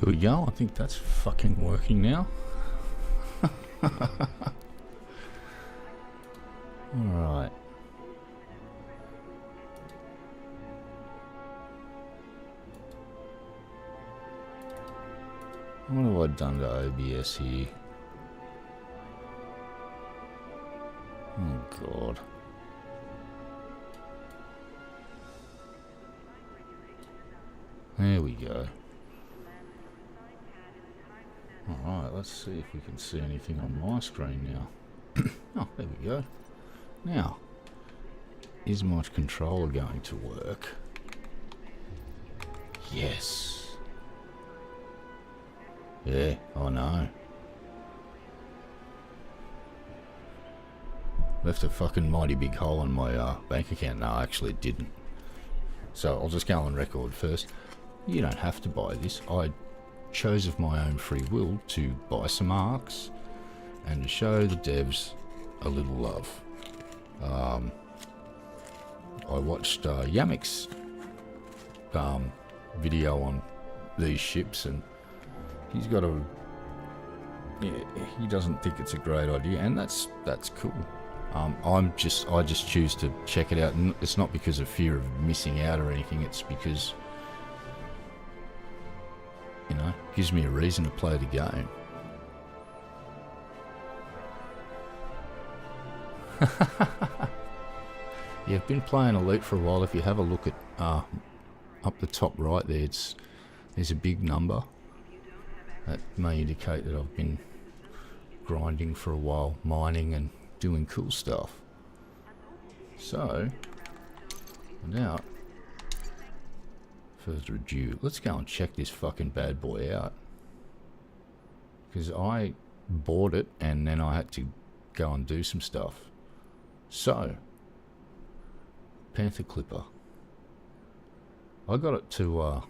Here we go. I think that's fucking working now. Alright. What have I done to OBS here? Oh God. There we go. Alright, let's see if we can see anything on my screen now. Oh, there we go. Now, is my controller going to work? Yes. Yeah, I know. Left a fucking mighty big hole in my bank account. No, actually it didn't. So I'll just go on record first. You don't have to buy this. I chose of my own free will to buy some arcs and to show the devs a little love. I watched Yamik's video on these ships, and he's got a... Yeah, he doesn't think it's a great idea, and that's cool. I just choose to check it out, and it's not because of fear of missing out or anything. It's because, you know, it gives me a reason to play the game. Yeah, I've been playing Elite for a while. If you have a look at up the top right there, there's a big number. That may indicate that I've been grinding for a while, mining and doing cool stuff. So, without further ado, let's go and check this fucking bad boy out. Because I bought it and then I had to go and do some stuff. So, Panther Clipper. I got it to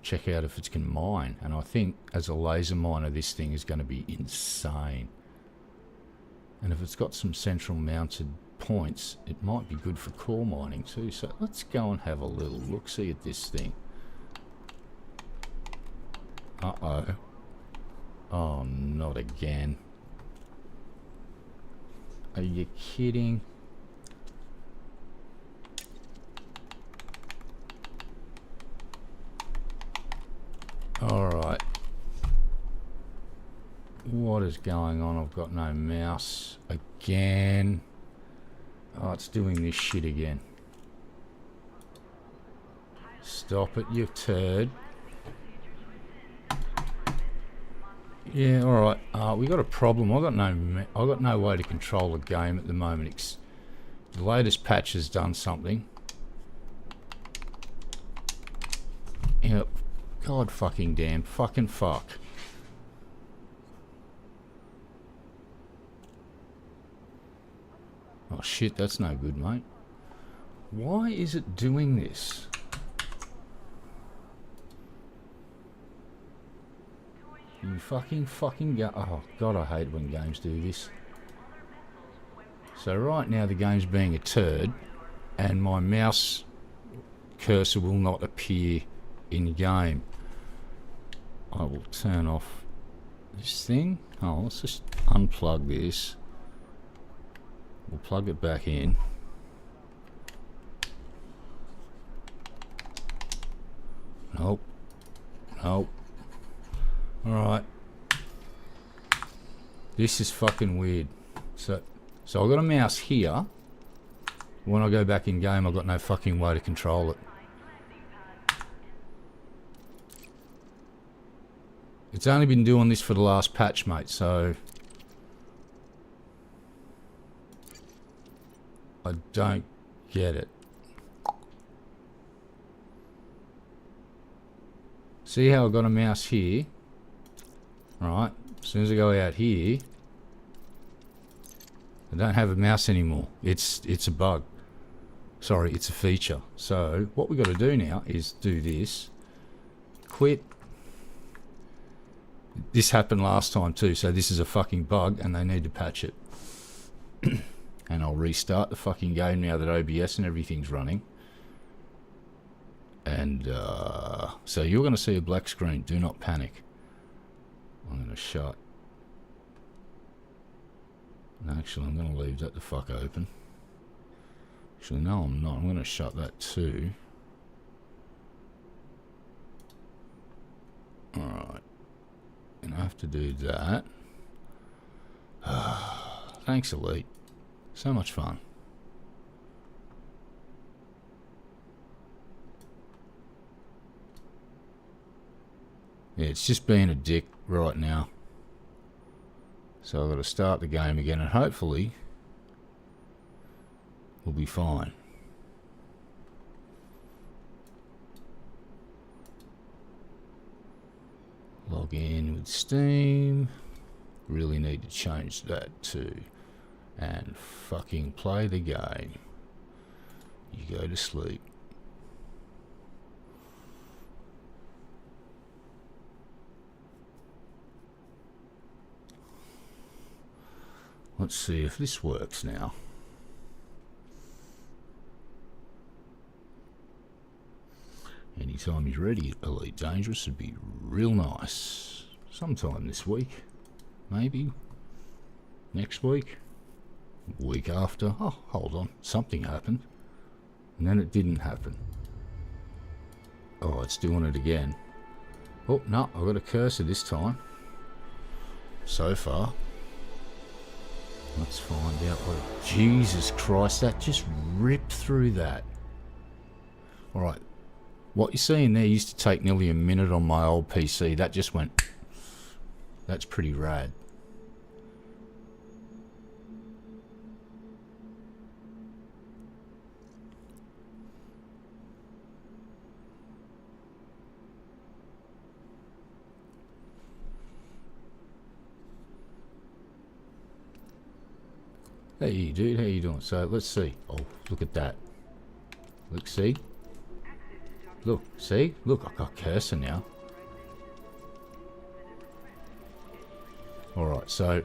check out if it can mine, and I think as a laser miner this thing is going to be insane. And if it's got some central mounted points, it might be good for core mining too. So let's go and have a little look-see at this thing. Uh-oh. Oh, not again. Are you kidding? Alright. What is going on? I've got no mouse again. Oh, it's doing this shit again. Stop it, you turd. Yeah, alright. We got a problem. I got no way to control the game at the moment. The latest patch has done something. Yep. God fucking damn. Fucking fuck. Oh shit, that's no good, mate. Why is it doing this? You fucking go. Oh god, I hate when games do this. So right now the game's being a turd and my mouse cursor will not appear in game. I will turn off this thing. Oh, let's just unplug this. We'll plug it back in. Nope. Nope. Alright. This is fucking weird. So I've got a mouse here. When I go back in game, I've got no fucking way to control it. It's only been doing this for the last patch, mate, so... I don't get it. See how I've got a mouse here? Right, as soon as I go out here, I don't have a mouse anymore. It's a bug. Sorry, it's a feature. So, what we've got to do now is do this. Quit. This happened last time too, so this is a fucking bug and they need to patch it. And I'll restart the fucking game now that OBS and everything's running. And so you're going to see a black screen. Do not panic. I'm going to shut. No, actually, I'm going to leave that the fuck open. Actually, no, I'm not. I'm going to shut that too. Alright. And I have to do that. Thanks, Elite. So much fun. Yeah, it's just being a dick right now. So I've got to start the game again and hopefully we'll be fine. Log in with Steam. Really need to change that too. And fucking play the game. You go to sleep. Let's see if this works now. Anytime you're ready, Elite Dangerous would be real nice. Sometime this week. Maybe. Next week. Week after. Oh, hold on. Something happened. And then it didn't happen. Oh, it's doing it again. Oh, no. I've got a cursor this time. So far. Let's find out what... Jesus Christ, that just ripped through that. Alright. What you're seeing there used to take nearly a minute on my old PC. That just went... That's pretty rad. Hey dude, how you doing? So let's see. Oh, look at that. Look, see? Look, see? Look, I've got cursor now. Alright, so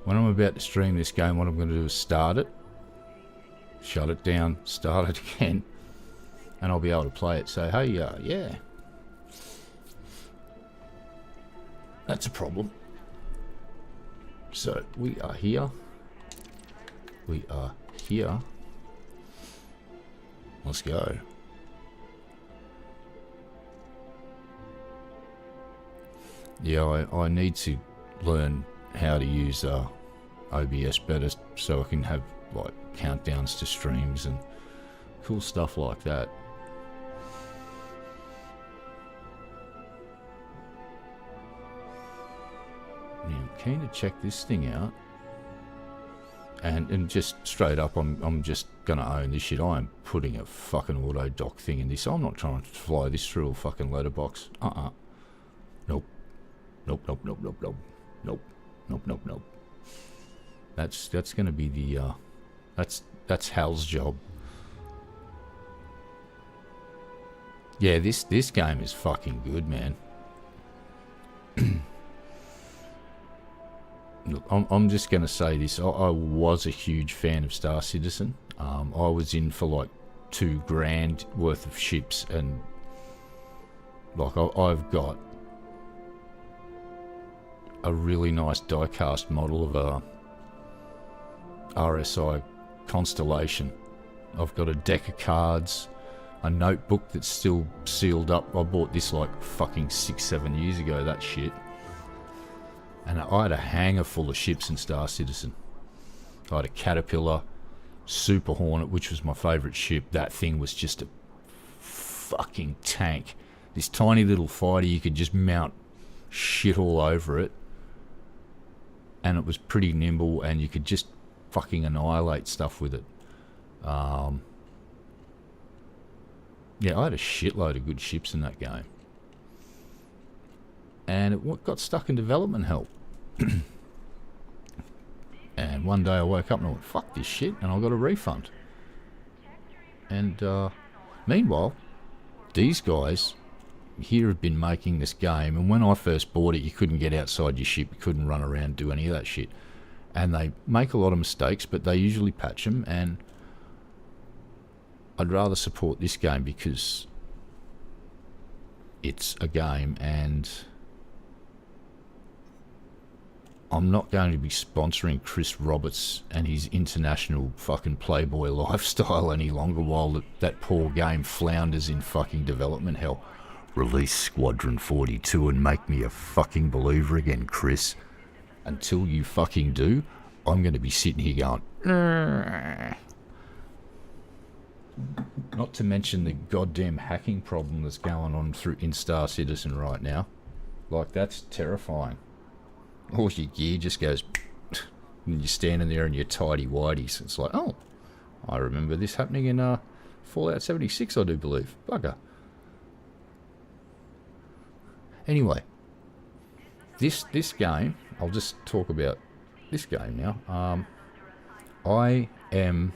when I'm about to stream this game, what I'm going to do is start it, shut it down, start it again, and I'll be able to play it. So, hey, yeah. That's a problem. So, we are here. We are here. Let's go. Yeah, I need to learn how to use OBS better so I can have like countdowns to streams and cool stuff like that. Yeah, I'm keen to check this thing out. And just straight up, I'm just gonna own this shit. I am putting a fucking auto dock thing in this. I'm not trying to fly this through a fucking letterbox. Nope. Nope. That's gonna be the that's Hal's job. Yeah, this game is fucking good, man. Look, I'm just going to say this. I was a huge fan of Star Citizen. I was in for like $2,000 worth of ships, and like I've got a really nice die-cast model of a RSI Constellation. I've got a deck of cards, a notebook that's still sealed up. I bought this like fucking 6-7 years ago, that shit. And I had a hangar full of ships in Star Citizen. I had a Caterpillar, Super Hornet, which was my favourite ship. That thing was just a fucking tank. This tiny little fighter, you could just mount shit all over it. And it was pretty nimble, and you could just fucking annihilate stuff with it. Yeah, I had a shitload of good ships in that game. And it got stuck in development hell. And one day I woke up and I went, fuck this shit, and I got a refund. And meanwhile, these guys here have been making this game, and when I first bought it, you couldn't get outside your ship, you couldn't run around and do any of that shit. And they make a lot of mistakes, but they usually patch them, and I'd rather support this game because it's a game, and I'm not going to be sponsoring Chris Roberts and his international fucking playboy lifestyle any longer while that poor game flounders in fucking development hell. Release Squadron 42 and make me a fucking believer again, Chris. Until you fucking do, I'm going to be sitting here going... Not to mention the goddamn hacking problem that's going on in Star Citizen right now. Like, that's terrifying. All your gear just goes... and you're standing there in your tidy-whities. It's like, oh, I remember this happening in Fallout 76, I do believe. Bugger. Anyway, this game, I'll just talk about this game now. I am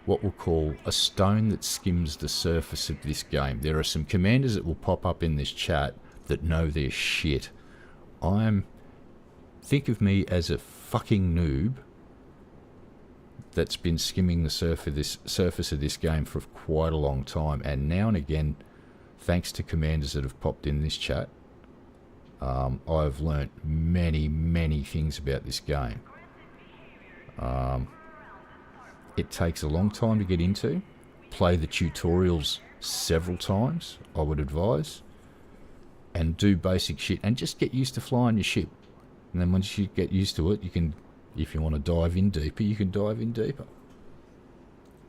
what we'll call a stone that skims the surface of this game. There are some commanders that will pop up in this chat that know their shit. Think of me as a fucking noob that's been skimming the surface of this game for quite a long time, and now and again, thanks to commanders that have popped in this chat, I've learnt many things about this game. It takes a long time to get into. Play the tutorials several times, I would advise, and do basic shit, and just get used to flying your ship. And then once you get used to it, you can, if you want to dive in deeper, you can dive in deeper.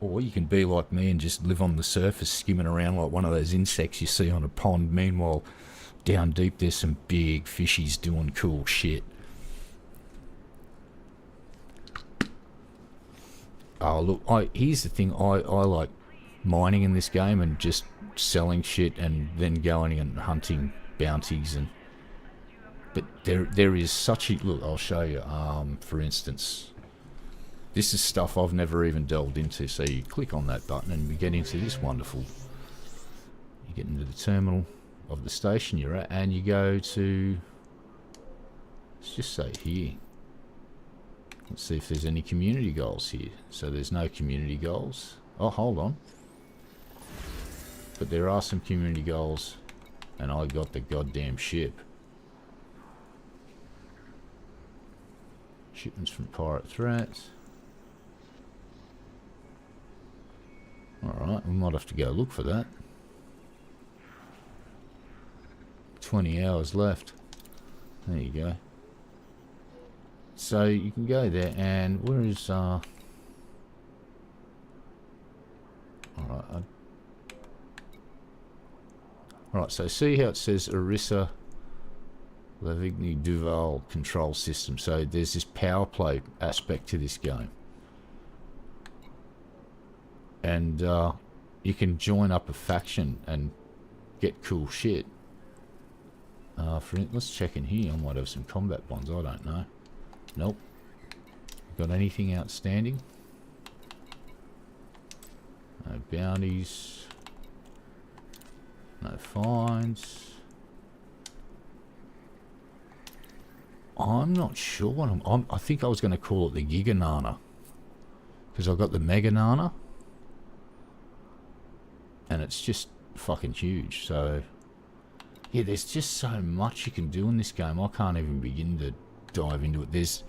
Or you can be like me and just live on the surface, skimming around like one of those insects you see on a pond. Meanwhile, down deep there's some big fishies doing cool shit. Oh, look, here's the thing. I like mining in this game and just selling shit and then going and hunting bounties. But there is such a... Look, I'll show you. For instance... This is stuff I've never even delved into. So you click on that button and we get into this wonderful... You get into the terminal of the station you're at and you go to... Let's just say here. Let's see if there's any community goals here. So there's no community goals. Oh, hold on. But there are some community goals and I got the goddamn ship. Shipments from pirate threats. Alright, we might have to go look for that. 20 hours left. There you go. So you can go there and where is alright, alright, so see how it says Orissa Lavigny Duval control system. So there's this power play aspect to this game. And you can join up a faction and get cool shit. Let's check in here. I might have some combat bonds. I don't know. Nope. Got anything outstanding? No bounties. No fines. I'm not sure what I think I was going to call it the Giga Nana. Because I've got the Mega Nana. And it's just fucking huge. So, yeah, there's just so much you can do in this game. I can't even begin to dive into it. There's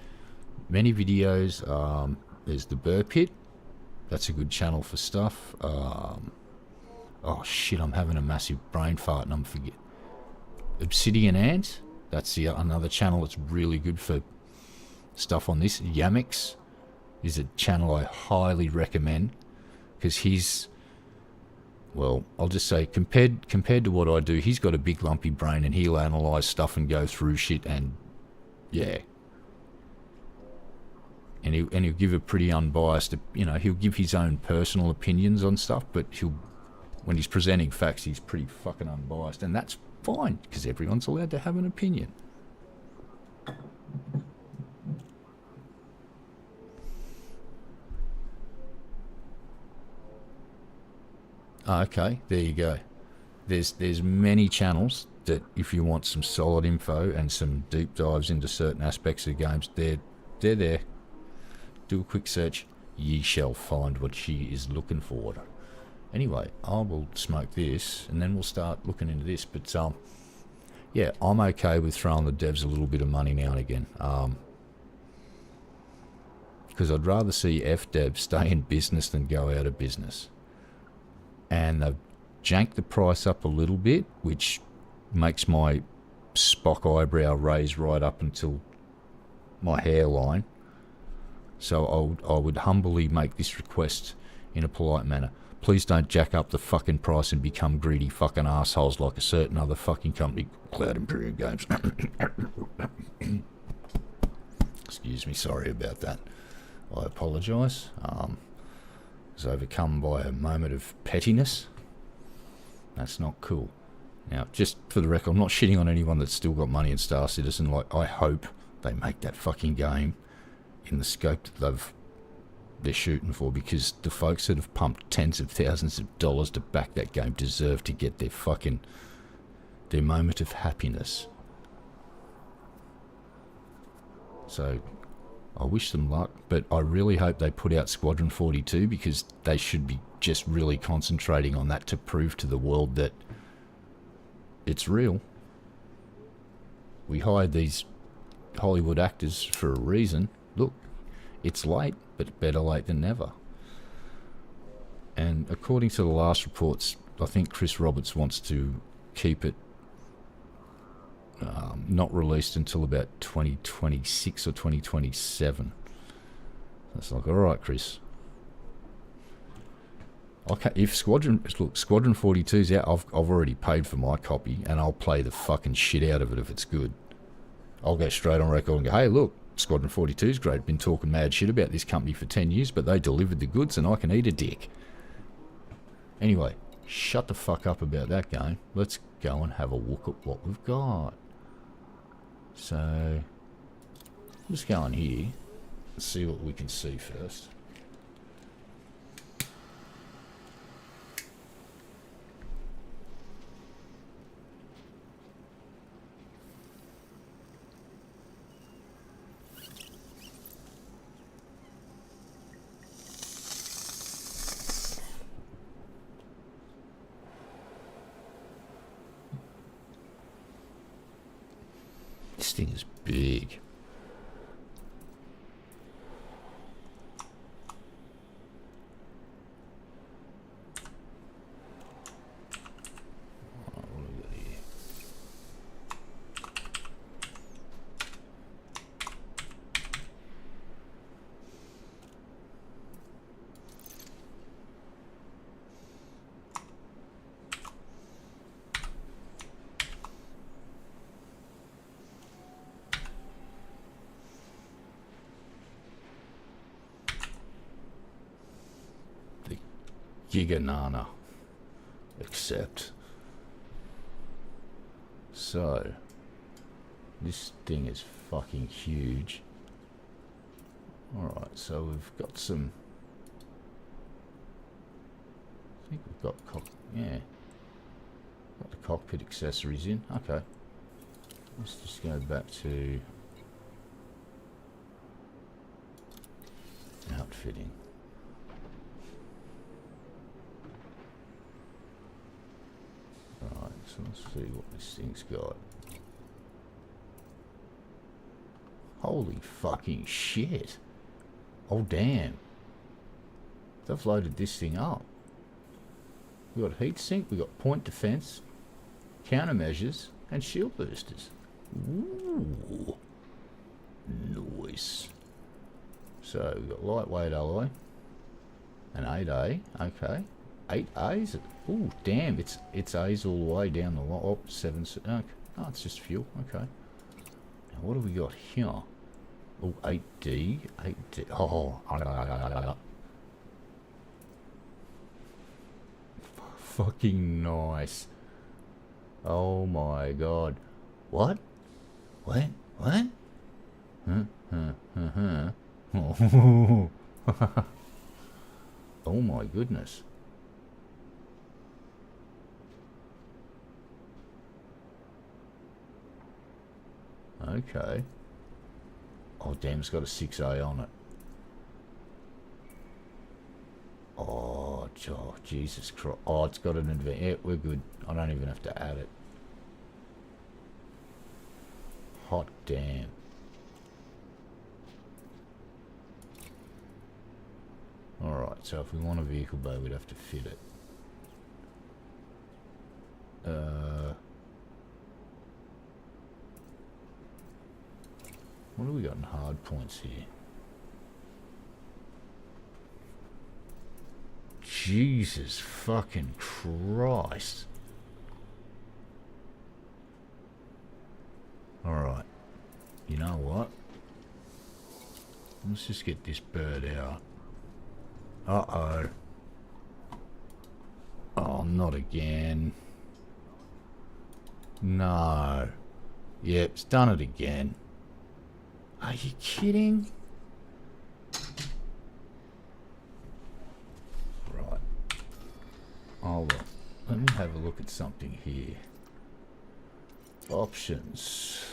many videos. There's the Burr Pit. That's a good channel for stuff. Oh shit, I'm having a massive brain fart and I'm forgetting. Obsidian Ant. That's another channel that's really good for stuff on this. Yamix is a channel I highly recommend because he's... Well, I'll just say, compared to what I do, he's got a big lumpy brain and he'll analyse stuff and go through shit and, yeah. And he'll give a pretty unbiased, you know, he'll give his own personal opinions on stuff, but when he's presenting facts, he's pretty fucking unbiased. And that's fine, because everyone's allowed to have an opinion. Okay, there you go. There's many channels that if you want some solid info and some deep dives into certain aspects of games, they're there. Do a quick search. Ye shall find what she is looking for. Anyway, I will smoke this, and then we'll start looking into this. But yeah, I'm okay with throwing the devs a little bit of money now and again. Because I'd rather see F-devs stay in business than go out of business. And they've janked the price up a little bit, which makes my Spock eyebrow raise right up until my hairline. So I would humbly make this request in a polite manner. Please don't jack up the fucking price and become greedy fucking assholes like a certain other fucking company, Cloud Imperium Games. Excuse me, sorry about that. I apologise. I was overcome by a moment of pettiness. That's not cool. Now, just for the record, I'm not shitting on anyone that's still got money in Star Citizen. Like, I hope they make that fucking game in the scope that they're shooting for, because the folks that have pumped tens of thousands of dollars to back that game deserve to get their moment of happiness. So I wish them luck, but I really hope they put out Squadron 42, because they should be just really concentrating on that to prove to the world that it's real. We hired these Hollywood actors for a reason. Look, it's late, but better late than never. And according to the last reports, I think Chris Roberts wants to keep it not released until about 2026 or 2027. That's like, all right, Chris. Okay, if Squadron 42's out, I've already paid for my copy, and I'll play the fucking shit out of it if it's good. I'll go straight on record and go, hey, look, Squadron 42's great. Been talking mad shit about this company for 10 years, but they delivered the goods, and I can eat a dick. Anyway, shut the fuck up about that game. Let's go and have a look at what we've got. So, let's go in here and see what we can see first. This thing is big. Oh, what have we got here? Giganana. Accept. So, this thing is fucking huge. Alright, so we've got some... I think we've got got the cockpit accessories in. Okay. Let's just go back to outfitting. Right, so let's see what this thing's got. Holy fucking shit. Oh damn. They've loaded this thing up. We got heatsink, we got point defense, countermeasures, and shield boosters. Ooh. Nice. So we've got lightweight alloy. An 8A, okay. 8A's. Oh damn, it's A's all the way down the line. Oh, 7. Okay. Oh, it's just fuel. Okay. Now what do we got here? Oh, 8D. 8D. Oh. Fucking nice. Oh my god. What? What? What? Oh my goodness. Okay. Oh damn, it's got a 6A on it. Oh Oh, Jesus Christ. Oh, it's got an advance. Yeah, we're good. I don't even have to add it. Hot damn. Alright, so if we want a vehicle bay, we'd have to fit it. What have we got in hard points here? Jesus fucking Christ. Alright. You know what? Let's just get this bird out. Uh-oh. Oh, not again. No. Yep, it's done it again. Are you kidding? Right. Hold on. Let me have a look at something here. Options.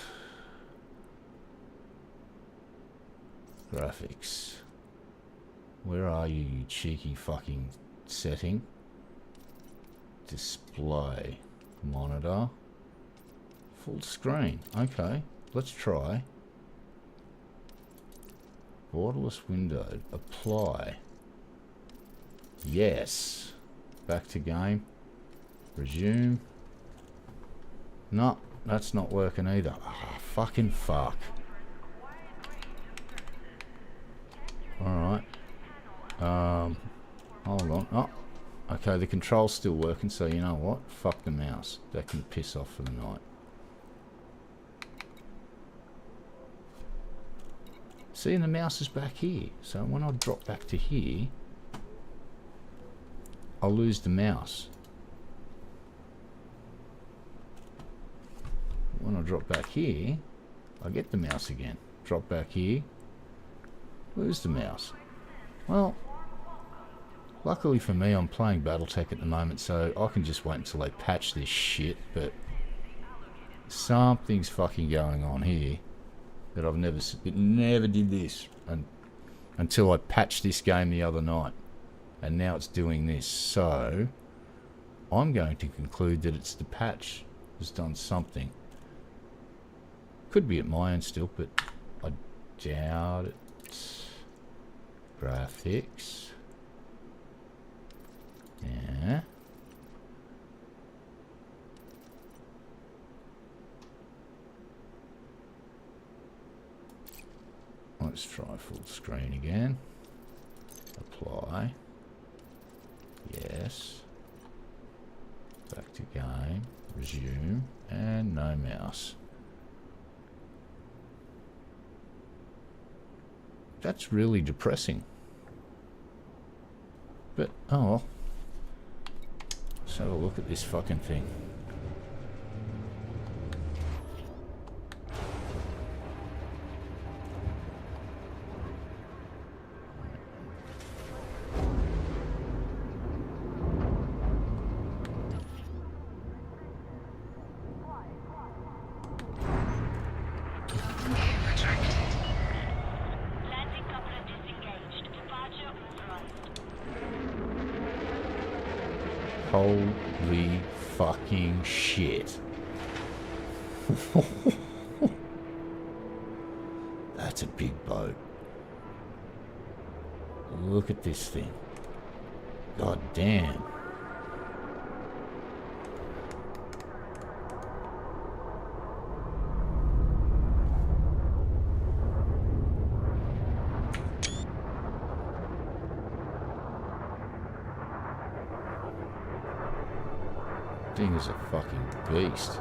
Graphics. Where are you, you cheeky fucking setting? Display. Monitor. Full screen. Okay, let's try. Borderless window. Apply. Yes. Back to game. Resume. No, that's not working either. Ah, fucking fuck. Alright. Hold on. Oh, okay, the control's still working, so you know what? Fuck the mouse. That can piss off for the night. See, and the mouse is back here. So when I drop back to here, I'll lose the mouse. When I drop back here, I get the mouse again. Drop back here, lose the mouse. Well, luckily for me, I'm playing Battletech at the moment, so I can just wait until they patch this shit, but something's fucking going on here that I've never... It never did this until I patched this game the other night, and now it's doing this. So I'm going to conclude that it's the patch has done something. Could be at my end still, but I doubt it. Graphics. Yeah. Let's try full screen again. Apply. Yes. Back to game. Resume. And no mouse. That's really depressing. But, oh well. Let's have a look at this fucking thing. Holy fucking shit. That's a big boat. Look at this thing. God damn. Thing is a fucking beast.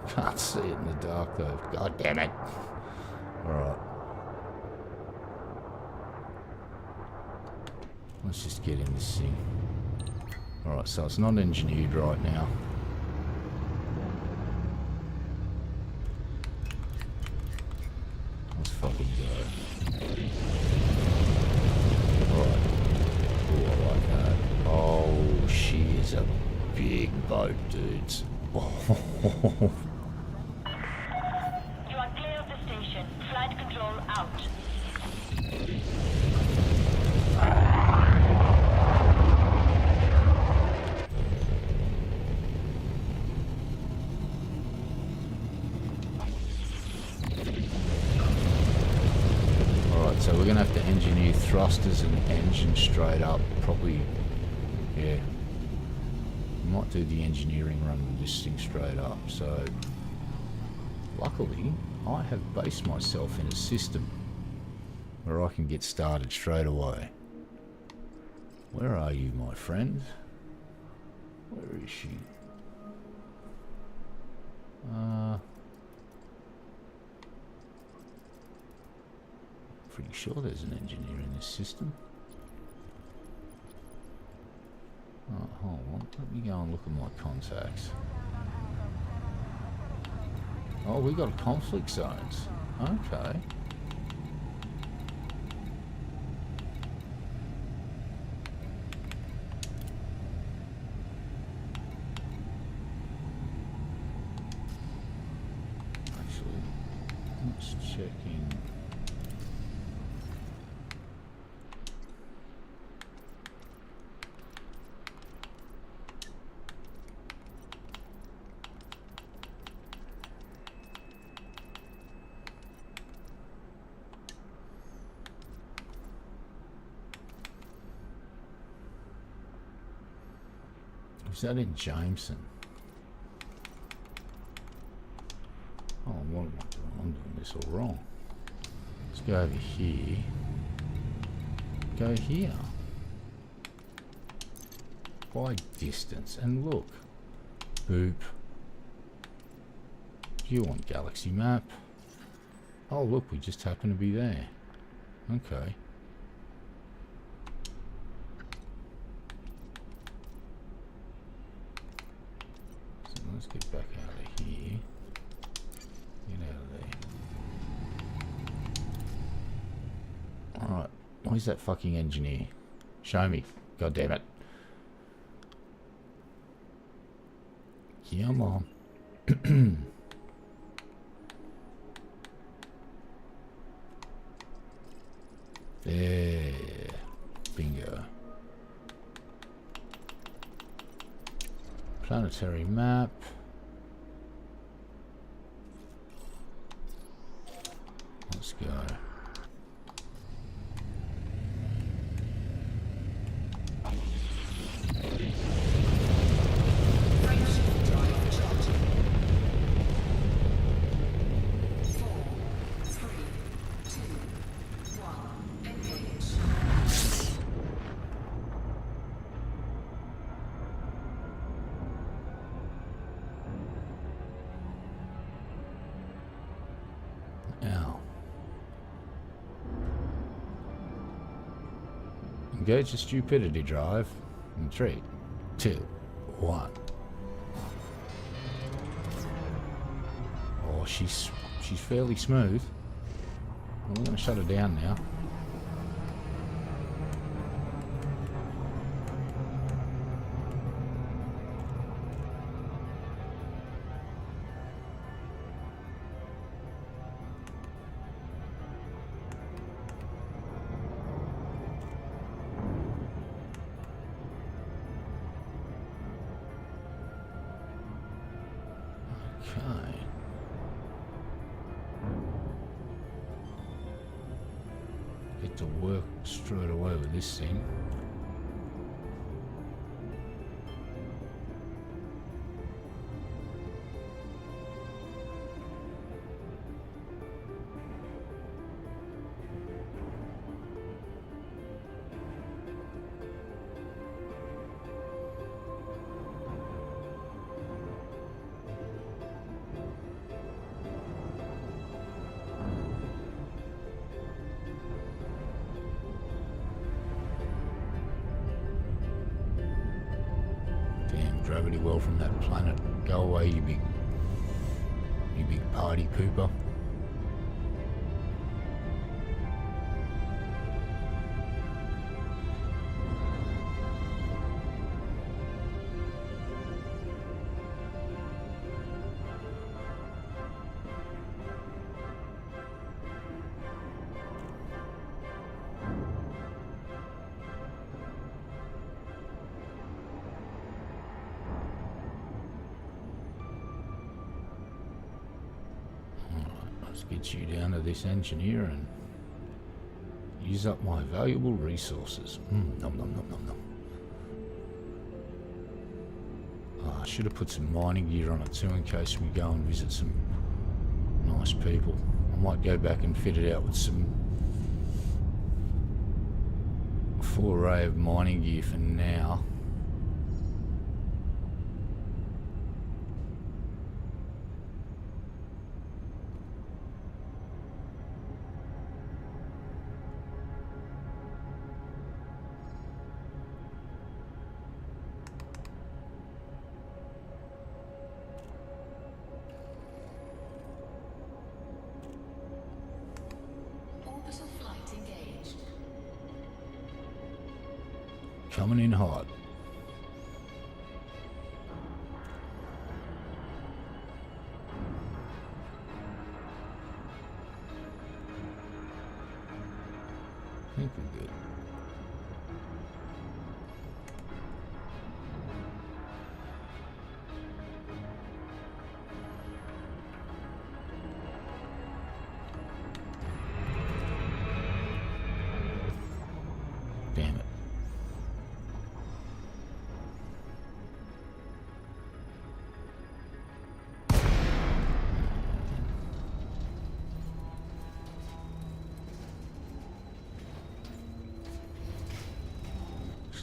Can't see it in the dark though. God damn it. Alright. Let's just get in this thing. Alright, so it's not engineered right now. Let's fucking go. Alright. Oh, I like that. Oh, she is a big boat, dudes. thrusters and engine straight up, probably, yeah. Might do the engineering run with this thing straight up. So, luckily, I have based myself in a system where I can get started straight away. Where are you, my friend? Where is she? Pretty sure there's an engineer in this system. Oh, hold on. Let me go and look at my contacts. Oh, we got conflict zones. Okay. Actually, let's check in. Is that in Jameson? Oh, what am I doing? I'm doing this all wrong. Let's go over here. Go here. By distance. And look. Boop. You want galaxy map? Oh, look, we just happen to be there. Okay. Let's get back out of here. Get out of there. Alright. Where's that fucking engineer? Show me. God damn it. Come on. There. Bingo. Planetary map. Let's go. Engage the stupidity drive in 3, 2, 1. Oh, she's fairly smooth. Well, we're going to shut her down now. Okay. Get to work straight away with this thing. Gravity well from that planet. Go away, you big party pooper. Let's get you down to this engineer and Use up my valuable resources. Nom nom nom nom nom. Oh, I should have put some mining gear on it too in case we go and visit some nice people. I might go back and fit it out with some full array of mining gear for now. Coming in hot. I think we're good. Damn it.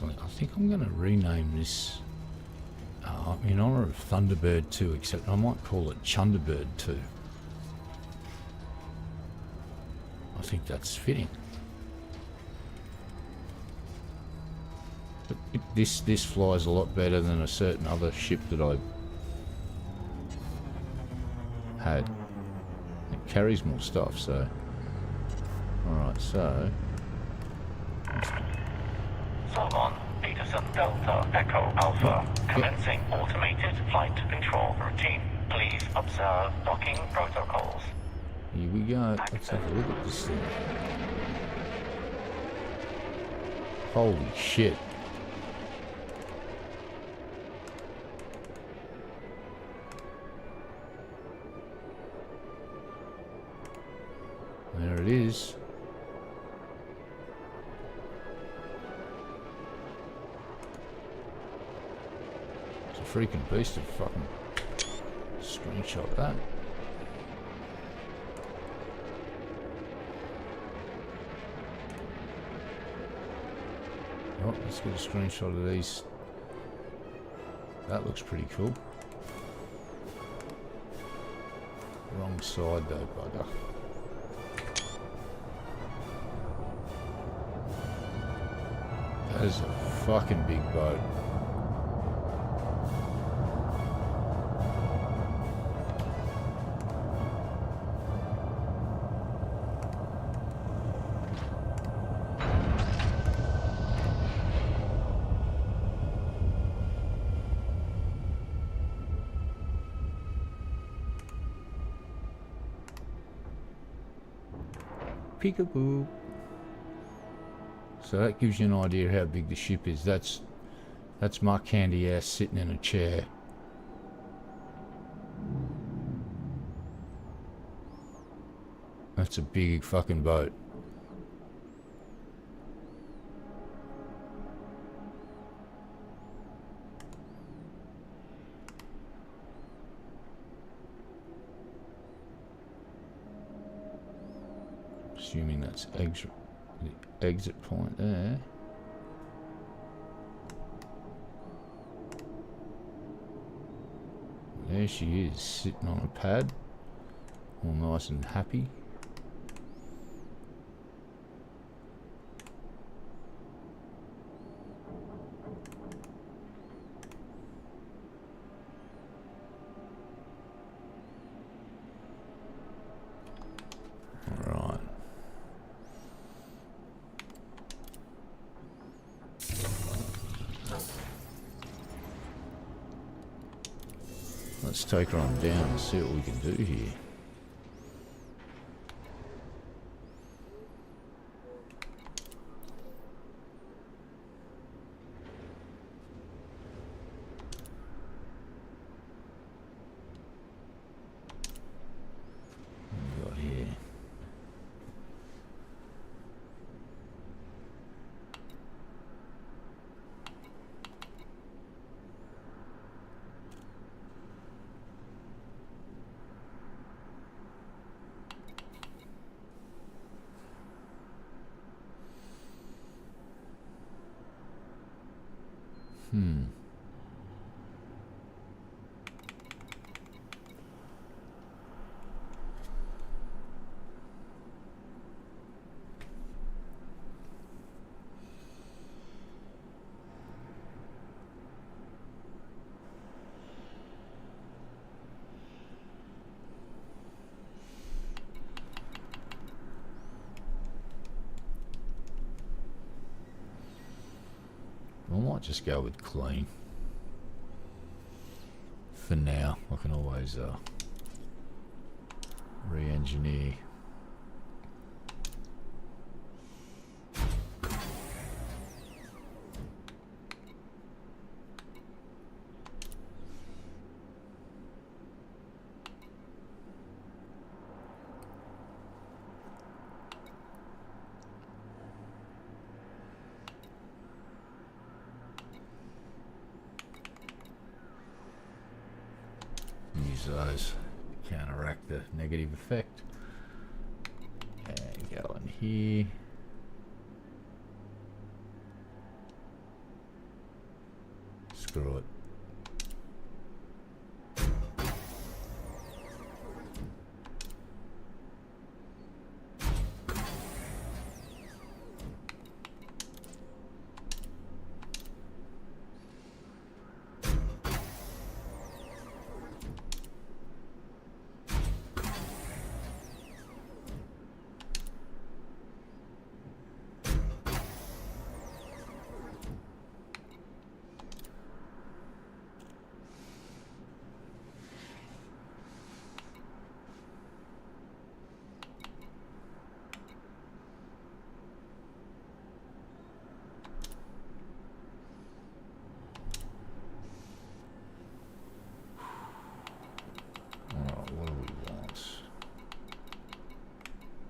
I think I'm going to rename this in honour of Thunderbird 2, except I might call it Chunderbird 2. I think that's fitting. But this flies a lot better than a certain other ship that I had. It carries more stuff, so... Alright, so... Solomon, Peterson Delta, Echo Alpha, commencing automated flight control routine. Please observe docking protocols. Here we go. Let's have a look at this thing. Holy shit. There it is. Freaking beast of fucking screenshot that. Oh, let's get a screenshot of these. That looks pretty cool. Wrong side though, bugger. That is a fucking big boat. Peekaboo. So that gives you an idea how big the ship is. That's my candy ass sitting in a chair. That's a big fucking boat. Assuming that's the exit point there. There she is, sitting on a pad, all nice and happy. Let's take her on down and see what we can do here. What have we got here? I might just go with clean for now. I can always re-engineer. Use those, counteract the negative effect. And go in here. Screw it.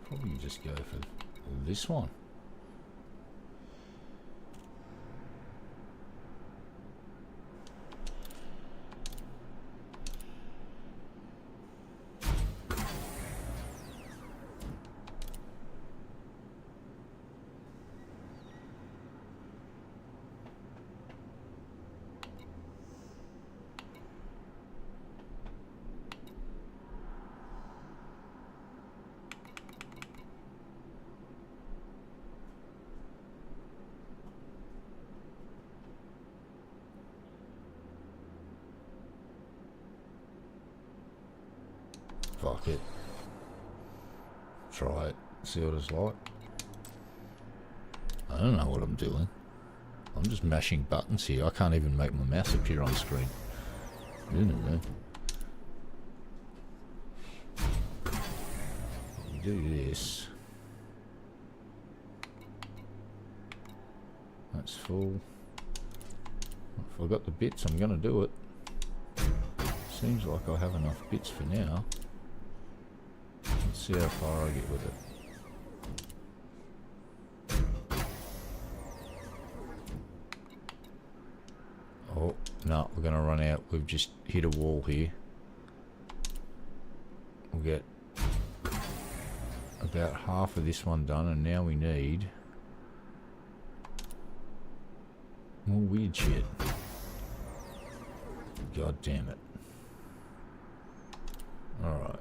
Probably just go for this one. Fuck it. Try it. See what it's like. I don't know what I'm doing. I'm just mashing buttons here. I can't even make my mouse appear on screen. We do this. That's full. If I got the bits, I'm gonna do it. Seems like I have enough bits for now. Let's see how far I get with it. Oh, no, we're going to run out. We've just hit a wall here. We'll get about half of this one done, and now we need more weird shit. God damn it. Alright.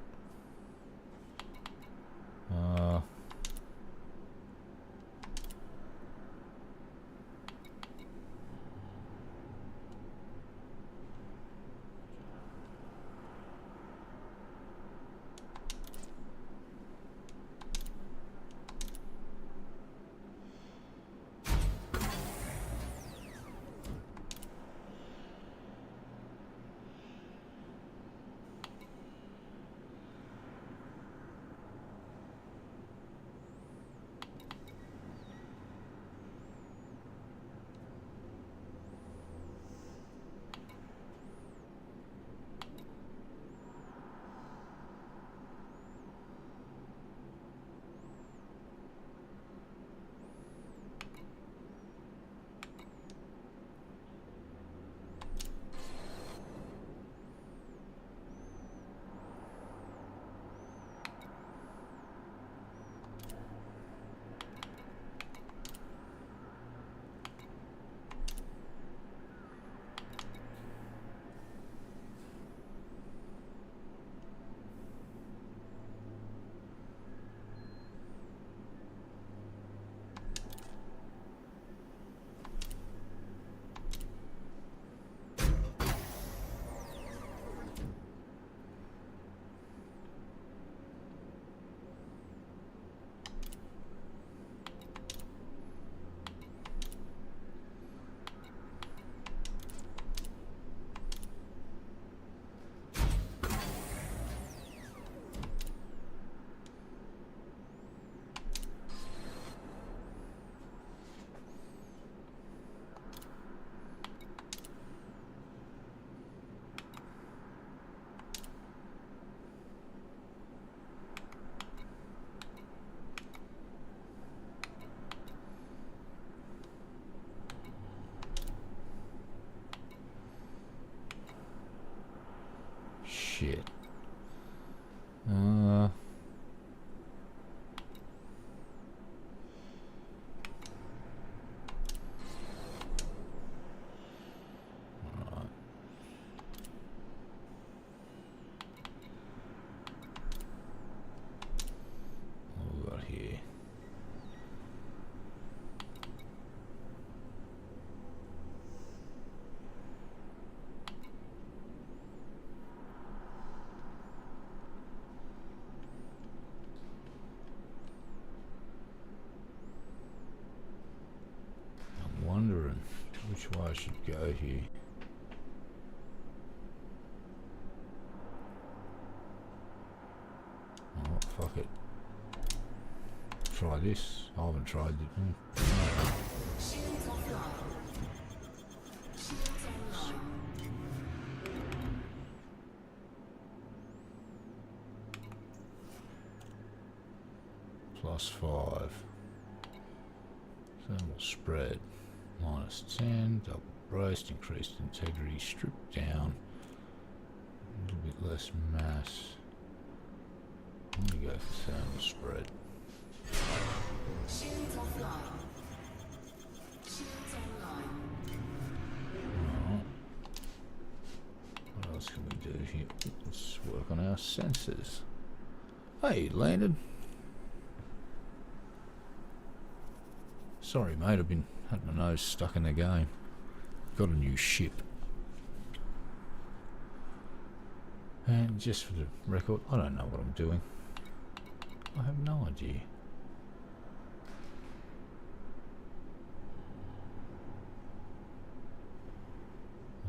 shit. What we got here? I'm wondering which way I should go here. Oh, fuck it. Try this. I haven't tried it. Shields offline. Shields online. +5. Thermal spread. -10. Double braced. Increased integrity. Stripped down. A little bit less mass. I'm gonna go for thermal spread. Shields offline. Shields online. Alright. What else can we do here? Let's work on our sensors. Hey, landed. Sorry, mate. I've been had my nose stuck in the game. Got a new ship. And just for the record, I don't know what I'm doing. I have no idea.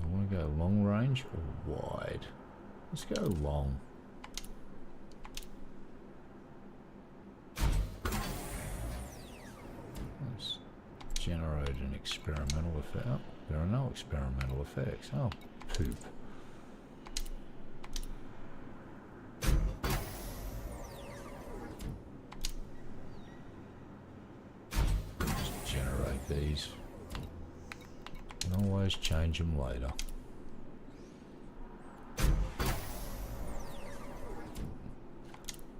I want to go long range or wide. Let's go long. Let's generate an experimental effect. Oh, there are no experimental effects. Oh, poop. Just generate these. Can always change them later.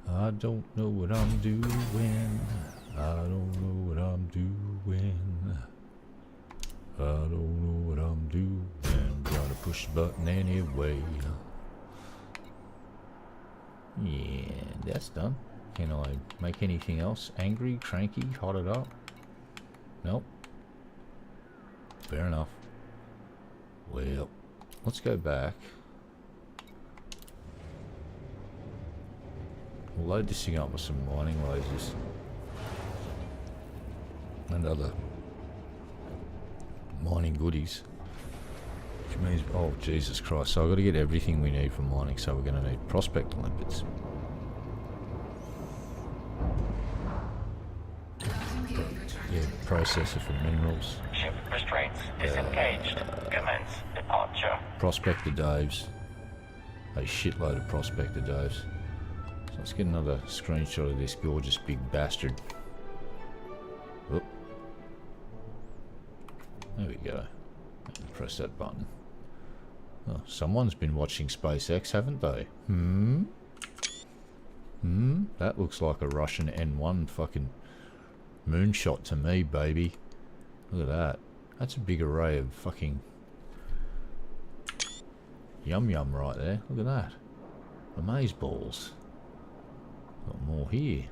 I don't know what I'm doing. I don't know what I'm doing. I don't know what I'm doing. Gotta push the button anyway. Yeah, that's done. Can I make anything else? Angry, cranky, hot it up? Nope. Fair enough. Well, let's go back. We'll load this thing up with some mining lasers. And other mining goodies. Which means, oh Jesus Christ, so I've got to get everything we need for mining, so we're going to need prospect limpets. Yeah, processor for minerals. Ship restraints disengaged. Commence departure. Prospector Daves. A shitload of Prospector Daves. So let's get another screenshot of this gorgeous big bastard. Oop. There we go. Press that button. Oh, someone's been watching SpaceX, haven't they? That looks like a Russian N1 fucking moonshot to me, baby. Look at that. That's a big array of fucking yum yum right there. Look at that. Amaze balls. Got more here.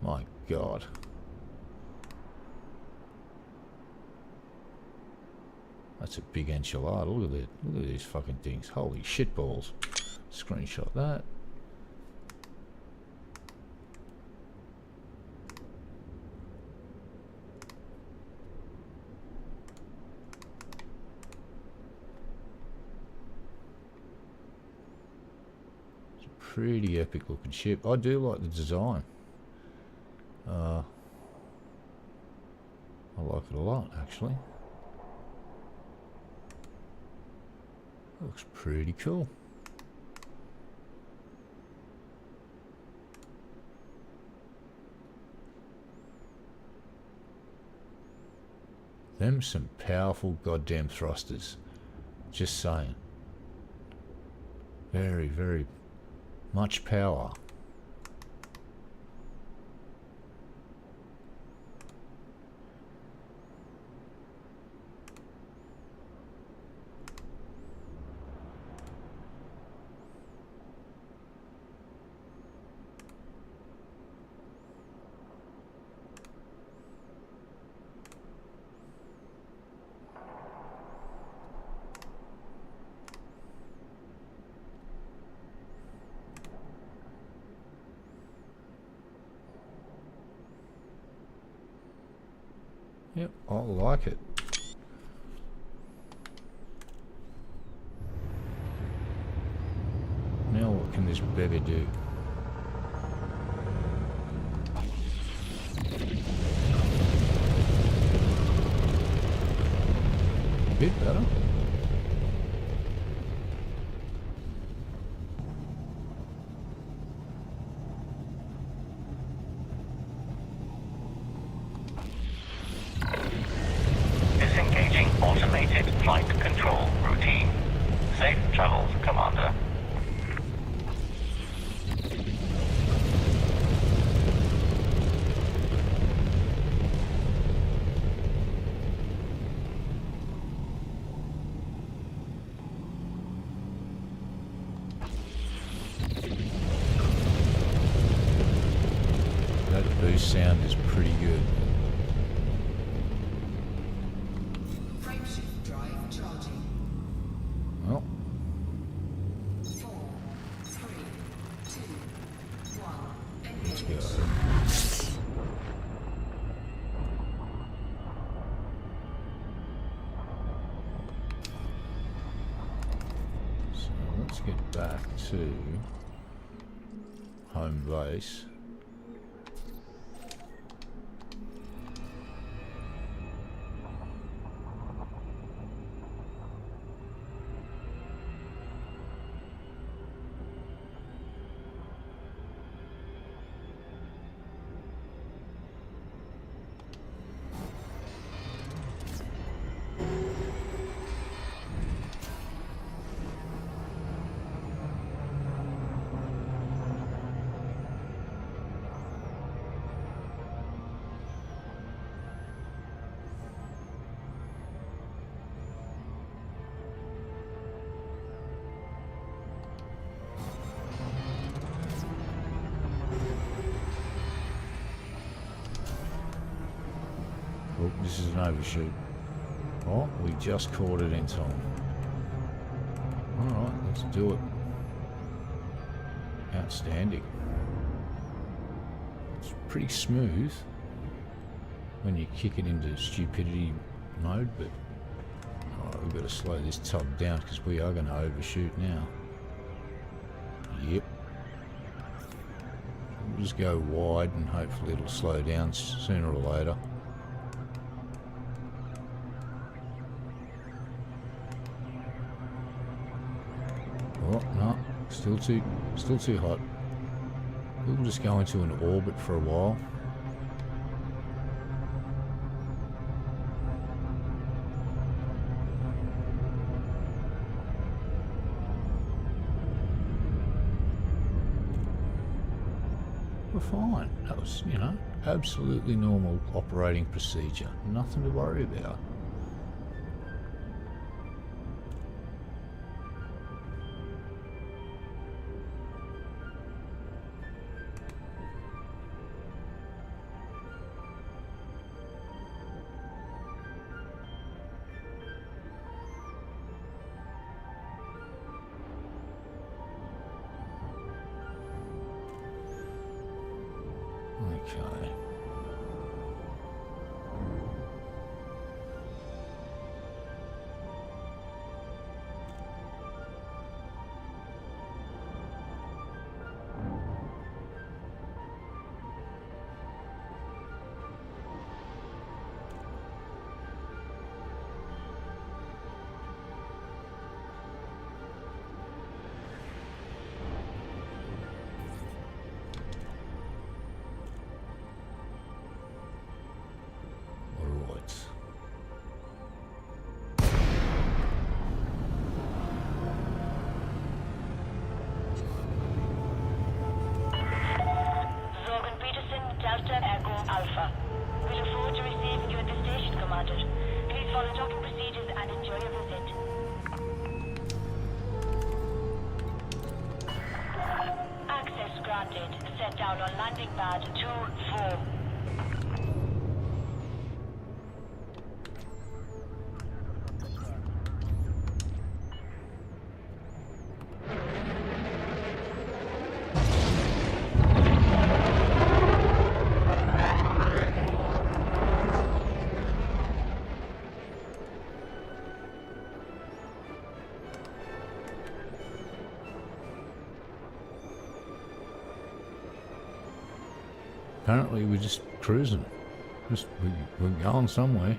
My God. That's a big enchilada. Look at it. Look at these fucking things. Holy shit balls. Screenshot that. It's a pretty epic looking ship. I do like the design. I like it a lot, actually. Looks pretty cool. Them some powerful goddamn thrusters. Just saying. Very, very much power. Yep, I like it. Now what can this baby do? Bit better. Disengaging automated flight control routine. Safe travels, Commander. That boost sound is pretty good. Frameshift drive charging. Well, 4, 3, 2, 1. let's Engage. go. So let's get back to home base. Oh, this is an overshoot. Oh, we just caught it in time. Alright, let's do it. Outstanding. It's pretty smooth when you kick it into stupidity mode, but alright, we've got to slow this tug down because we are going to overshoot now. Yep. We'll just go wide and hopefully it'll slow down sooner or later. Oh, no, still too hot. We'll just go into an orbit for a while. We're fine. That was, you know, absolutely normal operating procedure. Nothing to worry about. Okay. Touchdown on landing pad 2-4. Apparently we're just cruising. We're going somewhere.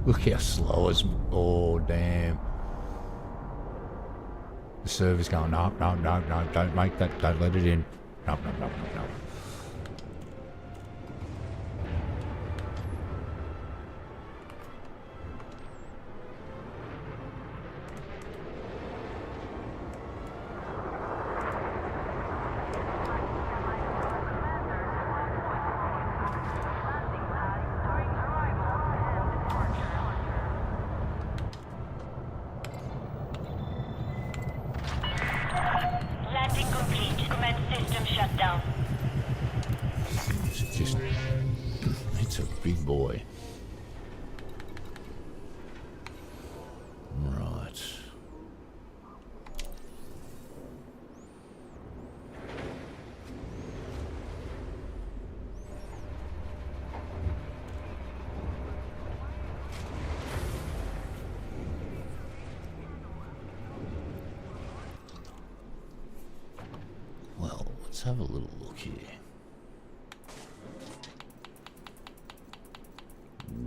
Look how slow it's... Oh, damn. The server's going, no, no, no, no, don't make that, don't let it in. No, no, no, no, no. Landing complete. Commence system shutdown. It's just... It's a big boy. Right. Well, let's have a little look here.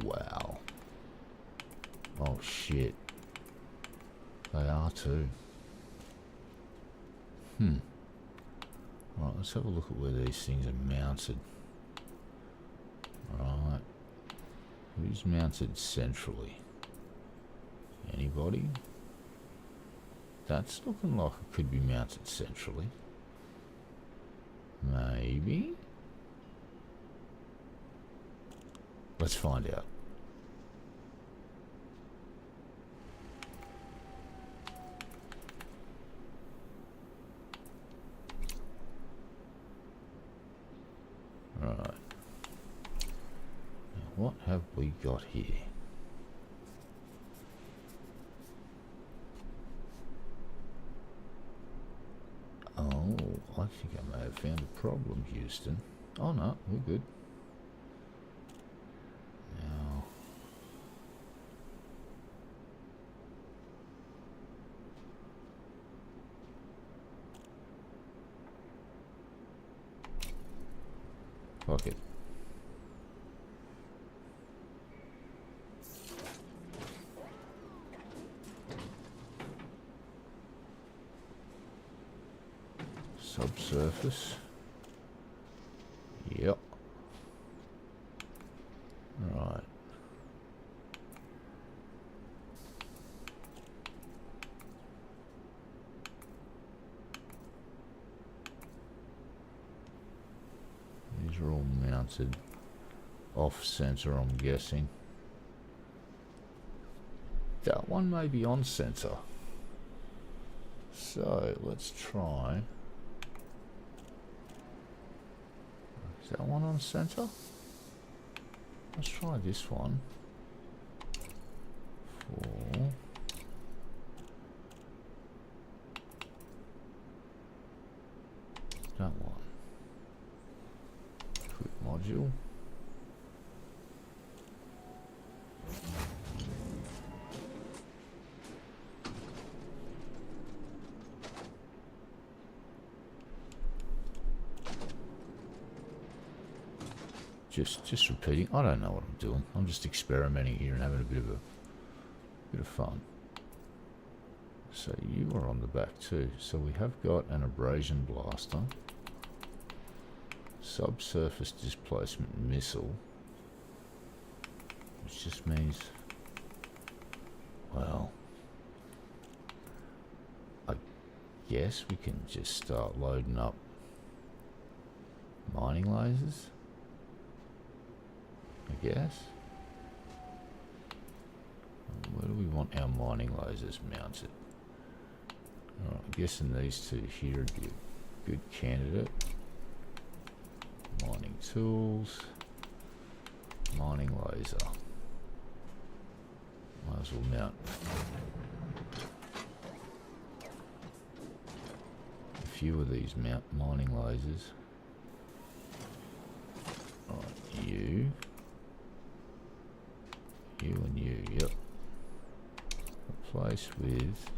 Wow. Oh shit. They are too. Right, let's have a look at where these things are mounted. Right. Who's mounted centrally? Anybody? That's looking like it could be mounted centrally. Maybe? Let's find out. Right. Now what have we got here? Oh, I think I may have found a problem, Houston. Oh no, we're good. Now, fuck it. Subsurface. Yep. Right. These are all mounted off center, I'm guessing. That one may be on center. So let's try. Is that one on center? Let's try this one. 4, that one. Quick module. Just repeating. I don't know what I'm doing. I'm just experimenting here and having a bit of fun. So you are on the back too. So we have got an abrasion blaster, subsurface displacement missile, which just means, well, I guess we can just start loading up mining lasers. I guess. Where do we want our mining lasers mounted? Alright, I'm guessing these two here would be a good candidate. Mining tools. Mining laser. Might as well mount a few of these mining lasers. Alright, you and you, yep. Replace with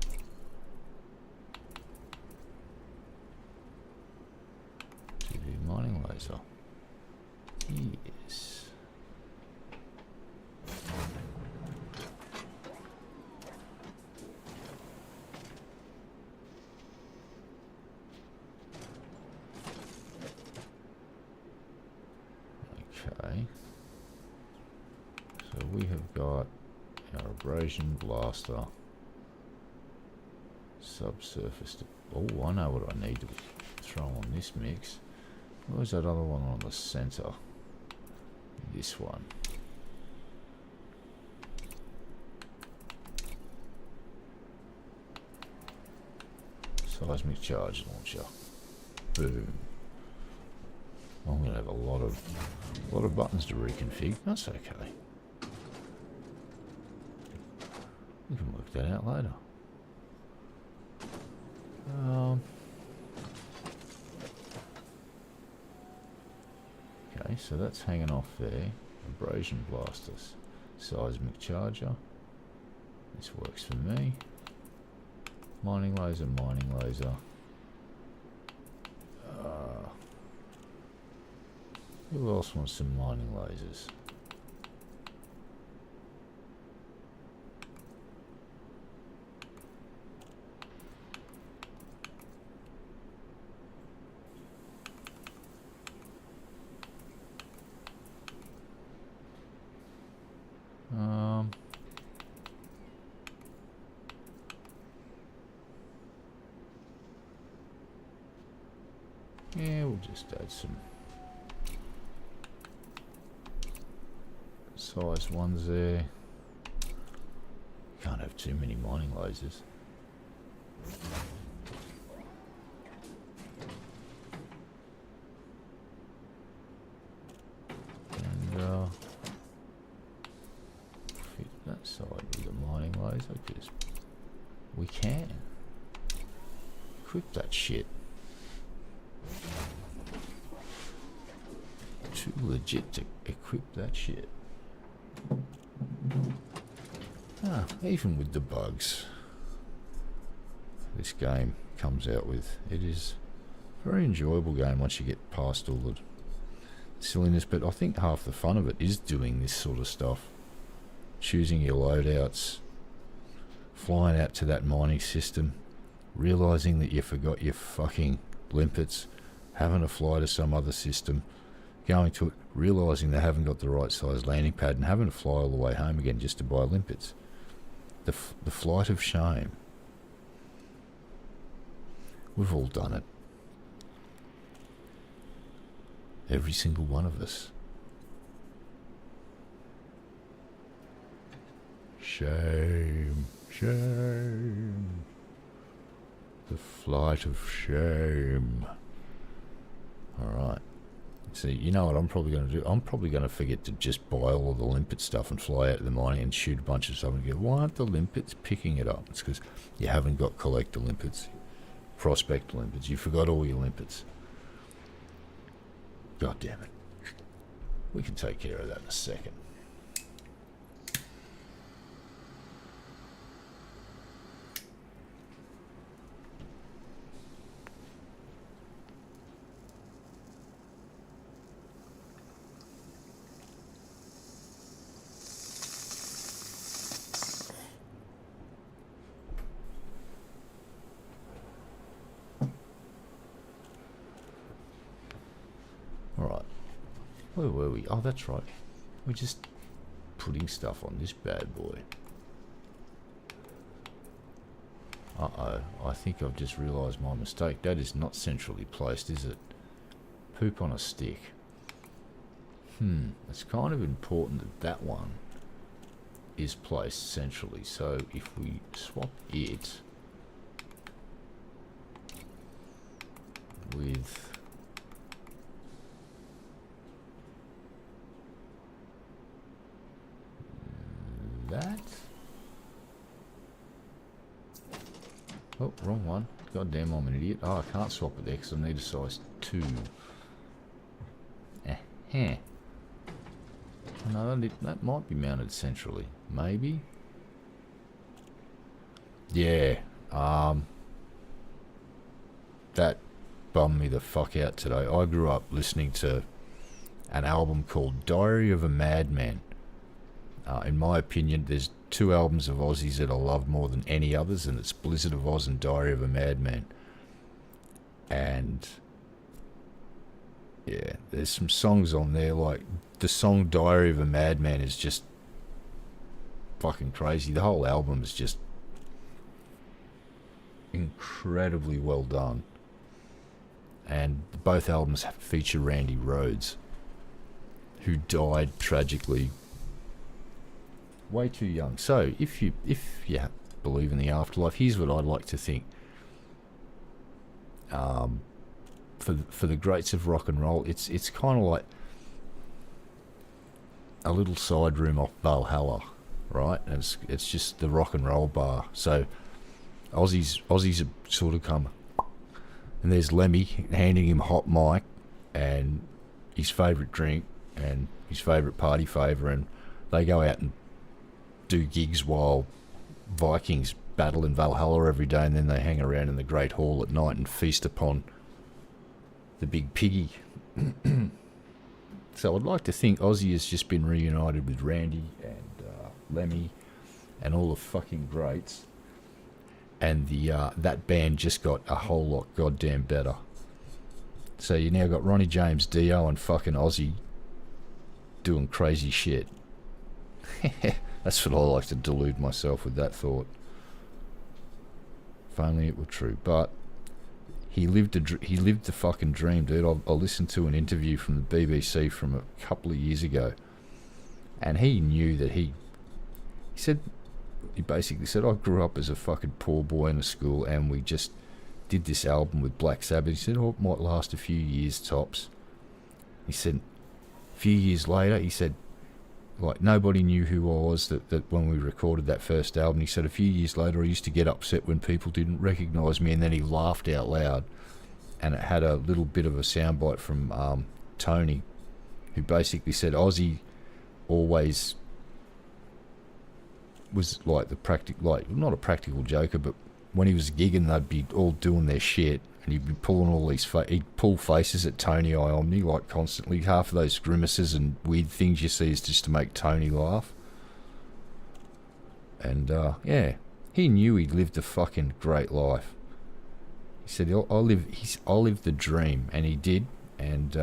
TV mining laser. Yes. Okay. So we have got our abrasion blaster, subsurface. Oh, I know what I need to throw on this mix. Where's that other one on the center? This one. Seismic charge launcher. Boom. I'm gonna have a lot of buttons to reconfigure. That's okay. We can work that out later. Okay, so that's hanging off there. Abrasion blasters. Seismic charger. This works for me. Mining laser, mining laser. Who else wants some mining lasers? Yeah, we'll just add some size ones there. Can't have too many mining lasers. And fit that side with a mining laser because we can. Equip that shit. Too legit to equip that shit. Even with the bugs this game comes out with, it is a very enjoyable game once you get past all the silliness, but I think half the fun of it is doing this sort of stuff. Choosing your loadouts, flying out to that mining system, realising that you forgot your fucking limpets, having to fly to some other system, going to it, realising they haven't got the right size landing pad and having to fly all the way home again just to buy limpets. The flight of shame. We've all done it. Every single one of us. Shame, shame. The flight of shame. Alright. See, you know what I'm probably going to do? I'm probably going to forget to just buy all of the limpet stuff and fly out to the mining and shoot a bunch of stuff and go, why aren't the limpets picking it up? It's because you haven't got collector limpets, prospect limpets. You forgot all your limpets. God damn it. We can take care of that in a second. Alright. Where were we? Oh, that's right. We're just putting stuff on this bad boy. Uh-oh. I think I've just realised my mistake. That is not centrally placed, is it? Poop on a stick. It's kind of important that that one is placed centrally. So if we swap it with that. Oh, wrong one. God damn, I'm an idiot. Oh, I can't swap it there because I need a size 2. No, that might be mounted centrally. Maybe? Yeah. That bummed me the fuck out today. I grew up listening to an album called Diary of a Madman. In my opinion, there's 2 albums of Aussies that I love more than any others, and it's Blizzard of Oz and Diary of a Madman. And yeah, there's some songs on there, like the song Diary of a Madman is just fucking crazy. The whole album is just incredibly well done. And both albums feature Randy Rhoads, who died tragically way too young. So if you believe in the afterlife, here's what I'd like to think. For the greats of rock and roll, it's kind of like a little side room off Valhalla, right? And it's just the rock and roll bar. So Aussies have sort of come, and there's Lemmy handing him hot mic and his favourite drink and his favourite party favour, and they go out and do gigs while Vikings battle in Valhalla every day, and then they hang around in the Great Hall at night and feast upon the big piggy. So I'd like to think Aussie has just been reunited with Randy and Lemmy and all the fucking greats, and that band just got a whole lot goddamn better. So you now got Ronnie James Dio and fucking Aussie doing crazy shit. That's what I like to delude myself with, that thought. If only it were true. But he lived the fucking dream, dude. I listened to an interview from the BBC from a couple of years ago, and he knew that he basically said, I grew up as a fucking poor boy in a school, and we just did this album with Black Sabbath. He said, oh, it might last a few years tops. He said, a few years later, he said, like, nobody knew who I was that when we recorded that first album. He said, a few years later, I used to get upset when people didn't recognise me, and then he laughed out loud, and it had a little bit of a soundbite from Tony, who basically said Aussie always was like not a practical joker, but when he was gigging, they'd be all doing their shit, and he'd be pulling all these he'd pull faces at Tony Iommi, like, constantly. Half of those grimaces and weird things you see is just to make Tony laugh. And yeah, he knew he'd lived a fucking great life. He said, I'll live the dream, and he did. And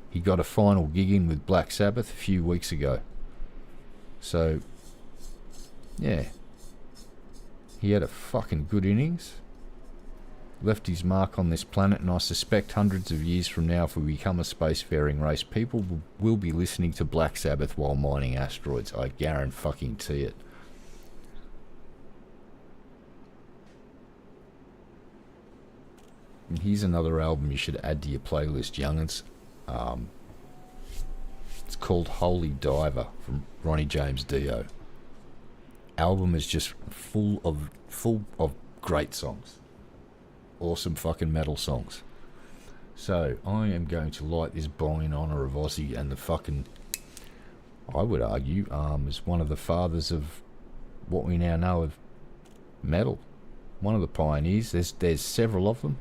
he got a final gig in with Black Sabbath a few weeks ago. So yeah, he had a fucking good innings, left his mark on this planet, and I suspect hundreds of years from now, if we become a spacefaring race, people will be listening to Black Sabbath while mining asteroids. I guarantee it. And here's another album you should add to your playlist, young'uns. It's called Holy Diver from Ronnie James Dio. Album is just full of great songs. Awesome fucking metal songs. So, I am going to light this bong in honour of Ozzy and the fucking, I would argue, is one of the fathers of what we now know of metal. One of the pioneers. There's several of them.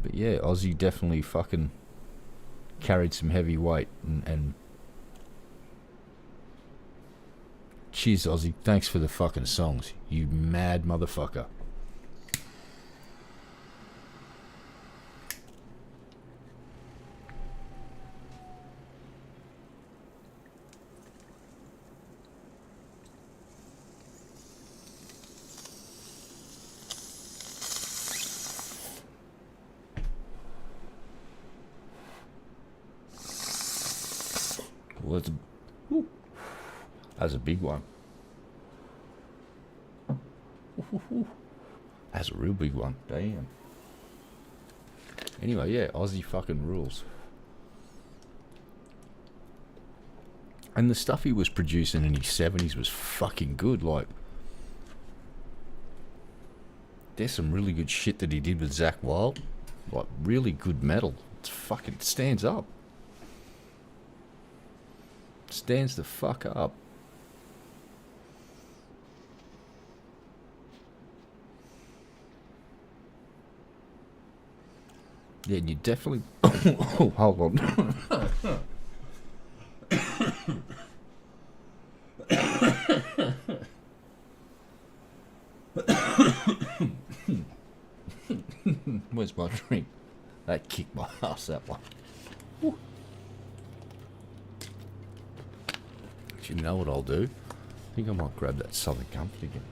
But yeah, Ozzy definitely fucking carried some heavy weight and cheers, Ozzy. Thanks for the fucking songs. You mad motherfucker. Well, that's a big one. That's a real big one. Damn. Anyway, yeah, Ozzy fucking rules. And the stuff he was producing in his 70s was fucking good. Like, there's some really good shit that he did with Zakk Wylde. Like, really good metal. It's fucking stands up. Stands the fuck up. Yeah, you definitely. Oh, hold on. Where's my drink? That kicked my ass, that one. Woo. You know what I'll do? I think I might grab that Southern Comfort again.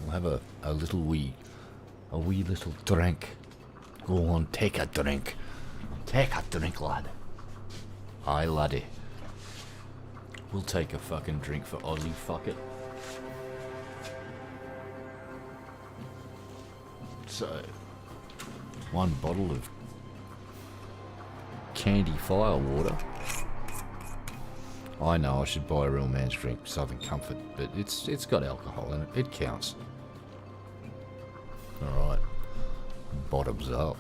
We'll have a little wee little drink. Go on, take a drink. Take a drink, lad. Aye, laddie. We'll take a fucking drink for Ozzy, fuck it. So, one bottle of candy fire water. I know I should buy a real man's drink, Southern Comfort, but it's got alcohol in it. It counts. Alright. Bottoms up.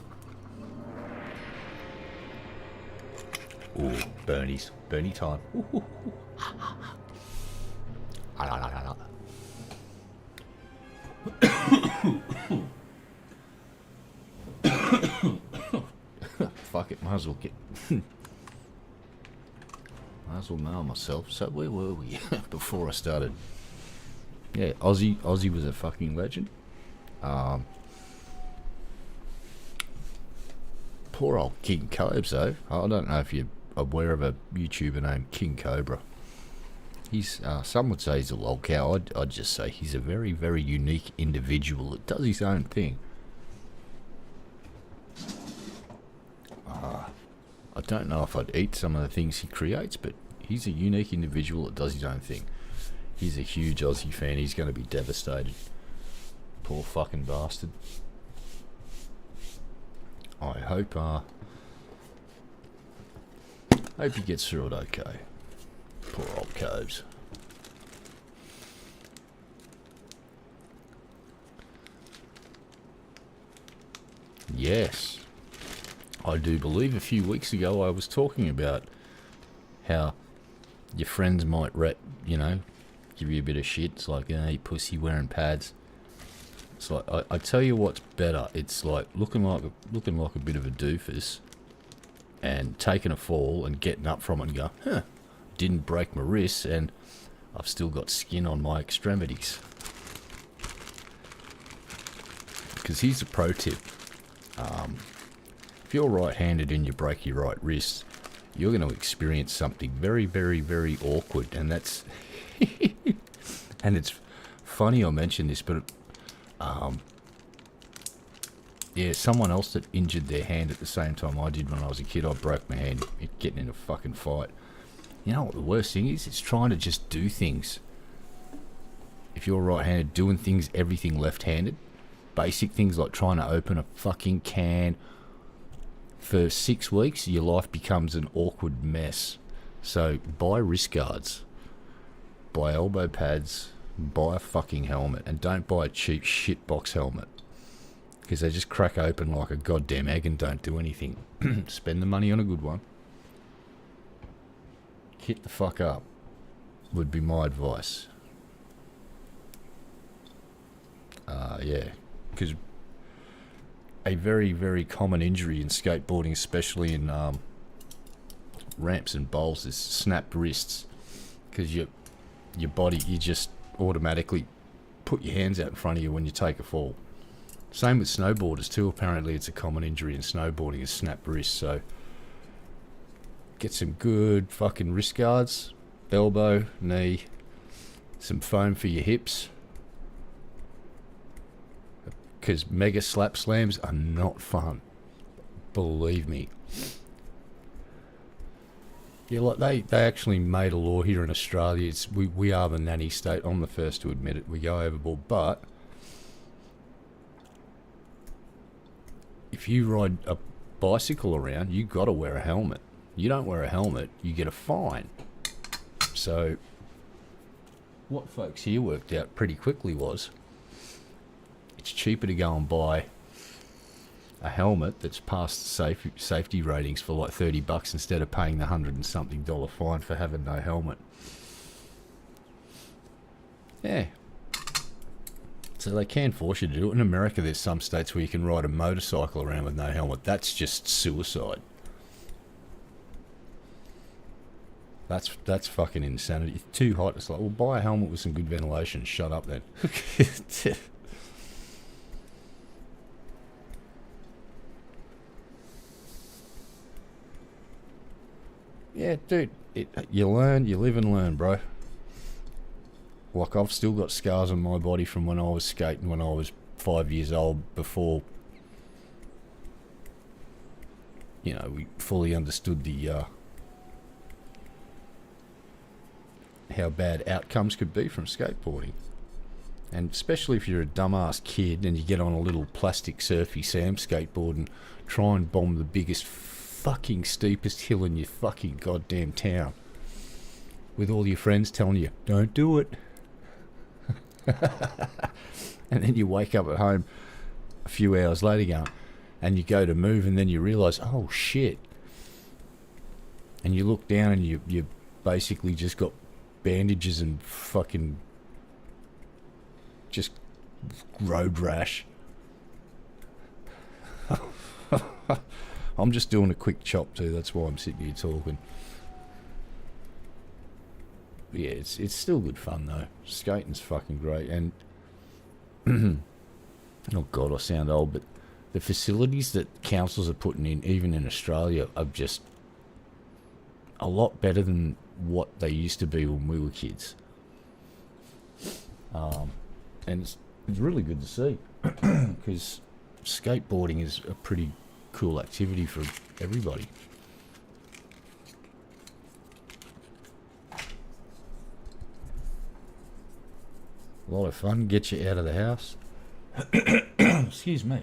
Ooh, Bernie's. Bernie time. Ooh. Fuck it, might as well get... Might as well nail myself. So where were we before I started? Yeah, Ozzy was a fucking legend. Poor old King Cobes though. I don't know if you're aware of a YouTuber named King Cobra. He's some would say he's a lolcow. I'd just say he's a very, very unique individual that does his own thing. I don't know if I'd eat some of the things he creates, but he's a unique individual that does his own thing. He's a huge Aussie fan. He's going to be devastated. Poor fucking bastard. I hope he gets through it okay. Poor old Cobes. Yes. I do believe a few weeks ago I was talking about how your friends might give you a bit of shit. It's like, hey, pussy wearing pads. It's like, I tell you what's better. It's like looking like a bit of a doofus and taking a fall and getting up from it and go, didn't break my wrists and I've still got skin on my extremities. Because here's a pro tip. If you're right-handed and you break your right wrist, you're going to experience something very, very, very awkward. And that's... and it's funny I mention this, but... yeah, someone else that injured their hand at the same time I did when I was a kid. I broke my hand getting in a fucking fight. You know what the worst thing is? It's trying to just do things. If you're right-handed, doing things, everything left-handed. Basic things like trying to open a fucking can... For 6 weeks, your life becomes an awkward mess. So buy wrist guards, buy elbow pads, buy a fucking helmet, and don't buy a cheap shitbox helmet. because they just crack open like a goddamn egg and don't do anything. Spend the money on a good one. Kit the fuck up would be my advice. Yeah, because a very, very common injury in skateboarding, especially in ramps and bowls, is snapped wrists. Because your body, you just automatically put your hands out in front of you when you take a fall. Same with snowboarders too. Apparently it's a common injury in snowboarding is snapped wrists. So get some good fucking wrist guards, elbow, knee, some foam for your hips. Because mega slap slams are not fun. Believe me. Yeah, like they actually made a law here in Australia. We are the nanny state. I'm the first to admit it. We go overboard. But if you ride a bicycle around, you got to wear a helmet. You don't wear a helmet, you get a fine. So what folks here worked out pretty quickly was it's cheaper to go and buy a helmet that's passed safety ratings for like $30 instead of paying the $100 and something fine for having no helmet. Yeah. So they can force you to do it. In America, there's some states where you can ride a motorcycle around with no helmet. That's just suicide. That's fucking insanity. It's too hot. It's like, well, buy a helmet with some good ventilation. Shut up then. Yeah, dude, you learn, you live and learn, bro. Like, I've still got scars on my body from when I was skating when I was 5 years old, before, you know, we fully understood the, how bad outcomes could be from skateboarding. And especially if you're a dumbass kid and you get on a little plastic surfy Sam skateboard and try and bomb the biggest fucking steepest hill in your fucking goddamn town with all your friends telling you don't do it. And then you wake up at home a few hours later going, and you go to move and then you realise, oh shit, and you look down and you basically just got bandages and fucking just road rash. I'm just doing a quick chop too, that's why I'm sitting here talking. But yeah, it's still good fun though. Skating's fucking great. And oh god, I sound old, but the facilities that councils are putting in, even in Australia, are just a lot better than what they used to be when we were kids. And it's really good to see, because skateboarding is a pretty cool activity for everybody. A lot of fun, get you out of the house. Excuse me.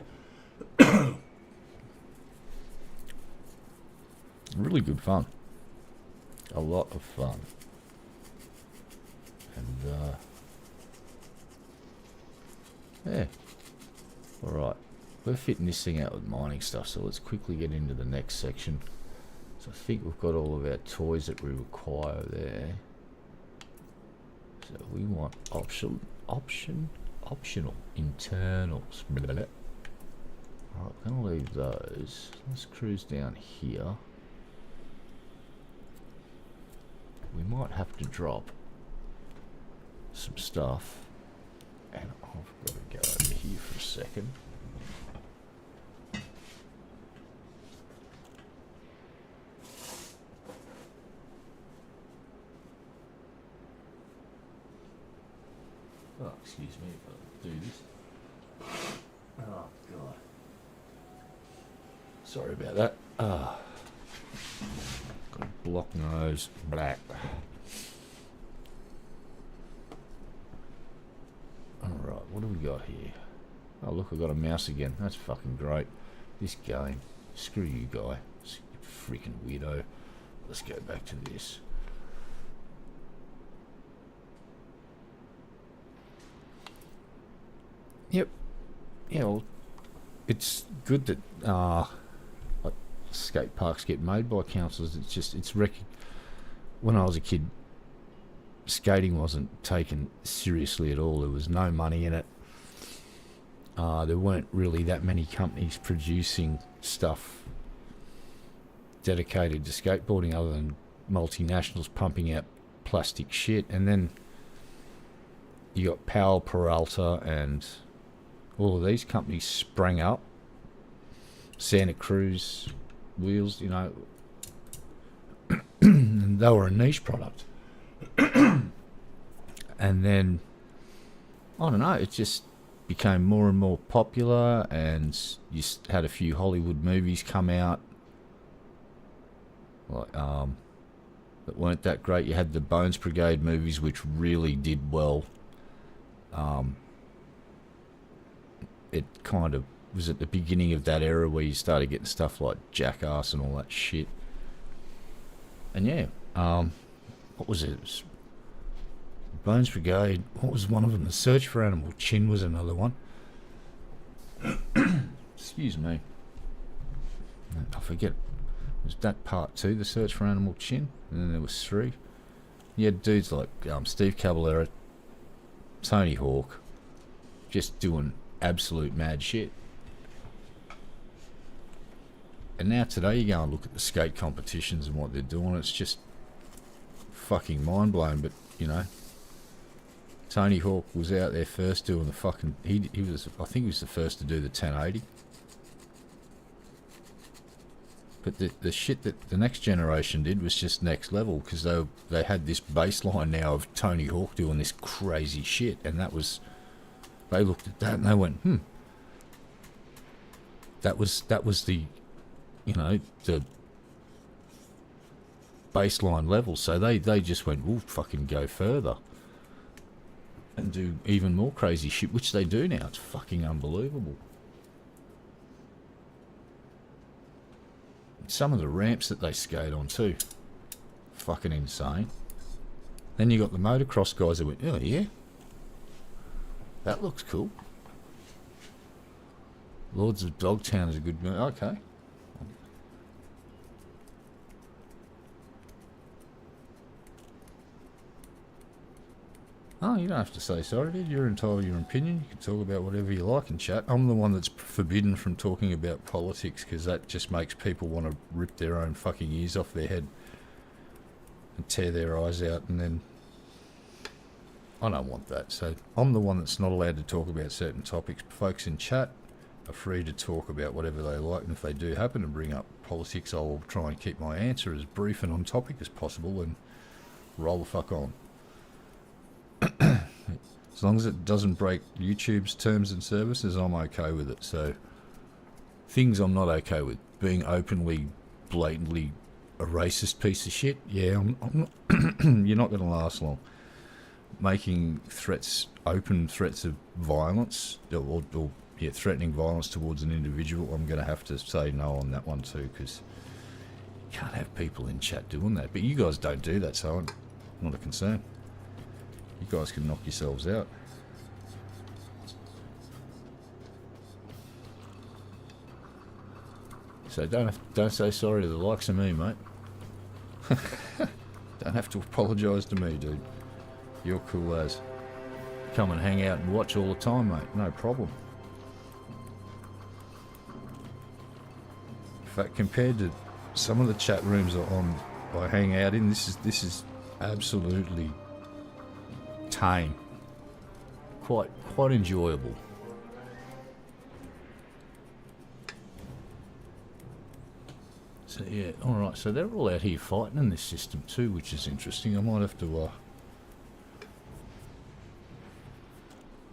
Really good fun. A lot of fun. And yeah. Alright. We're fitting this thing out with mining stuff, so let's quickly get into the next section. So I think we've got all of our toys that we require there. So we want optional internals. Alright, I'm gonna leave those. Let's cruise down here. We might have to drop some stuff, and I've got to go over here for a second. Oh, excuse me if I do this. Oh, God. Sorry about that. Ah. Got a block nose. Black. Alright, what do we got here? Oh, look, I've got a mouse again. That's fucking great. This game. Screw you, guy. You freaking weirdo. Let's go back to this. Yep. Yeah, well, it's good that like skate parks get made by councils. It's just when I was a kid, skating wasn't taken seriously at all. There was no money in it. There weren't really that many companies producing stuff dedicated to skateboarding other than multinationals pumping out plastic shit. And then you got Powell, Peralta, and all of these companies sprang up. Santa Cruz wheels, you know, and they were a niche product. And then, I don't know, it just became more and more popular, and you had a few Hollywood movies come out, like that weren't that great. You had the Bones Brigade movies, which really did well. It kind of was at the beginning of that era where you started getting stuff like Jackass and all that shit. And yeah, what was it? It was Bones Brigade. What was one of them? The Search for Animal Chin was another one. Excuse me. I forget. Was that part 2, The Search for Animal Chin? And then there was 3. You had dudes like Steve Caballero, Tony Hawk, just doing absolute mad shit. And now today you go and look at the skate competitions and what they're doing, it's just fucking mind blowing. But you know, Tony Hawk was out there first doing the fucking, he was, I think he was the first to do the 1080. But the shit that the next generation did was just next level, because they had this baseline now of Tony Hawk doing this crazy shit, and that was, they looked at that and they went, that was the, you know, the baseline level. So they just went, we'll fucking go further and do even more crazy shit, which they do now. It's fucking unbelievable. Some of the ramps that they skate on too, fucking insane. Then you got the motocross guys that went, oh yeah, that looks cool. Lords of Dogtown is a good movie. Okay. Oh, you don't have to say sorry, dude. You're entitled to your opinion. You can talk about whatever you like in chat. I'm the one that's forbidden from talking about politics, because that just makes people want to rip their own fucking ears off their head and tear their eyes out, and then I don't want that. So I'm the one that's not allowed to talk about certain topics. Folks in chat are free to talk about whatever they like, and if they do happen to bring up politics, I'll try and keep my answer as brief and on topic as possible and roll the fuck on. As long as it doesn't break YouTube's terms and services, I'm okay with it. So things I'm not okay with, being openly, blatantly a racist piece of shit, yeah, I'm not you're not going to last long. Making threats, open threats of violence, or threatening violence towards an individual, I'm going to have to say no on that one too, because you can't have people in chat doing that. But you guys don't do that, so I'm not a concern. You guys can knock yourselves out. So don't say sorry to the likes of me, mate. Don't have to apologise to me, dude. You're cool as. Come and hang out and watch all the time, mate. No problem. In fact, compared to some of the chat rooms I hang out in, this is absolutely tame. Quite enjoyable. So yeah, alright, so they're all out here fighting in this system too, which is interesting. I might have to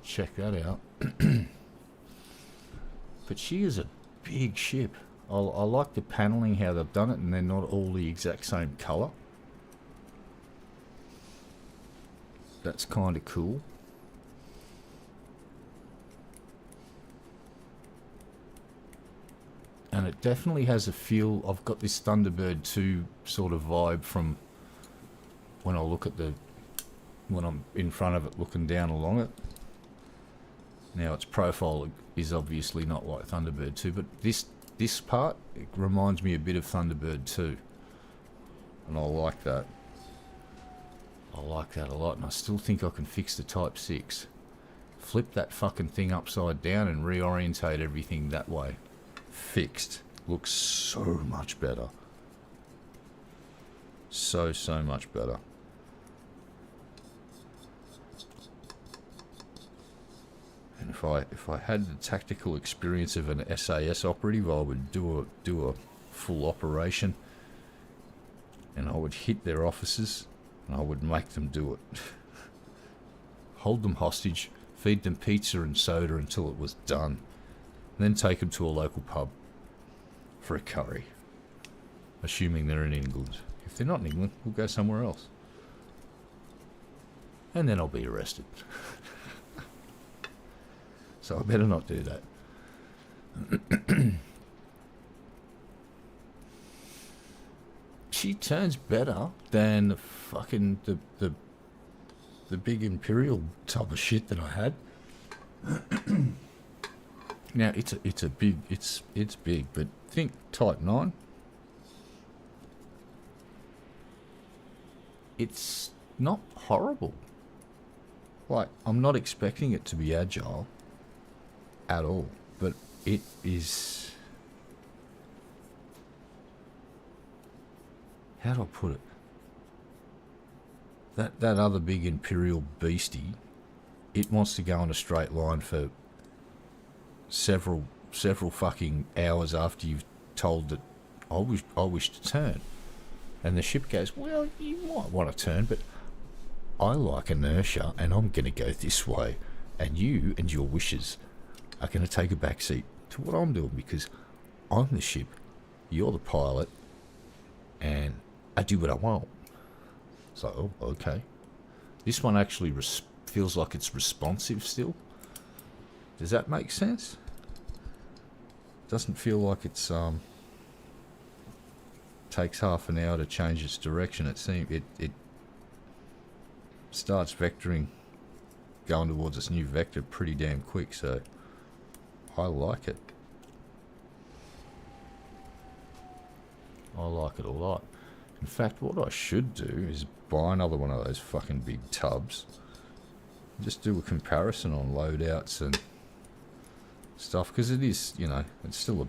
check that out. But she is a big ship. I like the panelling, how they've done it, and they're not all the exact same colour. That's kind of cool. And it definitely has a feel. I've got this Thunderbird 2 sort of vibe from when I look at when I'm in front of it looking down along it. Now its profile is obviously not like Thunderbird 2, but this part, it reminds me a bit of Thunderbird 2. And I like that. I like that a lot, and I still think I can fix the Type 6. Flip that fucking thing upside down and reorientate everything that way. Fixed. Looks so much better. So much better. And if I had the tactical experience of an SAS operative, I would do a full operation, and I would hit their offices, and I would make them do it. Hold them hostage, feed them pizza and soda until it was done, and then take them to a local pub for a curry, assuming they're in England. If they're not in England, we'll go somewhere else. And then I'll be arrested. So I better not do that. She turns better than the fucking the big Imperial tub of shit that I had. Now it's big, but think Type 9. It's not horrible. Like, I'm not expecting it to be agile at all, but it is. How do I put it? That other big Imperial beastie, it wants to go on a straight line for several fucking hours after you've told it, I wish to turn. And the ship goes, well, you might want to turn, but I like inertia, and I'm going to go this way. And you and your wishes are going to take a back seat to what I'm doing, because I'm the ship, you're the pilot, and I do what I want. So, okay. This one actually feels like it's responsive still. Does that make sense? Doesn't feel like it's takes half an hour to change its direction. It seems it starts vectoring, going towards its new vector pretty damn quick. So I like it. I like it a lot. In fact, what I should do is buy another one of those fucking big tubs. Just do a comparison on loadouts and stuff, because it is, you know, it's still a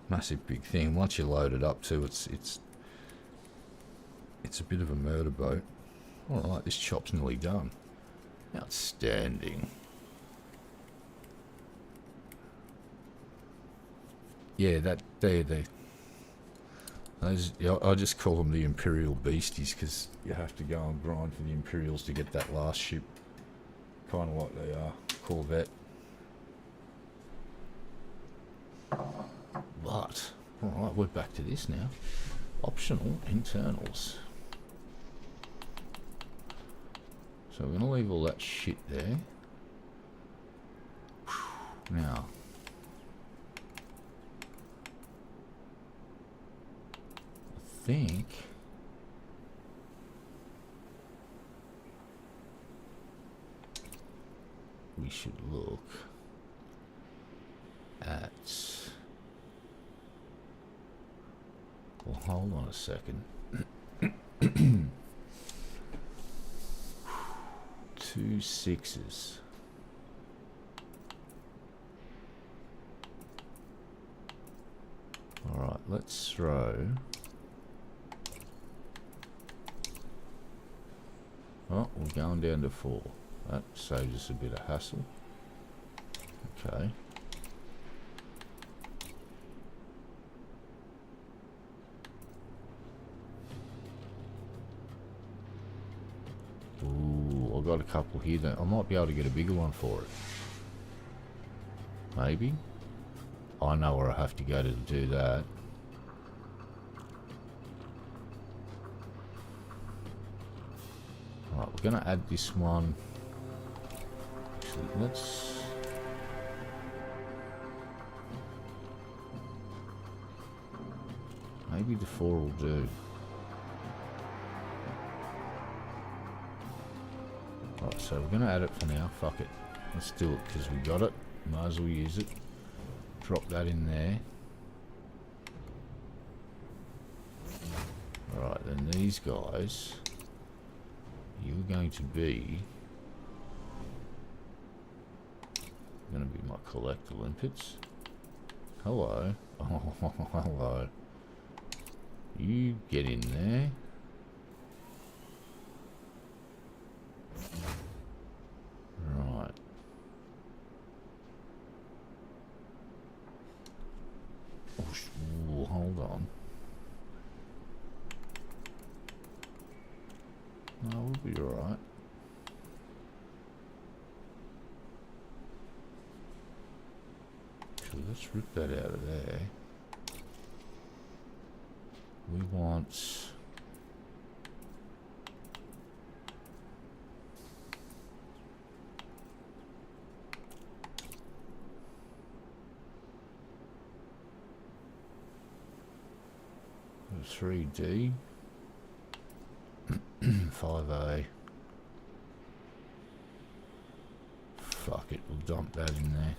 massive big thing. Once you load it up too, it's a bit of a murder boat. Alright, this chop's nearly done. Outstanding. Yeah, those, I just call them the Imperial beasties, because you have to go and grind for the Imperials to get that last ship. Kind of like they are Corvette. But, alright, we're back to this now. Optional internals. So we're going to leave all that shit there. Now, I think we should look at, well, hold on a second. 2 6s. Alright, let's throw. Oh, we're going down to 4. That saves us a bit of hassle. Okay. Ooh, I've got a couple here that I might be able to get a bigger one for it. Maybe. I know where I have to go to do that. Alright, we're going to add this one. Actually, let's... maybe the 4 will do. Alright, so we're gonna add it for now. Fuck it. Let's do it because we got it. Might as well use it. Drop that in there. Right, then these guys, you're going to be my collector limpets. Hello. Oh, hello. You get in there. Right. Oh, hold on. No, we'll be alright. So let's rip that out of there. We want... a 3D. 5A. Fuck it, we'll dump that in there.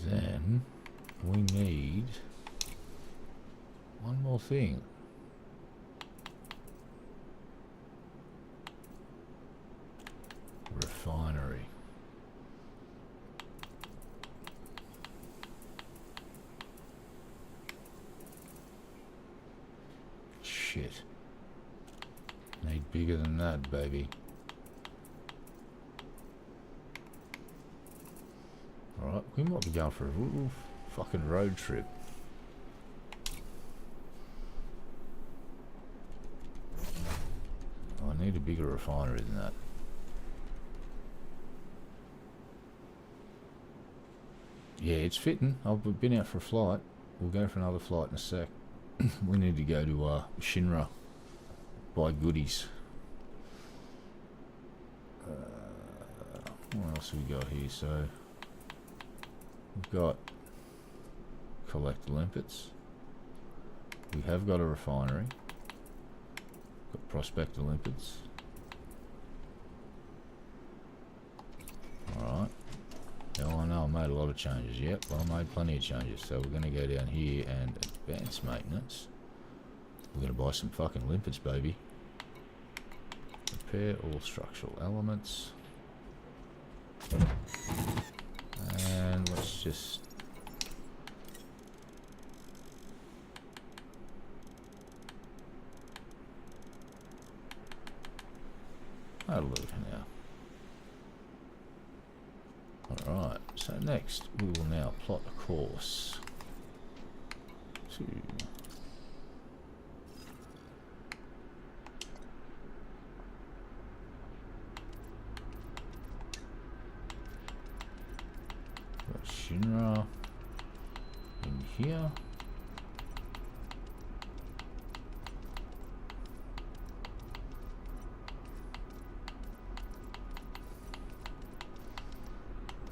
Then we need one more thing. Refinery. Shit. Need bigger than that, baby. Alright, we might be going for a little fucking road trip. Oh, I need a bigger refinery than that. Yeah, it's fitting. I've been out for a flight. We'll go for another flight in a sec. We need to go to Shinra. Buy goodies. What else have we got here? So... we've got collector limpets. We have got a refinery. Got prospector limpets. Alright. Now I know I made a lot of changes. Yep, well, I made plenty of changes. So we're going to go down here and advance maintenance. We're going to buy some fucking limpets, baby. Repair all structural elements. And let's just... that'll do for now. Alright, so next we will now plot a course to... got Shinra in here.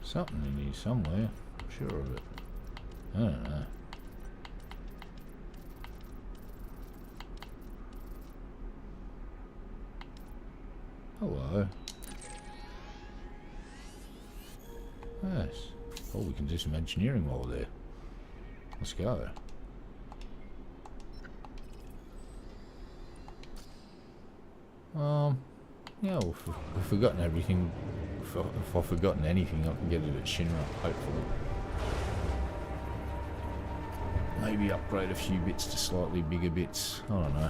Something in here somewhere, I'm sure of it. I don't know. Hello. Yes. Oh, we can do some engineering while we're there. Let's go. Yeah, well, if we've forgotten everything, if I've forgotten anything, I can get it at Shinra, hopefully. Maybe upgrade a few bits to slightly bigger bits. I don't know.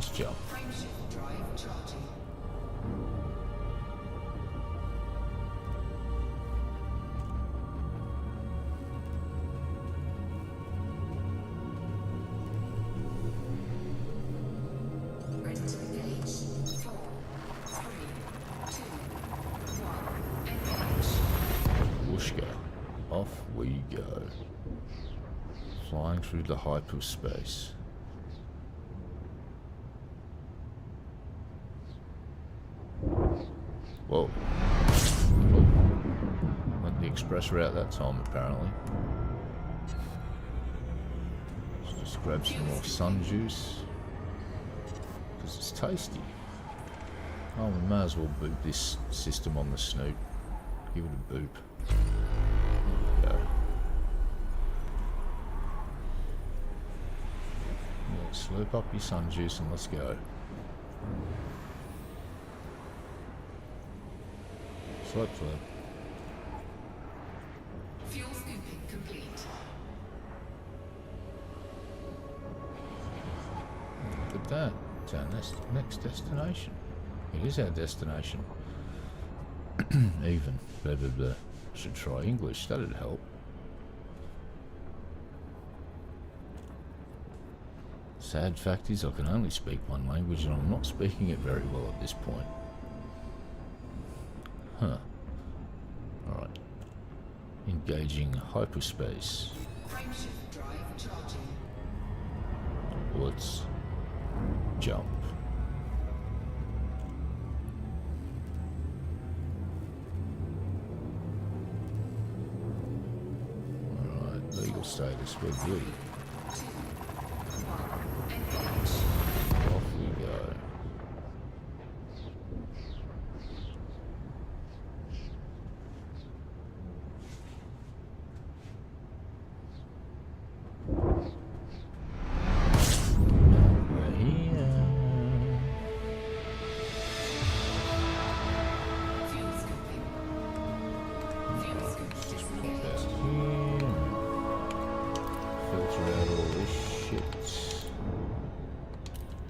Let's jump. Frameshift drive charging. Ready to engage. 4, 3, 2, 1, engage. Whooshka. Off we go. Flying through the hyperspace. Whoa. Oh. Went the express route that time, apparently. Let's just grab some more sun juice. Because it's tasty. Oh, we may as well boot this system on the snoot. Give it a boop. There we go. Yeah, slurp up your sun juice and let's go. Slurp, slurp. Fuel scooping complete. Look at that. It's our next destination. It is our destination. Even. Blah, blah, blah. Should try English. That'd help. Sad fact is I can only speak one language and I'm not speaking it very well at this point. Huh. Alright. Engaging hyperspace. Frameshift drive charging. Let's jump. Alright, legal status, we're good. 2, 1, engage. Off we go. We're here. Fuel scooping. Fuel scoop Just pop disengaged. out here. Filter out all this shit.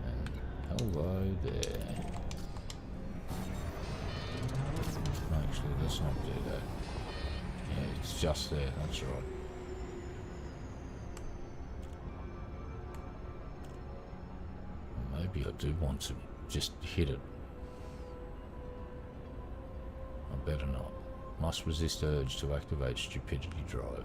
And hello there. Actually, let's not do that. Yeah, it's just there, that's right. Maybe I do want to just hit it. I better not. Must resist urge to activate stupidity drive.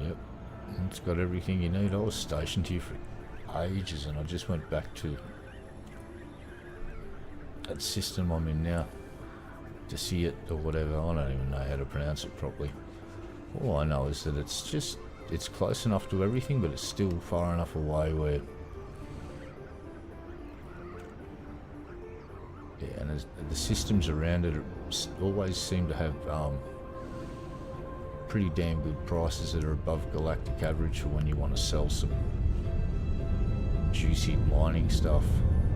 Yep, it's got everything you need. I was stationed here for ages and I just went back to that system I'm in now to see it or whatever. I don't even know how to pronounce it properly. All I know is that it's close enough to everything, but it's still far enough away where yeah, and the systems around it always seem to have pretty damn good prices that are above galactic average for when you want to sell some juicy mining stuff.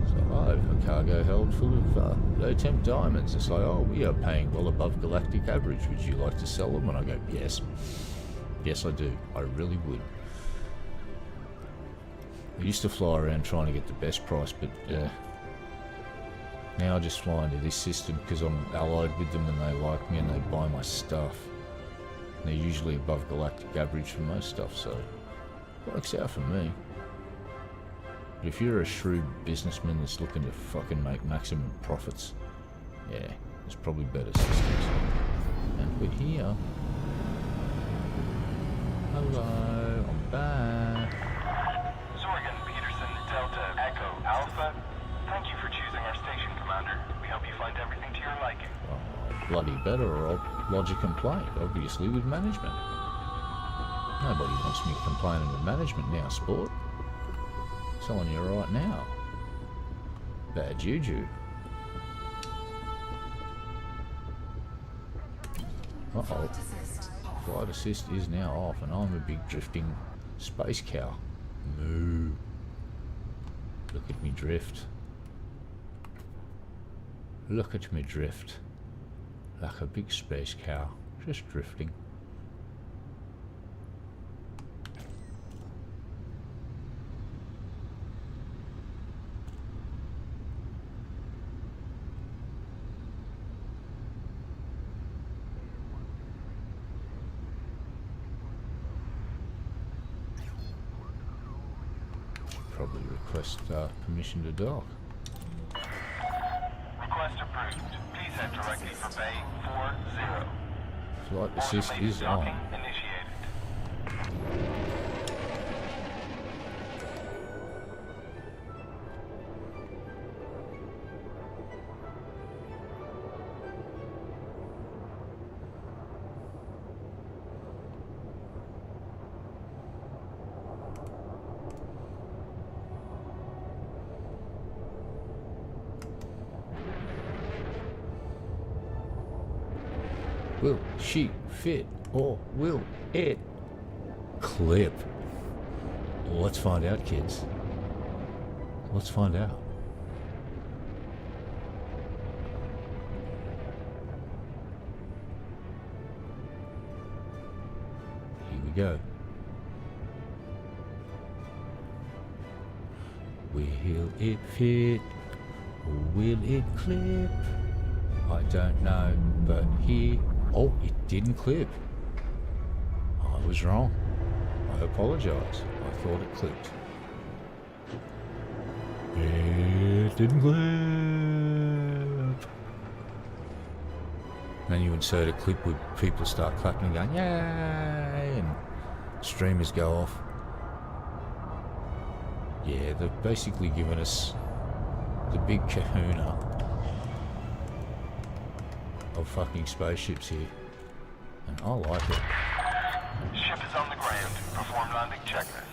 So, I have a cargo held full of low temp diamonds. It's like, oh, we are paying well above galactic average. Would you like to sell them? And I go, yes. Yes, I do. I really would. I used to fly around trying to get the best price, but now I just fly into this system because I'm allied with them and they like me and they buy my stuff. And they're usually above galactic average for most stuff, so it works out for me. But if you're a shrewd businessman that's looking to fucking make maximum profits, yeah, there's probably better systems. And we're here. Hello, I'm back. Zorgan, Peterson, Delta, Echo, Alpha. Thank you for choosing our station, Commander. We hope you find everything to your liking. Oh, bloody better, or I'll lodge a complaint, obviously, with management. Nobody wants me complaining with management now, sport. Telling you right now. Bad juju. Uh-oh. Flight assist off. Flight assist is now off, and I'm a big drifting space cow. Moo. Look at me drift. Look at me drift. Like a big space cow, just drifting. Probably request permission to dock. Request approved. Please head directly for Bay 40. Flight assist Automated is docking on. initiated. Will she fit, or will it clip? Let's find out, kids. Let's find out. Here we go. Will it fit, or will it clip? I don't know, but here... Oh, it didn't clip. I was wrong. I apologise. I thought it clipped. It didn't clip. Then you insert a clip where people start clapping and going, yay, and streamers go off. Yeah, they've basically given us the big kahuna of fucking spaceships here, and I like it. Ship is on the ground. Perform landing checklist.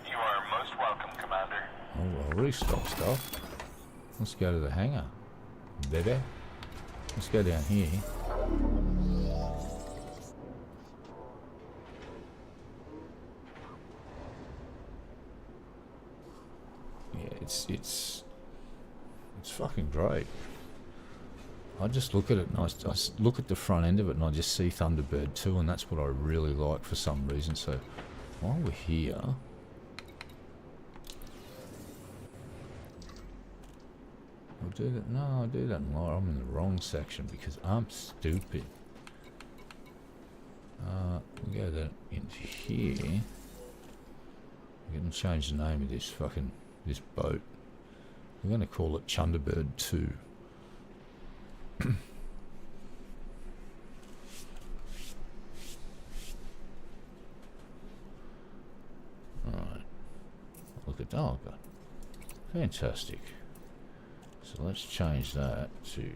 You are most welcome, Commander. Oh, well, restock stuff. Let's go to the hangar, baby. Let's go down here. Yeah, it's fucking great. I just look at it and I look at the front end of it and I just see Thunderbird 2, and that's what I really like for some reason. So while we're here, I'll do that. No, I'll do that in law. I'm in the wrong section because I'm stupid. We'll go that into here. We're going to change the name of this this boat. We're going to call it Chunderbird 2. Alright. Look at that. Fantastic. So let's change that to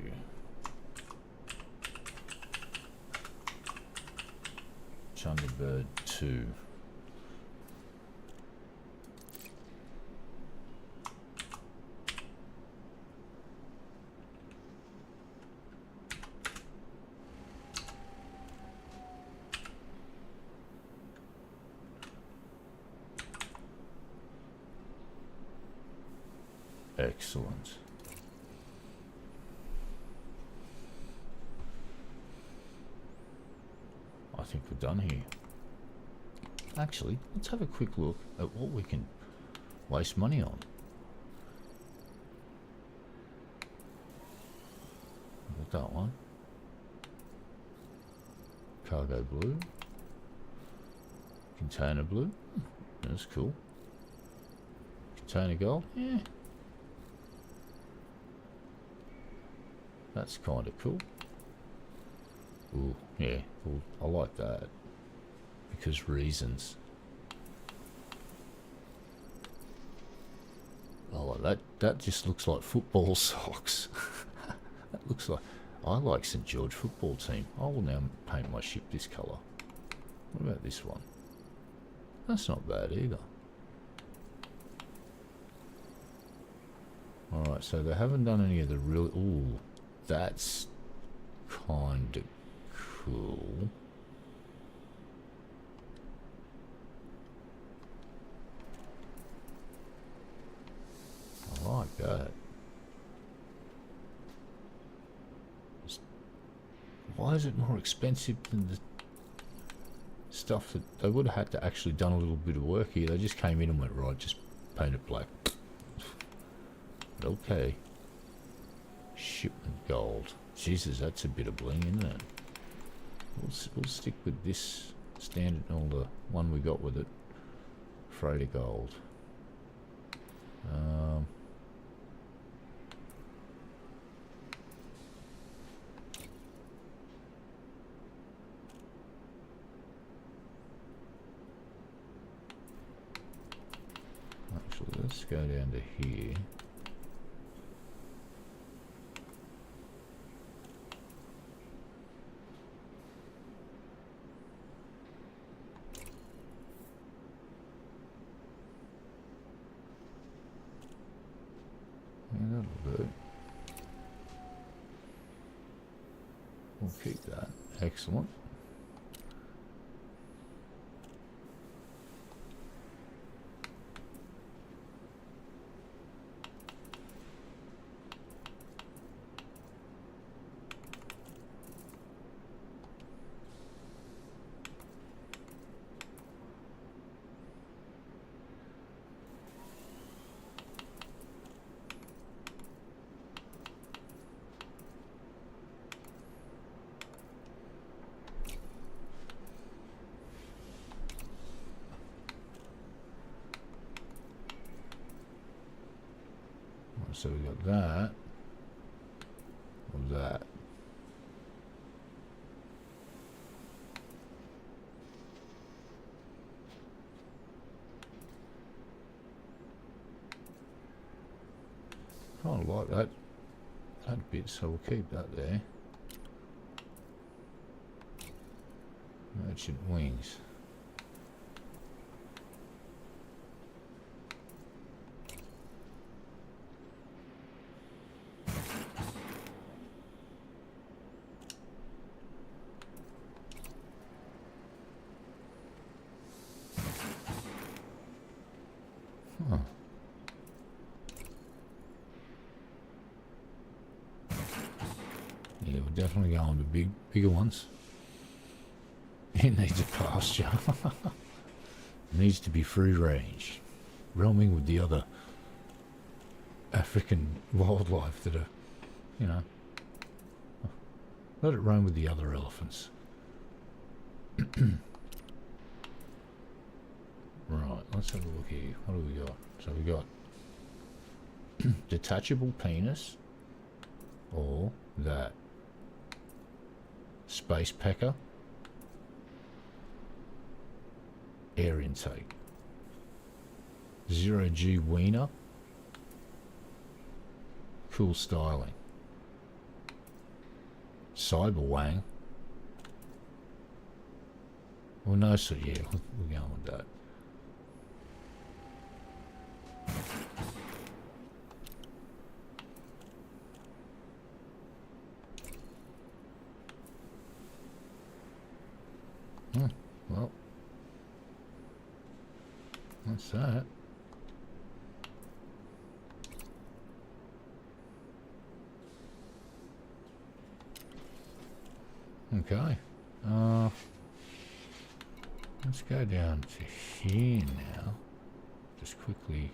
Chunderbird 2. Excellent. I think we're done here. Actually, let's have a quick look at what we can waste money on. Got that one. Cargo blue. Container blue. That's cool. Container gold. Yeah. That's kind of cool. Ooh, yeah, cool. I like that. Because reasons. Oh, that just looks like football socks. That looks like... I like St. George football team. I will now paint my ship this colour. What about this one? That's not bad either. Alright, so they haven't done any of the real... Ooh, that's kind of cool. I like that. Why is it more expensive than the stuff that they would have had to actually done a little bit of work here? They just came in and went, right, just paint it black. Okay. Shipment gold. Jesus, that's a bit of bling, isn't it? We'll stick with this standard, or the one we got with it. Freighter gold. Actually, let's go down to here. Yeah, that'll do. We'll keep that. Excellent. So we got that, or that. Kind of like that bit, so we'll keep that there. Merchant wings. Huh. Yeah, we're definitely going to bigger ones. It needs a pasture. It needs to be free range, roaming with the other African wildlife that are, you know, let it roam with the other elephants. Right, let's have a look here. What do we got? So we got detachable penis, or that space pecker, air intake, 0G wiener, cool styling, cyber wang. Well, no, so yeah, we're going with that. Well, that's that. Okay. Let's go down to here now. Just quickly.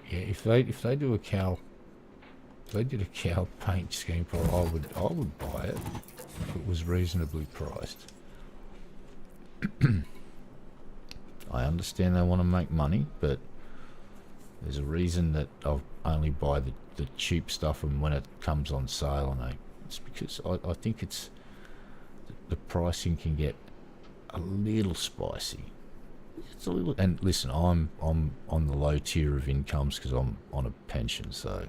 Yeah, if they do a cow, if they did a cow paint scheme for it, I would buy it if it was reasonably priced. I understand they want to make money, but there's a reason that I'll only buy the cheap stuff, and when it comes on sale, and it's because I think it's the pricing can get a little spicy. It's a little, and listen, I'm on the low tier of incomes because I'm on a pension, so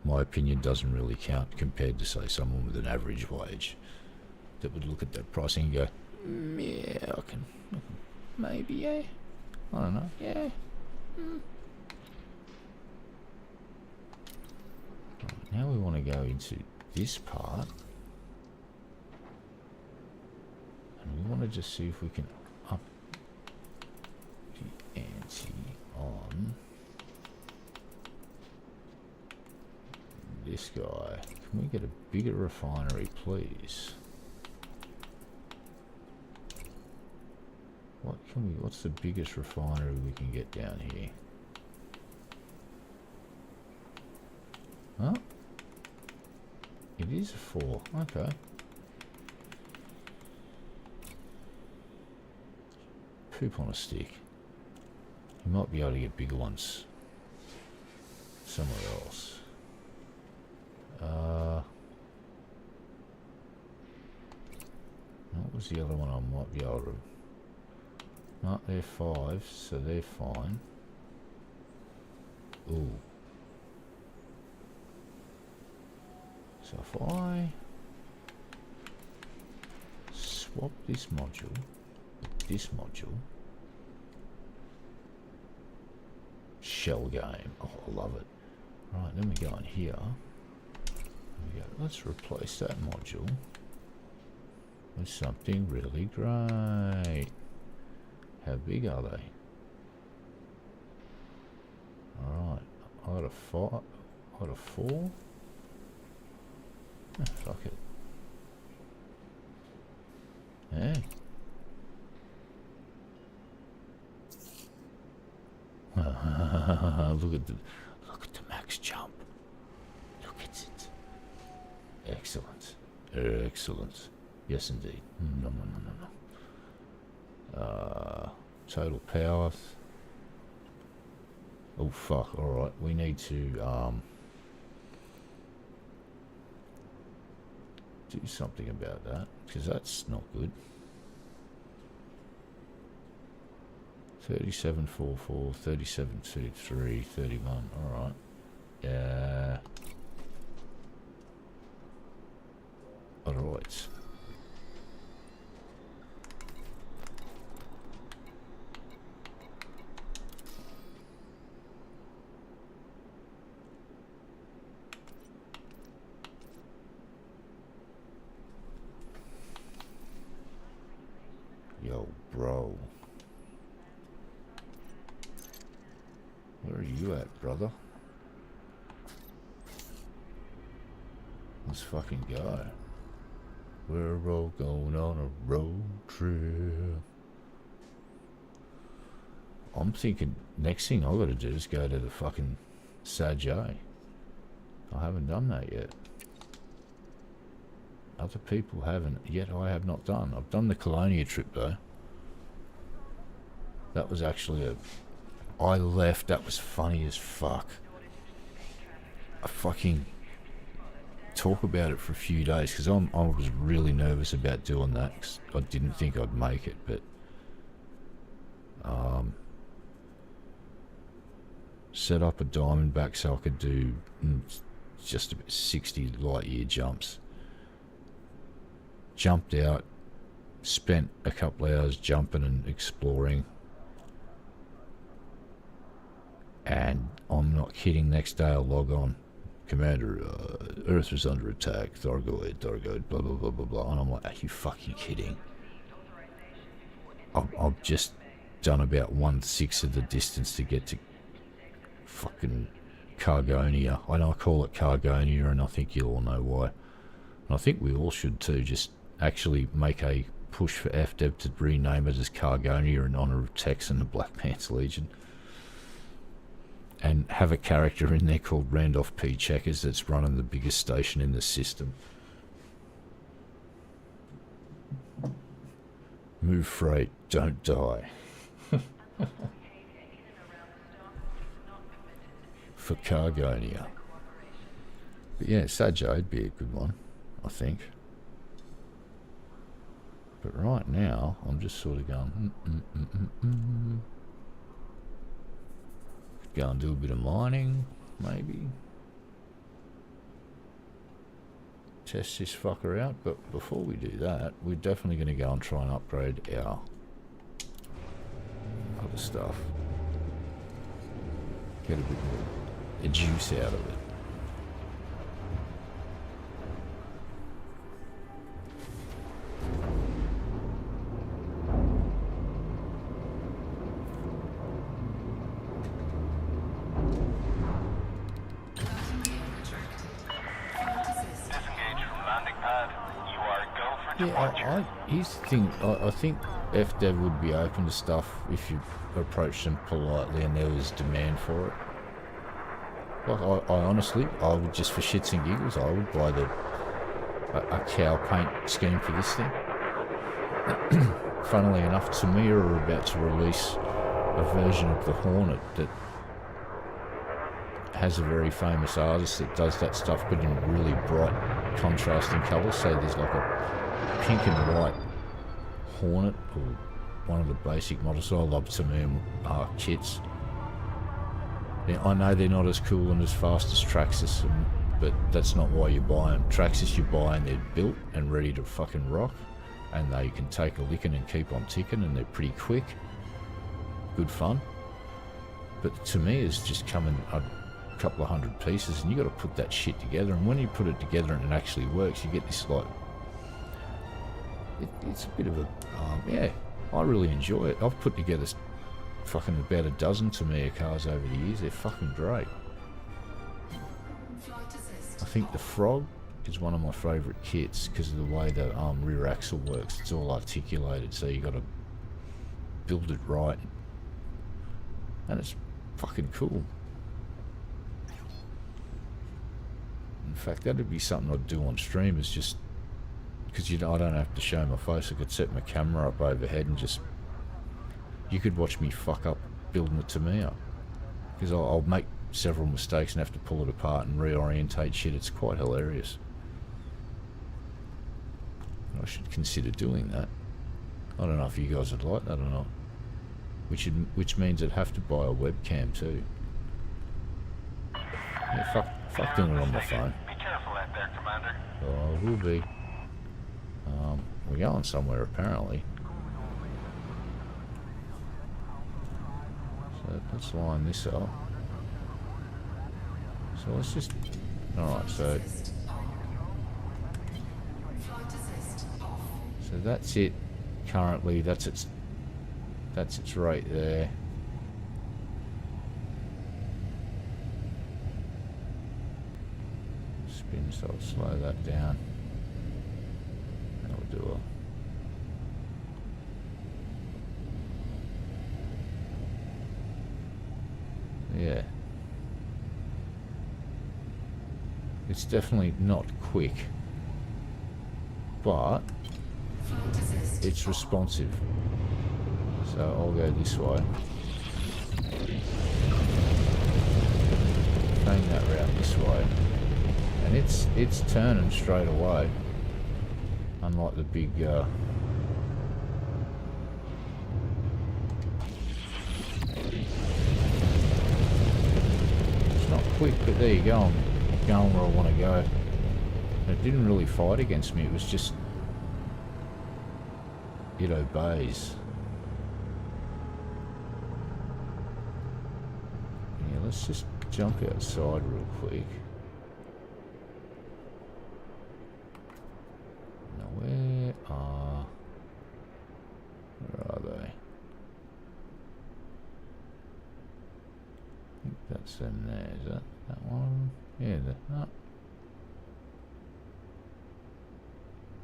my opinion doesn't really count compared to, say, someone with an average wage that would look at that pricing and go, yeah, I can maybe, yeah, I don't know, yeah. Right, Now we want to go into this part. And we want to just see if we can up the ante on this guy. Can we get a bigger refinery, please? What's the biggest refinery we can get down here? Huh? It is a 4. Okay. Poop on a stick. You might be able to get bigger ones somewhere else. What was the other one I might be able to... No, they're 5, so they're fine. Ooh. So if I swap this module with this module, shell game. Oh, I love it. Right, then we go in here. We go, let's replace that module with something really great. How big are they? Alright, I got a 5, I got a 4. Oh, fuck it. Hey. Look at the max jump. Look at it. Excellent. Excellent. Yes, indeed. No. Total power. Oh fuck! All right, we need to do something about that because that's not good. 37.44, 37.23, 31. All right. Yeah. All right. Yo, bro. Where are you at, brother? Let's fucking go. We're all going on a road trip. I'm thinking next thing I've got to do is go to the fucking Sajay. I haven't done that yet. Other people haven't, yet I have not done. I've done the Colonia trip though. That was actually I left, that was funny as fuck. I fucking talk about it for a few days because I was really nervous about doing that because I didn't think I'd make it, but set up a Diamondback so I could do just about 60 light year jumps. Jumped out, spent a couple hours jumping and exploring, and I'm not kidding, next day I'll log on. Commander, Earth is under attack, Thargoid, blah blah blah blah blah, and I'm like, are you fucking kidding? I've just done about 1/6 of the distance to get to fucking Cargonia. I know I call it Cargonia, and I think you all know why. And I think we all should too, just actually make a push for FDev to rename it as Cargonia in honour of Tex and the Black Pants Legion. And have a character in there called Randolph P. Checkers that's running the biggest station in the system. Move freight, don't die. For Cargonia. But yeah, Sajay would be a good one, I think. But right now, I'm just sort of going, Go and do a bit of mining, maybe. Test this fucker out, but before we do that, we're definitely going to go and try and upgrade our other stuff. Get a bit more juice out of it. Yeah, here's the thing. I think FDev would be open to stuff if you approached them politely and there was demand for it. Like, I honestly, I would just for shits and giggles, I would buy a cow paint scheme for this thing. Funnily enough, Tamir are about to release a version of the Hornet that has a very famous artist that does that stuff, but in really bright contrasting colours. So there's like a pink and white Hornet, or one of the basic models. I love Tamir kits. Yeah, I know they're not as cool and as fast as Traxxas, but that's not why you buy them. Traxxas you buy and they're built and ready to fucking rock, and they can take a licking and keep on ticking, and they're pretty quick. Good fun. But to me, it's just coming a couple of hundred pieces, and you got to put that shit together. And when you put it together and it actually works, you get this like it's a bit of a yeah. I really enjoy it. I've put together fucking about a dozen Tamiya cars over the years. They're fucking great. I think the Frog is one of my favourite kits because of the way the rear axle works. It's all articulated, so you got to build it right, and it's fucking cool. In fact, that'd be something I'd do on stream, is just because I don't have to show my face. I could set my camera up overhead and just, you could watch me fuck up building it to me up, because I'll make several mistakes and have to pull it apart and reorientate shit. It's quite hilarious. I should consider doing that. I don't know if you guys would like that or not. Which means I'd have to buy a webcam too. Yeah, fuck doing it on my phone. Be careful out there, Commander. Oh, I will be. We're going somewhere apparently. So let's line this up. So let's just... Alright, so that's it currently. That's its right there. Spin, so I'll slow that down. And I'll do a... Yeah. It's definitely not quick, but it's responsive. So I'll go this way. Bang that route this way. And it's turning straight away. Unlike the big it's not quick, but there you go. I'm going where I want to go. And it didn't really fight against me, it was just it obeys. Yeah, let's just jump outside real quick. Now where are they? I think that's them there, is that one? Yeah, no.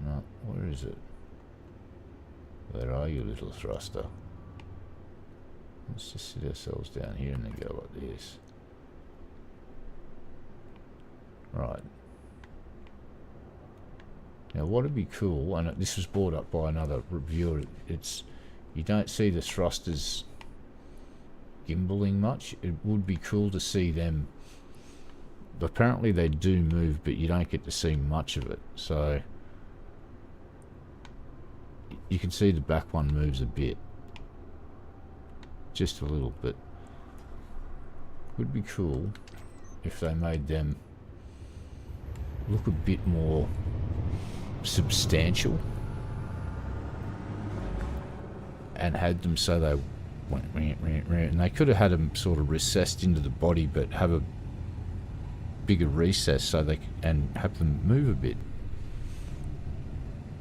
No, where is it? Where are you, little thruster? Let's just sit ourselves down here and then go like this. Right. Now what would be cool, and this was brought up by another reviewer, it's, you don't see the thrusters gimbaling much. It would be cool to see them. Apparently they do move, but you don't get to see much of it. So you can see the back one moves a bit, just a little bit. Would be cool if they made them look a bit more substantial and had them so they went, and they could have had them sort of recessed into the body, but have a bigger recess so they and have them move a bit.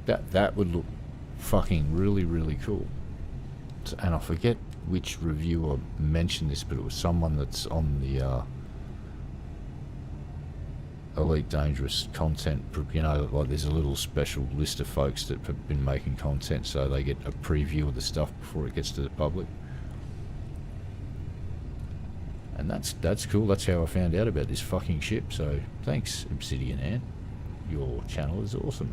That would look fucking really cool. And I forget which reviewer mentioned this, but it was someone that's on the Elite Dangerous content, you know, like there's a little special list of folks that have been making content so they get a preview of the stuff before it gets to the public. And that's cool. That's how I found out about this fucking ship. So thanks, Obsidian Ant. Your channel is awesome.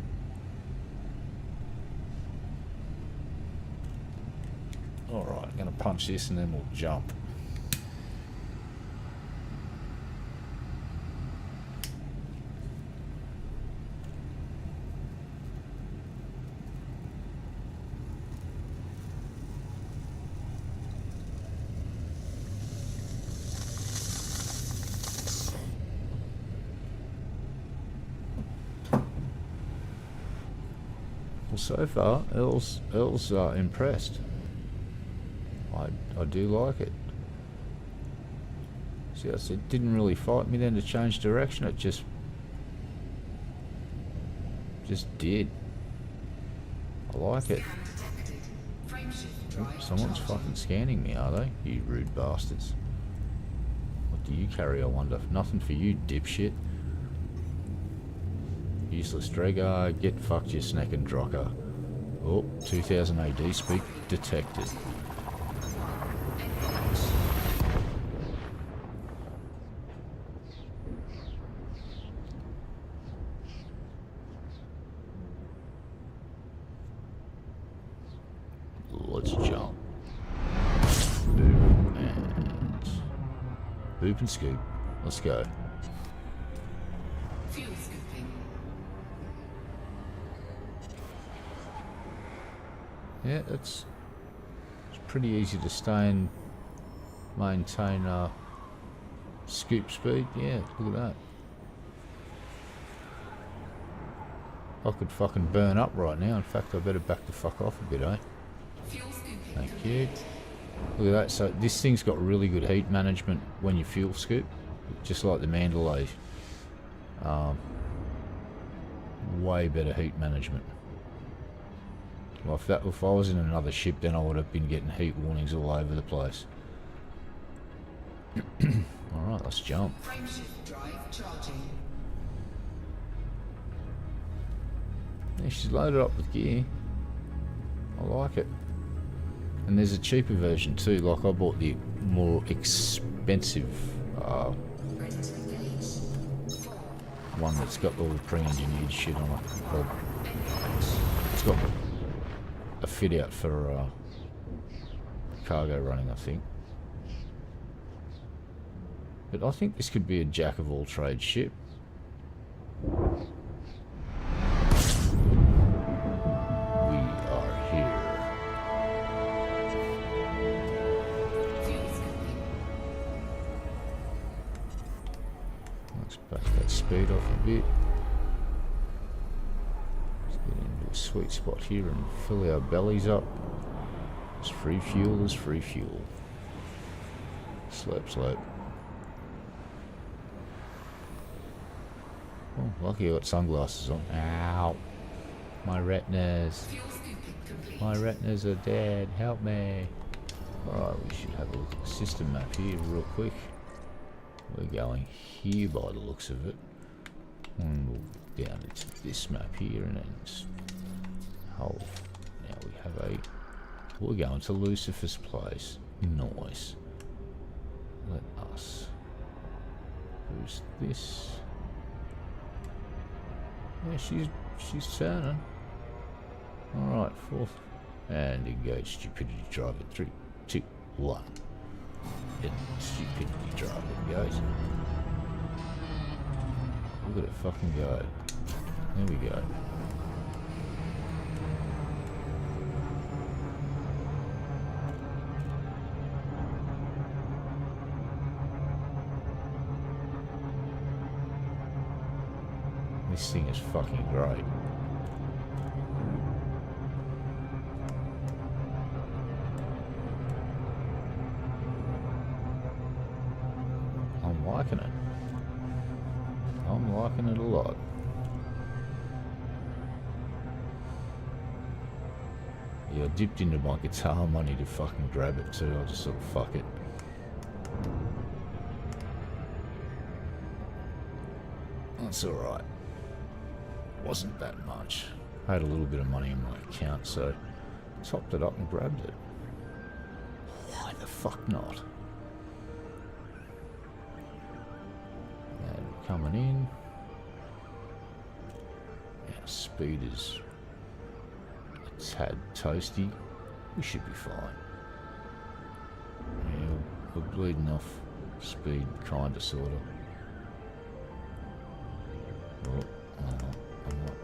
Alright, I'm going to punch this and then we'll jump. So far, Earl's impressed. I do like it. See, it didn't really fight me then to change direction. It just did. I like it. Oops, someone's fucking scanning me, are they? You rude bastards. What do you carry, I wonder? Nothing for you, dipshit. Useless Dragar, get fucked, you snack and drocker. Oh, 2000 AD speak detected. Let's jump. Boop and scoop. Let's go. Fuel scooping. Yeah, it's pretty easy to stay and maintain scoop speed. Yeah, look at that. I could fucking burn up right now. In fact, I better back the fuck off a bit, eh? Fuel scooping. Thank you. Look at that. So this thing's got really good heat management when you fuel scoop, just like the Mandalay. Way better heat management. Well, if I was in another ship, then I would have been getting heat warnings all over the place. Alright, let's jump. Frameshift drive charging. Yeah, she's loaded up with gear. I like it. And there's a cheaper version too, like I bought the more expensive one that's got all the pre-engineered shit on it. Well, it's got a fit out for cargo running, I think. But I think this could be a jack of all trades ship. We are here. Fuel scooping. Let's back that speed off a bit. Let's get into a sweet spot here and fill our bellies up. There's free fuel, there's free fuel. Slurp, slurp. Oh, lucky I got sunglasses on. Ow. My retinas. Fuel scooping complete. My retinas are dead. Help me. Alright, we should have a look at the system map here real quick. We're going here by the looks of it. And we'll down into this map here and then hold. Now we have a... We're going to Lucifer's place. Nice. Let us... Who's this? Yeah, she's turning. Alright, fourth. And engage stupidity driver. 3, 2, 1. And stupidity driver goes. Look at it fucking go. There we go. This thing is fucking great. I'm liking it. I'm liking it a lot. Yeah, I dipped into my guitar money to fucking grab it too. I just sort of fuck it. That's alright. Wasn't that much. I had a little bit of money in my account, so topped it up and grabbed it. Why the fuck not? And coming in. Our speed is a tad toasty. We should be fine. Yeah, we're bleeding off speed, kinda, sorta. Oh, I might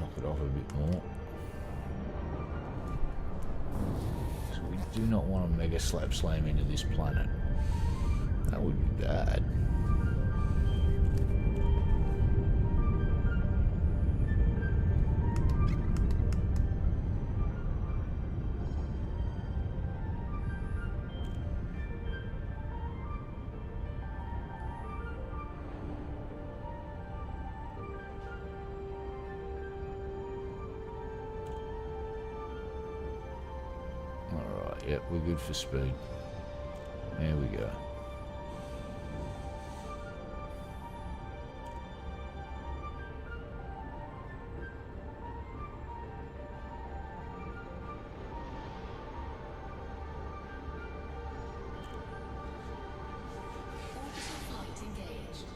knock it off a bit more. So we do not want to mega slap slam into this planet. That would be bad. Yep, we're good for speed. There we go. Orbital flight engaged.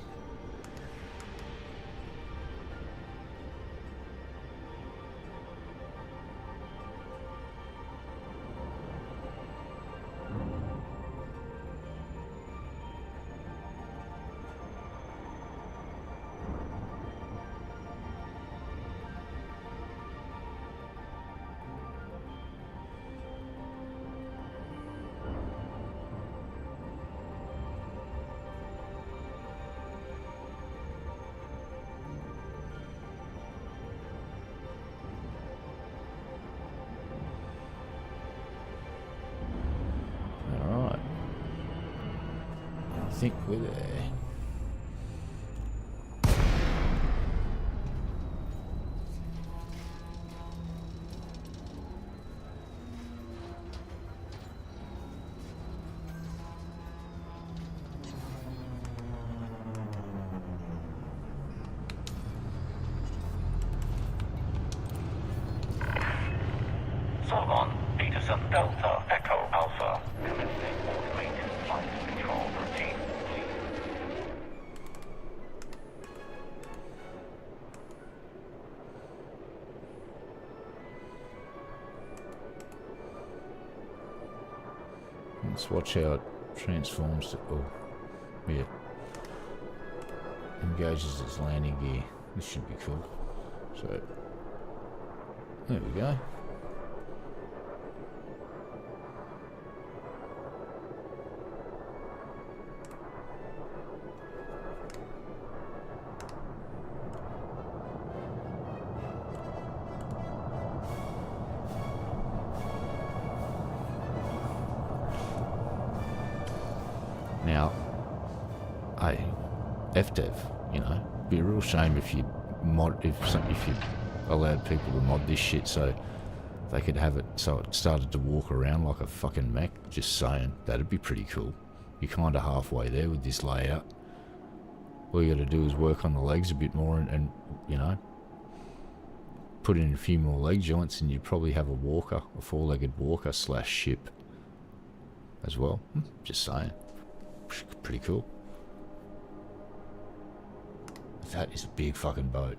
Alright. I think we're there. Solon, Peterson Delta, Echo Alpha. Commencing automated flight control routine, please. Let's watch how it transforms to... Oh, yeah. Engages its landing gear. This should be cool. So, there we go. Now, FDev, you know, be a real shame if you if you allowed people to mod this shit so they could have it so it started to walk around like a fucking mech. Just saying, that'd be pretty cool. You're kind of halfway there with this layout. All you got to do is work on the legs a bit more and you know, put in a few more leg joints and you'd probably have a walker, a four-legged walker / ship as well. Just saying. Pretty cool. That is a big fucking boat.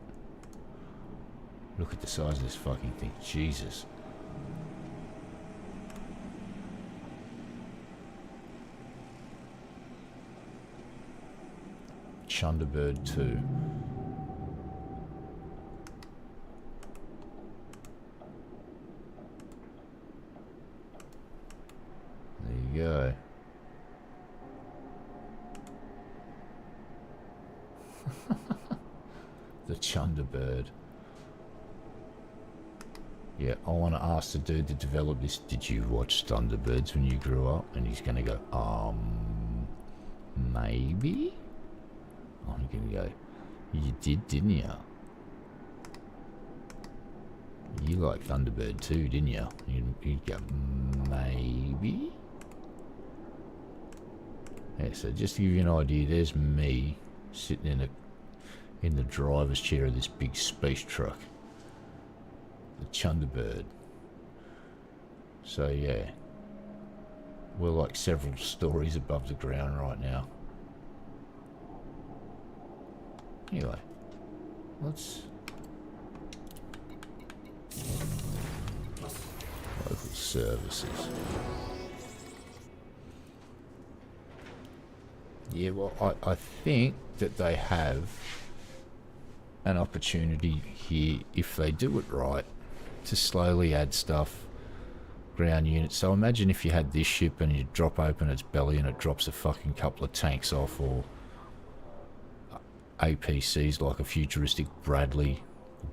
Look at the size of this fucking thing. Jesus. Chunderbird 2. There you go. The Chunderbird. Yeah, I want to ask the dude that developed this, did you watch Thunderbirds when you grew up? And he's going to go, maybe? I'm going to go, you did, didn't you? You like Thunderbird too, didn't you? You'd go, maybe? Yeah, so just to give you an idea, there's me sitting in the driver's chair of this big space truck, the Chunderbird. So yeah, we're like several stories above the ground right now. Anyway, let's local services. Yeah, well, I think that they have an opportunity here, if they do it right, to slowly add stuff, ground units. So imagine if you had this ship and you drop open its belly and it drops a fucking couple of tanks off, or APCs like a futuristic Bradley,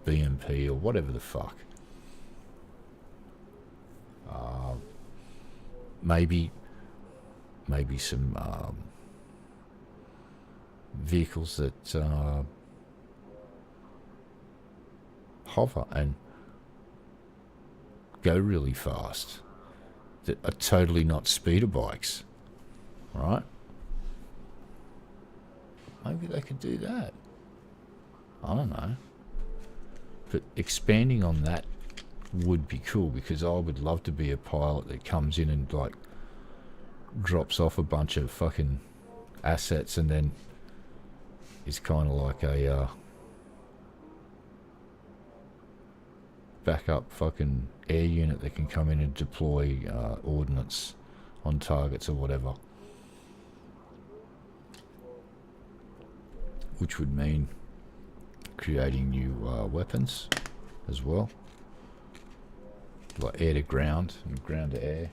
BMP, or whatever the fuck. Maybe some vehicles that hover and go really fast, that are totally not speeder bikes, right? Maybe they could do that. I don't know. But expanding on that would be cool, because I would love to be a pilot that comes in and like drops off a bunch of fucking assets and then is kind of like a backup fucking air unit that can come in and deploy ordnance on targets or whatever. Which would mean creating new weapons as well, like air to ground and ground to air.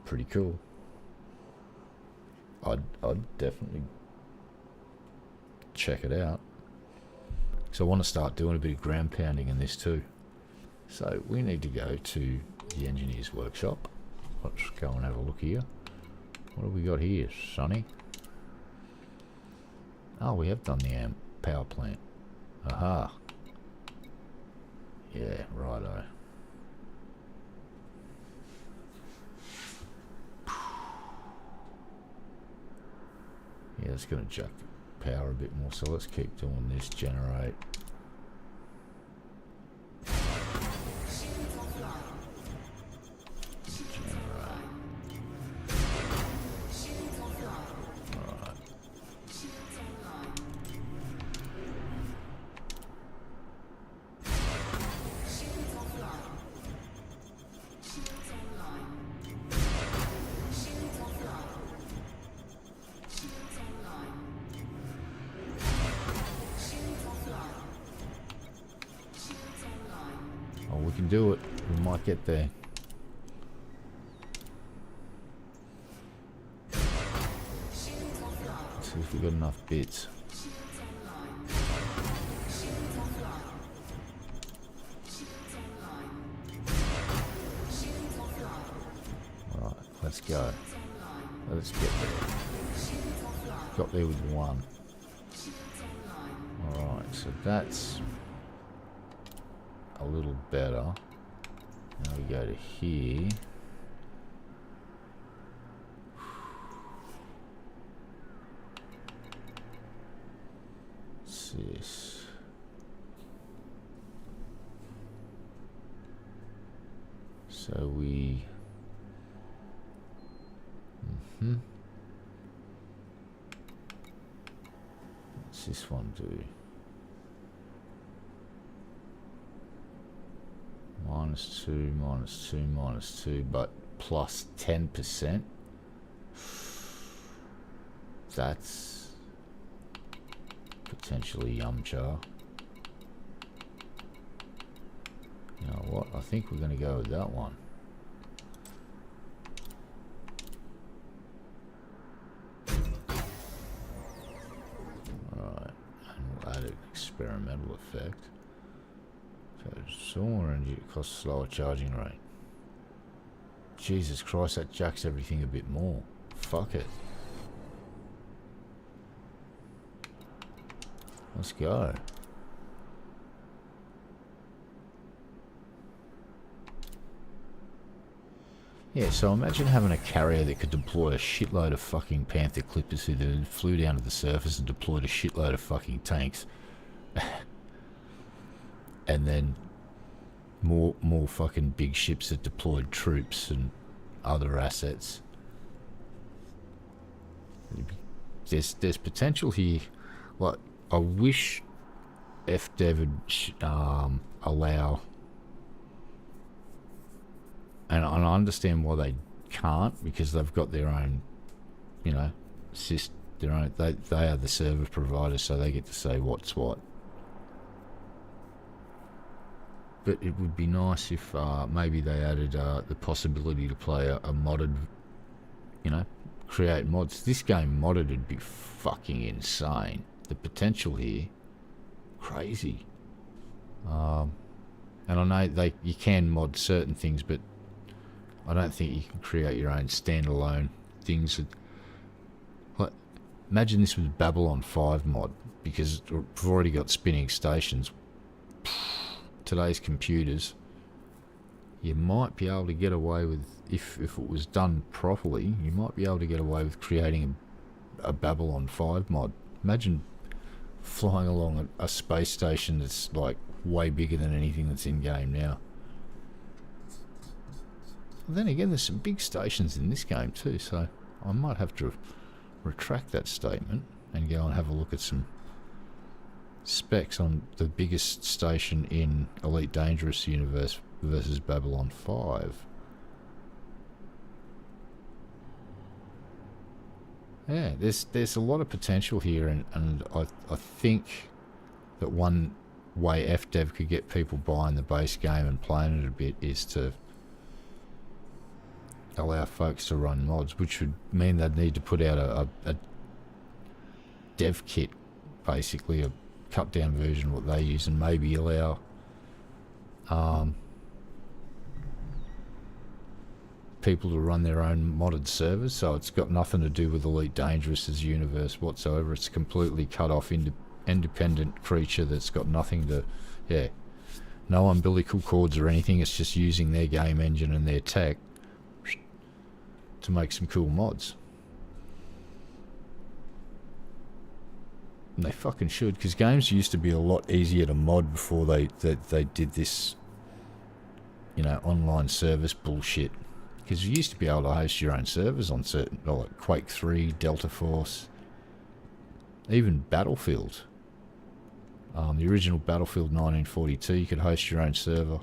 Pretty cool. I'd definitely check it out. So I want to start doing a bit of ground pounding in this too. So we need to go to the engineer's workshop. Let's go and have a look here. What have we got here, Sonny? Oh, we have done the power plant. Aha. Yeah, righto. Yeah, it's going to jack the power a bit more, so let's keep doing this. Generate. We can do it. We might get there. Let's see if we got enough bits. Alright, let's go. Let's get there. Got there with one. Alright, so that's a little better. Now we go to here. What's this? So we what's this one do? -2, -2, -2, but plus 10%. That's potentially yumcha. You know what? I think we're going to go with that one. Alright, and we'll add an experimental effect. So more energy costs slower charging rate. Jesus Christ, that jacks everything a bit more. Fuck it. Let's go. Yeah, so imagine having a carrier that could deploy a shitload of fucking Panther Clippers who then flew down to the surface and deployed a shitload of fucking tanks. And then more fucking big ships that deployed troops and other assets. There's potential here. Like, I wish FDev would allow, and I understand why they can't, because they've got their own, you know, their own. They are the service provider, so they get to say what's what. But it would be nice if maybe they added the possibility to play a modded, you know, create mods. This game modded would be fucking insane. The potential here, crazy. And I know you can mod certain things, but I don't think you can create your own standalone things. Like, imagine this was Babylon 5 mod, because we've already got spinning stations. Today's computers, you might be able to get away with, if it was done properly, you might be able to get away with creating a Babylon 5 mod. Imagine flying along a space station that's like way bigger than anything that's in game now. Well, then again, there's some big stations in this game too, so I might have to retract that statement and go and have a look at some specs on the biggest station in Elite Dangerous Universe versus Babylon 5. Yeah, there's a lot of potential here, and I think that one way FDev could get people buying the base game and playing it a bit is to allow folks to run mods, which would mean they'd need to put out a dev kit, basically a cut down version of what they use, and maybe allow people to run their own modded servers, so it's got nothing to do with Elite Dangerous's universe whatsoever. It's completely cut off, independent creature that's got nothing to, no umbilical cords or anything. It's just using their game engine and their tech to make some cool mods. And they fucking should, because games used to be a lot easier to mod before they did this, you know, online service bullshit. Because you used to be able to host your own servers on certain, like Quake 3, Delta Force, even Battlefield. The original Battlefield 1942, you could host your own server.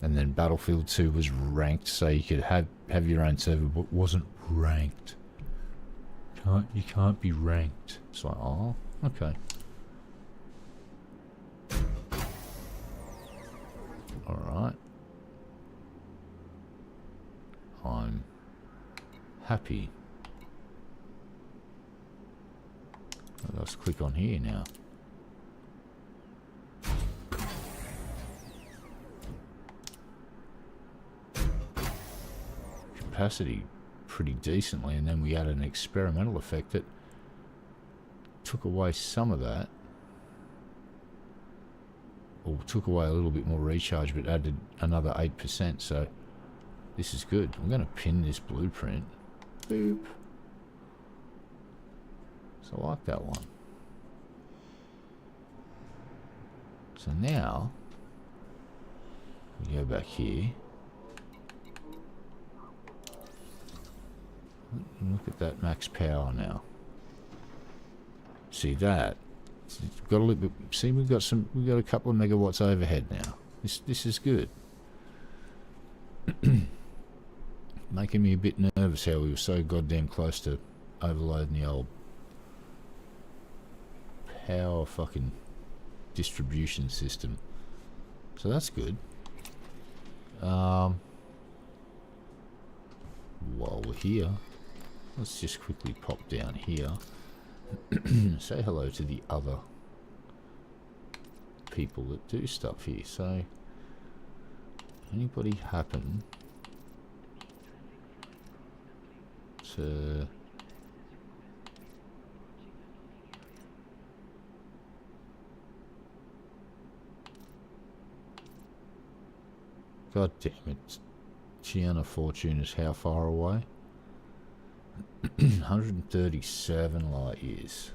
And then Battlefield 2 was ranked, so you could have your own server, but wasn't ranked. You can't be ranked. It's like, oh, okay. Alright. I'm happy. Let's click on here now. Capacity pretty decently, and then we added an experimental effect that took away some of that, or took away a little bit more recharge, but added another 8%, so this is good. I'm going to pin this blueprint. Boop. So I like that one. So now we go back here. Look at that max power now. See that? It's got a little bit. See, we've got a couple of megawatts overhead now. This is good. Making me a bit nervous how we were so goddamn close to overloading the old power fucking distribution system. So that's good. While we're here, let's just quickly pop down here. Say hello to the other people that do stuff here. So, anybody happen to God damn it. Gianna Fortune is how far away? 137 light years.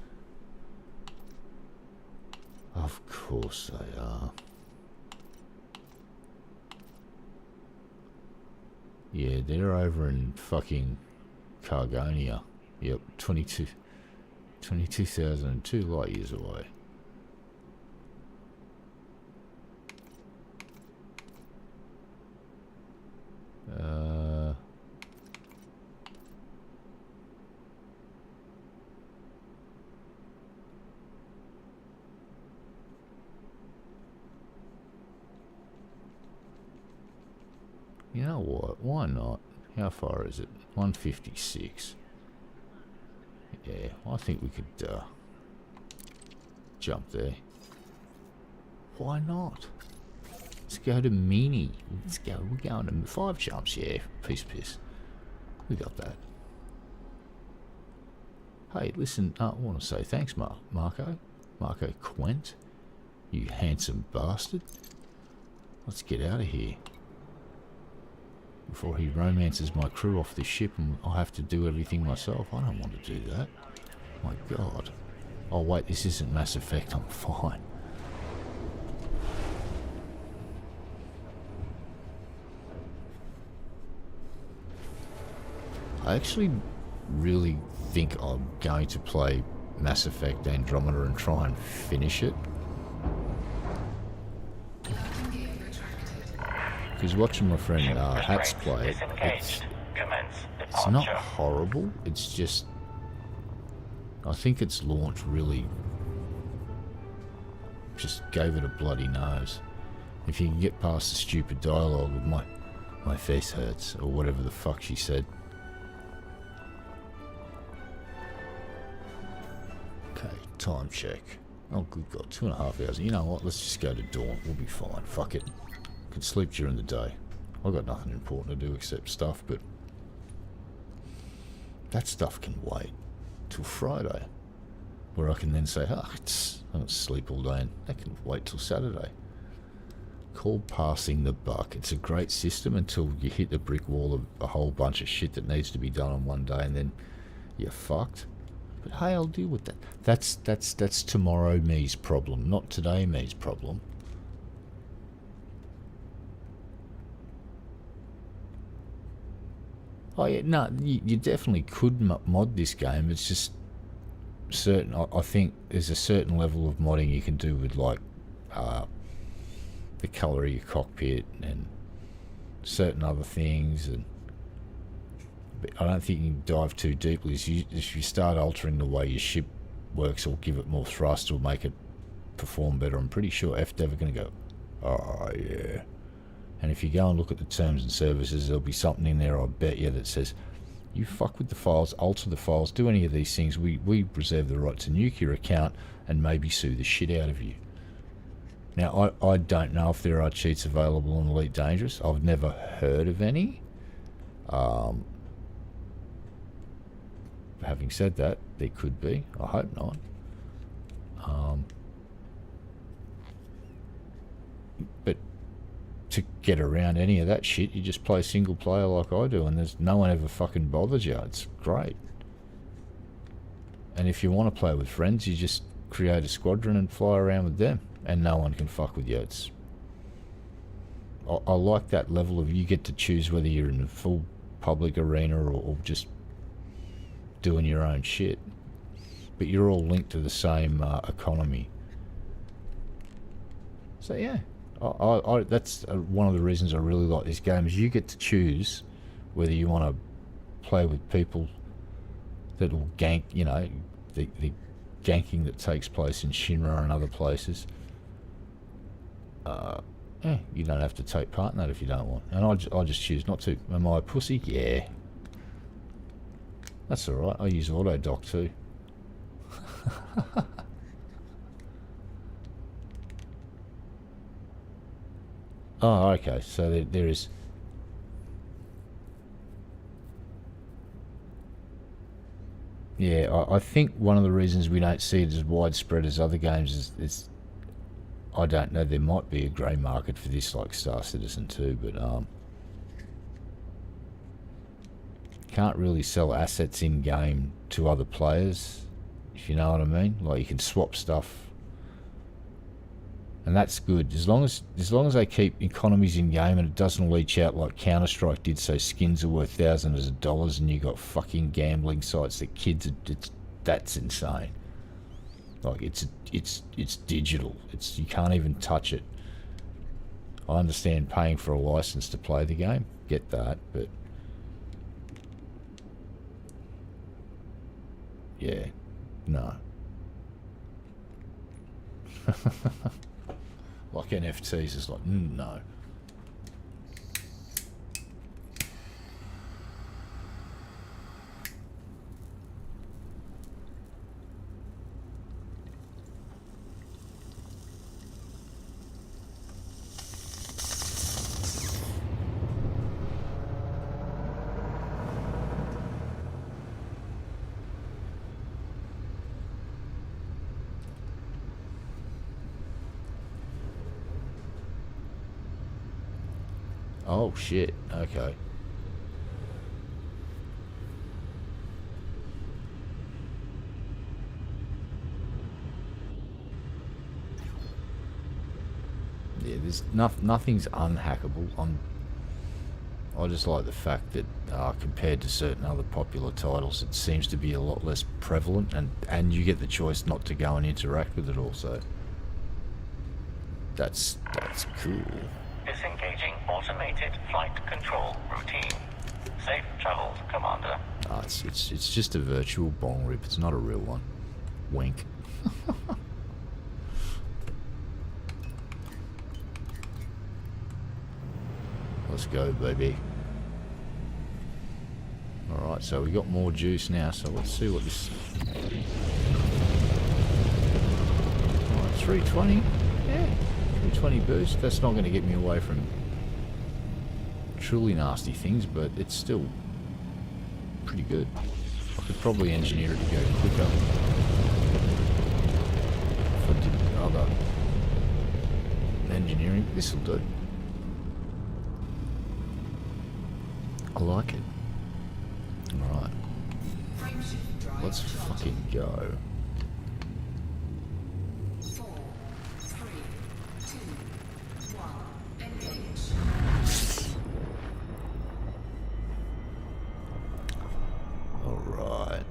Of course they are. Yeah, they're over in fucking Cargonia. Yep, 22,002 light years away. You know what? Why not? How far is it? 156. Yeah, I think we could jump there. Why not? Let's go to Mini. Let's go. We're going to 5 jumps. Yeah, piece. We got that. Hey, listen, I want to say thanks, Marco Quent. You handsome bastard. Let's get out of here before he romances my crew off this ship and I have to do everything myself. I don't want to do that. My God. Oh wait, this isn't Mass Effect. I'm fine. I actually really think I'm going to play Mass Effect Andromeda and try and finish it. Because watching my friend Hats play it, it's not horrible, it's just... I think its launch really just gave it a bloody nose. If you can get past the stupid dialogue of my face hurts, or whatever the fuck she said. Okay, time check. Oh good God, 2.5 hours. You know what, let's just go to dawn, we'll be fine, fuck it. Could sleep during the day. I've got nothing important to do except stuff, but that stuff can wait till Friday, where I can then say, I don't sleep all day, and that can wait till Saturday. Called passing the buck. It's a great system until you hit the brick wall of a whole bunch of shit that needs to be done on one day, and then you're fucked. But hey, I'll deal with that. That's tomorrow me's problem, not today me's problem. Oh yeah, no, you definitely could mod this game. It's just certain. I think there's a certain level of modding you can do with like the colour of your cockpit and certain other things. And but I don't think you can dive too deeply. If you start altering the way your ship works, or give it more thrust, or make it perform better, I'm pretty sure FDev are going to go, oh yeah. And if you go and look at the terms and services, there'll be something in there, I bet you, that says, you fuck with the files, alter the files, do any of these things, we reserve the right to nuke your account and maybe sue the shit out of you. Now, I don't know if there are cheats available on Elite Dangerous. I've never heard of any. Having said that, there could be. I hope not. But to get around any of that shit, you just play single player like I do, and there's no one ever fucking bothers you. It's great. And if you want to play with friends, you just create a squadron and fly around with them, and no one can fuck with you. It's I like that level of, you get to choose whether you're in a full public arena or just doing your own shit, but you're all linked to the same economy. So yeah, I that's one of the reasons I really like this game, is you get to choose whether you want to play with people that will gank, you know, the ganking that takes place in Shinra and other places. You don't have to take part in that if you don't want, and I just choose not to. Am I a pussy? Yeah, that's alright. I use autodoc too. Oh, okay, so there is... Yeah, I think one of the reasons we don't see it as widespread as other games is I don't know, there might be a grey market for this like Star Citizen 2, but can't really sell assets in game to other players, if you know what I mean. Like you can swap stuff, and that's good as long as they keep economies in game and it doesn't leach out like Counter-Strike did. So skins are worth thousands of dollars, and you got fucking gambling sites that kids are. That's insane. Like it's digital. You can't even touch it. I understand paying for a license to play the game. Get that, but yeah, no. Like NFTs is like, no. Oh shit, okay. Yeah, there's nothing's unhackable. I just like the fact that compared to certain other popular titles, it seems to be a lot less prevalent, and you get the choice not to go and interact with it also. That's cool. Disengaging automated flight control routine. Safe travels, Commander. It's just a virtual bong rip. It's not a real one. Wink. Let's go, baby. Alright, so we got more juice now, so let's see what this... Alright, 320. Yeah, 320 boost. That's not going to get me away from truly nasty things, but it's still pretty good. I could probably engineer it to go quicker if I did other engineering. This'll do. I like it. Alright. Let's fucking go. 4, 3, 2, 1, engage. Alright.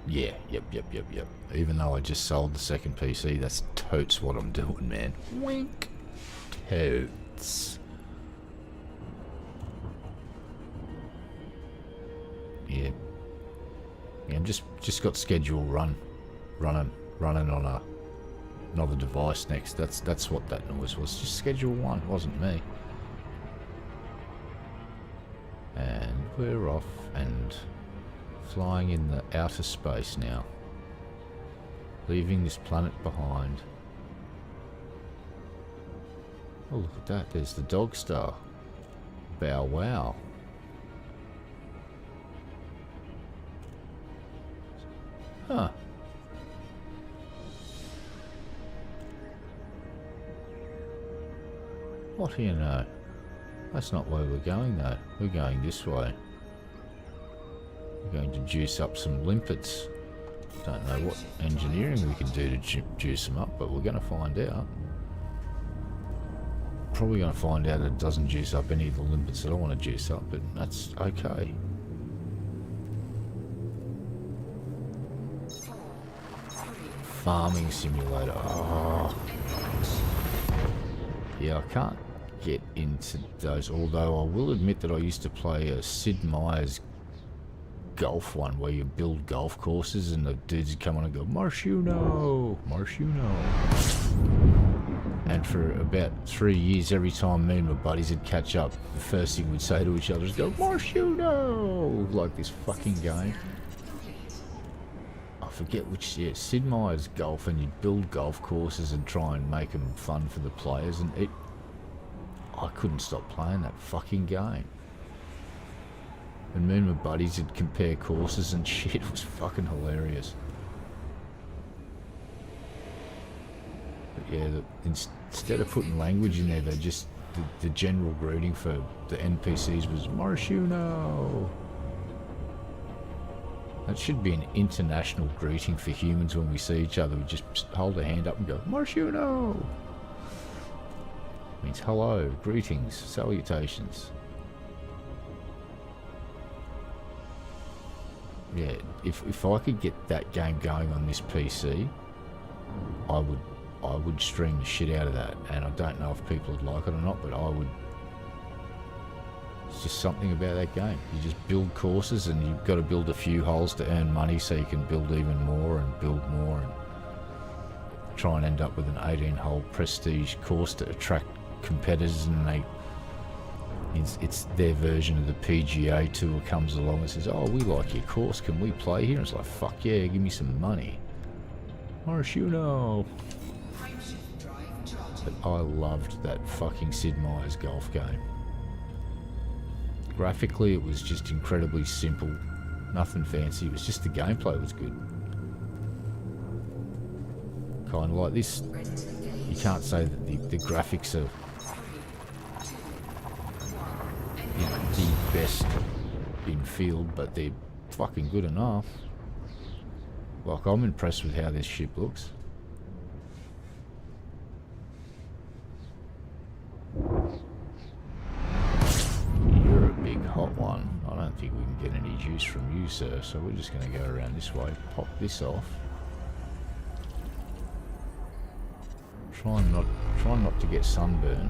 Yeah, yep. Even though I just sold the second PC, that's totes what I'm doing, man. Wink. Totes. Yeah. Yeah, I'm just got schedule running on another device next. That's what that noise was. Just schedule one, wasn't me. And we're off and flying in the outer space now, leaving this planet behind. Oh, look at that, there's the dog star. Bow wow. Huh. What do you know? That's not where we're going though. We're going this way. We're going to juice up some limpets. Don't know what engineering we can do to juice them up, but we're going to find out. Probably going to find out it doesn't juice up any of the limpets that I want to juice up, but that's okay. Farming simulator. Oh. Yeah, I can't get into those, although I will admit that I used to play a Sid Meier's golf one where you build golf courses and the dudes would come on and go, Marshuno! And for about 3 years, every time me and my buddies would catch up, the first thing we'd say to each other is go, Marshuno! Like this fucking game. I forget which, yeah, Sid Meier's golf, and you'd build golf courses and try and make them fun for the players, and I couldn't stop playing that fucking game. And me and my buddies would compare courses and shit. It was fucking hilarious. But yeah, instead of putting language in there, they just the general greeting for the NPCs was Marshuno. That should be an international greeting for humans when we see each other. We just hold a hand up and go Marshuno. Means hello, greetings, salutations. Yeah, if I could get that game going on this PC, I would stream the shit out of that. And I don't know if people would like it or not, but I would. It's just something about that game. You just build courses, and you've got to build a few holes to earn money, so you can build even more and build more, and try and end up with an 18-hole prestige course to attract competitors. And it's their version of the PGA Tour comes along and says, "Oh, we like your course. Can we play here?" And it's like, "Fuck yeah, give me some money." Marshuno. But I loved that fucking Sid Meier's golf game. Graphically, it was just incredibly simple. Nothing fancy. It was just the gameplay was good. Kind of like this. You can't say that the graphics are the best in field, but they're fucking good enough. Like, I'm impressed with how this ship looks. You're a big hot one. I don't think we can get any juice from you, sir, so we're just going to go around this way, pop this off. Try not to get sunburn.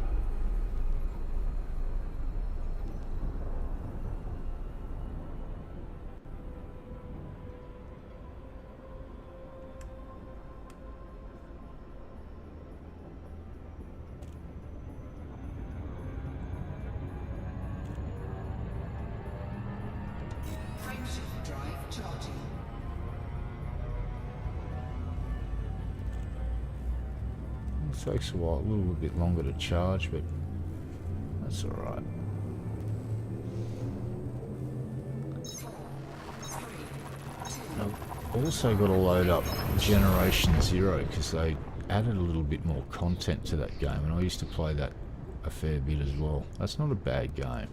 It takes a while, a little bit longer to charge, but that's alright. I've also got to load up Generation Zero because they added a little bit more content to that game, and I used to play that a fair bit as well. That's not a bad game.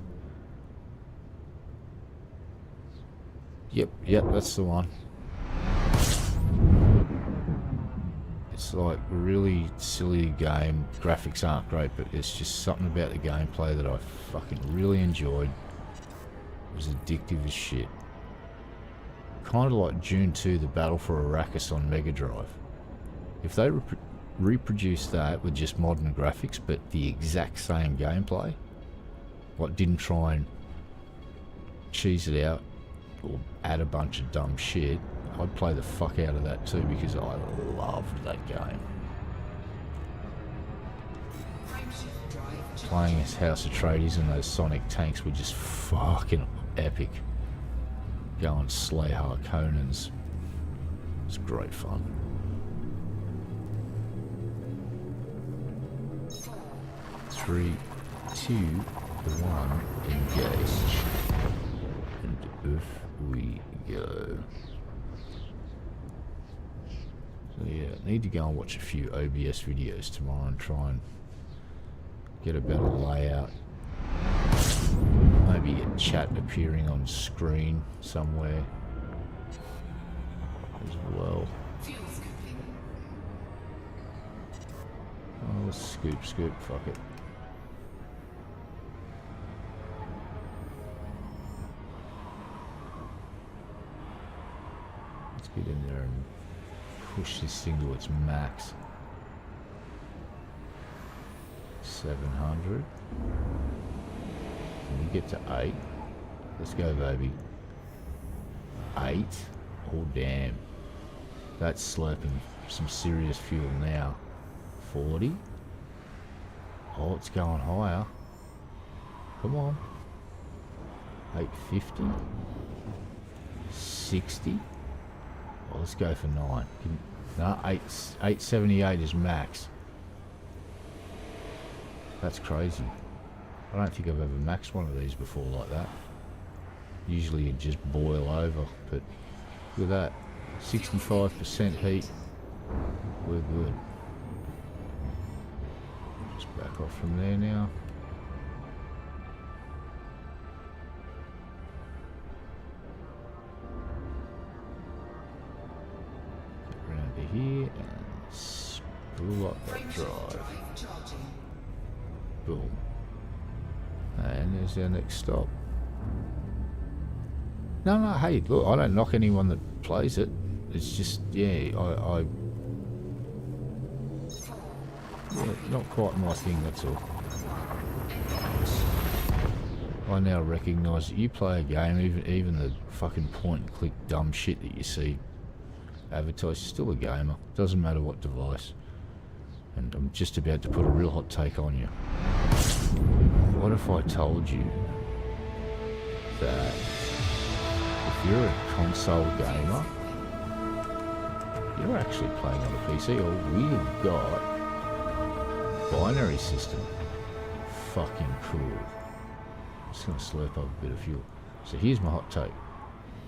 Yep, that's the one. It's like a really silly game. Graphics aren't great, but it's just something about the gameplay that I fucking really enjoyed. It was addictive as shit. Kind of like Dune 2, the Battle for Arrakis on Mega Drive. If they reproduce that with just modern graphics, but the exact same gameplay, like didn't try and cheese it out or add a bunch of dumb shit, I'd play the fuck out of that too, because I loved that game. Playing as House Atreides and those Sonic tanks were just fucking epic. Go and slay Harkonnens. It's great fun. 3, 2, 1, engage. And off we go. So yeah, I need to go and watch a few OBS videos tomorrow and try and get a better layout. Maybe a chat appearing on screen somewhere as well. Oh, let's scoop, fuck it. Let's get in there and push this thing to its max. 700. Can we get to 8? Let's go, baby. 8? Oh, damn. That's slurping some serious fuel now. 40. Oh, it's going higher. Come on. 850. 60. Oh, let's go for 9. No, 878 is max. That's crazy. I don't think I've ever maxed one of these before like that. Usually you just boil over, but look at that, 65% heat. We're good. Just back off from there now. Get around to here and spool up that drive. Boom. And there's our next stop. No, hey, look, I don't knock anyone that plays it. It's just, yeah, yeah, not quite my thing, that's all. I now recognise that you play a game, even the fucking point and click dumb shit that you see advertised, you're still a gamer. Doesn't matter what device. And I'm just about to put a real hot take on you. What if I told you that if you're a console gamer, you're actually playing on a PC, or we've got binary system. Fucking cool. I'm just going to slurp up a bit of fuel. So here's my hot take.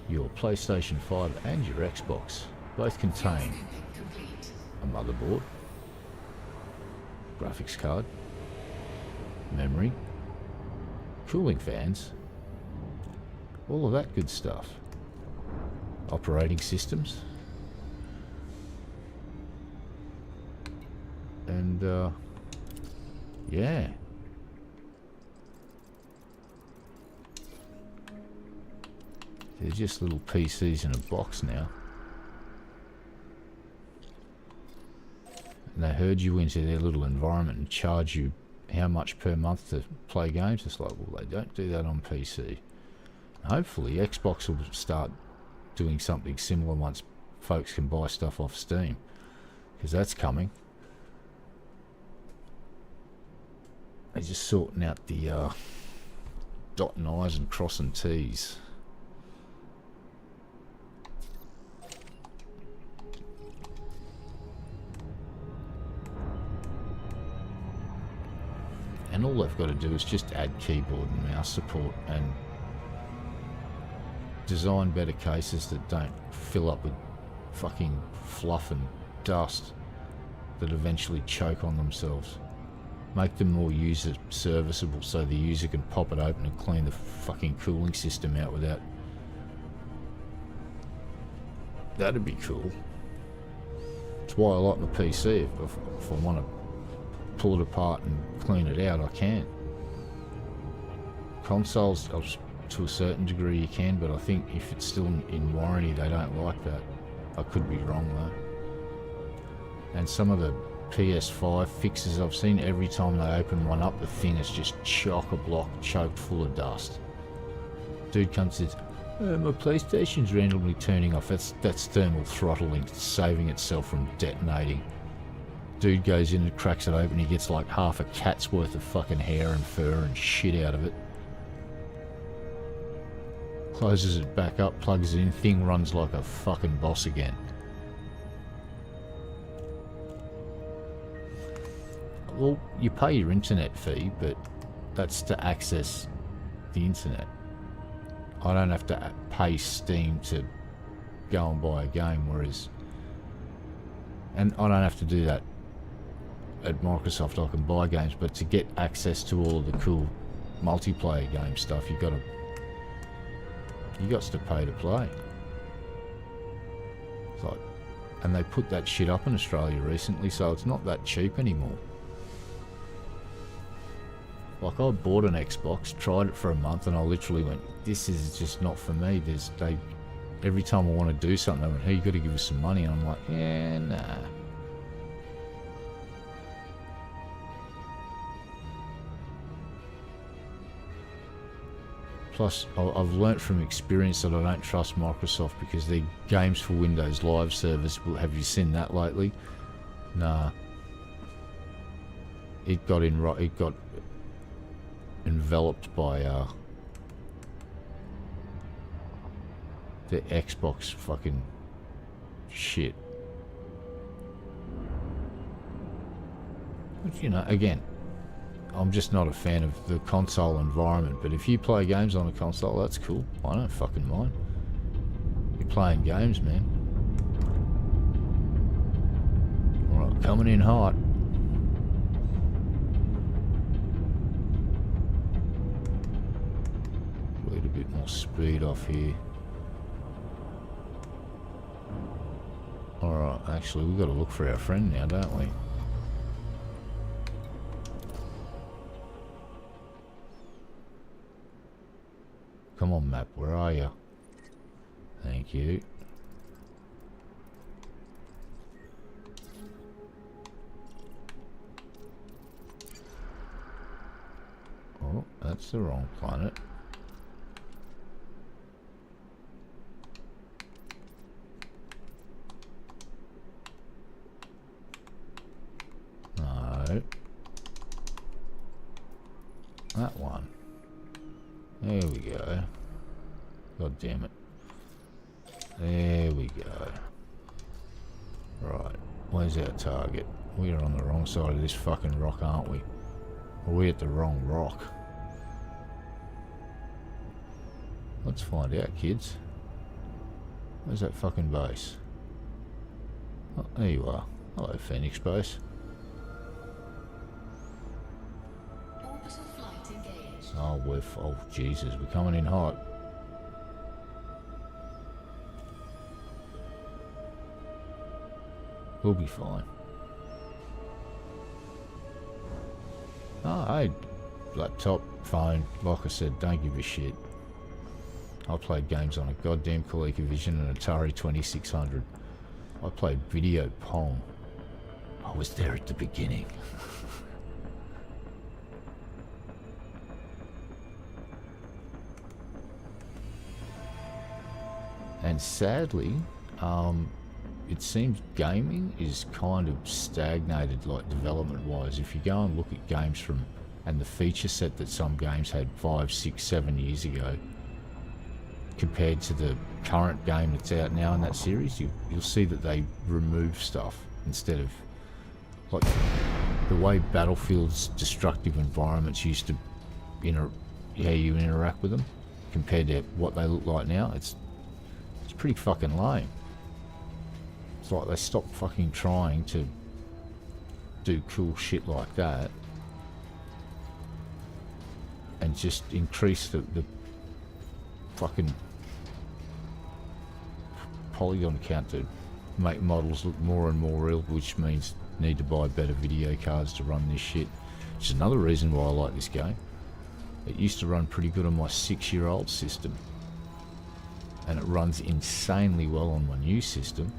Your PlayStation 5 and your Xbox both contain a motherboard, graphics card, memory, cooling fans, all of that good stuff. Operating systems. And, yeah. They're just little PCs in a box now. And they herd you into their little environment and charge you how much per month to play games. It's like, well, they don't do that on PC. Hopefully Xbox will start doing something similar once folks can buy stuff off Steam, because that's coming. They're just sorting out the dotting I's and crossing T's. And all they've got to do is just add keyboard and mouse support and design better cases that don't fill up with fucking fluff and dust that eventually choke on themselves. Make them more user serviceable so the user can pop it open and clean the fucking cooling system out without... That'd be cool. That's why I like my PC. If I want to pull it apart and clean it out, I can. Consoles, to a certain degree you can, but I think if it's still in warranty they don't like that. I could be wrong though. And some of the PS5 fixes I've seen, every time they open one up the thing is just chock-a-block choked full of dust. Dude comes and says, my PlayStation's randomly turning off. That's thermal throttling, saving itself from detonating. Dude goes in and cracks it open, he gets like half a cat's worth of fucking hair and fur and shit out of it. Closes it back up, plugs it in, thing runs like a fucking boss again. Well, you pay your internet fee, but that's to access the internet. I don't have to pay Steam to go and buy a game, whereas... And I don't have to do that at Microsoft. I can buy games, but to get access to all of the cool multiplayer game stuff, you got to pay to play. It's like, and they put that shit up in Australia recently, so it's not that cheap anymore. Like, I bought an Xbox, tried it for a month, and I literally went, this is just not for me. Every time I want to do something, they went, hey, you got to give us some money. And I'm like, yeah, nah. Plus, I've learnt from experience that I don't trust Microsoft because their Games for Windows Live service, have you seen that lately? Nah. It got enveloped by the Xbox fucking shit. But, you know, again, I'm just not a fan of the console environment. But if you play games on a console, that's cool. I don't fucking mind. You're playing games, man. Alright, coming in hot. Need a bit more speed off here. Alright, actually we've got to look for our friend now, don't we? Come on, map, where are you? Thank you. Oh, that's the wrong planet. No. That one. There we go. God damn it. There we go. Right. Where's our target? We are on the wrong side of this fucking rock, aren't we? Or are we at the wrong rock? Let's find out, kids. Where's that fucking base? Oh, there you are. Hello, Phoenix base. Orbital flight engaged. Oh, oh, Jesus, we're coming in hot. We'll be fine. Oh, hey, laptop, phone, like I said, don't give a shit. I played games on a goddamn ColecoVision and Atari 2600. I played video Pong. I was there at the beginning. And sadly, it seems gaming is kind of stagnated, like development wise. If you go and look at games from, and the feature set that some games had 5, 6, 7 years ago compared to the current game that's out now in that series, you'll see that they remove stuff instead of, like, the way Battlefield's destructive environments used to how you interact with them compared to what they look like now. It's pretty fucking lame. It's like they stopped fucking trying to do cool shit like that and just increase the fucking polygon count to make models look more and more real, which means need to buy better video cards to run this shit. Which is another reason why I like this game. It used to run pretty good on my 6-year-old system, and it runs insanely well on my new system.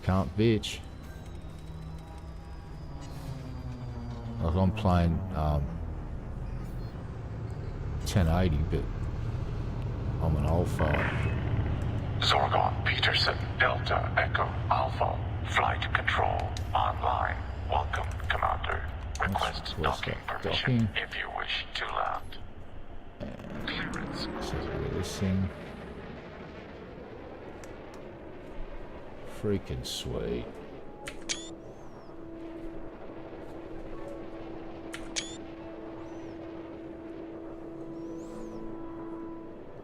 Can't bitch. Like, I'm playing 1080, but I'm an old file. Zorgon Peterson, Delta Echo Alpha, flight control online. Welcome, Commander. Request What's docking that? permission Docking? if you wish to land. Clearance. So look at this thing. Freaking sweet.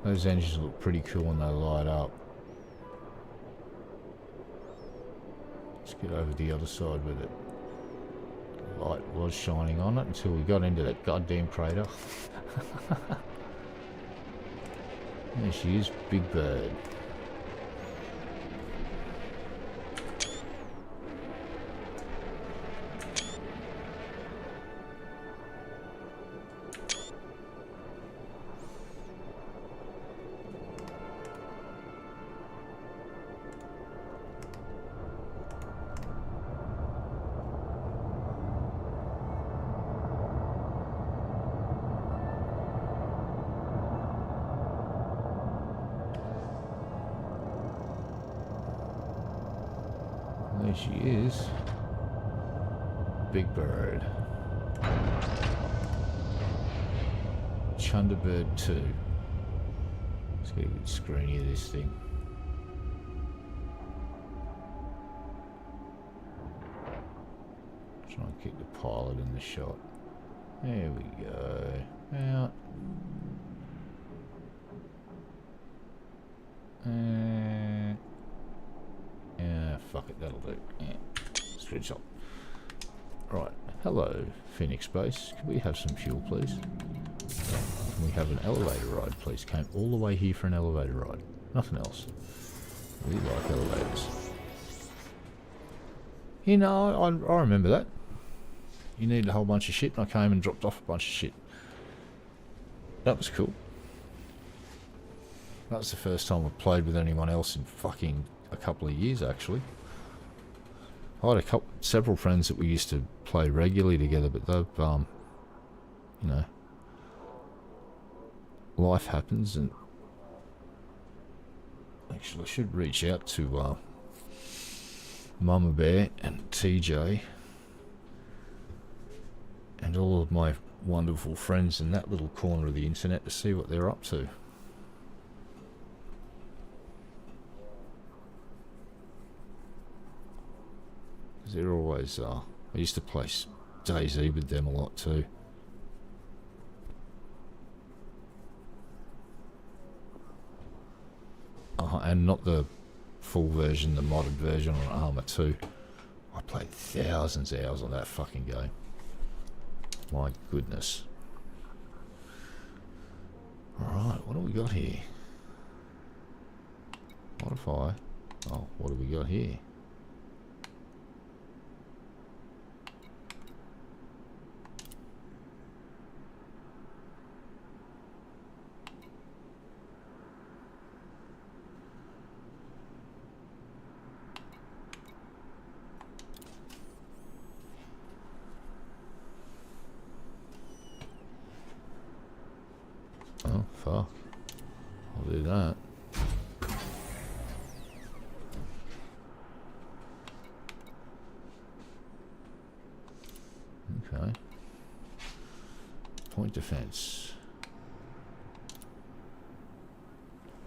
Those engines look pretty cool when they light up. Let's get over the other side with it. The light was shining on it until we got into that goddamn crater. There she is, Big Bird. There she is. Big Bird. Chunderbird 2. Let's get a good screeny of this thing. Try and keep the pilot in the shot. There we go. Out. Yeah, fuck it, that'll do. Yeah. Switch up. Right. Hello, Phoenix Base. Can we have some fuel, please? Can we have an elevator ride, please? Came all the way here for an elevator ride. Nothing else. We like elevators. You know, I remember that. You needed a whole bunch of shit, and I came and dropped off a bunch of shit. That was cool. That was the first time I played with anyone else in fucking a couple of years, actually. I had several friends that we used to play regularly together, but they've, you know, life happens, and actually I should reach out to Mama Bear and TJ and all of my wonderful friends in that little corner of the internet to see what they're up to. Because they're always, I used to play DayZ with them a lot too. And not the full version, the modded version on Arma 2. I played thousands of hours on that fucking game. My goodness. Alright, what do we got here? Modify. Oh, what do we got here? Oh, fuck. I'll do that. Okay. Point defense.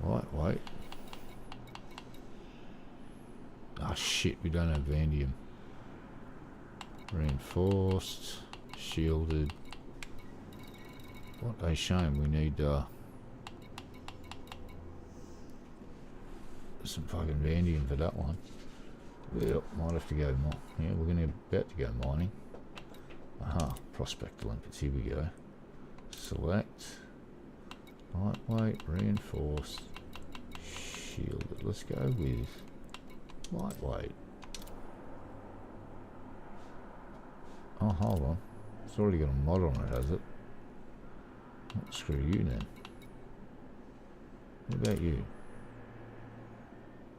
Right, wait. Ah, shit, we don't have Vandium. Reinforced. Shielded. What a shame, we need some fucking Vandium for that one. Well, might have to go more. Yeah, we're about to go mining. Aha, prospect limpets, here we go. Select. Lightweight, reinforced, shielded. Let's go with lightweight. Oh, hold on. It's already got a mod on it, has it? Oh, screw you then. What about you?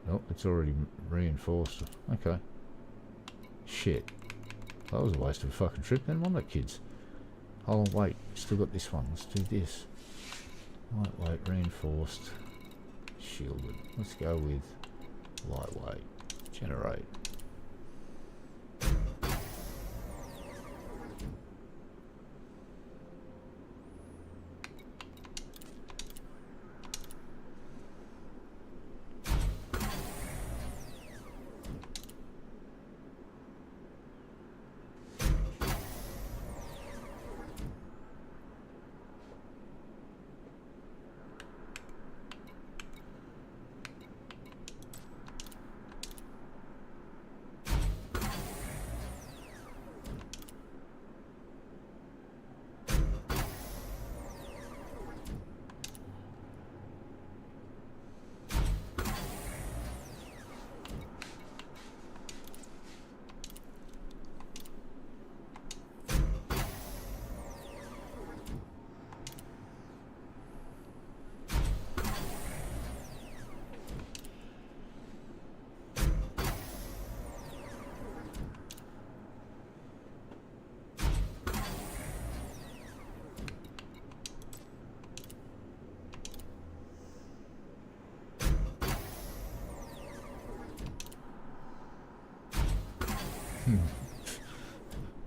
Nope, it's already reinforced. Okay. Shit. That was a waste of a fucking trip then, wasn't it, kids? Hold on, wait. Still got this one. Let's do this. Lightweight, reinforced, shielded. Let's go with lightweight. Generate.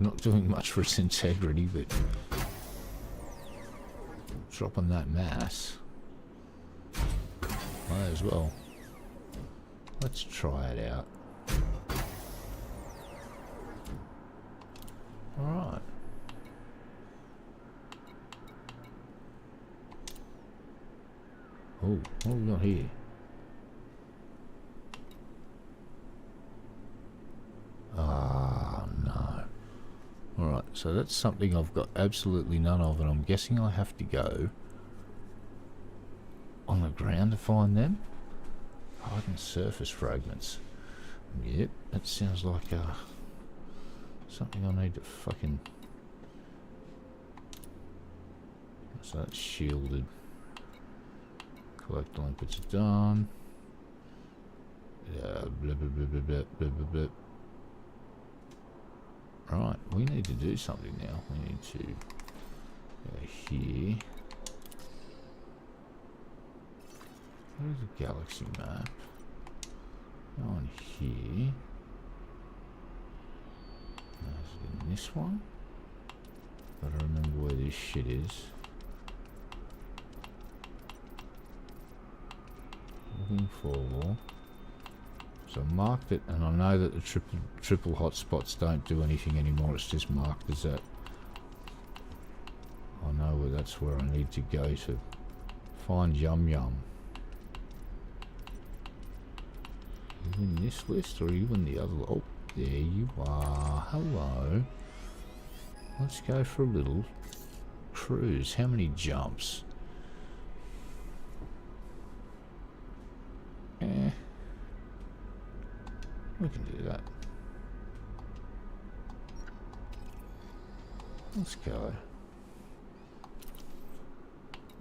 Not doing much for its integrity, but dropping that mass. Might as well. Let's try it out. Alright. Oh, what have we got here? Ah, no. Alright, so that's something I've got absolutely none of, and I'm guessing I have to go on the ground to find them. Hardened surface fragments. Yep, that sounds like something I need to fucking... So that's shielded. Collect limpets done. Blah, blah, blah, blah, blah, blah, blah, blah. Right, we need to do something now. We need to go here. Where's the galaxy map? Go on here. That's in this one. Gotta remember where this shit is. Looking for. So I marked it, and I know that the triple hotspots don't do anything anymore. It's just marked as that. I know that's where I need to go to find Yum Yum. Are you in this list, or are you in the other? Oh, there you are. Hello. Let's go for a little cruise. How many jumps? We can do that. Let's go.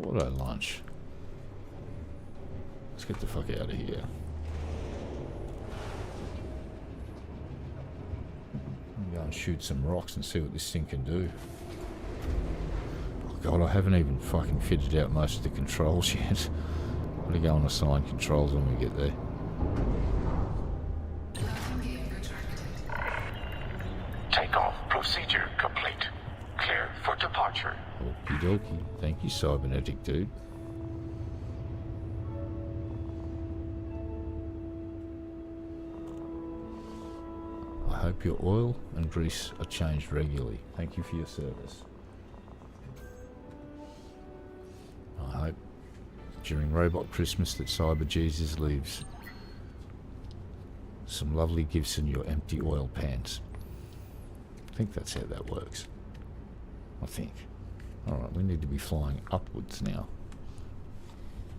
Auto lunch. Let's get the fuck out of here. I'm go and shoot some rocks and see what this thing can do. Oh god, I haven't even fucking fitted out most of the controls yet. I'm gonna go and assign controls when we get there. Takeoff procedure complete. Clear for departure. Okie dokie. Thank you, cybernetic dude. I hope your oil and grease are changed regularly. Thank you for your service. I hope during Robot Christmas that Cyber Jesus leaves some lovely gifts in your empty oil pants. I think that's how that works. I think. Alright, we need to be flying upwards now.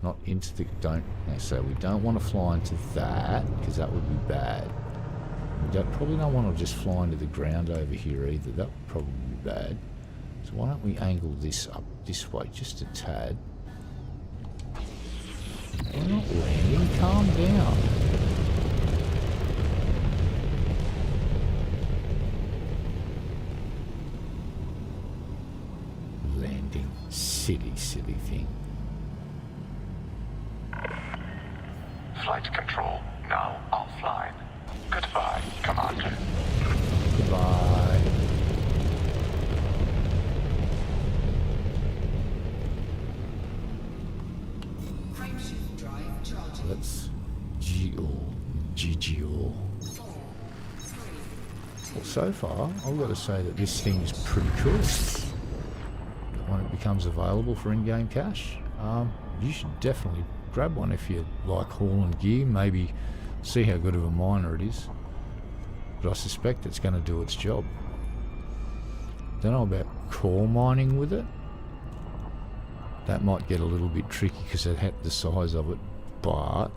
Not into the... So we don't want to fly into that, because that would be bad. We probably don't want to just fly into the ground over here either. That would probably be bad. So why don't we angle this up this way just a tad. We're not landing. Calm down. Landing. Silly thing. Flight control now offline. Goodbye, Commander. Goodbye. Frameshift drive charging. Let's GGO. 4, 3, Well, so far, I've got to say that this thing's pretty cool. When it becomes available for in-game cash, you should definitely grab one if you like hauling gear. Maybe see how good of a miner it is. But I suspect it's going to do its job. Don't know about core mining with it. That might get a little bit tricky because it had the size of it, but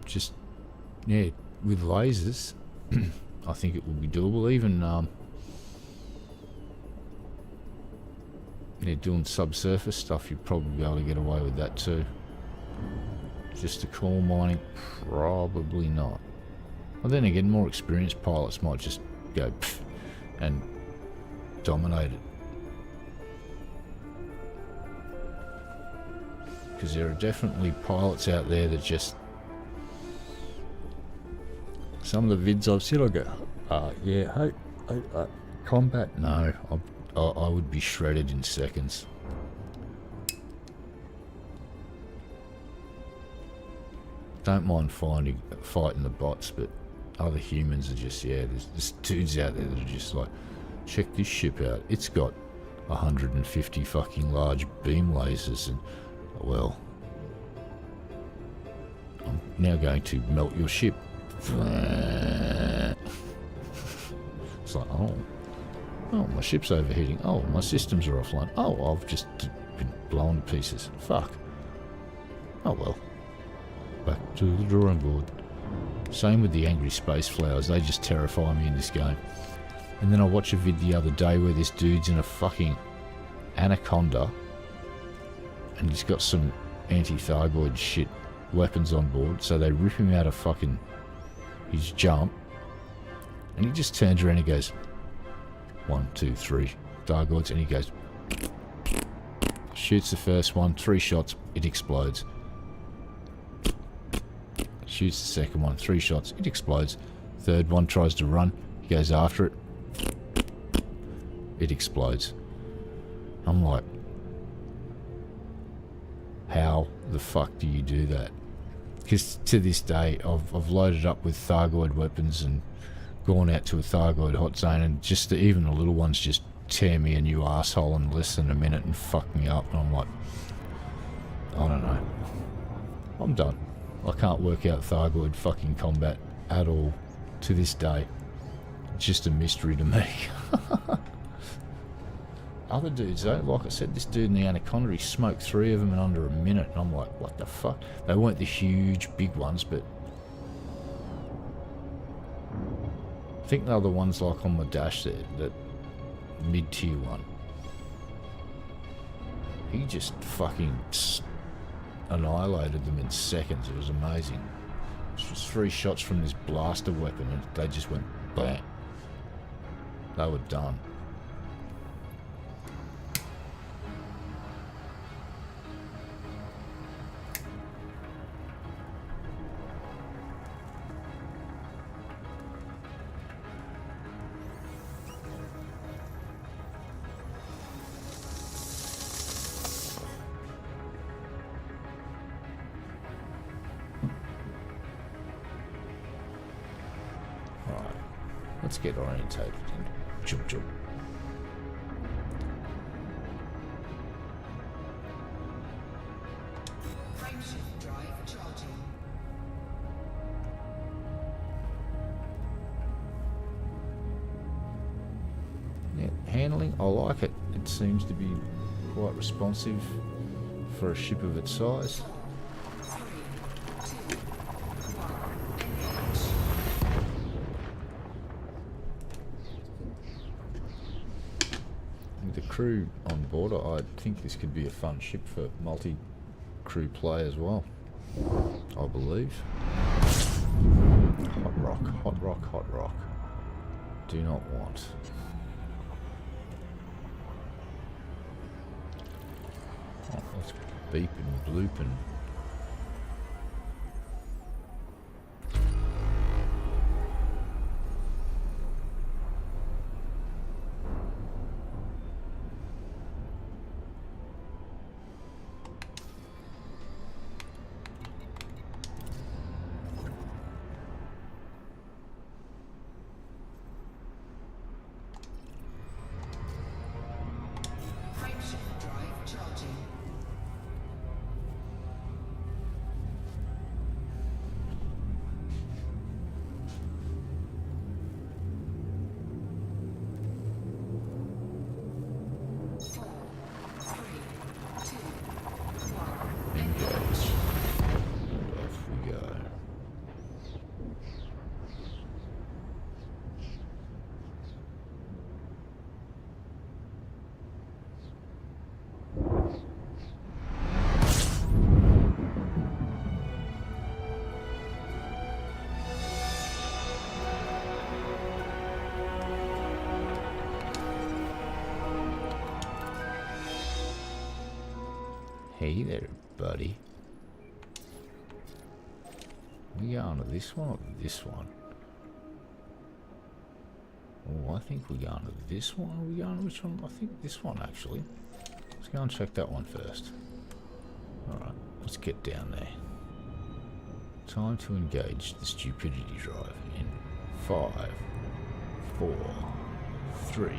just yeah, with lasers, I think it will be doable. Even doing subsurface stuff, you'd probably be able to get away with that too. Just the core mining, probably not. Well, then again, more experienced pilots might just go pff and dominate it. Because there are definitely pilots out there that just... Some of the vids I've seen, I go, yeah, hey, combat? No, I would be shredded in seconds. Don't mind fighting the bots, but other humans are just, yeah, there's dudes out there that are just like, check this ship out. It's got 150 fucking large beam lasers, and Well, I'm now going to melt your ship. It's like, oh, my ship's overheating. Oh, my systems are offline. Oh, I've just been blown to pieces. Fuck. Oh well. Back to the drawing board. Same with the angry space flowers. They just terrify me in this game. And then I watched a vid the other day where this dude's in a fucking anaconda and he's got some anti-thyroid shit weapons on board, so they rip him out of fucking his jump and he just turns around and goes 1, 2, 3 thyroids, and he goes shoots the first one, 3 shots, it explodes. Shoots the second one, 3 shots, it explodes. Third one tries to run, he goes after it, it explodes. I'm like, how the fuck do you do that? Because to this day, I've loaded up with Thargoid weapons and gone out to a Thargoid hot zone, and just even the little ones just tear me a new asshole in less than a minute and fuck me up. And I'm like, I don't know. I'm done. I can't work out Thargoid fucking combat at all to this day. It's just a mystery to me. Other dudes though, like I said, this dude in the anaconda, he smoked 3 of them in under a minute, and I'm like, what the fuck? They weren't the huge big ones, but I think they're the ones like on the dash there, that mid-tier one. He just fucking annihilated them in seconds. It was amazing. It was 3 shots from this blaster weapon and they just went bang. They were done. Let's get orientated and jump jump. Frameshift drive charging. Yeah, handling, I like it. It seems to be quite responsive for a ship of its size. 3, 2, 1. With the crew on board, I think this could be a fun ship for multi-crew play as well, I believe. Hot rock, hot rock, hot rock. Do not want. Oh, let's beep and bloop and... Frameshift drive charging. engage. And off we go. Hey there, buddy. We going to this one or this one? Oh, I think we're going to this one. Are we going to which one? I think this one, actually. Let's go and check that one first. Alright, let's get down there. Time to engage the stupidity drive in 5, 4, 3,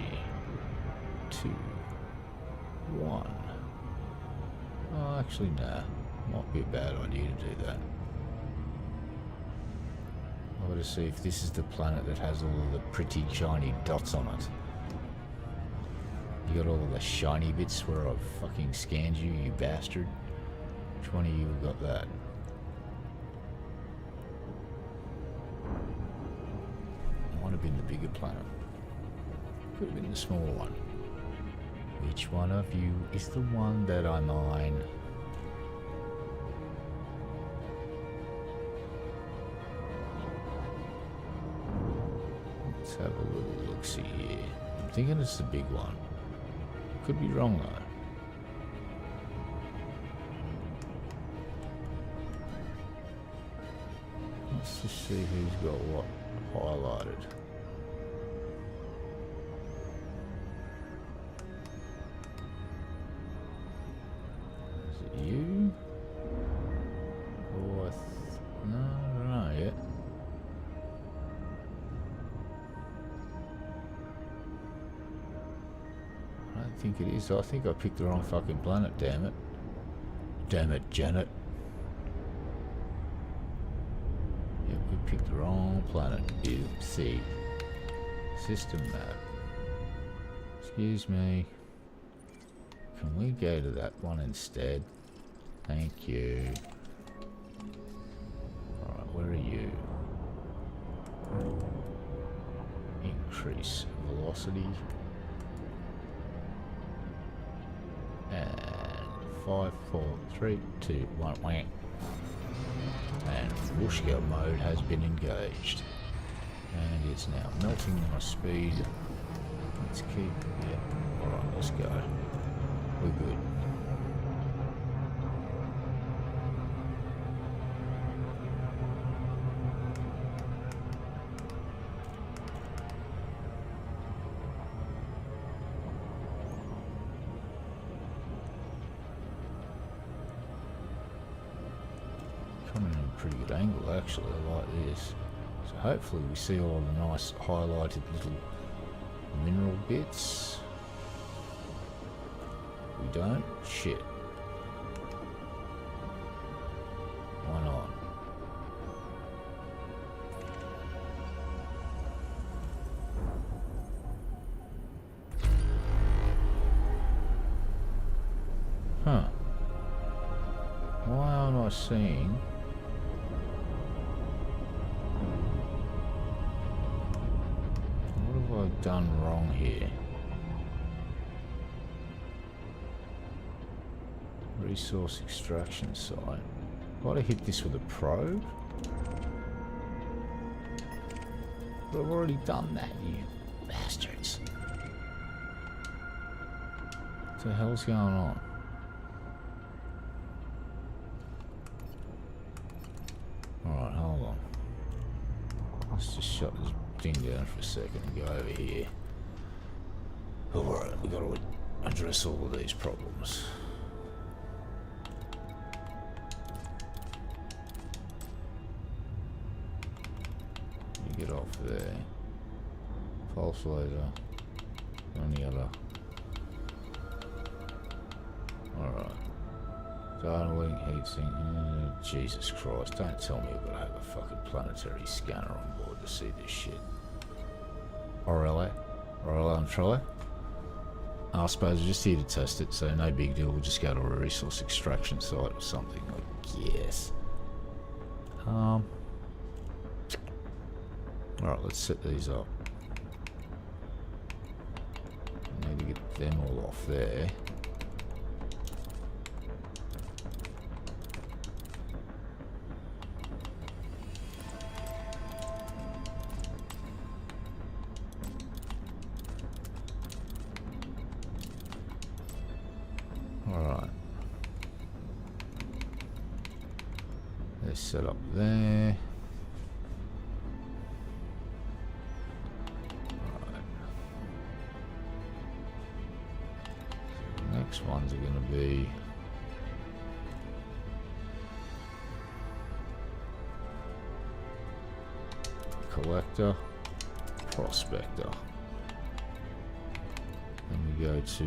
2, 1. Oh, actually, nah. Might be a bad idea to do that. I want to see if this is the planet that has all of the pretty shiny dots on it. You got all of the shiny bits where I've fucking scanned you, you bastard. Which one of you got that? Might have been the bigger planet. Could have been the smaller one. Which one of you is the one that I mine? Let's have a little look-see here. I'm thinking it's the big one. Could be wrong though. Let's just see who's got what highlighted. Is it you? Or no, I don't know yet. I don't think it is. I think I picked the wrong fucking planet, damn it. Damn it, Janet. Yep, we picked the wrong planet. See. System map. Excuse me. Can we go to that one instead? Thank you. Alright, where are you? Increase velocity. And 5, 4, 3, 2, 1, whack. And Whooshka mode has been engaged. And it's now melting my speed. Let's keep, yeah. Alright, let's go. We're good. Coming in a pretty good angle actually, I like this. So hopefully we see all the nice highlighted little mineral bits. We don't? Shit. Why not? Huh. Why aren't I seeing... What have I done wrong here? Resource extraction site. Why'd I hit this with a probe? But I've already done that, you bastards. What the hell's going on? Alright, hold on. Let's just shut this thing down for a second and go over here. Alright, we've got to address all of these problems. Get off there. Pulse laser. Any other. Alright. Data link, heatsink. Jesus Christ, don't tell me I've got to have a fucking planetary scanner on board to see this shit. Earl, I'm trying. I suppose we're just here to test it, so no big deal. We'll just go to a resource extraction site or something, I guess. Alright, let's set these up. I need to get them all off there. Alright. They're set up there. Next ones are going to be collector, prospector. Then we go to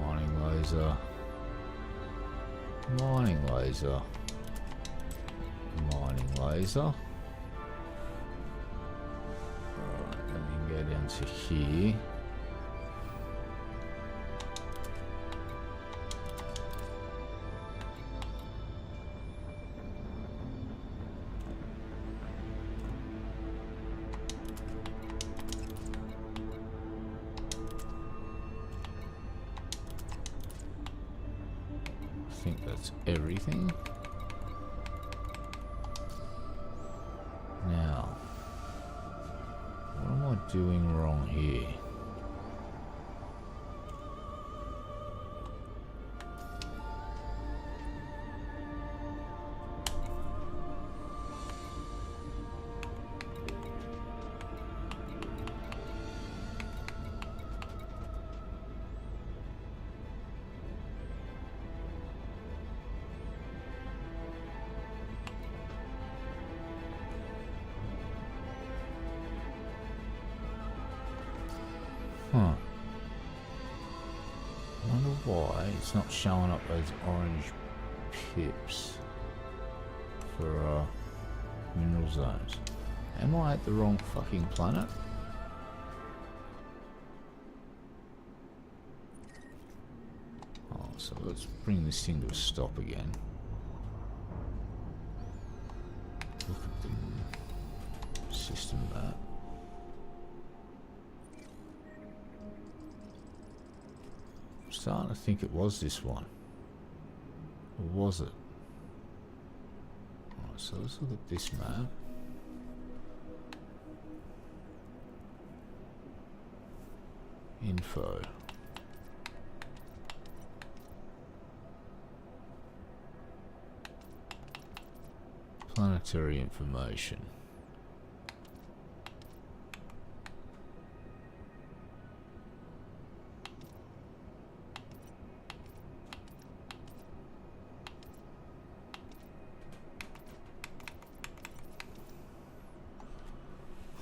mining laser. Mining laser. Mining laser. Alright, let me go down to here. I think that's everything. Now, what am I doing wrong here? Huh. Wonder why it's not showing up those orange pips for mineral zones. Am I at the wrong fucking planet? Oh, so let's bring this thing to a stop again. Look at the system map. Starting to think it was this one. Or was it? Alright, so let's look at this map. Info. Planetary information.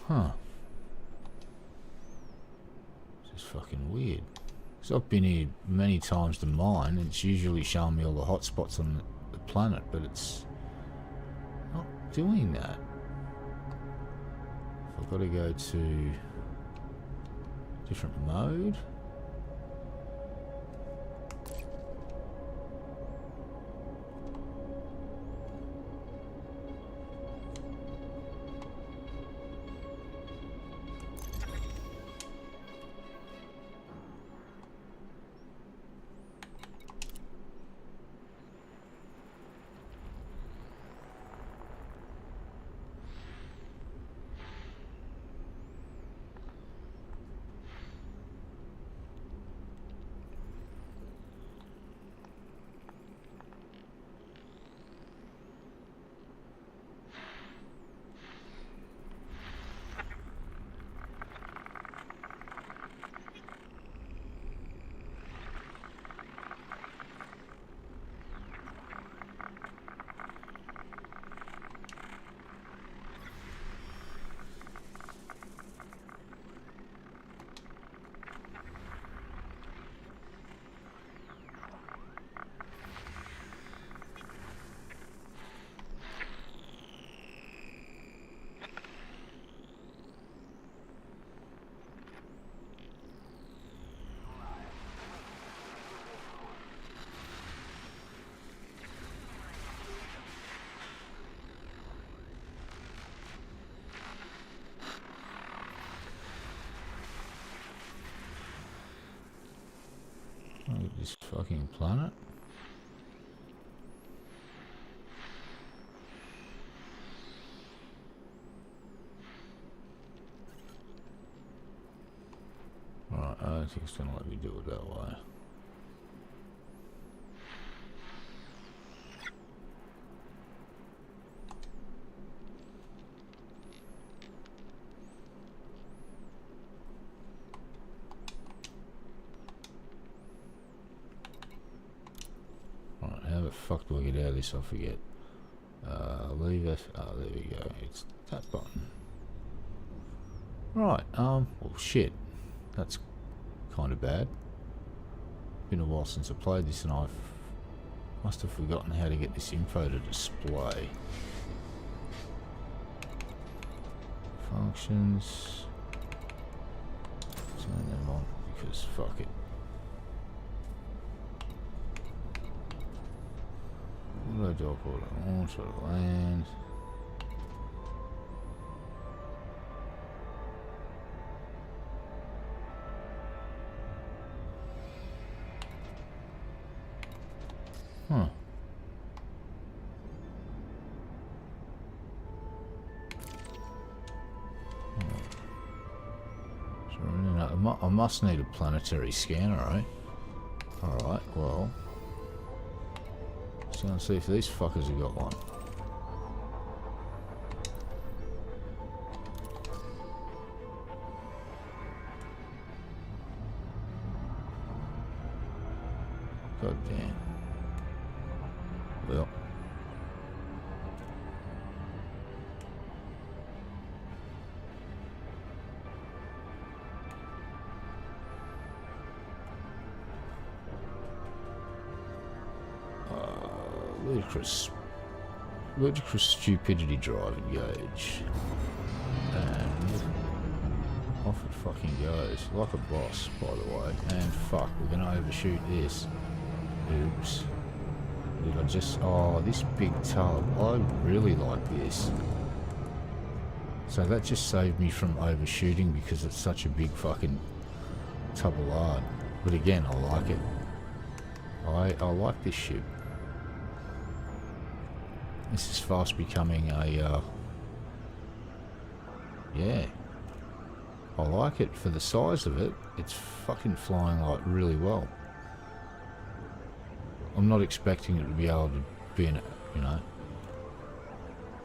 Huh. This is fucking weird. So I've been here many times to mine, and it's usually showing me all the hotspots on the planet, but it's not doing that. I've got to go to different mode. Look at this fucking planet. Alright, I don't think it's gonna let me do it that way. How the fuck do I get out of this? I forget. Leave it. Oh, there we go. It's that button. Right. Well, shit. That's kind of bad. Been a while since I played this, and I've must have forgotten how to get this info to display. Functions. Turn them on because fuck it. Auto dock, auto launch, auto land. Huh. So I must need a planetary scanner, right? Alright, well. So let's see if these fuckers have got one. God damn. Well. Ludicrous stupidity drive engage. And off it fucking goes. Like a boss, by the way. And fuck, we're gonna overshoot this. Oops. Did I just... Oh, this big tub. I really like this. So that just saved me from overshooting because it's such a big fucking tub of lard. But again, I like it. I like this ship. This is fast becoming a... yeah. I like it. For the size of it, it's fucking flying like really well. I'm not expecting it to be able to be in, you know,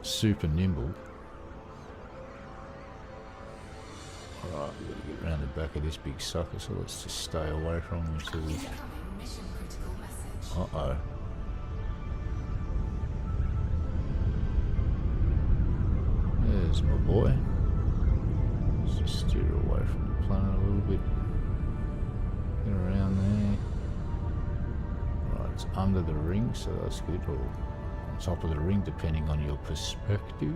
super nimble. Alright, we've got to get around the back of this big sucker, so let's just stay away from him until we... Incoming mission critical message. Uh-oh. There's my boy. Let's just steer away from the planet a little bit. Get around there. Right, it's under the ring, so that's good. Or on top of the ring, depending on your perspective.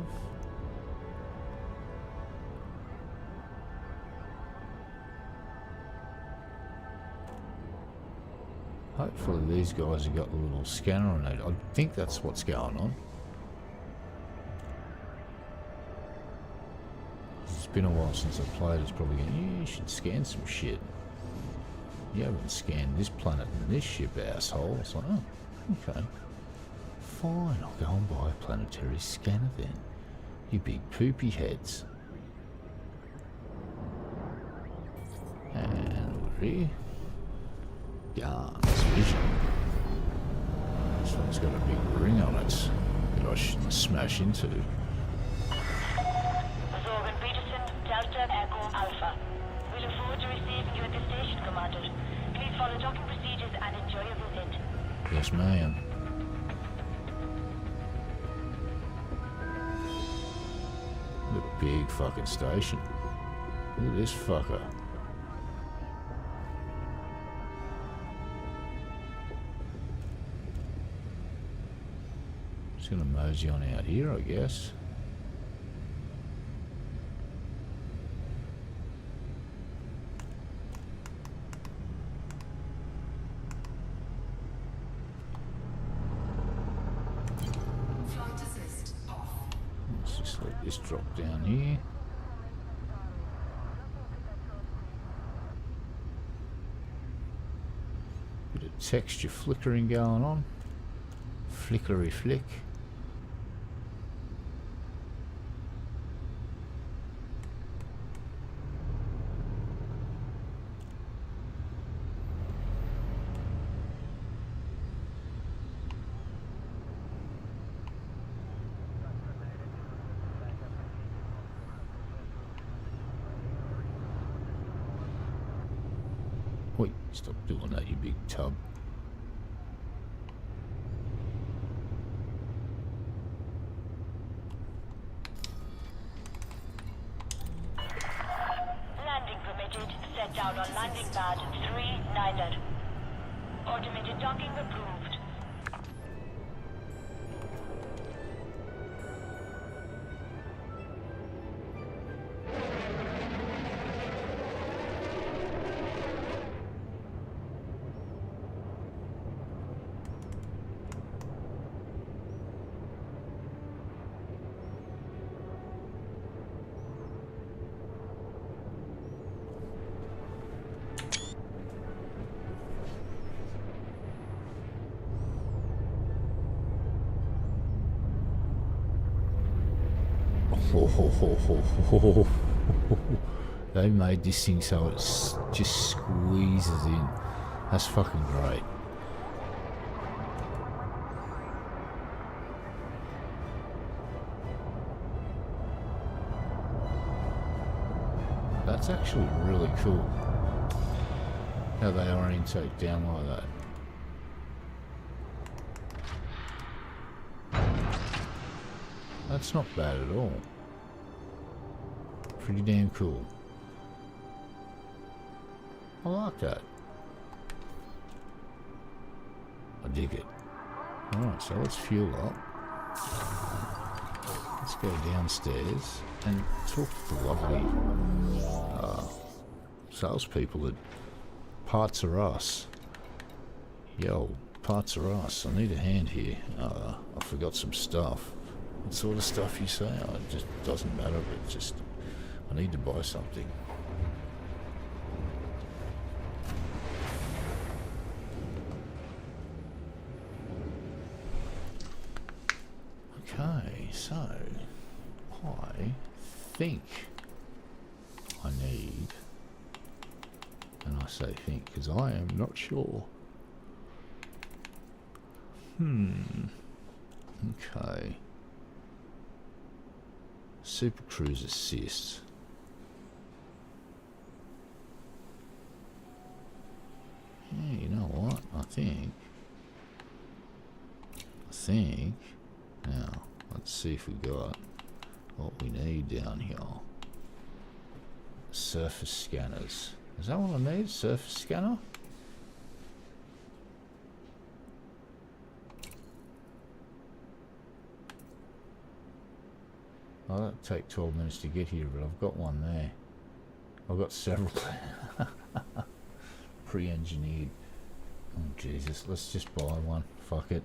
Hopefully these guys have got the little scanner on it. I think that's what's going on. It's been a while since I've played. It's probably going, yeah, you should scan some shit. You haven't scanned this planet and this ship, asshole. It's like, oh, okay. Fine, I'll go and buy a planetary scanner then. You big poopy heads. And over here. Guns vision. This one's got a big ring on it that I shouldn't smash into. Zorgan Peterson, Delta Echo Alpha. We look forward to receiving you at the station, Commander. Please follow docking procedures and enjoy your visit. Yes, ma'am. Look at the big fucking station. Look at this fucker. Just gonna mosey on out here, I guess. Flight assist off. Let's just let this drop down here. Bit of texture flickering going on. Flickery flick. Wait, stop doing that, you big tub. Landing permitted. Set down on landing pad 39er. Automated docking approved. They made this thing so it just squeezes in. That's fucking great. That's actually really cool. How they orientate down like that. That's not bad at all. Pretty damn cool. I like that. I dig it. Alright, so let's fuel up. Let's go downstairs and talk to the lovely salespeople at Parts Are Us. Yo, Parts Are Us. I need a hand here. I forgot some stuff. What sort of stuff you say? It just doesn't matter. It just, I need to buy something. Okay, so I think I need, and I say think because I am not sure. Okay. Super Cruise Assist. Yeah, you know what? I think. Now, let's see if we got what we need down here. Surface scanners. Is that what I need? Surface scanner? Oh, that'll take 12 minutes to get here, but I've got one there. I've got several pre-engineered. Oh Jesus, let's just buy one. Fuck it.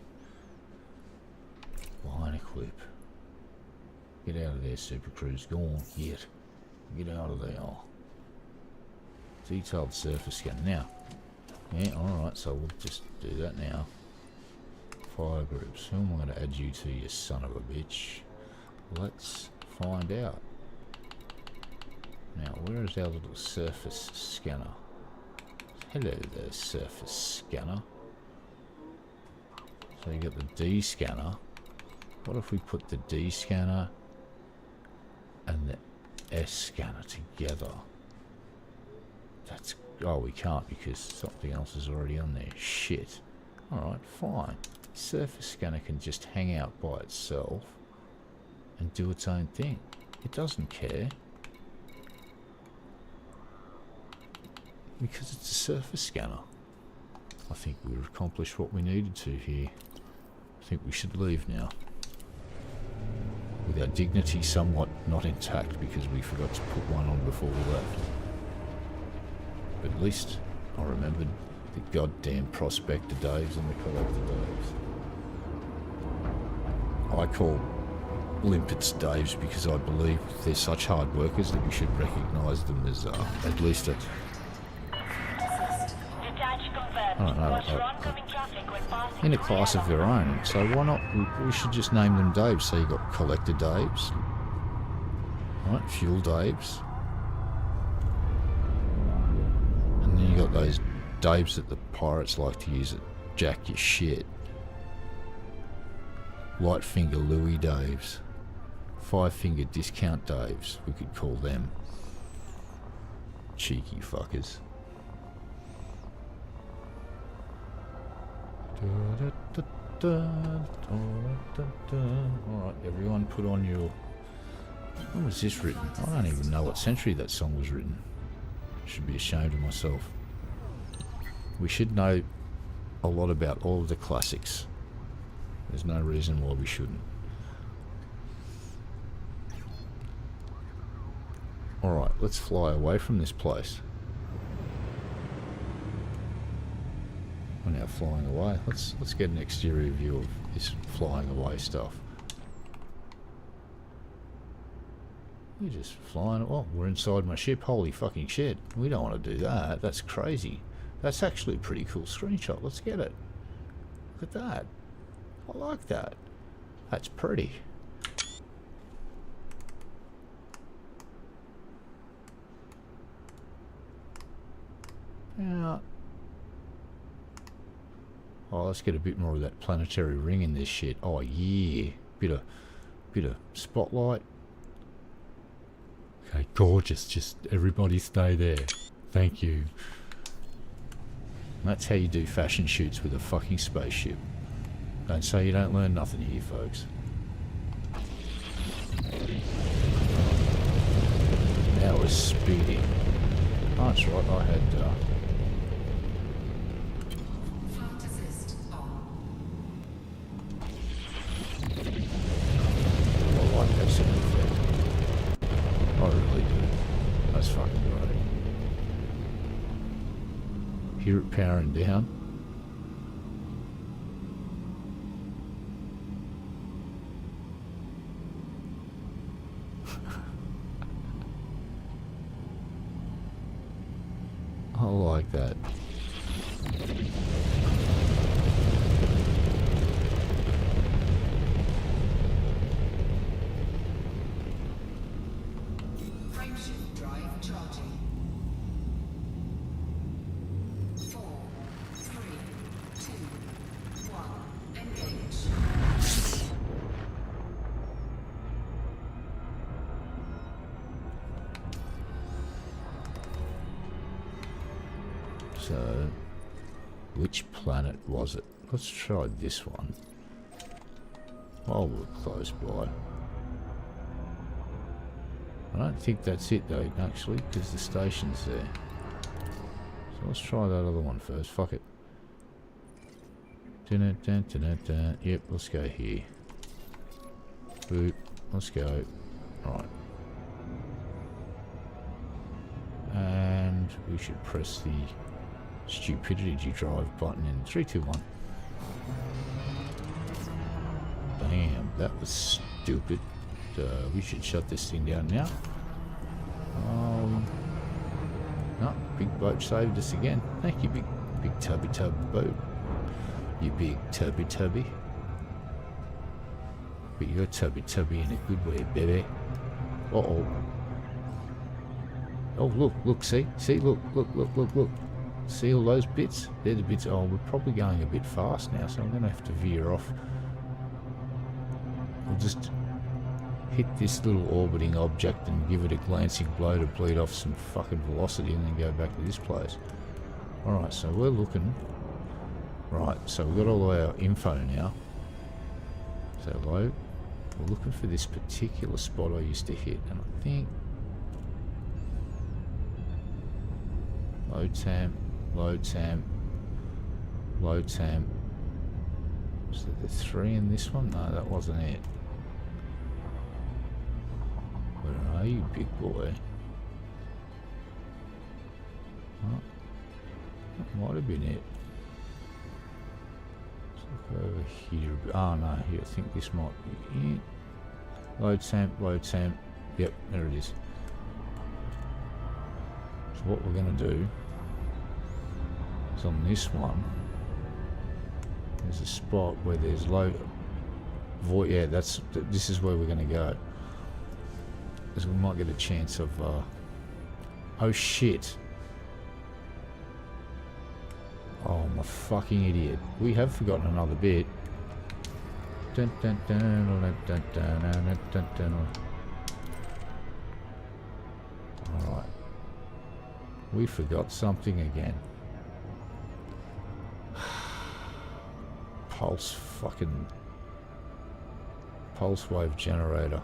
Buy and equip. Get out of there, Super Cruise. Go on, get out of there. Detailed surface scan. Now, yeah, alright, so we'll just do that now. Fire groups. Who am I going to add you to, you son of a bitch? Let's find out. Now, where is our little surface scanner? Hello there, surface scanner. So you got the D scanner. What if we put the D scanner and the S scanner together? That's, oh, we can't because something else is already on there. Shit. Alright, fine. Surface scanner can just hang out by itself and do its own thing. It doesn't care. Because it's a surface scanner. I think we've accomplished what we needed to here. I think we should leave now. With our dignity somewhat not intact because we forgot to put one on before we left. But at least I remembered the goddamn Prospector Daves and the Collector Daves. I call Limpets Daves because I believe they're such hard workers that we should recognise them as at least a... I don't know, in a class of their own. So why not? We should just name them Daves. So you got Collector Daves, right? Fuel Daves, and then you got those Daves that the pirates like to use that jack your shit. Lightfinger Louis Daves, 5-finger discount Daves. We could call them. Cheeky fuckers. Alright, everyone put on your... When was this written? I don't even know what century that song was written. Should be ashamed of myself. We should know a lot about all of the classics. There's no reason why we shouldn't. Alright, let's fly away from this place. We're now flying away. Let's get an exterior view of this flying away stuff. We're just flying. Oh, we're inside my ship. Holy fucking shit. We don't want to do that. That's crazy. That's actually a pretty cool screenshot. Let's get it. Look at that. I like that. That's pretty. Yeah. Oh, let's get a bit more of that planetary ring in this shit. Oh yeah. Bit of spotlight. Okay, gorgeous. Just everybody stay there. Thank you. That's how you do fashion shoots with a fucking spaceship. Don't say you don't learn nothing here, folks. Now we're speeding. Oh, that's right, I had... Flight assist on. I like that sound effect. I really do. That's fucking great. Hear it powering down. I like that. Frameshift drive charging. 4, 3, 2, 1. Engage. So, which planet was it? Let's try this one. While we're close by. I don't think that's it though, actually, because the station's there. So let's try that other one first. Fuck it. Dun, dun, dun, dun, dun. Yep, let's go here. Boop. Let's go. Right. And we should press the stupidity drive button in 3, 2, 1. Damn, that was stupid. We should shut this thing down now. No, big boat saved us again. Thank you, big tubby tub boat. You big tubby tubby. But you're tubby tubby in a good way, baby. Uh oh. Oh look, see, look. See all those bits? They're the bits. Oh, we're probably going a bit fast now, so I'm going to have to veer off. We'll just hit this little orbiting object and give it a glancing blow to bleed off some fucking velocity and then go back to this place. Alright, so we're looking. Right, so we've got all our info now. So low. We're looking for this particular spot I used to hit, and I think low temp. Was there the 3 in this one? No, that wasn't it. Where are you, big boy? Oh, that might have been it. Let's look over here. Oh no, here, I think this might be it. Load temp. Yep, there it is. So what we're going to do is on this one, there's a spot where there's low void. Yeah, this is where we're going to go. Because we might get a chance of oh shit. Oh, I'm a fucking idiot. We have forgotten another bit. Dun, dun, dun, dun, dun, dun, dun, dun, dun. Alright. We forgot something again. Pulse wave generator.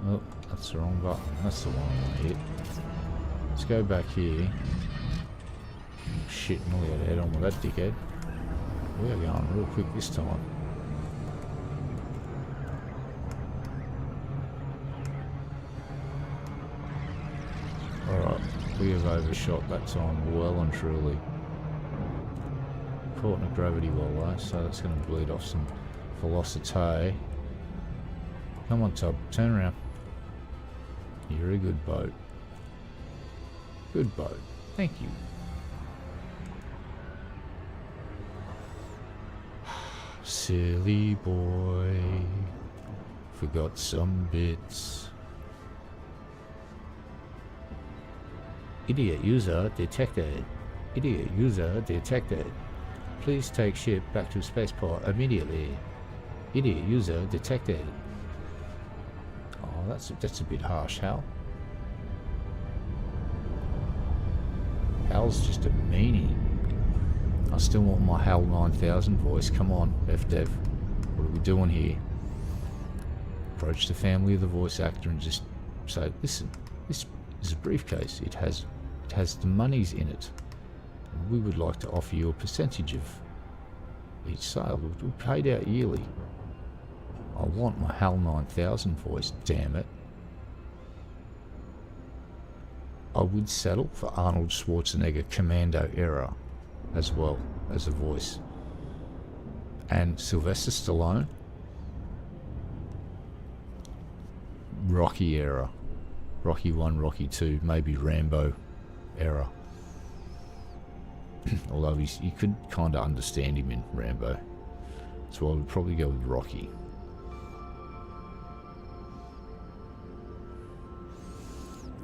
Oh, that's the wrong button. That's the one I want to hit. Let's go back here. shit, nearly had a head on with that dickhead. We are going real quick this time. Alright, we have overshot that time well and truly. Caught in a gravity well though, so that's going to bleed off some velocity. Come on, Tub, turn around. You're a good boat. Good boat. Thank you. Silly boy. Forgot some bits. Idiot user detected. Idiot user detected. Please take ship back to spaceport immediately. Idiot user detected. Oh, that's a bit harsh, Hal. Hal's just a meanie. I still want my Hal 9000 voice. Come on, FDev. What are we doing here? Approach the family of the voice actor and just say, listen, this is a briefcase. It has the monies in it. And we would like to offer you a percentage of each sale. We'll paid out yearly. I want my HAL 9000 voice, damn it. I would settle for Arnold Schwarzenegger Commando era as well as a voice. And Sylvester Stallone, Rocky era. Rocky 1, Rocky 2, maybe Rambo era. Although you could kind of understand him in Rambo. So I would probably go with Rocky.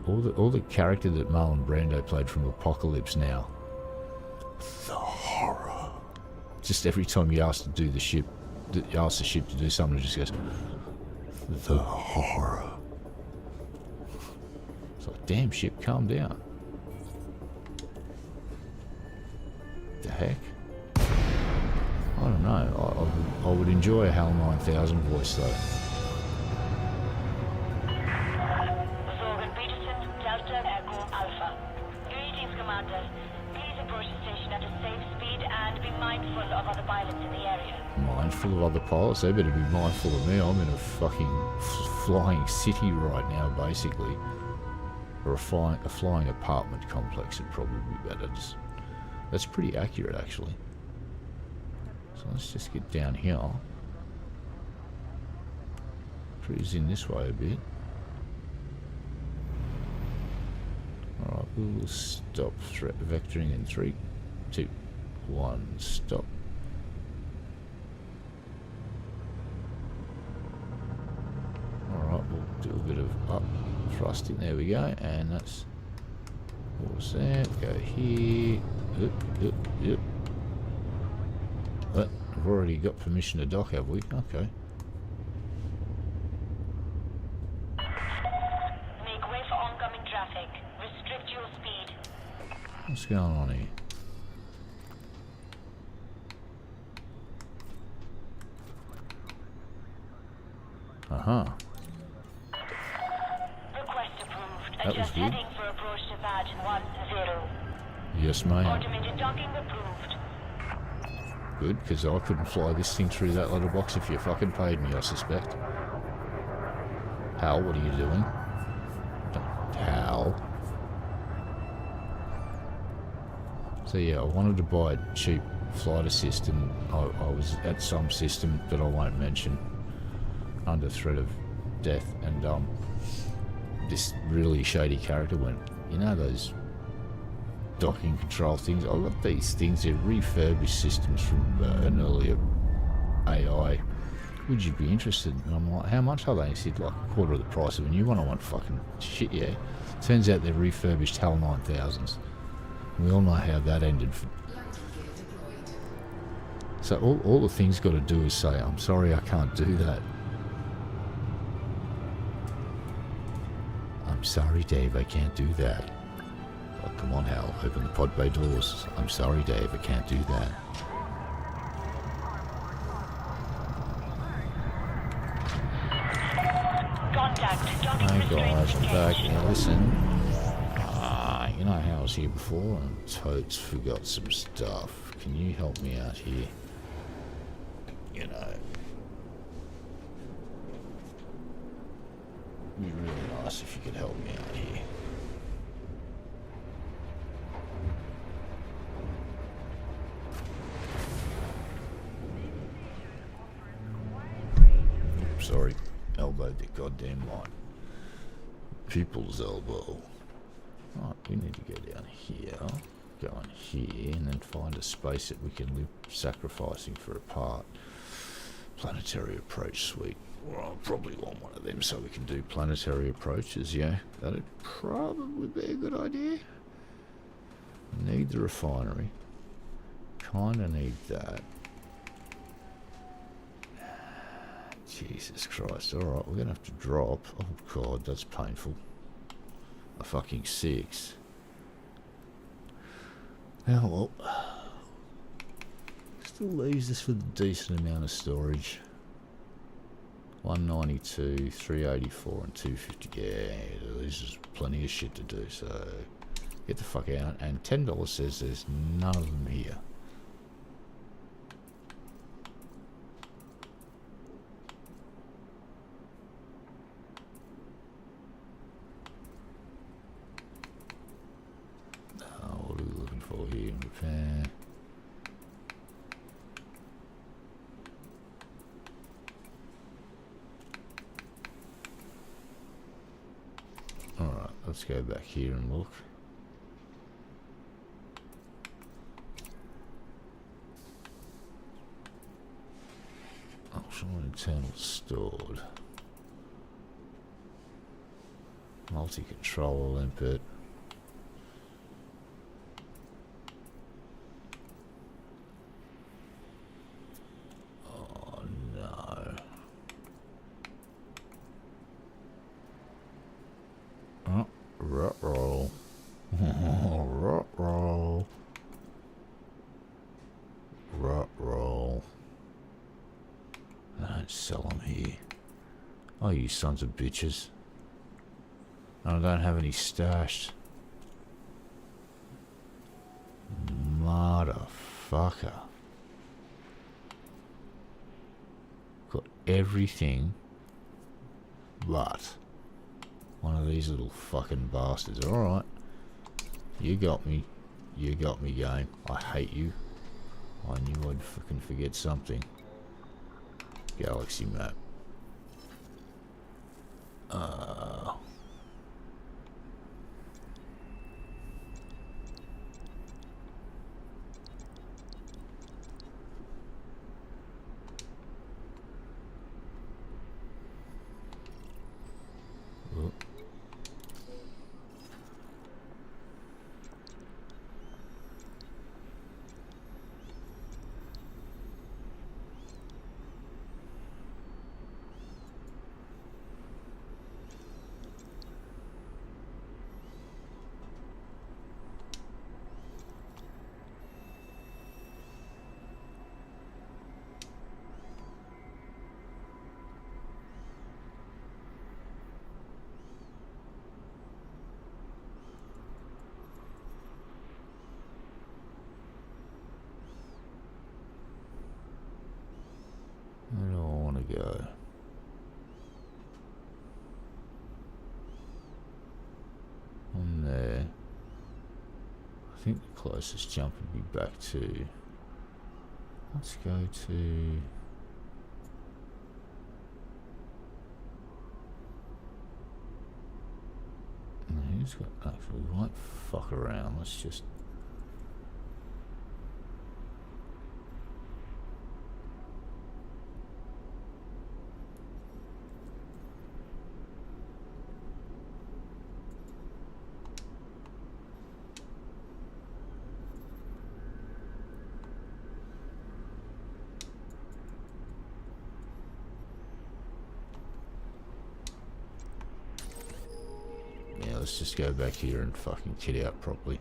All the character that Marlon Brando played from Apocalypse Now. The horror. Just every time you ask to do the ship, you ask the ship to do something, it just goes, the horror. It's like, damn ship, calm down. The heck? I don't know. I would enjoy a HAL 9000 voice though. Delta Echo Alpha. Greetings, Commander. Please approach the station at a safe speed and be mindful of other pilots in the area. Mindful of other pilots? They better be mindful of me. I'm in a fucking flying city right now, basically. Or a flying apartment complex would probably be better. That's pretty accurate, actually. So let's just get down here. Cruise in this way a bit. Alright, we will stop threat vectoring in 3, 2, 1, stop. Alright, we'll do a bit of up thrusting, there we go, and that's what was that, go here, yep. But we've already got permission to dock, have we? Okay. Make way for oncoming traffic. Restrict your speed. What's going on here? Uh-huh. Request approved. That was Adjust good. heading for approach to pad 10. Yes, ma'am. Automated docking approved. Good, because I couldn't fly this thing through that little box if you fucking paid me, I suspect. Hal, what are you doing? Hal. So yeah, I wanted to buy a cheap flight assist, and I was at some system that I won't mention under threat of death, and this really shady character went, you know those docking control things? I've got these things, they're refurbished systems from an earlier AI. Would you be interested? And I'm like, how much are they? He said, like a quarter of the price of a new one. I went, fucking shit, yeah. Turns out they're refurbished HAL 9000s. We all know how that ended. So all the thing's got to do is say, I'm sorry, I can't do that. I'm sorry, Dave, I can't do that. Oh, come on, Hal, open the pod bay doors. I'm sorry, Dave, I can't do that. Contact. Docking Hi restraints guys, I'm back. engaged. Now listen, you know how I was here before and totes forgot some stuff. Can you help me out here? You know. It'd be really nice if you could help me out here. Sorry, elbowed the goddamn line. People's elbow. Right, we need to go down here, go on here, and then find a space that we can live sacrificing for a part. Planetary approach suite. Well, I'll probably want one of them so we can do planetary approaches, yeah. That'd probably be a good idea. Need the refinery. Kinda need that. Jesus Christ. Alright, we're gonna have to drop. Oh god, that's painful. A fucking 6. Oh well. Still leaves us with a decent amount of storage. 192, 384 and 250. Yeah, this is plenty of shit to do, so get the fuck out. And $10 says there's none of them here. What are we looking for here? Repair. Alright, let's go back here and look. Optional internal stored. Multi-controller limpet. Oh no. Oh, ruh-roll. Ruh-roll. Ruh-roll. I don't sell them here. Oh, you sons of bitches. And I don't have any stashed. Motherfucker. Got everything but one of these little fucking bastards. Alright. You got me. You got me, game. I hate you. I knew I'd fucking forget something. Galaxy map. Oh. Where do I want to go? On there. I think the closest jump would be back to... Let's go to... Who's got... Actually, we won't fuck around. Let's just... Let's just go back here and fucking kit out properly.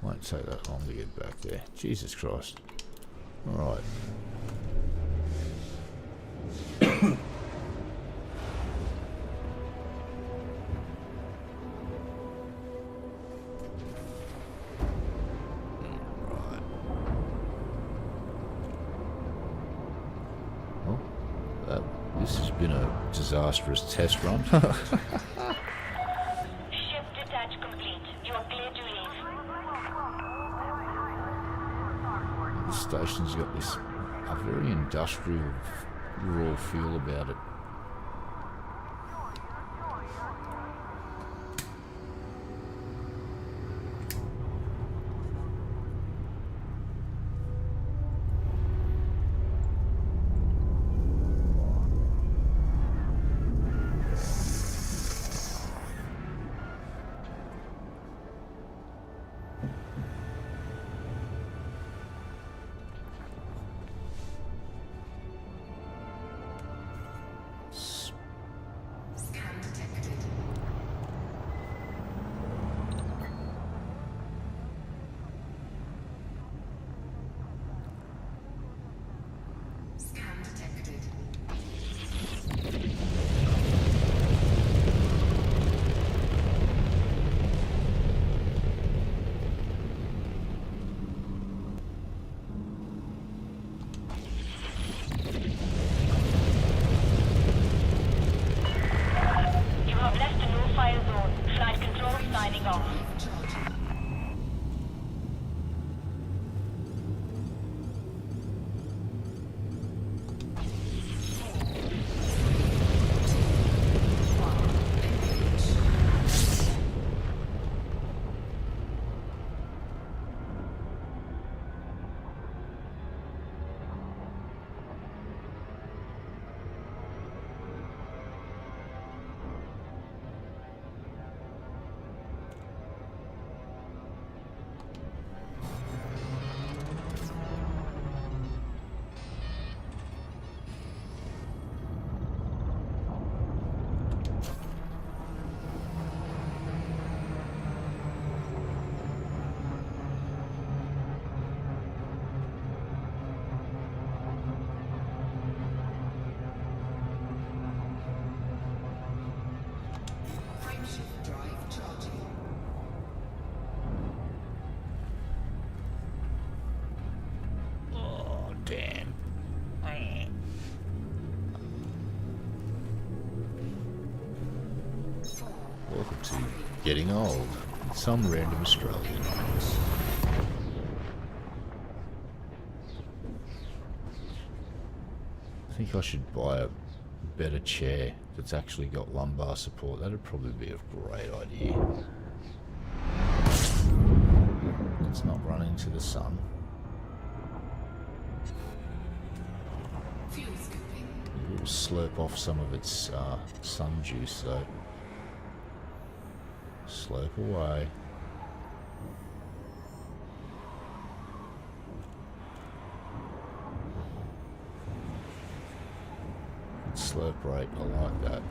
Won't take that long to get back there. Jesus Christ. Alright. This has been a disastrous test run. Ship detach complete. You are clear to leave. The station's got this a very industrial raw feel about it. Scan detected. Scan detected. You have left the no-fire zone. Flight control signing off. Charging. Frameshift drive charging. Oh, damn. Welcome to Getting Old. Some random Australian. I think I should buy a better chair that's actually got lumbar support. That'd probably be a great idea. Let's not run into the sun. Fuel scooping. It will slurp off some of its sun juice though. Slurp away. Slurp rate, I like that.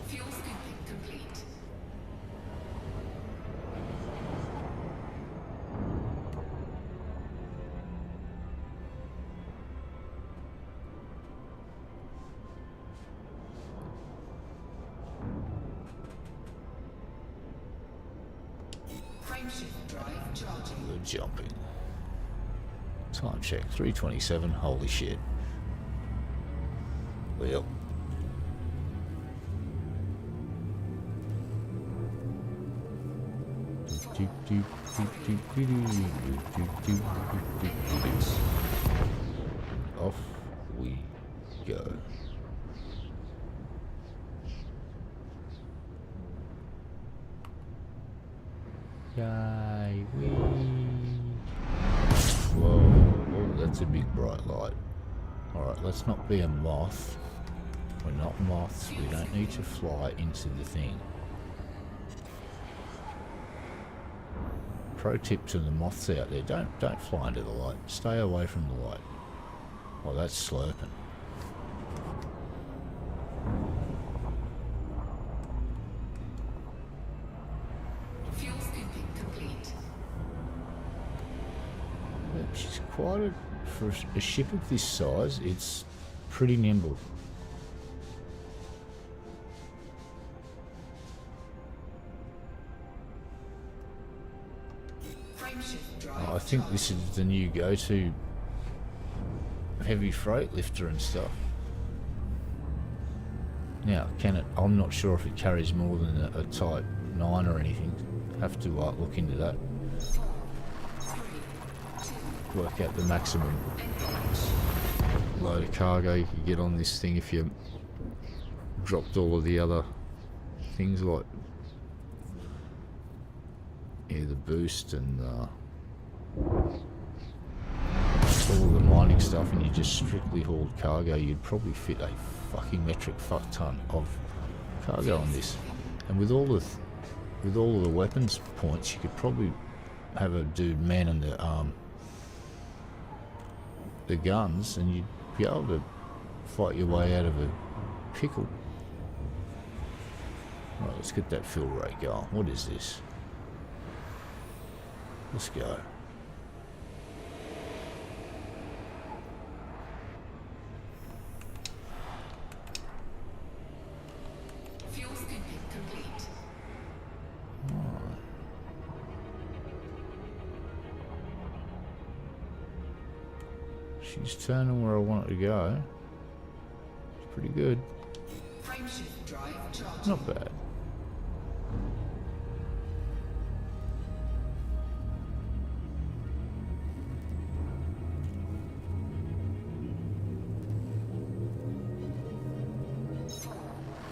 Fuel scooping complete. Frameshift drive charging. The jumping. Time check, 3:27. Holy shit. Well. Off we go. Yay, wee. Whoa, oh, that's a big bright light. Alright, let's not be a moth. We're not moths, we don't need to fly into the thing. Pro tip to the moths out there, don't fly into the light. Stay away from the light. Oh, that's slurping. Fuel scooping complete. She's quite a, for a ship of this size, it's pretty nimble. Frameshift drive I think this is the new go-to heavy freight lifter and stuff. Now, can it? I'm not sure if it carries more than a Type 9 or anything. Have to look into that. Work out the maximum load of cargo you could get on this thing if you dropped all of the other things like the boost and all of the mining stuff, and you just strictly hauled cargo. You'd probably fit a fucking metric fuck ton of cargo on this, and with all of the weapons points, you could probably have a dude manning the guns, and you'd be able to fight your way out of a pickle. Right, let's get that fill rate going. What is this? Let's go. Fuel scooping complete. She's turning where I want her to go. It's pretty good. Frameshift drive charging. Not bad.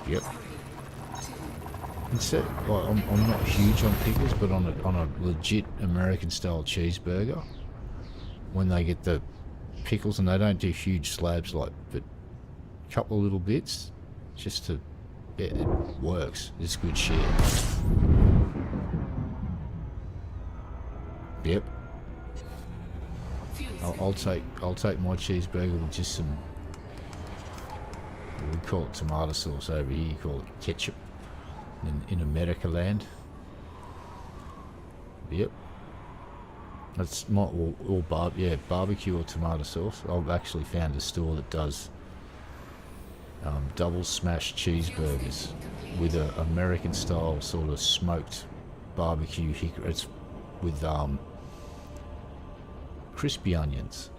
Yep. Instead, like, I'm not huge on pickles, but on a legit American style cheeseburger, when they get the pickles, and they don't do huge slabs, like, but a couple of little bits, just to, yeah, it works. It's good shit. Yep. I'll take my cheeseburger with just some. We call it tomato sauce over here. You call it ketchup in America land. Yep. That's not all barbecue or tomato sauce. I've actually found a store that does double smashed cheeseburgers with a American style sort of smoked barbecue hickory. It's with crispy onions.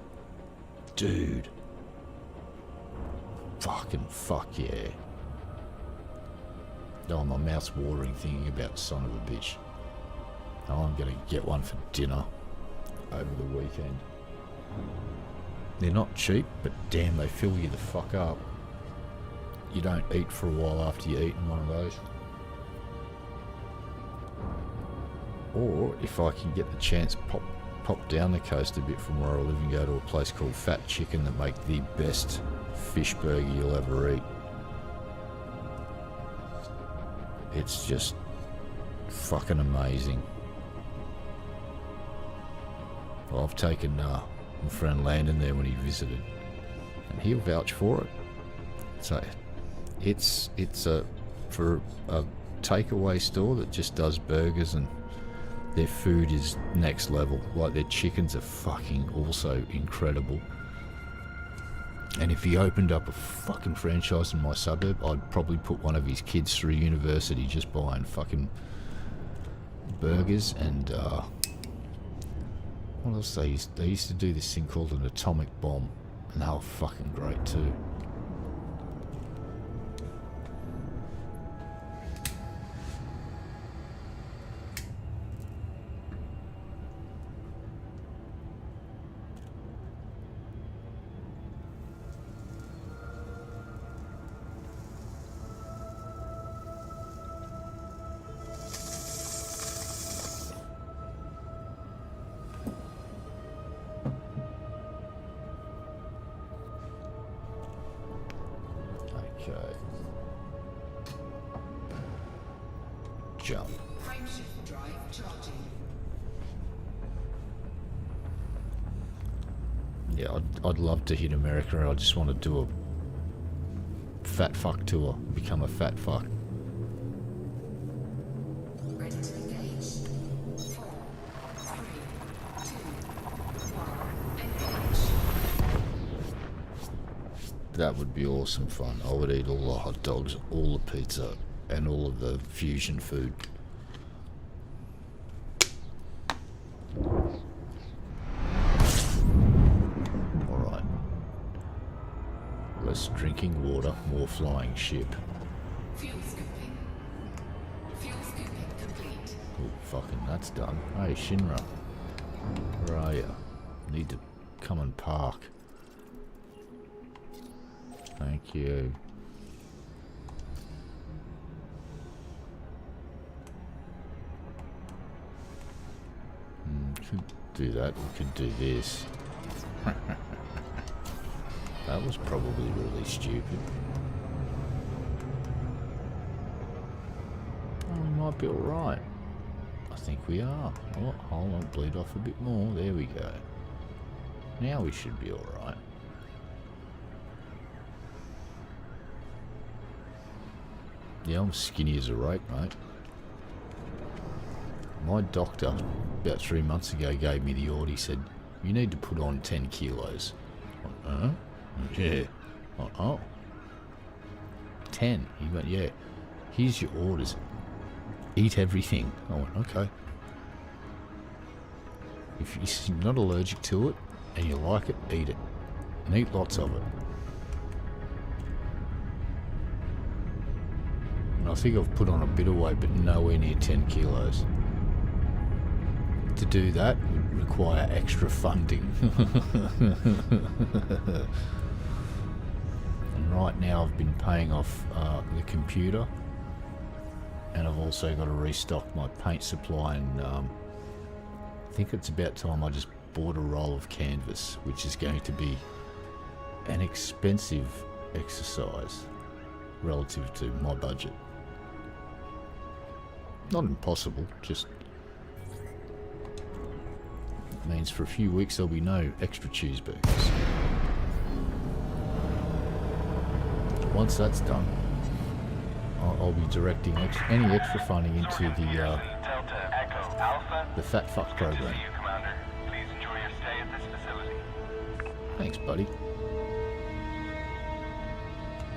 Dude. Fucking fuck yeah. Oh, my mouth's watering thinking about son of a bitch. Oh, I'm gonna get one for dinner over the weekend. They're not cheap, but damn, they fill you the fuck up. You don't eat for a while after you've eaten one of those. Or, if I can get the chance, pop down the coast a bit from where I live and go to a place called Fat Chicken that make the best fish burger you'll ever eat. It's just fucking amazing. Well, I've taken my friend Landon there when he visited, and he'll vouch for it. So it's for a takeaway store that just does burgers, and their food is next level. Like, their chickens are fucking also incredible. And if he opened up a fucking franchise in my suburb, I'd probably put one of his kids through university just buying fucking burgers. And what else they used to do this thing called an atomic bomb, and they were fucking great too. Jump. Frameshift drive charging. Yeah, I'd love to hit America. I just want to do a fat fuck tour, become a fat fuck. Ready to engage. 4, 3, 2, 1. Engage. That would be awesome fun. I would eat all the hot dogs, all the pizza, and all of the fusion food. drinking water, more flying ship. Fuel scooping. Fuel scooping complete. Oh, fucking that's done. Hey, Shinra. Where are you? Need to come and park. Thank you. Could do that. We could do this. That was probably really stupid. Oh, we might be alright. I think we are. Oh, hold on, bleed off a bit more. There we go. Now we should be alright. Yeah, I'm skinny as a rake, mate. My doctor, about 3 months ago, gave me the order. He said, you need to put on 10 kilos. I went, yeah. Oh. 10. He went, yeah. Here's your orders. Eat everything. I went, okay. If you're not allergic to it and you like it, eat it. And eat lots of it. And I think I've put on a bit of weight, but nowhere near 10 kilos. To do that would require extra funding. And right now I've been paying off the computer, and I've also got to restock my paint supply, and I think it's about time I just bought a roll of canvas, which is going to be an expensive exercise relative to my budget. Not impossible, just means for a few weeks there'll be no extra cheeseburgers. Once that's done, I'll be directing any extra funding into the Fat Fuck program. Please enjoy your stay at this facility. Thanks, buddy.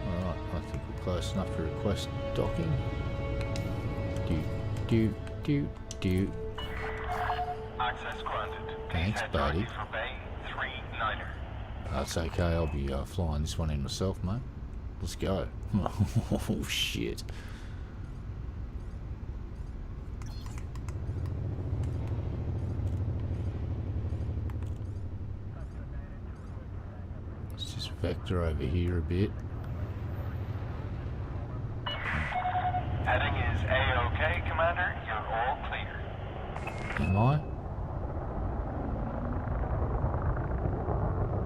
Alright, I think we're close enough to request docking. Do. Access granted. Thanks, Head buddy. directly for Bay 39er. That's okay, I'll be flying this one in myself, mate. Let's go. Oh, shit. Let's just vector over here a bit. Heading is A-OK, Commander. You're all clear. Am I?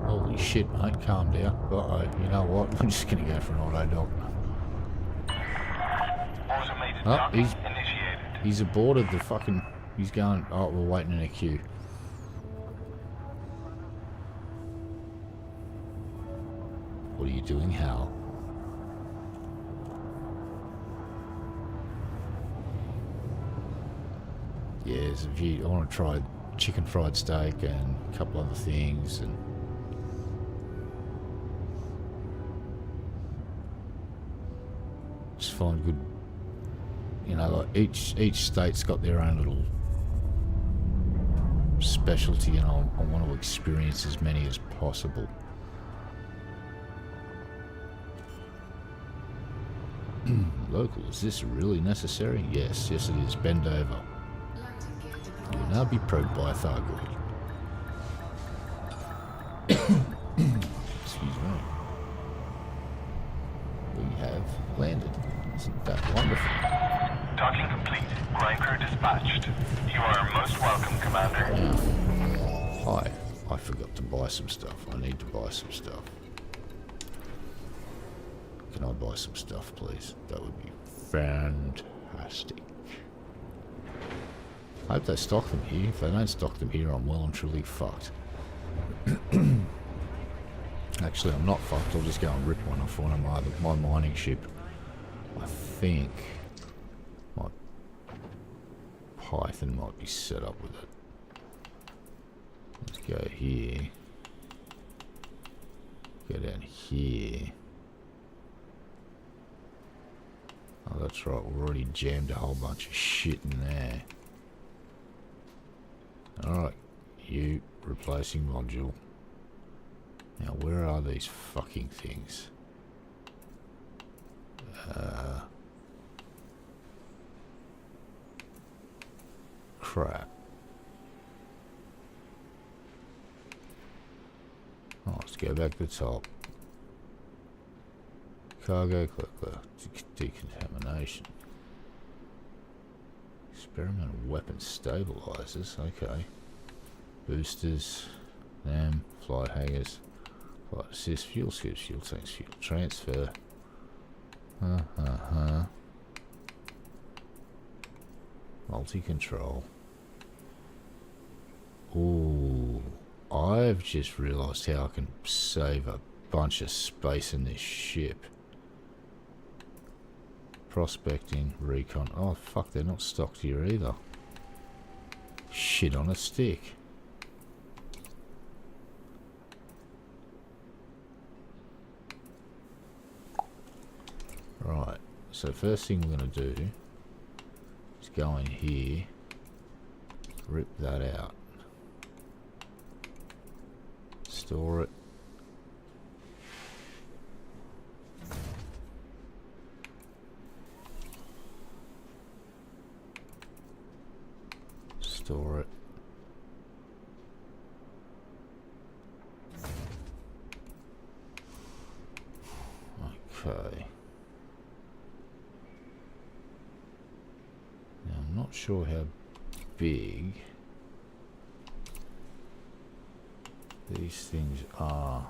Holy shit, mate, calm down. Uh-oh, you know what? I'm just gonna go for an auto dock. Automated Oh, docking initiated. he's aborted the fucking... He's going... Oh, we're waiting in a queue. What are you doing, Hal? Yeah, there's a few... I want to try chicken fried steak and a couple other things, and... just find good... You know, like each state's got their own little specialty, and I want to experience as many as possible. Local, is this really necessary? Yes, yes it is. Bend over. You will now be probed by a Thargoid. Excuse me. We have landed. Isn't that wonderful? Docking complete. Ground crew dispatched. You are most welcome, Commander. Now, hi. I forgot to buy some stuff. I need to buy some stuff. Can I buy some stuff, please? That would be fantastic. I hope they stock them here. If they don't stock them here, I'm well and truly fucked. Actually, I'm not fucked. I'll just go and rip one off one of my mining ship. I think my Python might be set up with it. Let's go here. Go down here. Oh, that's right. We've already jammed a whole bunch of shit in there. Alright. You replacing module. Now, where are these fucking things? Crap. Oh, let's go back to the top. Cargo clerk, decontamination. Experimental weapon stabilizers, okay. Boosters, them, flight hangers, flight assist, fuel skips, fuel tanks, fuel transfer. Multi-control. Ooh, I've just realised how I can save a bunch of space in this ship. Prospecting, recon. Oh fuck, they're not stocked here either. Shit on a stick. Right, so first thing we're going to do is go in here, rip that out, store it, store it, okay. Now I'm not sure how big these things are.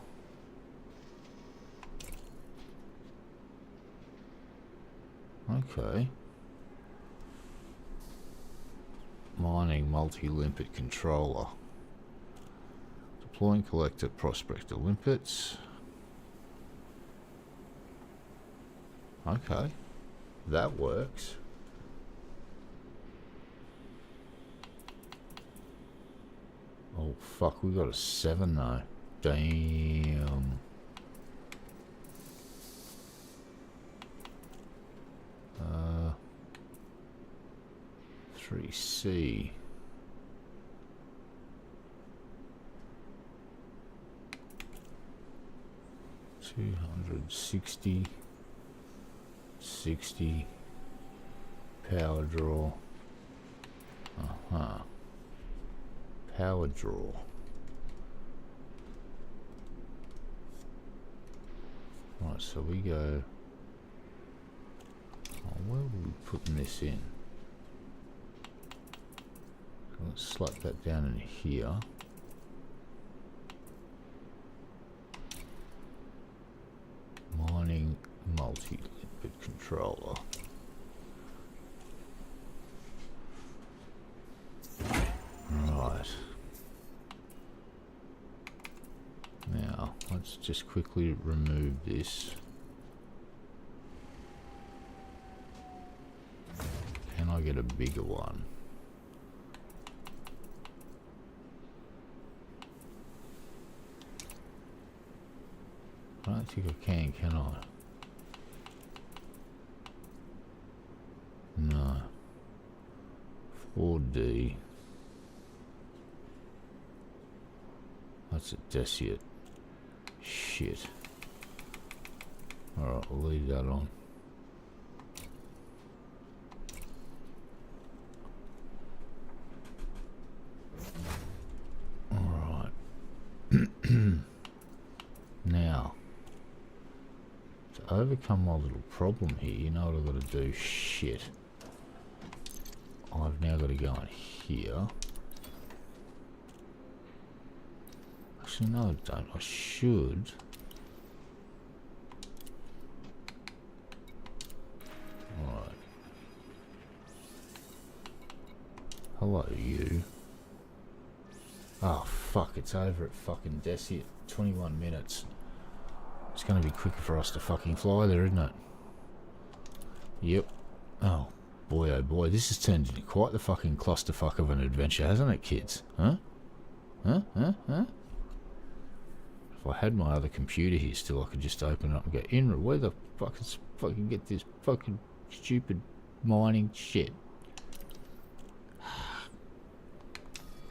Okay. Mining multi-limpet controller. Deploying collector prospector limpets. Okay. That works. Oh fuck, we got a 7 though. Damn. 3C. $260, 60 power draw. Power draw. Right, so we go. Oh, where are we putting this in? Let's slap that down in here. Mining multi-limpet controller. Right. Now, let's just quickly remove this. Can I get a bigger one? I don't think I can I? No. 4D. That's a Deciate. Shit. Alright, we'll leave that on. Alright. Now, to overcome my little problem here, you know what I've got to do? Shit. I've now got to go in here. Actually, no, I don't. I should. Alright. Hello, you. Oh, fuck, it's over at fucking Deciate. 21 minutes. It's going to be quicker for us to fucking fly there, isn't it? Yep. Oh, boy, this has turned into quite the fucking clusterfuck of an adventure, hasn't it, kids? Huh? Huh? If I had my other computer here still, I could just open it up and go, Inra, where the fuck is fucking get this fucking stupid mining shit?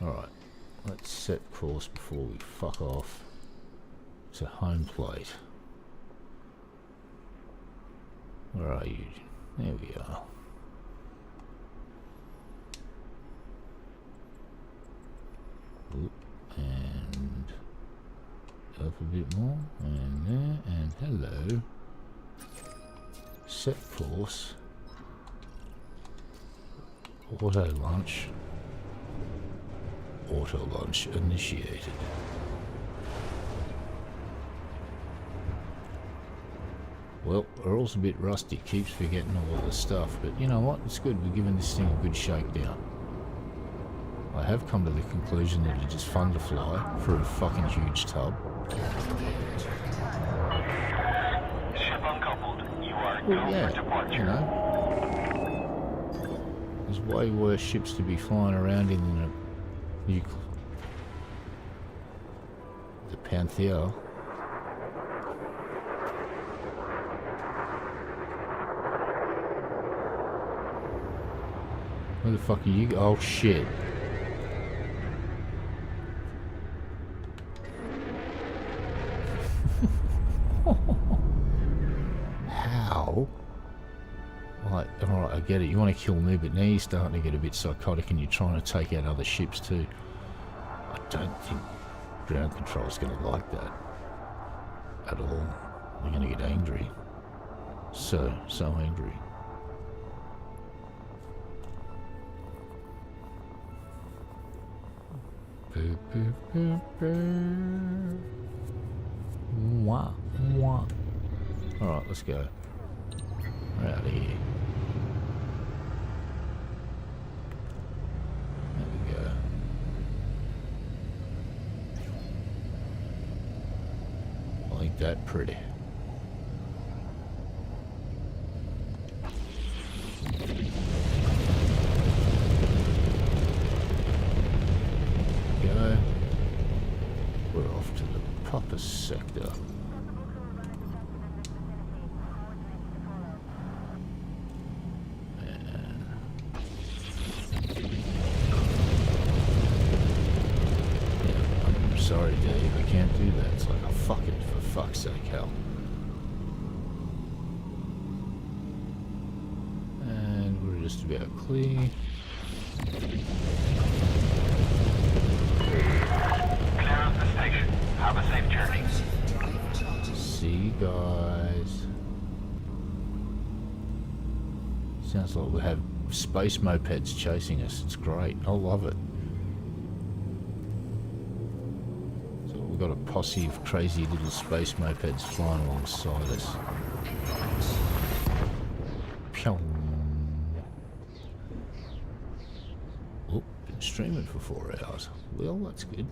Alright, let's set course before we fuck off to home plate. Where are you? There we are. Oop, and up a bit more, and there, and hello. Set course. Auto launch. Auto launch initiated. Well, Earl's a bit rusty, keeps forgetting all of the stuff, but you know what? It's good, we're giving this thing a good shakedown. I have come to the conclusion that it's just fun to fly for a fucking huge tub. Ship uncoupled. You are Well, go for yeah, departure. you know. There's way worse ships to be flying around in than the Panthea. Where the fuck are you? Oh shit. How? Like, alright, I get it. You want to kill me, but now you're starting to get a bit psychotic and you're trying to take out other ships too. I don't think ground control's going to like that. At all. They're going to get angry. So angry. Mwah, mwah. Alright, let's go. We're out of here. There we go. Ain't that pretty. Go. We're off to the proper sector. Sorry, Dave, I can't do that. It's like, oh, fuck it, for fuck's sake, hell. And we're just about clear. Clear of the station. Have a safe journey. See you guys. Sounds like we have space mopeds chasing us. It's great. I love it. We've got a posse of crazy little space mopeds flying alongside us. Pyong. Oh, been streaming for 4 hours. Well, that's good.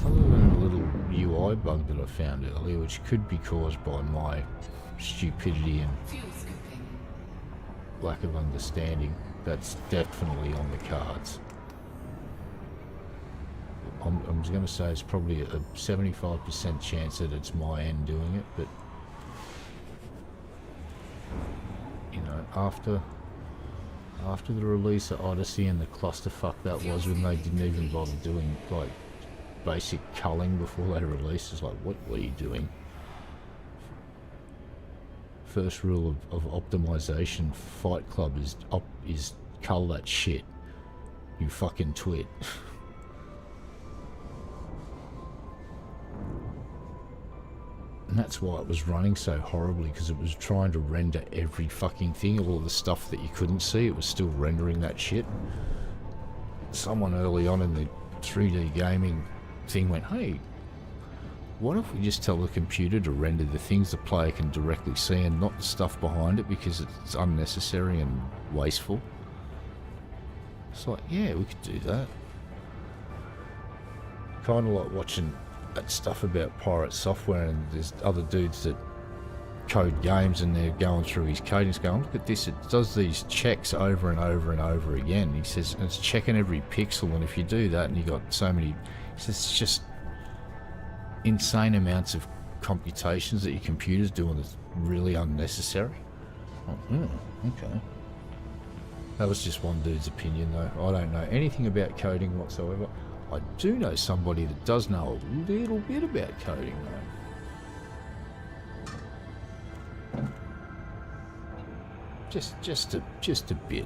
Other than the little UI bug that I found earlier, which could be caused by my stupidity and lack of understanding, that's definitely on the cards. I'm just going to say it's probably a 75% chance that it's my end doing it, but you know, after the release of Odyssey and the clusterfuck that was when they didn't even bother doing like basic culling before they released, it's like, what are you doing? First rule of optimization, Fight Club is cull that shit. You fucking twit. And that's why it was running so horribly, because it was trying to render every fucking thing, all the stuff that you couldn't see, it was still rendering that shit. Someone early on in the 3D gaming thing went, hey, what if we just tell the computer to render the things the player can directly see and not the stuff behind it, because it's unnecessary and wasteful? It's like, yeah, we could do that. Kind of like watching that stuff about pirate software, and there's other dudes that code games and they're going through his code and he's going, look at this, it does these checks over and over and over again. He says, and it's checking every pixel, and if you do that and you got so many, he says, it's just insane amounts of computations that your computer's doing that's really unnecessary. Oh, okay. That was just one dude's opinion though. I don't know anything about coding whatsoever. I I do know somebody that does know a little bit about coding, though. Just a bit.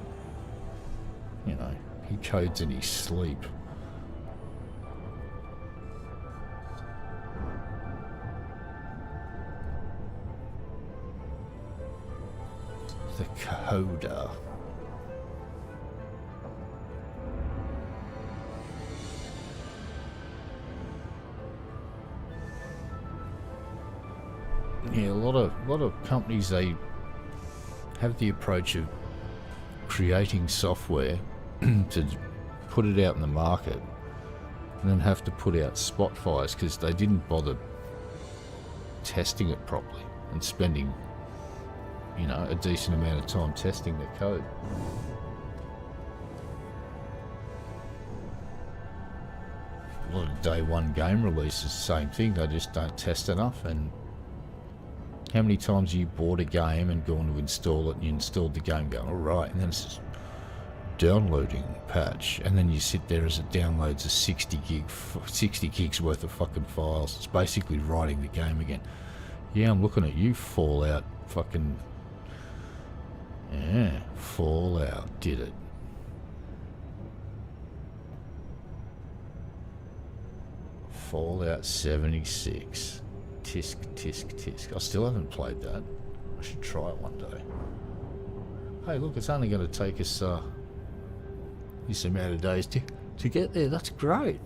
You know, he codes in his sleep. The coder. Yeah, a lot of companies, they have the approach of creating software to put it out in the market and then have to put out spot fires because they didn't bother testing it properly and spending, you know, a decent amount of time testing their code. A lot of day one game releases, same thing, they just don't test enough. And how many times have you bought a game and gone to install it and you installed the game going, alright, and then it's just downloading patch, and then you sit there as it downloads a 60 gigs worth of fucking files. It's basically writing the game again. Yeah, I'm looking at you, Fallout fucking... Yeah, Fallout did it. Fallout 76. Tisk, tisk, tisk. I still haven't played that. I should try it one day. Hey, look, it's only going to take us this amount of days to get there. That's great.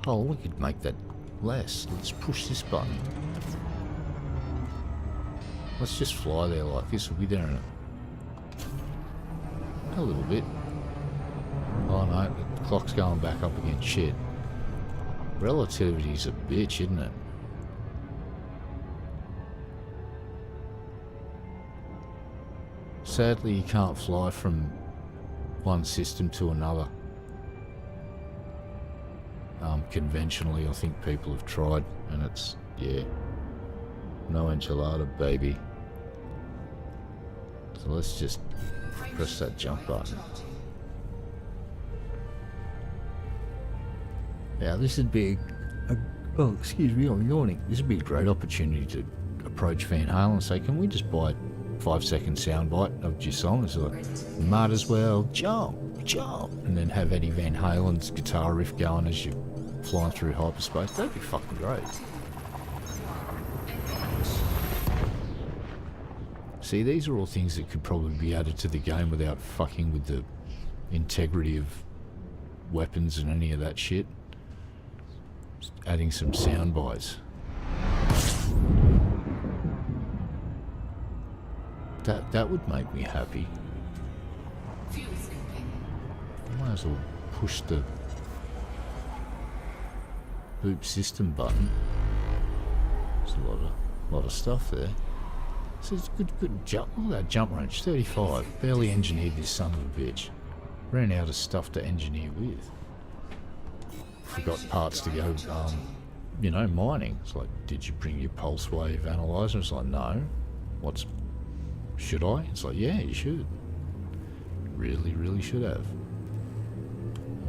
Oh, we could make that less. Let's push this button. Let's just fly there like this. We'll be there in a little bit. Oh no, the clock's going back up again. Shit. Relativity's a bitch, isn't it? Sadly, you can't fly from one system to another. Conventionally, I think people have tried, and it's, yeah, no enchilada, baby. So let's just press that jump button. Now, this would be oh, excuse me, I'm yawning. This would be a great opportunity to approach Van Halen and say, can we just buy 5-second soundbite of your song? It's like, might as well jump, and then have Eddie Van Halen's guitar riff going as you're flying through hyperspace. That'd be fucking great. See, these are all things that could probably be added to the game without fucking with the integrity of weapons and any of that shit. Just adding some sound bites. That would make me happy. I might as well push the boot system button. There's a lot of stuff there. So it's good jump. Look at that jump range, 35. Barely engineered this son of a bitch. Ran out of stuff to engineer with. Forgot parts to go, you know, mining. It's like, did you bring your pulse wave analyzer? It's like, no. Should I? It's like, yeah, you should. Really, really should have.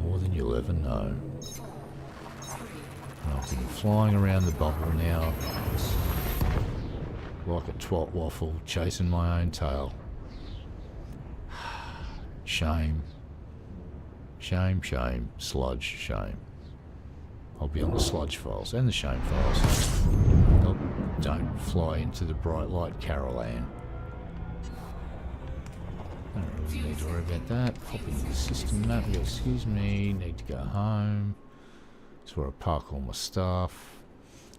More than you'll ever know. And I've been flying around the bubble now like a twat waffle, chasing my own tail. Shame. Shame, shame, sludge, shame. I'll be on the sludge files and the shame files. Oh, don't fly into the bright light, Carol Ann. I don't really need to worry about that. Pop into the system map. Excuse me, need to go home. That's where I park all my stuff.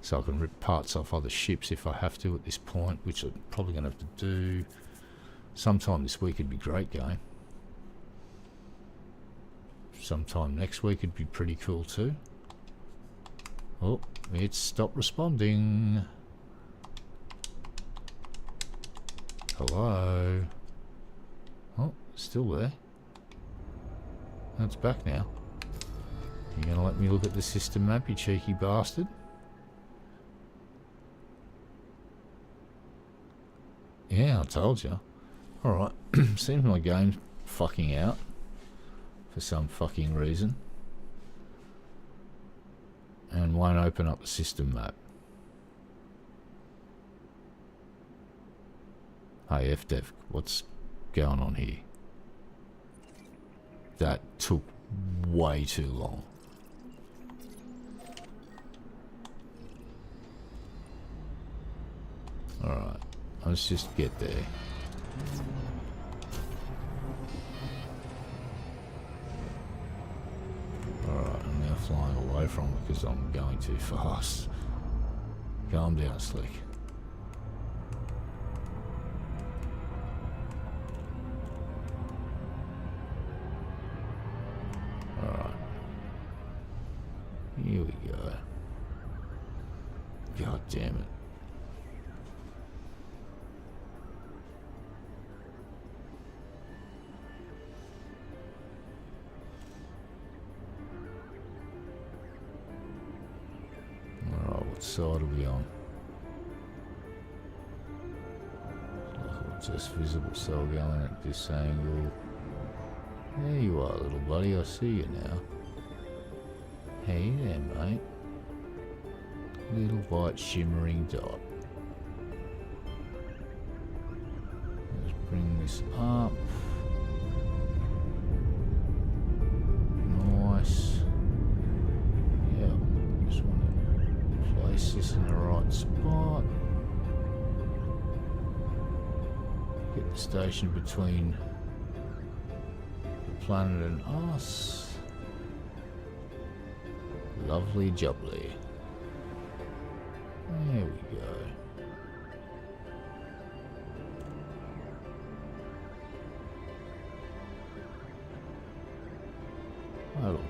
So I can rip parts off other ships if I have to at this point, which I'm probably going to have to do sometime this week. It'd be great going. Sometime next week it'd be pretty cool too. Oh, it's stopped responding. Hello. Oh, still there. That's back now. You gonna let me look at the system map, you cheeky bastard? Yeah, I told you. Alright, seems my game's fucking out for some fucking reason. and won't open up the system map. Hey, FDev, what's going on here? That took way too long. Alright, let's just get there. Alright, I'm now flying away from it because I'm going too fast. Calm down, Slick. Alright. Here we go. God damn it. What side are we on? Just visible cell going at this angle. There you are, little buddy. I see you now. Hey there, mate. Little white shimmering dot. Let's bring this up. Nice. Yeah, just want to place this in the right spot. Get the station between the planet and us. Lovely jubbly. There we go. That'll do.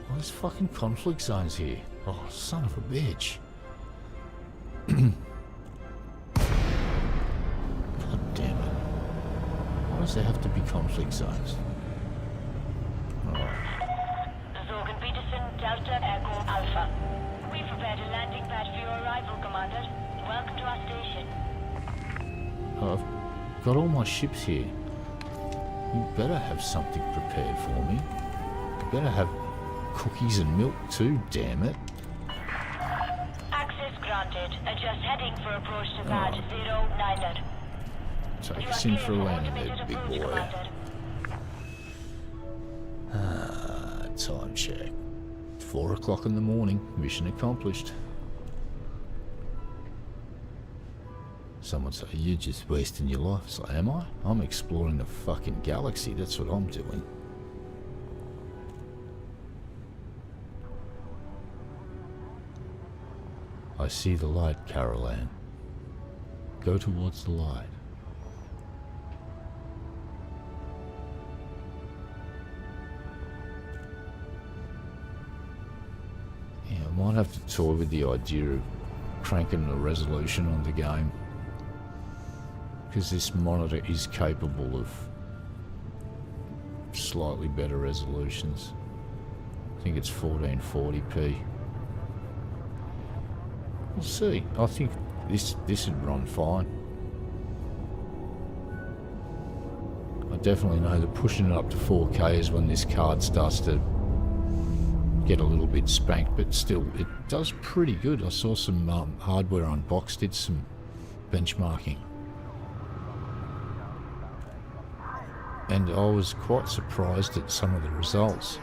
Oh, there's fucking conflict zones here. Oh, son of a bitch. God damn it. Why does there have to be conflict zones? Zorgan Peterson, Delta Echo Alpha. We prepared a landing pad for your arrival, Commander. Welcome to our station. I've got all my ships here. You better have something prepared for me. You better have cookies and milk too, damn it. Access granted. Just heading for approach to pad 090. Take us in for a landing there, big boy. Time check. 4 o'clock in the morning. Mission accomplished. Someone say, you're just wasting your life. So am I? I'm exploring the fucking galaxy. That's what I'm doing. I see the light, Carol Ann. Go towards the light. Yeah, I might have to toy with the idea of cranking the resolution on the game, because this monitor is capable of slightly better resolutions. I think it's 1440p. We'll see. I think this would run fine. I definitely know that pushing it up to 4K is when this card starts to get a little bit spanked, but still, it does pretty good. I saw some hardware unboxed, did some benchmarking. And I was quite surprised at some of the results.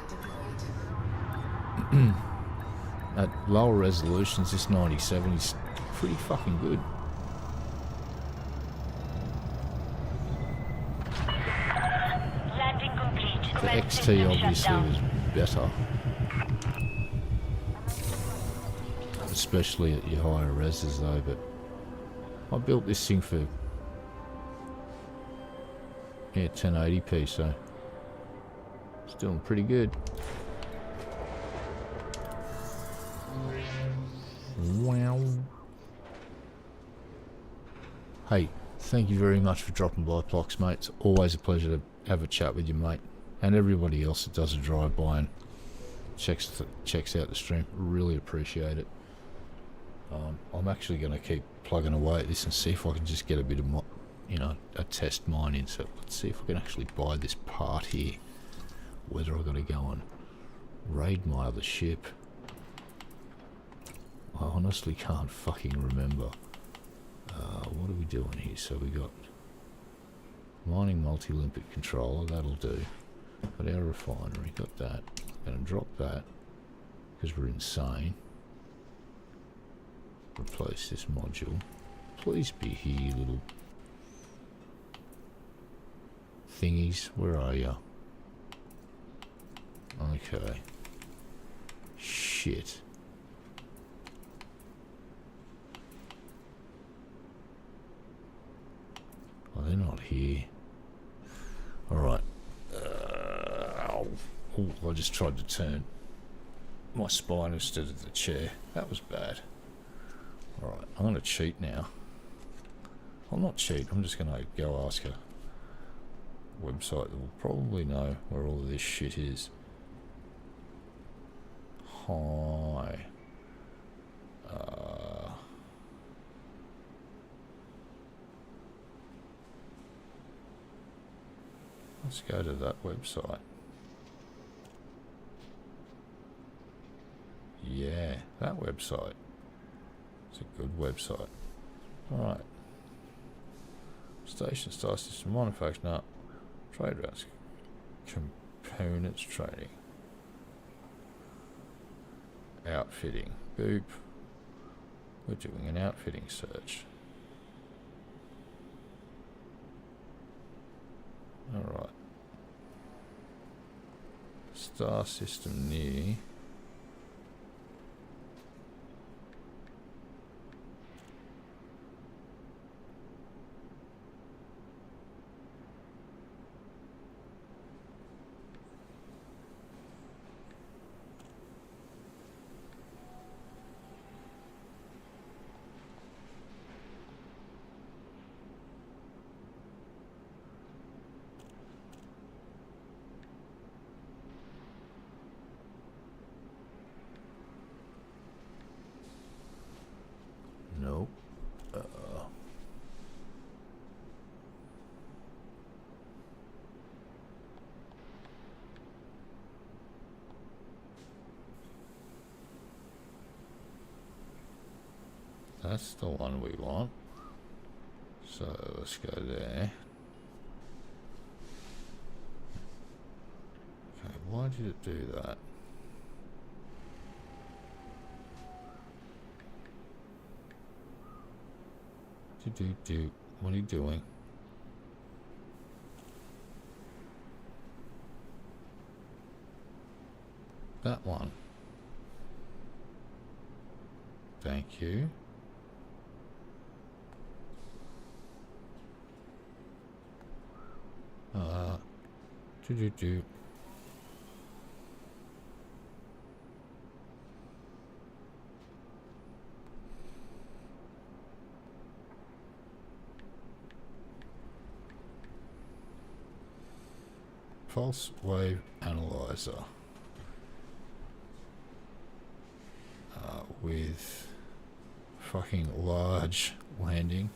At lower resolutions, this 97 is pretty fucking good. Landing complete. The XT obviously was better, especially at your higher reses though, but I built this thing for 1080p, so it's doing pretty good. Wow. Hey, thank you very much for dropping by, Plox, mate. It's always a pleasure to have a chat with you, mate, and everybody else that does a drive-by and checks out the stream. Really appreciate it. I'm actually going to keep plugging away at this and see if I can just get a bit of in a test mining. So let's see if we can actually buy this part here. Whether I've got to go and raid my other ship. I honestly can't fucking remember. What are we doing here? So we got mining multi-limpet controller, that'll do. Got our refinery, got that. Gonna drop that because we're insane. Replace this module. Please be here, little thingies. Where are you? Okay. Shit. Oh, they're not here. Alright. I just tried to turn my spine instead of the chair. That was bad. Alright, I'm going to cheat now. I'll not cheat, I'm just going to go ask a website that will probably know where all of this shit is. Hi. Let's go to that website. Yeah, that website. It's a good website. Alright. Station star system manufacturing. No. Trade routes. Components trading. Outfitting. Boop. We're doing an outfitting search. Alright. Star system near. Nope. That's the one we want. So let's go there. Okay, why did it do that? What are you doing? That one. Thank you. Do. Pulse wave analyzer with fucking large landing.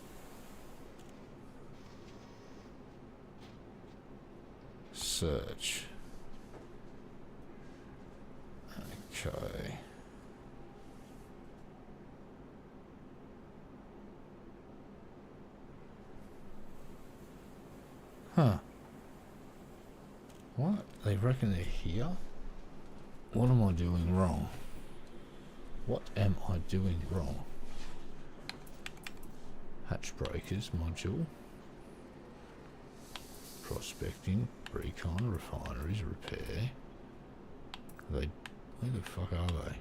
Search. Okay. Huh. What? They reckon they're here? What am I doing wrong? What am I doing wrong? Hatch breakers module. Prospecting, recon, refineries, repair. Where the fuck are they?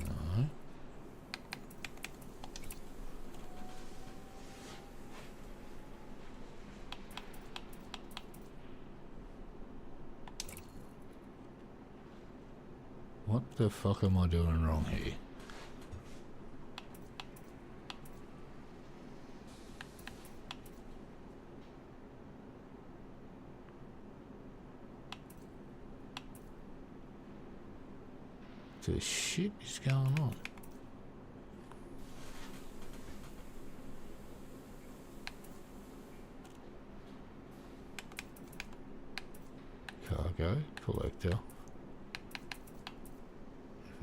No. What the fuck am I doing wrong here? the shit is going on? Cargo, collector.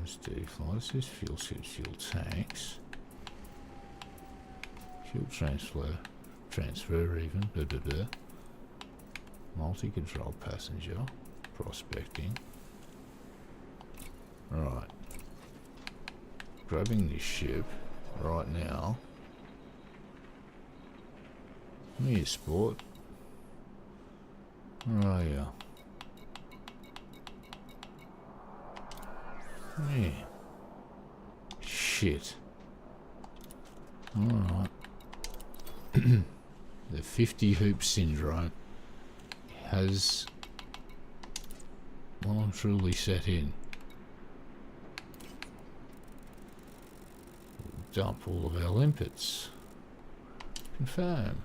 FSD flights, this fuel suits, fuel tanks. Fuel transfer even, blah blah blah. Multi-control passenger, prospecting. Right. Grabbing this ship right now. Come here, sport. Where are you? Yeah. Shit. Alright. The 50 hoop syndrome has well and truly set in. Dump all of our limpets. Confirm.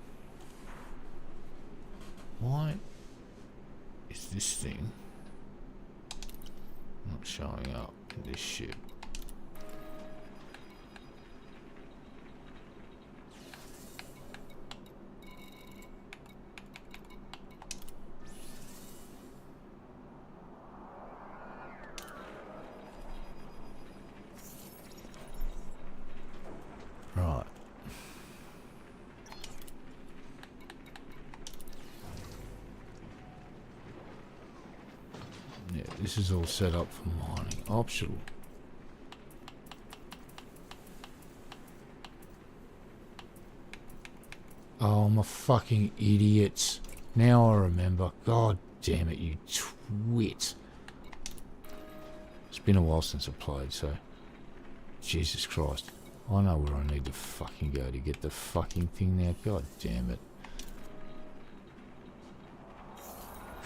Why is this thing not showing up in this ship? Right. Yeah, this is all set up for mining. Optional. Oh, I'm a fucking idiot. Now I remember. God damn it, you twit. It's been a while since I played, so... Jesus Christ. I know where I need to fucking go to get the fucking thing now. God damn it.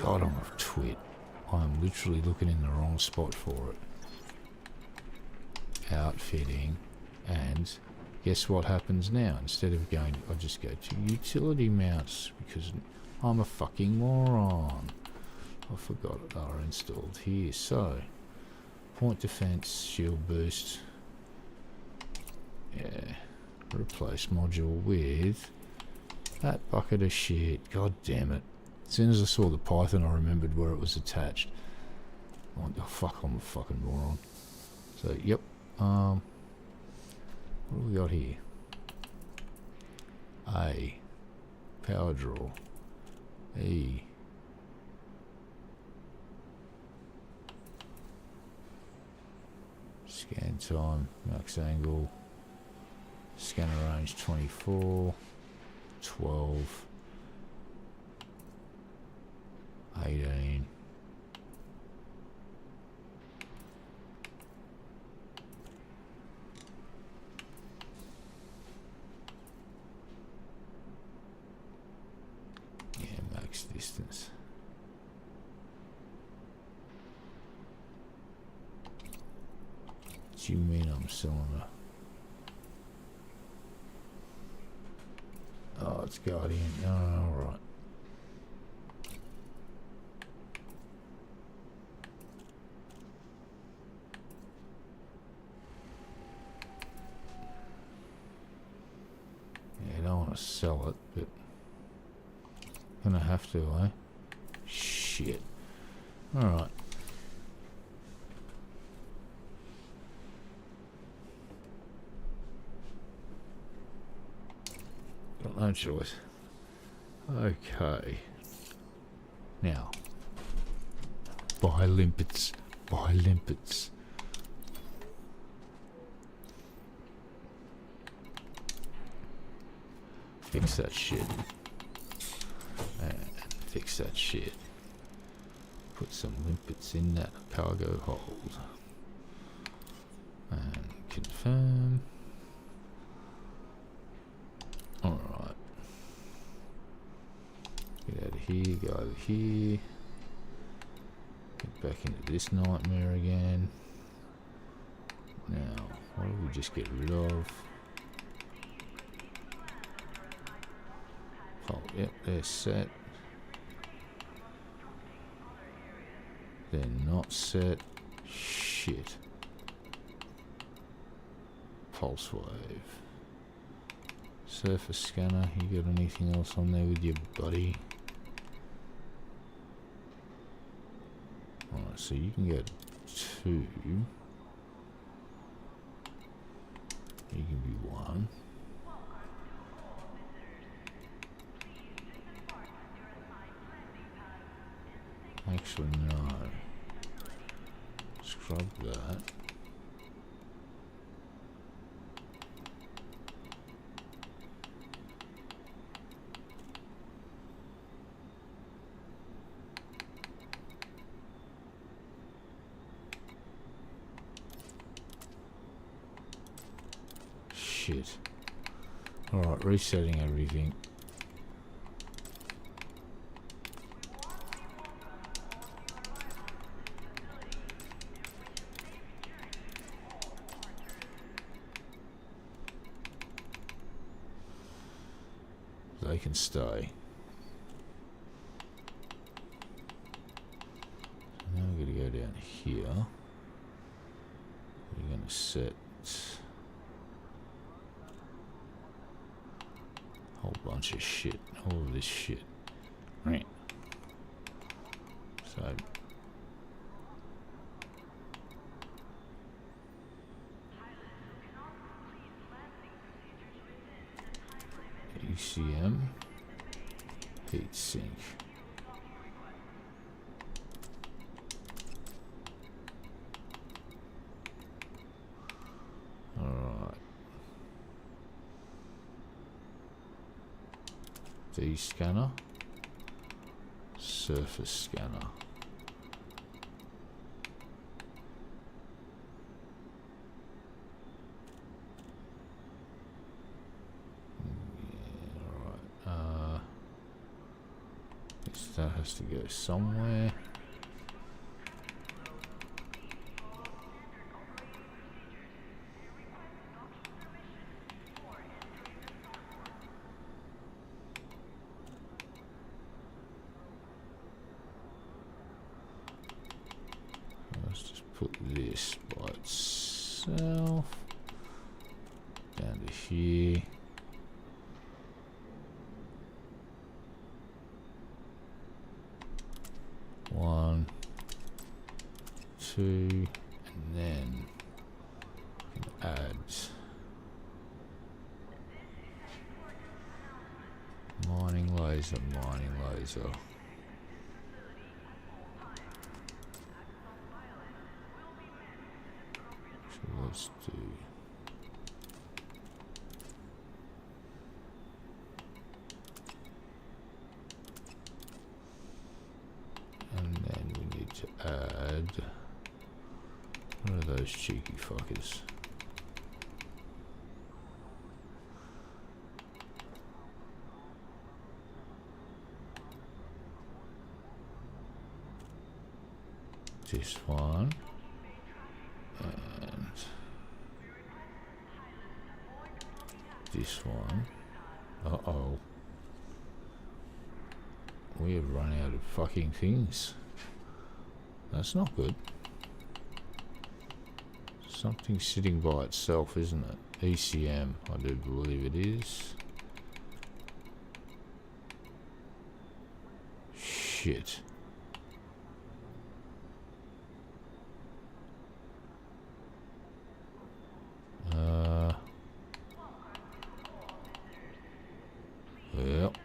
God, I'm a twit. I'm literally looking in the wrong spot for it. Outfitting. And guess what happens now? Instead of going, I just go to utility mounts because I'm a fucking moron. I forgot they are installed here. So, point defense, shield boost. Yeah. Replace module with that bucket of shit. God damn it. As soon as I saw the Python, I remembered where it was attached. Oh, fuck, I'm a fucking moron. So, yep. What do we got here? A. Power draw. E. Scan time. Max angle. Scanner range 24. 12. 18. Yeah, max distance. What do you mean I'm selling a... Oh, it's Guardian. Oh, alright. Yeah, I don't want to sell it, but gonna have to, eh? Shit. Alright. Got no choice. Okay. Now. Buy limpets. Buy limpets. Fix that shit. And fix that shit. Put some limpets in that cargo hold. And confirm. Alright. Get out of here, go over here. Get back into this nightmare again. Now, what do we just get rid of? Oh, yep, they're set. They're not set. Shit. pulse wave. Surface scanner, you got anything else on there with your buddy? Alright, so you can get 2. You can be 1. Actually, no. Scrub that. Shit. Alright, resetting everything. They can stay. Now we're going to go down here. We're going to set a whole bunch of shit. All of this shit. Right. So ECM heat sink. Alright. D scanner. Surface scanner. That has to go somewhere. Let's just put this by itself down to here. One, 2, and then you can add mining laser, mining laser. So let's do add. What are those cheeky fuckers? This one and this one. Uh-oh. We have run out of fucking things. That's not good. Something sitting by itself, isn't it? ECM, I do believe it is. Shit. Yep.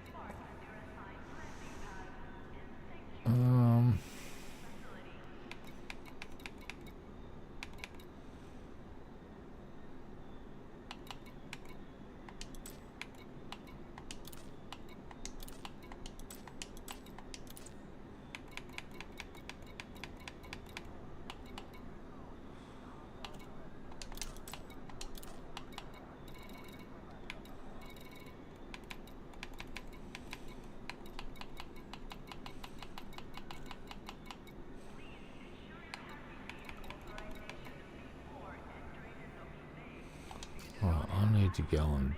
Right, I need to go and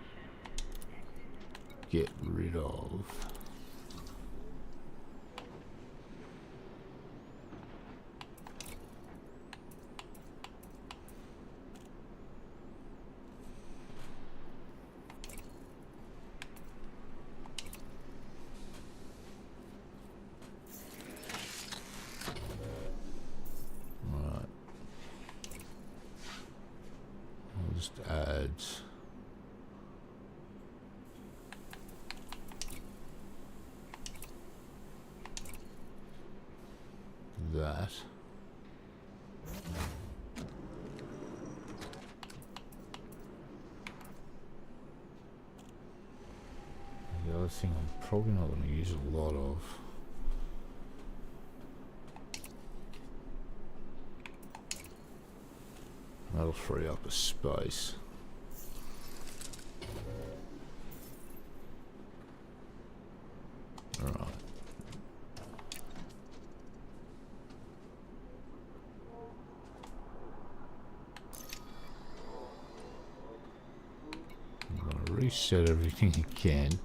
get rid of add that. The other thing I'm probably not going to use a lot of. That'll free up a space. Alright. I'm going to reset everything again.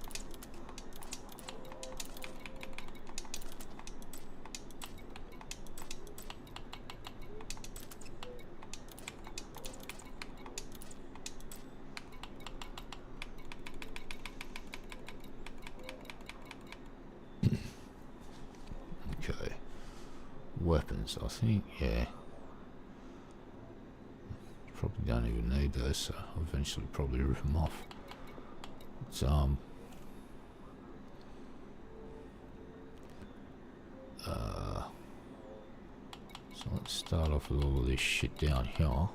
Okay. Weapons, I think, yeah. Probably don't even need those, so I'll eventually probably rip them off. It's, so let's start off with all of this shit down here.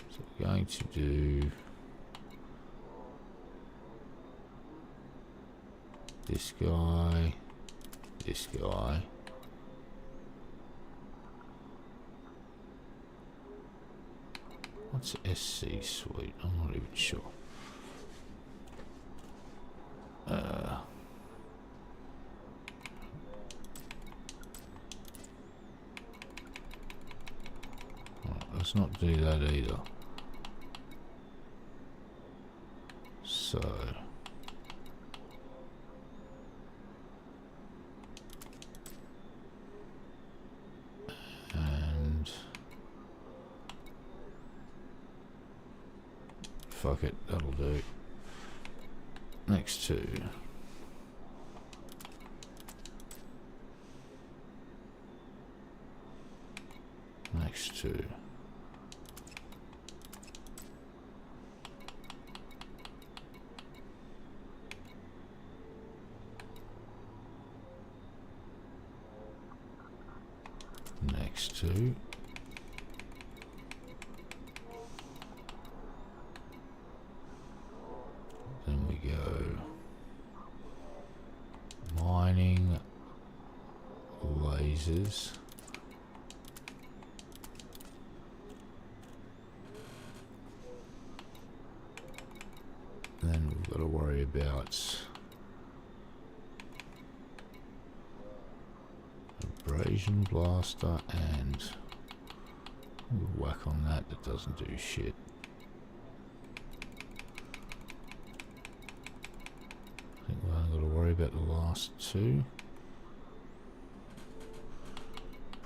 So we're going to do this guy, this guy. What's SC suite? I'm not even sure. Let's not do that either. So and fuck it, that'll do. Next two. Next two. Next two. Then we go mining lasers. Then we've got to worry about abrasion blaster and whack on that doesn't do shit. I think we've only got to worry about the last two.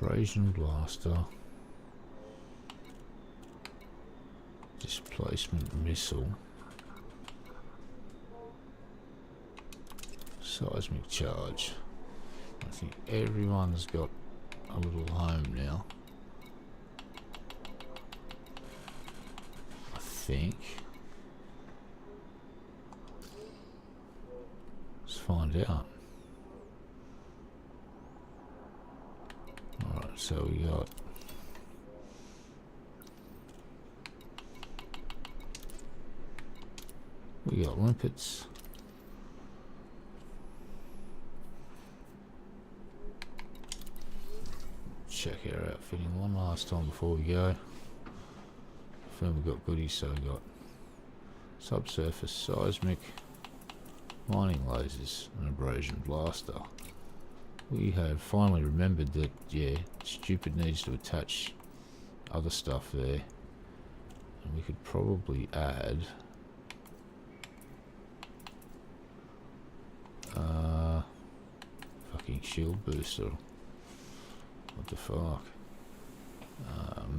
Abrasion blaster, displacement missile, seismic charge. I think everyone's got a little home now. I think. Let's find out. Alright, so we got limpets. Check our outfitting one last time before we go. Then we've got goodies, so we've got subsurface seismic, mining lasers, and abrasion blaster. We have finally remembered that, yeah, stupid needs to attach other stuff there. And we could probably add fucking shield booster. What the fuck?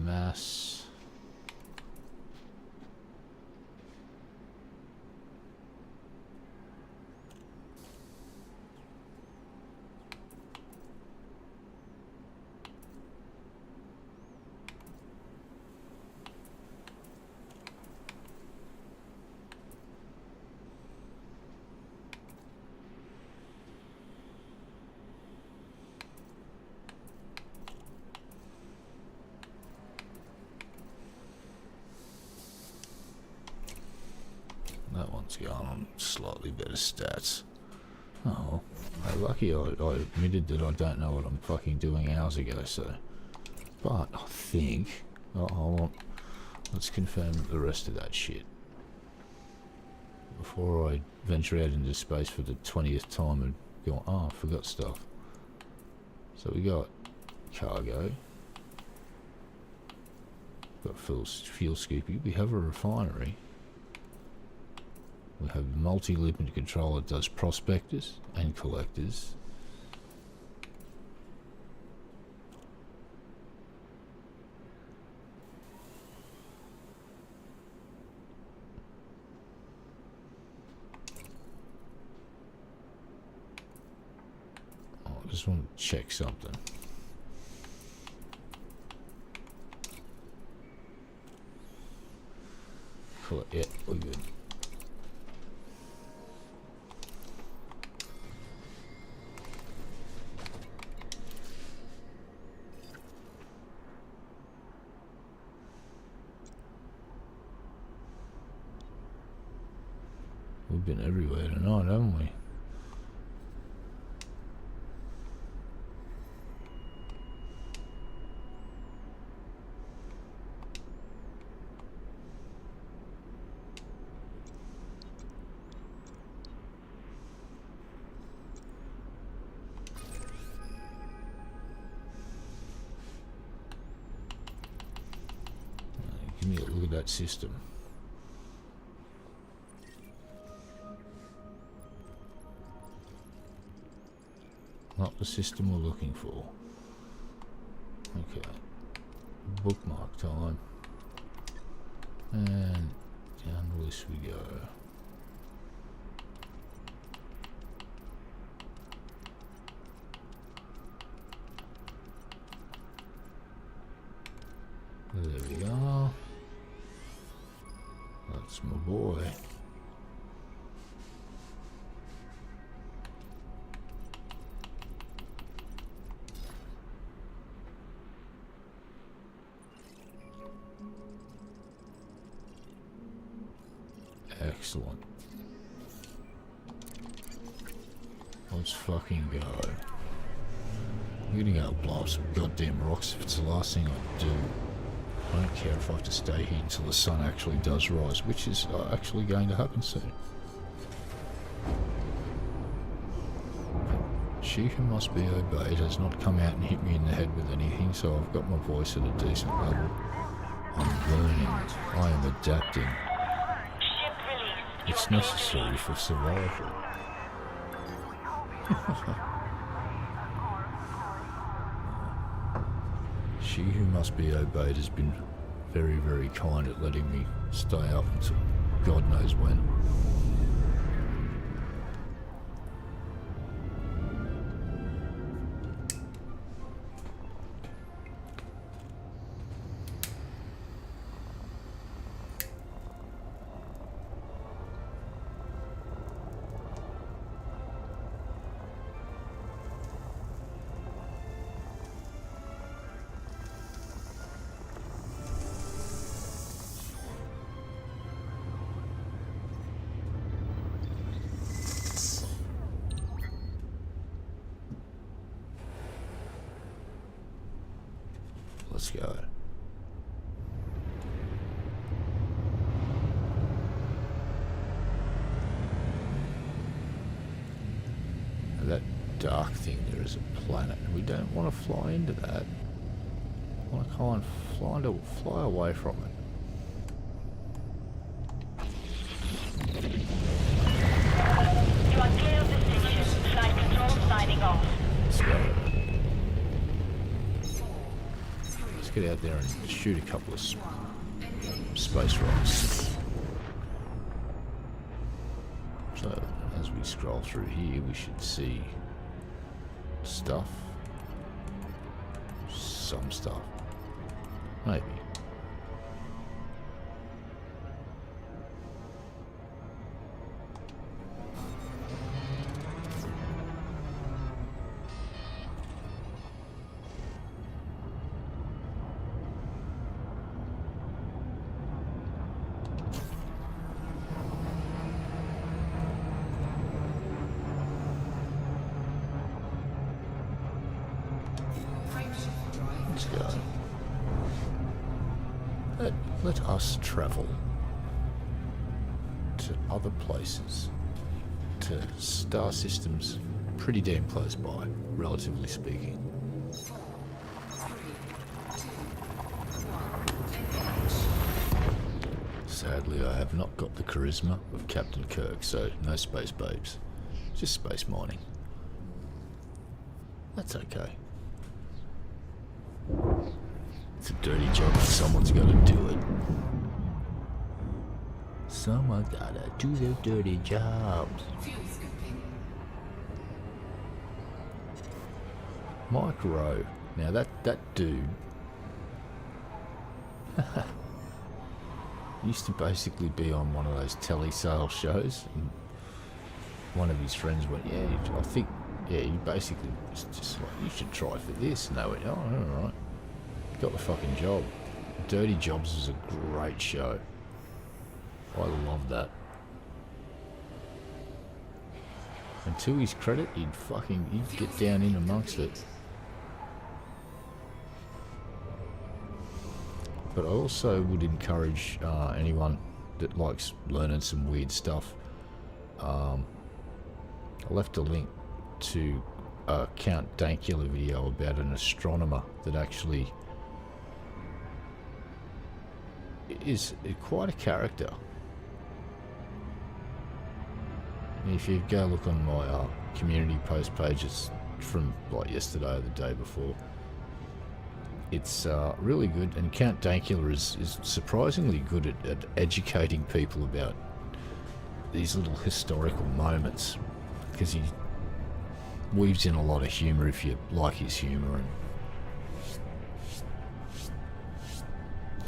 Mass. what's going on. Slightly better stats. Oh, lucky I admitted that I don't know what I'm fucking doing hours ago, so... But I think... Oh, hold on. Let's confirm the rest of that shit. Before I venture out into space for the 20th time and go, oh, I forgot stuff. So we got cargo. Got fuel scoopy. We have a refinery. We have multi-limit control that does prospectors and collectors. Oh, I just want to check something. Cool. Yeah, we're good. We've been everywhere tonight, haven't we? Give me a look at that system. Not the system we're looking for. Okay. Bookmark time. And down the list we go. There we are. That's my boy. Excellent. Let's fucking go. I'm gonna go blow up some goddamn rocks if it's the last thing I do. I don't care if I have to stay here until the sun actually does rise, which is actually going to happen soon. She who must be obeyed has not come out and hit me in the head with anything, so I've got my voice at a decent level. I'm learning. I am adapting. Ship released. It's necessary for survival. She who must be obeyed has been very, very kind at letting me stay up until God knows when. Let's go. Now that dark thing there is a planet. We don't want to fly into that. I want to kind of fly away from it. You are clear of the station. Flight control signing off. Let's go. Let's get out there and shoot a couple of space rocks. So, as we scroll through here, we should see stuff. Some stuff. Maybe. let us travel to other places, to star systems pretty damn close by, relatively speaking. 4, 3, 2, 1. Sadly, I have not got the charisma of Captain Kirk, so no space babes. Just space mining. That's okay. It's a dirty job, but someone's got to do it. Someone's got to do their dirty jobs. Fuel scooping. Mike Rowe. Now that dude used to basically be on one of those telesales shows, and one of his friends went, yeah, I think, yeah, he basically was just like, you should try for this, and they went, oh, alright, got the fucking job. Dirty Jobs was a great show. I love that. And to his credit, he'd get down in amongst it. But I also would encourage anyone that likes learning some weird stuff. I left a link to a Count Dankula video about an astronomer that actually is quite a character. If you go look on my community post pages from like yesterday or the day before, it's really good, and Count Dankula is surprisingly good at educating people about these little historical moments, because he weaves in a lot of humour if you like his humour. And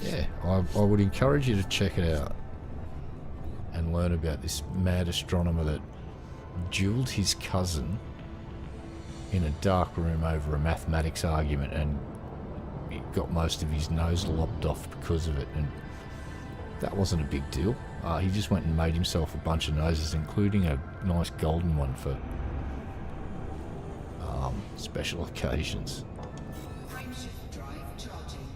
yeah, I would encourage you to check it out and learn about this mad astronomer that duelled his cousin in a dark room over a mathematics argument, and he got most of his nose lopped off because of it, and that wasn't a big deal. He just went and made himself a bunch of noses, including a nice golden one for special occasions. Frameshift drive charging.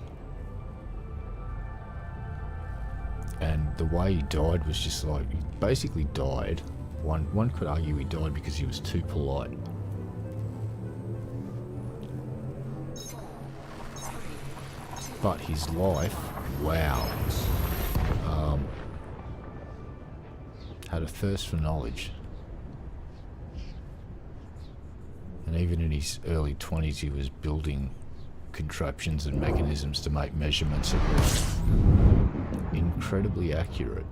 And the way he died was just like, he basically died. One could argue he died because he was too polite. 4, 3, 2. But his life, wow, had a thirst for knowledge. And even in his early 20s, he was building contraptions and mechanisms to make measurements that were incredibly accurate.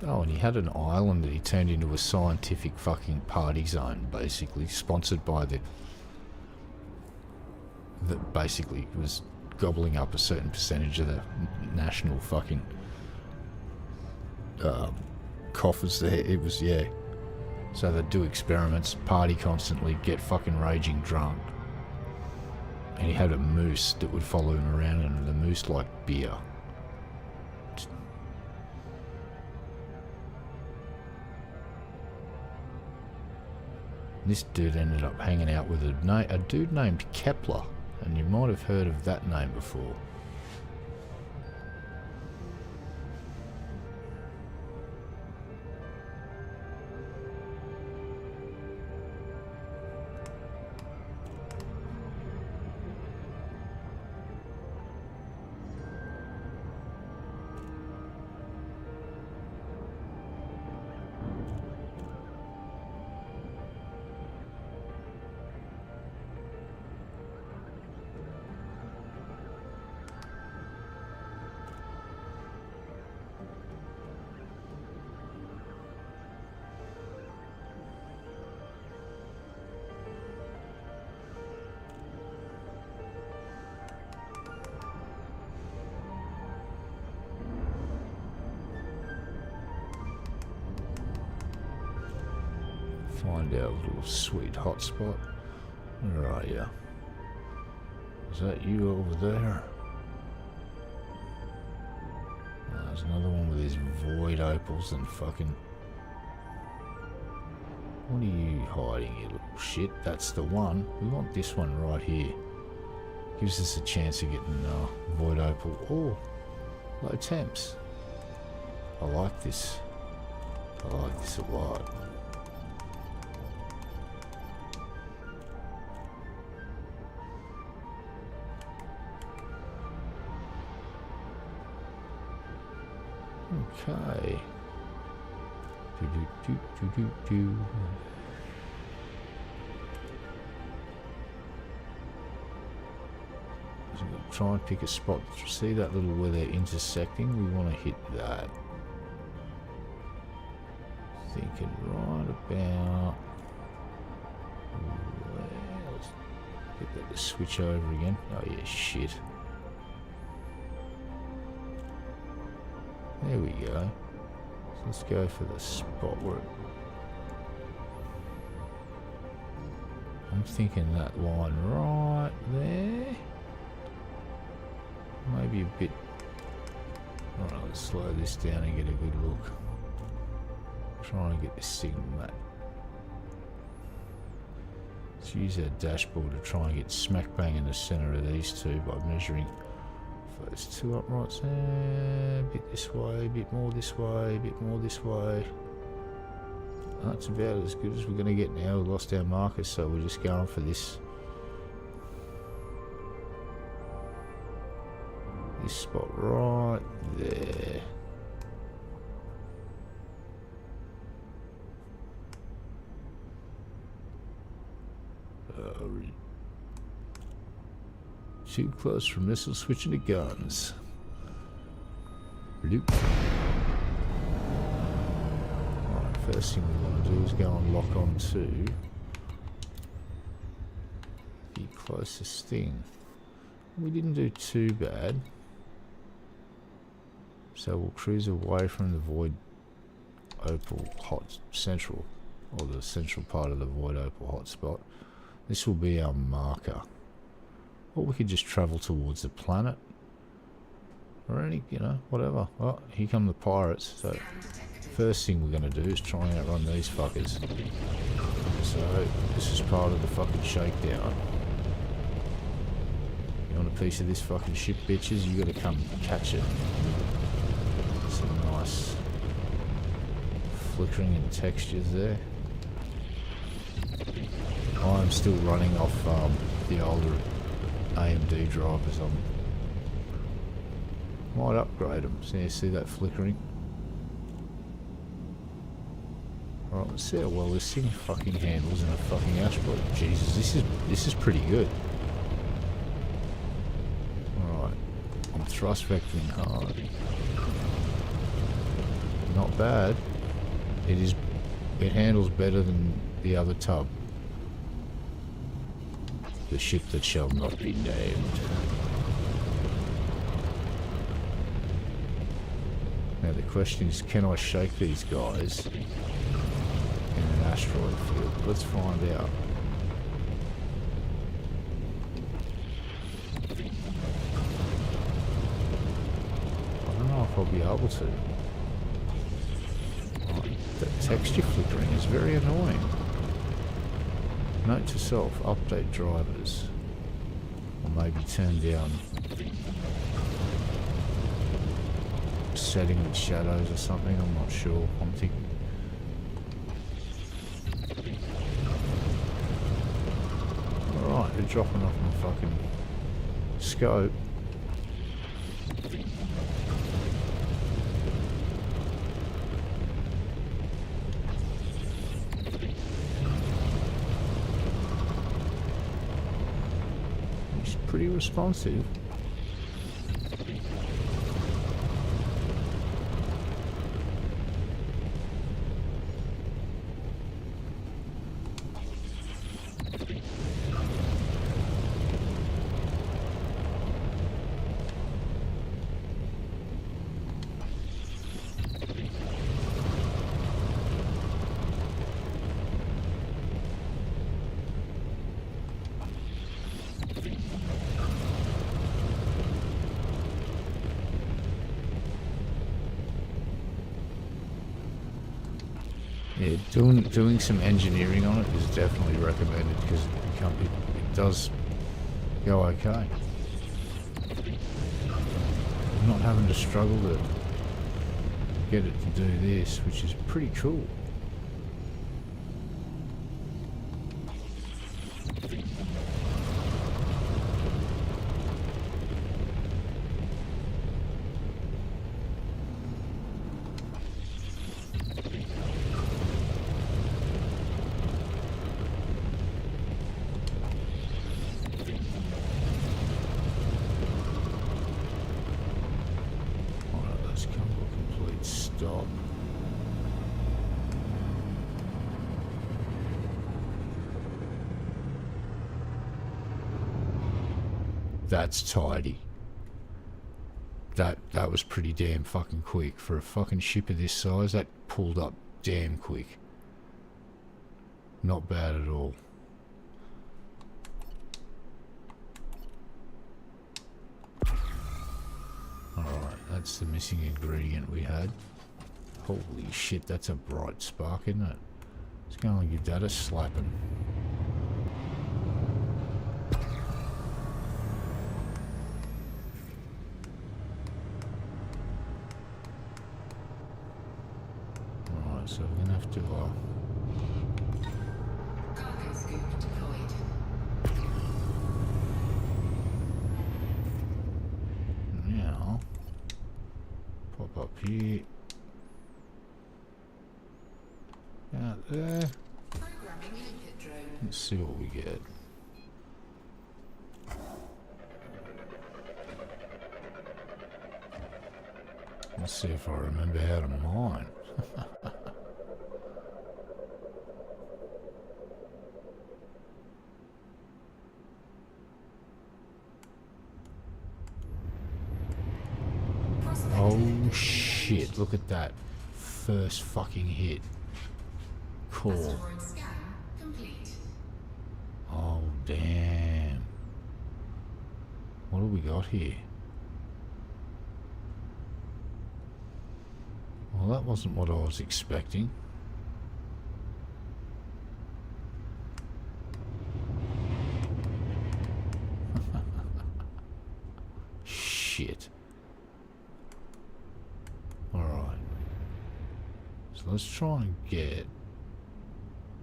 Oh, and he had an island that he turned into a scientific fucking party zone, basically, sponsored by that basically was gobbling up a certain percentage of the national fucking coffers there. It was, yeah. So they'd do experiments, party constantly, get fucking raging drunk. And he had a moose that would follow him around, and the moose liked beer. This dude ended up hanging out with a dude named Kepler, and you might have heard of that name before. Find our little sweet hotspot. Where are you? Is that you over there? There's another one with these void opals and fucking... What are you hiding, you little shit? That's the one. We want this one right here. Gives us a chance of getting void opal. Oh, low temps. I like this. I like this a lot. Okay. Do. So we'll try and pick a spot. See that little where they're intersecting? We want to hit that. Thinking right about. Let's get that to switch over again. Oh yeah, shit. There we go. So let's go for the spot where I'm thinking that line right there. Maybe a bit. Alright, let's slow this down and get a good look. Try and get this signal map. Let's use our dashboard to try and get smack bang in the center of these two by measuring those two uprights there, a bit this way, a bit more this way, a bit more this way. That's about as good as we're going to get now. We lost our markers, so we're just going for this spot right there. Too close for missile switching to guns. Loop. Alright, first thing we want to do is go and lock on to the closest thing. We didn't do too bad. So we'll cruise away from the void opal hot central, or the central part of the void opal hotspot. This will be our marker. Or we could just travel towards the planet. Or any, you know, whatever. Oh, here come the pirates. So, first thing we're going to do is try and outrun these fuckers. So, this is part of the fucking shakedown. You want a piece of this fucking ship, bitches? You got to come catch it. Some nice flickering and textures there. I'm still running off the older AMD drivers. I might upgrade them. So you see that flickering? Alright, let's see how well this thing fucking handles in a fucking asteroid. Jesus, this is pretty good. Alright, I'm thrust vectoring hard. Not bad. It handles better than the other tub. The ship that shall not be named. Now the question is, can I shake these guys in an asteroid field? Let's find out. I don't know if I'll be able to. That texture flickering is very annoying. Note to self, update drivers. Or maybe turn down setting with shadows or something, I'm not sure. I'm thinking. Alright, they're dropping off my fucking scope. Pretty responsive. Yeah, doing some engineering on it is definitely recommended because it does go okay. Not having to struggle to get it to do this, which is pretty cool. Stop. That's tidy. That was pretty damn fucking quick for a fucking ship of this size. That pulled up damn quick. Not bad at all. Alright, that's the missing ingredient we had. Holy shit, that's a bright spark, isn't it? Let's go and give that a slapping. Alright, so we're gonna have to Cargo scoop deployed. now pop up here. Out there. Programming limpet drone. Let's see what we get. Let's see if I remember how to mine. Oh shit, look at that. First fucking hit. Cool. Asteroid scan complete. Oh damn. What do we got here? Well, that wasn't what I was expecting. Shit. Alright. So let's try and get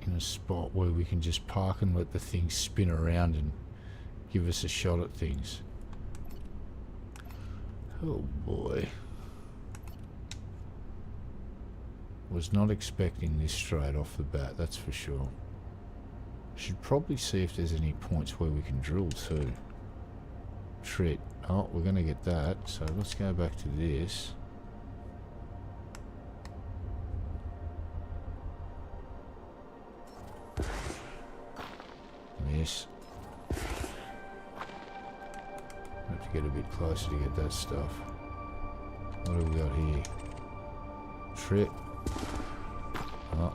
in a spot where we can just park and let the thing spin around and give us a shot at things. Oh boy. Was not expecting this straight off the bat, that's for sure. Should probably see if there's any points where we can drill too. Trit. Oh, we're going to get that, so let's go back to this. Miss. Have to get a bit closer to get that stuff. What have we got here? Trip. Oh.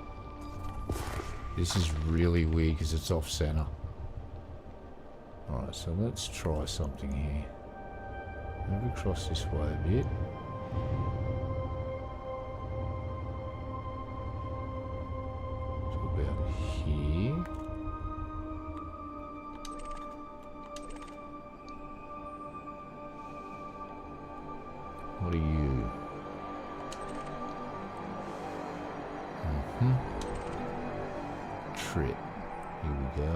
This is really weird because it's off center. Alright, so let's try something here. Move across this way a bit. To about here. What are you? Trip. Here we go.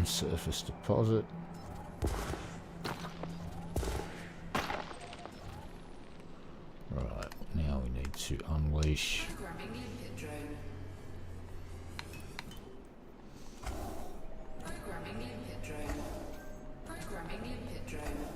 Surface deposit. Right, now we need to unleash. Programming limpet drone. Programming limpet drone. Programming limpet drone.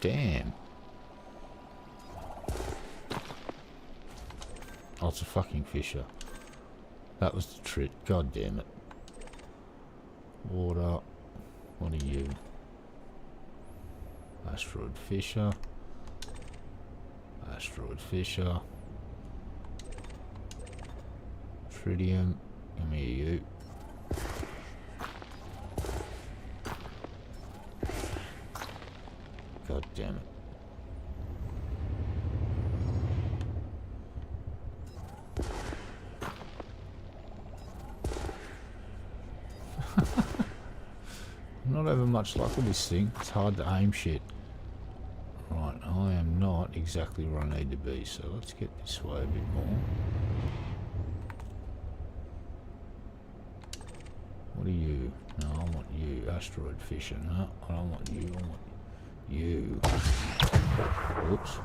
Damn. Oh, it's a fucking fisher. That was the trick. God damn it. Water. What are you? Asteroid Fisher. Asteroid Fisher. Tritium. Come here, you. God damn it. I'm not having much luck with this thing. It's hard to aim shit. Right, I am not exactly where I need to be, so let's get this way a bit more. What are you? No, I want you. Asteroid Fisher. No, I don't want you. I want you. Oops.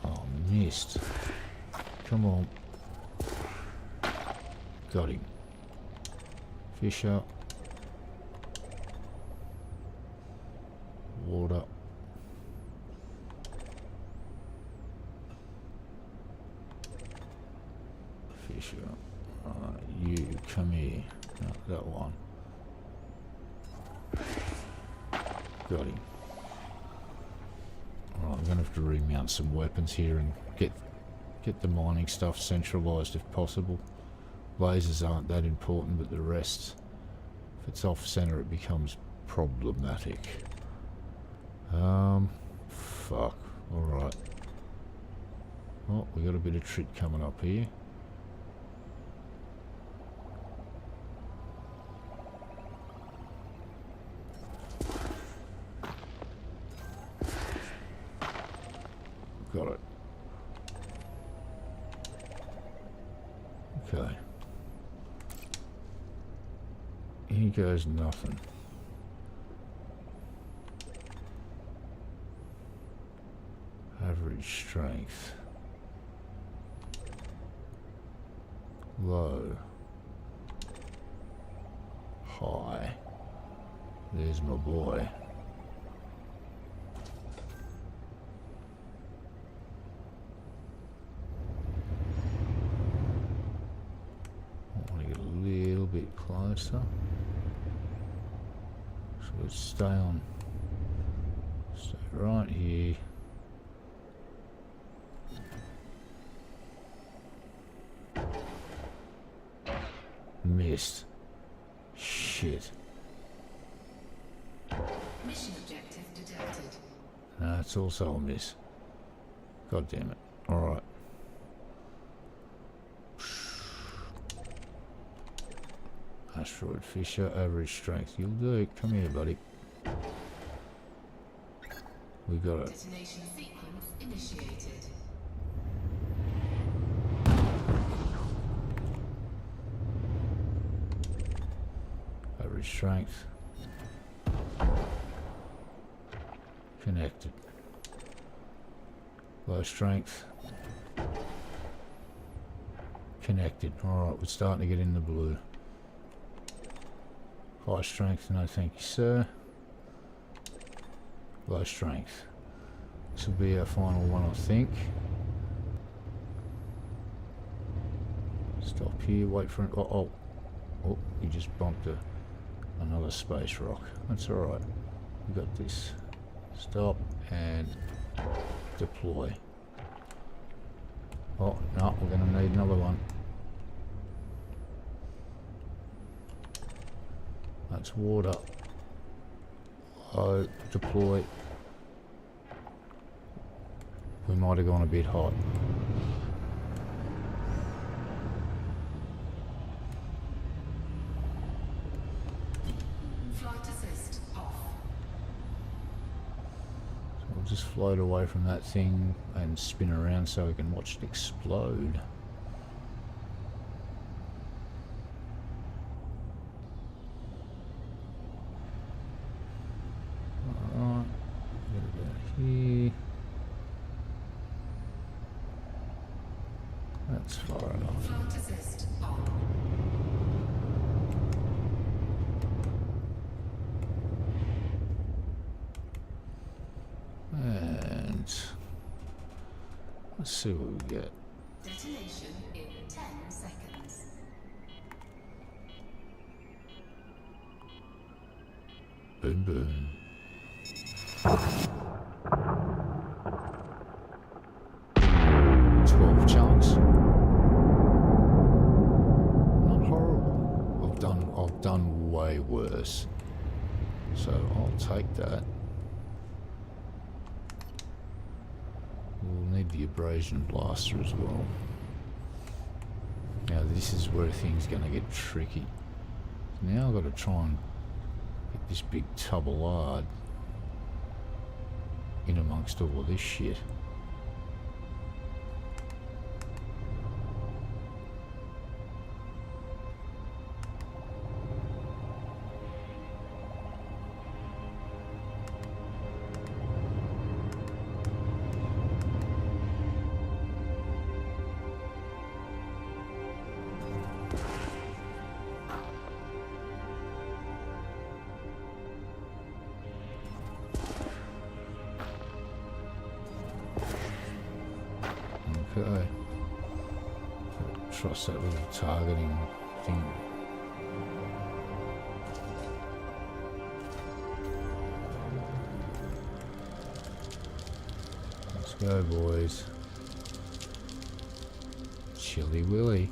Oh, missed. Come on. Got him. Fisher. Water. Fisher. You come here. No, that one. Got him. Alright, I'm gonna have to remount some weapons here and get the mining stuff centralised if possible. Lasers aren't that important, but the rest, if it's off centre, it becomes problematic. Fuck. Alright. Oh, we got a bit of trit coming up here. Got it. Okay. Here goes nothing. Average strength. Low. High. There's my boy. I want to get a little bit closer. So let's stay right here. Missed. Shit. Mission objective detected. No, it's also a miss. God damn it. Alright. Asteroid Fisher, average strength. You'll do. Come here, buddy. We got it. Detonation sequence initiated. Average strength. Connected. Low strength. Connected. Alright, we're starting to get in the blue. High strength, no thank you, sir. Low strength. This will be our final one, I think. Stop here, wait for it. Oh, you just bumped another space rock. That's alright. We got this. Stop and deploy. Oh, no, we're going to need another one. That's water. Low, deploy. We might have gone a bit hot. Flight assist off. So we'll just float away from that thing and spin around so we can watch it explode. Alright, get it down here. That's far enough. Flight assist on. And let's see what we get. Detonation in 10 seconds. Boom boom. the abrasion blaster as well. Now this is where things gonna get tricky. Now I've got to try and get this big tub of lard in amongst all of this shit. Okay. Trust that little targeting thing. Let's go, boys. Chilly Willy.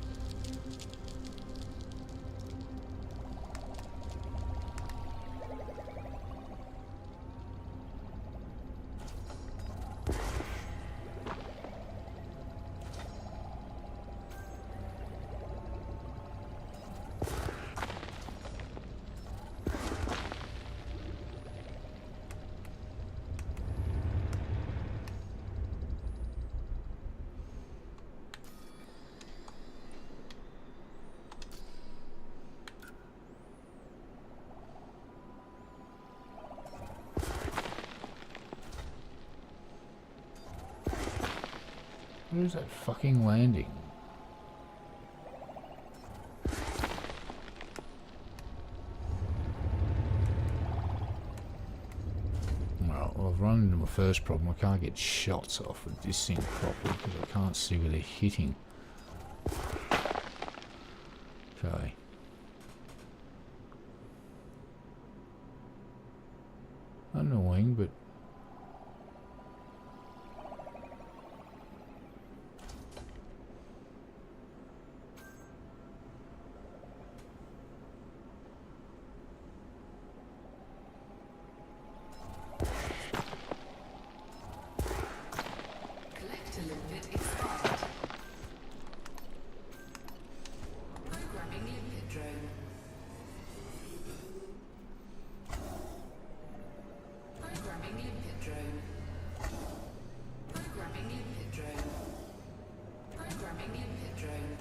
Where is that fucking landing? Well, I've run into my first problem. I can't get shots off with this thing properly because I can't see where they're hitting. Okay. Annoying, but Collector limpet expired. Programming limpet drone. Programming limpet drone. Programming limpet drone. Programming limpet drone.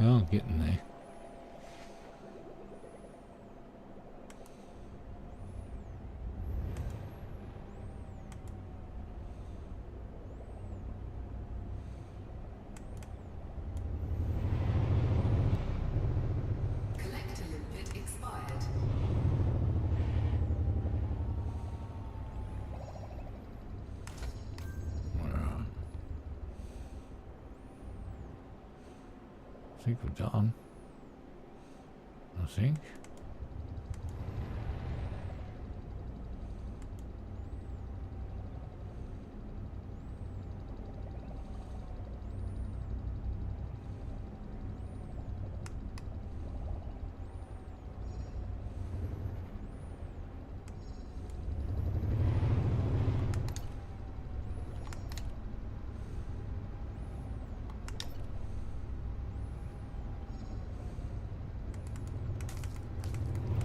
oh, I'm getting there. Collector limpet expired. I think we're done. I think.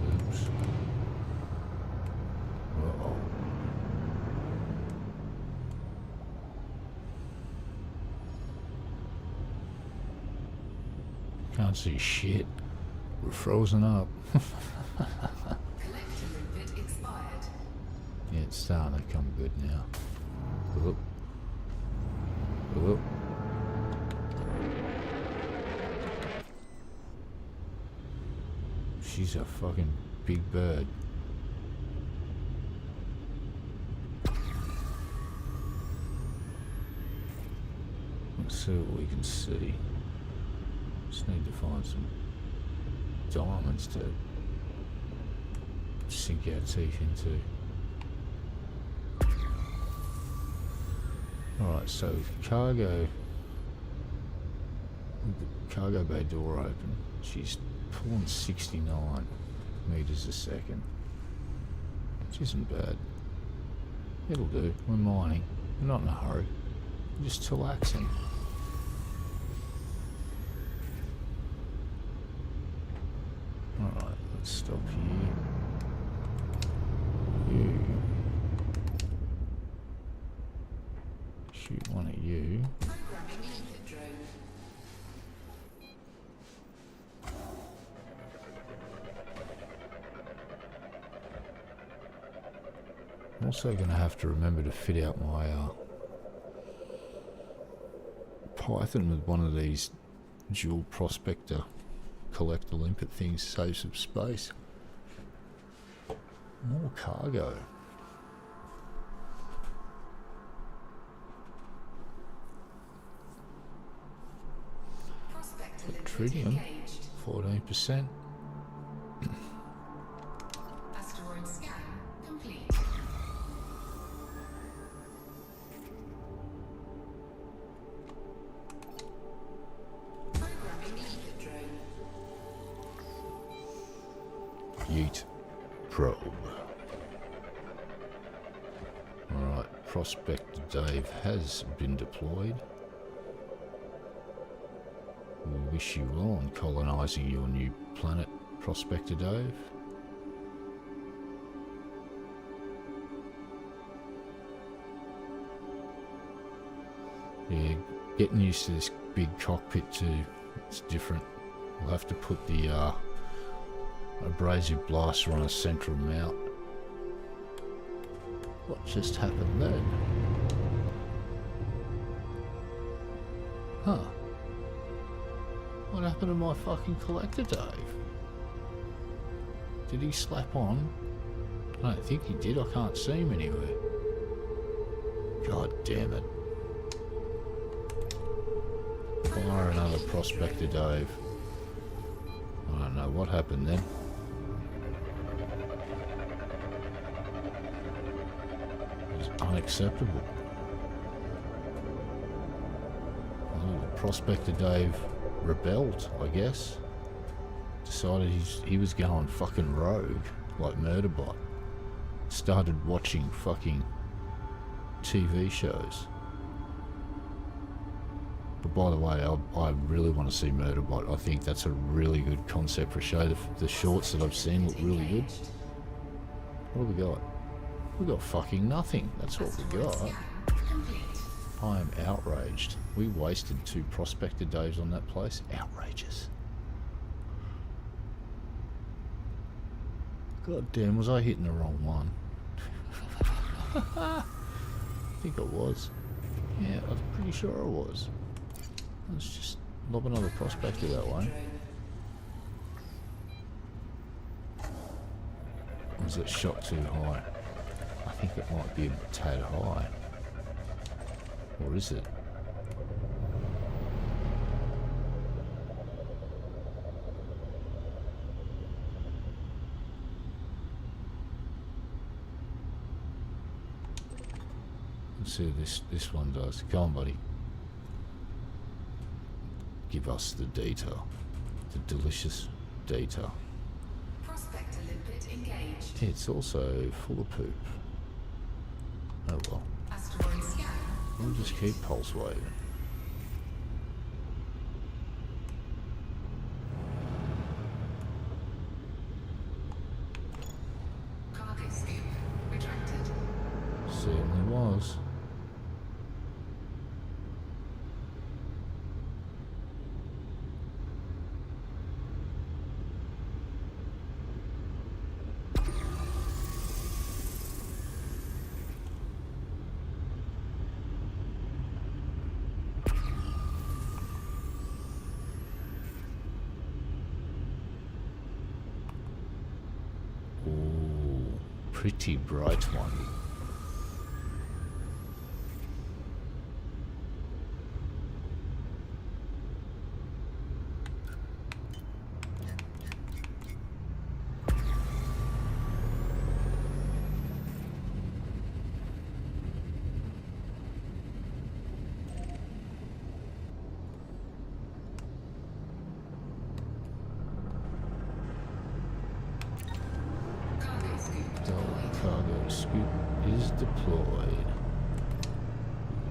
Oops. Uh-oh. Can't see shit. We're frozen up. Collector input expired. Yeah, it's starting to come good now. Whoop. Whoop. She's a fucking big bird. Let's see what we can see. Just need to find some diamonds to sink our teeth into. Alright, so cargo, with the cargo bay door open, she's pulling 69 meters a second, which isn't bad. It'll do. We're mining. We're not in a hurry. We're just chillaxing. Alright, let's stop here. You. Shoot one at you. Programming input drone. I'm also going to have to remember to fit out my Python with one of these dual prospector collector limpet things, save some space. More cargo. Prospector input Tritium, engaged. 14%. Asteroid scan complete. Programming input drone. Yeet. Probe. Alright, Prospector Dave has been deployed. We wish you well on colonising your new planet, Prospector Dave. Yeah, getting used to this big cockpit too. It's different. We'll have to put the abrasive blaster on a central mount. What just happened then? Huh. What happened to my fucking collector, Dave? Did he slap on? I don't think he did. I can't see him anywhere. God damn it. Fire another Prospector Dave. I don't know what happened then. It was unacceptable. Oh, Prospector Dave rebelled, I guess. Decided he was going fucking rogue, like Murderbot. Started watching fucking TV shows. But by the way, I really want to see Murderbot. I think that's a really good concept for a show. The shorts that I've seen look really good. What have we got? We got fucking nothing. That's what we got. Scan complete. I am outraged. We wasted 2 Prospector Days on that place. Outrageous. God damn, was I hitting the wrong one? I think I was. Yeah, I'm pretty sure I was. Let's just lob another Prospector that way. Was it shot too high? I think it might be a tad high. Or is it? Let's see what this one does. Come on, buddy. Give us the data. The delicious data. Prospector limpet engaged. It's also full of poop. Oh well. Asteroid scan. We'll just keep pulse waving. Cargo scoop retracted. Certainly was. Ooh, pretty bright one. Cargo scoop deployed. Cargo scoop is deployed.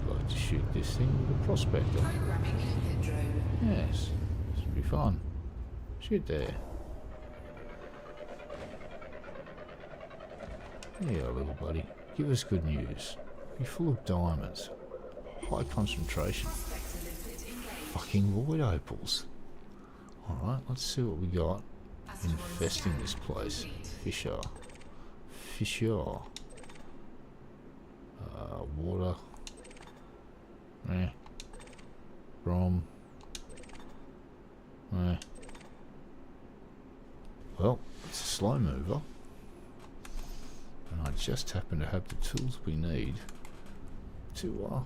Would like to shoot this thing with a prospector. Programming limpet drone. Yes, this would be fun. Shoot there. There you are, little buddy. Give us good news. You're full of diamonds. High concentration. Prospector limpet engaged. Fucking void opals. Alright, let's see what we got. Asteroid Infesting scan this place. complete. Fisher. Fisher. Water. Brom. Well, it's a slow mover. And I just happen to have the tools we need to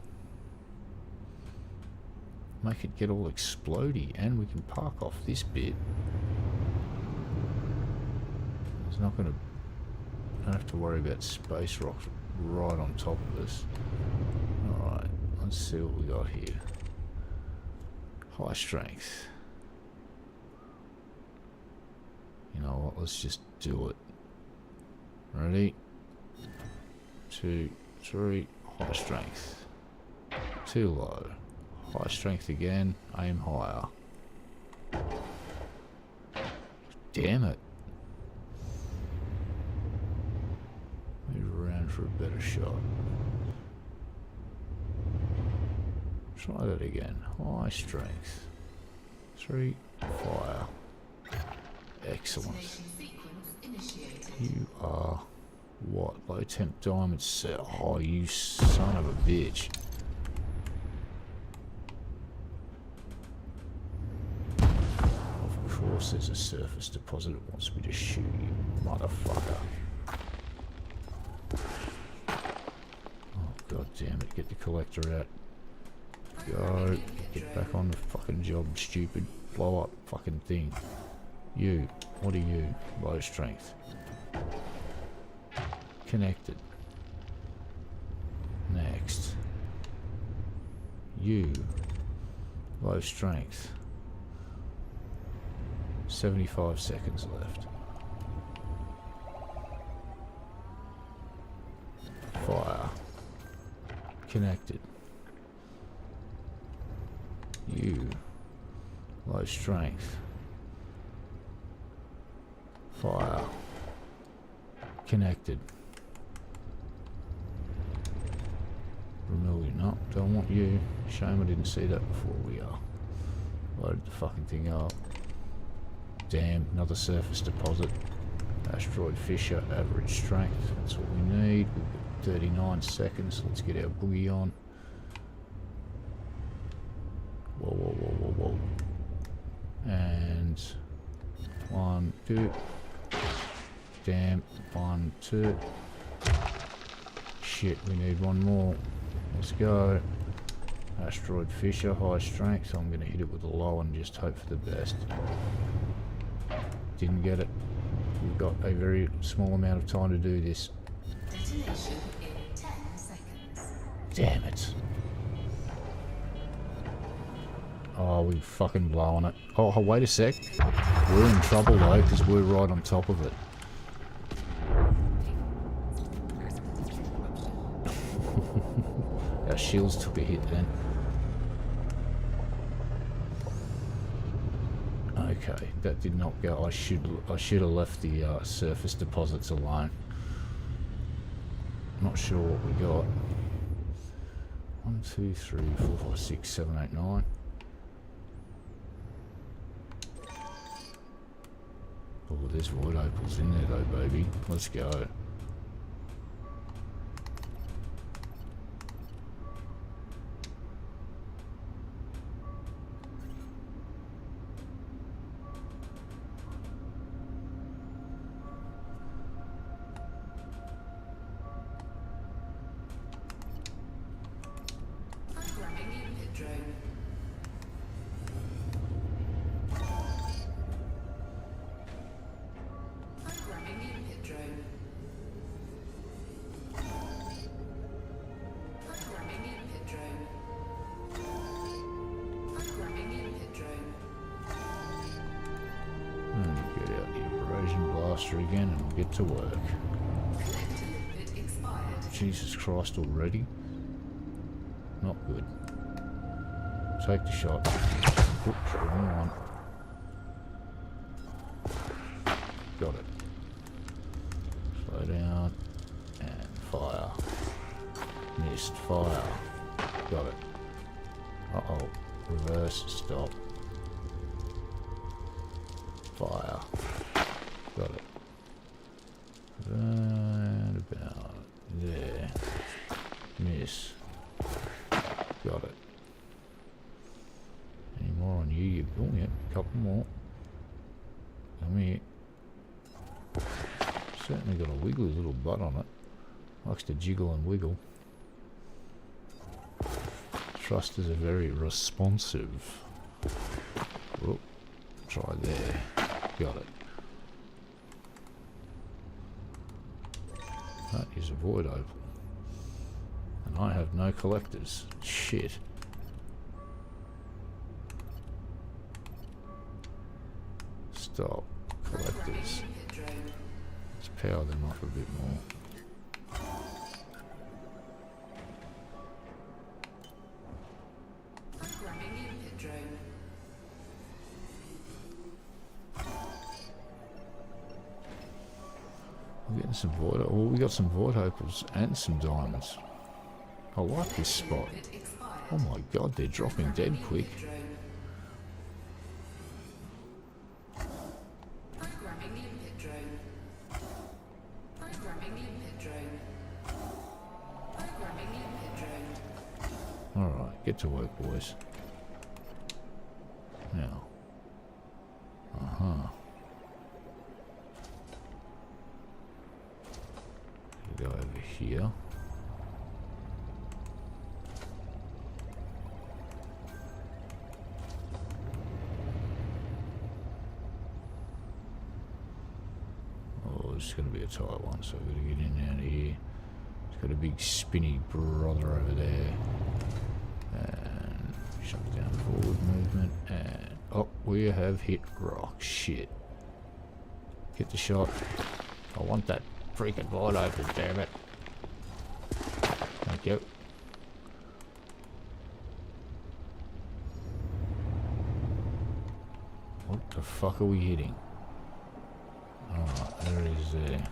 make it get all explodey, and we can park off this bit. It's not going to. Don't have to worry about space rocks right on top of us. All right, let's see what we got here. High strength. You know what? Let's just do it. Ready? 2, 3. High strength. Too low. High strength again. Aim higher. Damn it. Move around for a better shot. Try that again. High strength. 3. Fire. Excellent. Detonation sequence initiated. You are what? Low temp diamond cell. Oh, you son of a bitch. Of course there's a surface deposit that wants me to shoot you, motherfucker. Oh, god damn it. Get the collector out. Go. Get back on the fucking job, stupid. Blow up fucking thing. You. What are you? Low strength. Connected. Next. You. Low strength. 75 seconds left. Fire. Connected. You. Low strength. Fire. Connected. Vermilion. No, don't want you. Shame I didn't see that before we loaded the fucking thing up. Damn, another surface deposit. Asteroid Fisher, average strength. That's what we need. We've got 39 seconds. Let's get our boogie on. Whoa, whoa, whoa, whoa, whoa. And 1, 2. Damn, 1, 2. Shit, we need one more. Let's go. Asteroid Fisher, high strength. I'm going to hit it with a low and just hope for the best. Didn't get it. We've got a very small amount of time to do this. Detonation in 10 seconds. Damn it. Oh, we fucking blowing it. Oh, wait a sec. We're in trouble though, because we're right on top of it. Our shields took a hit then. Okay, that did not go. I should have left the surface deposits alone. Not sure what we got. 1, 2, 3, 4, 5, 6, 7, 8, 9. Oh, there's void opals in there though, baby. Let's go. Programming unit drone. Programming unit drone. Programming unit drone. Programming unit drone. Get out the abrasion blaster again and we'll get to work. Collector limit expired. Jesus Christ already? Not good. Take the shot. Oops, wrong one. Got it. Slow down and fire. Missed. Fire. Got it. Uh-oh. Reverse. Stop. Fire. Got it. Right about there. Miss. Got it. Any more on you? You're doing it. A couple more. Come here. Certainly got a wiggly little butt on it. Likes to jiggle and wiggle. Thrusters are very responsive. Whoop. Try there. Got it. That is a void opal. And I have no collectors. Shit. Stop. Collectors. Unit drone. Let's power them off a bit more. Programming unit drone. We're getting some void. Well, we got some void opals and some diamonds. I like this spot. Limit expired. Oh my god, they're dropping dead quick. Drone. Programming unit drone. Programming unit drone. Programming unit drone. Alright, get to work, boys. Now. Go over here. Oh, it's going to be a tight one, so I've got to get in and out of here. It's got a big spinny brother over there. And shut down forward movement. And oh, we have hit rock. Shit. Get the shot. I want that freaking void opal, damn it. Thank you. What the fuck are we hitting? Oh, there it is there.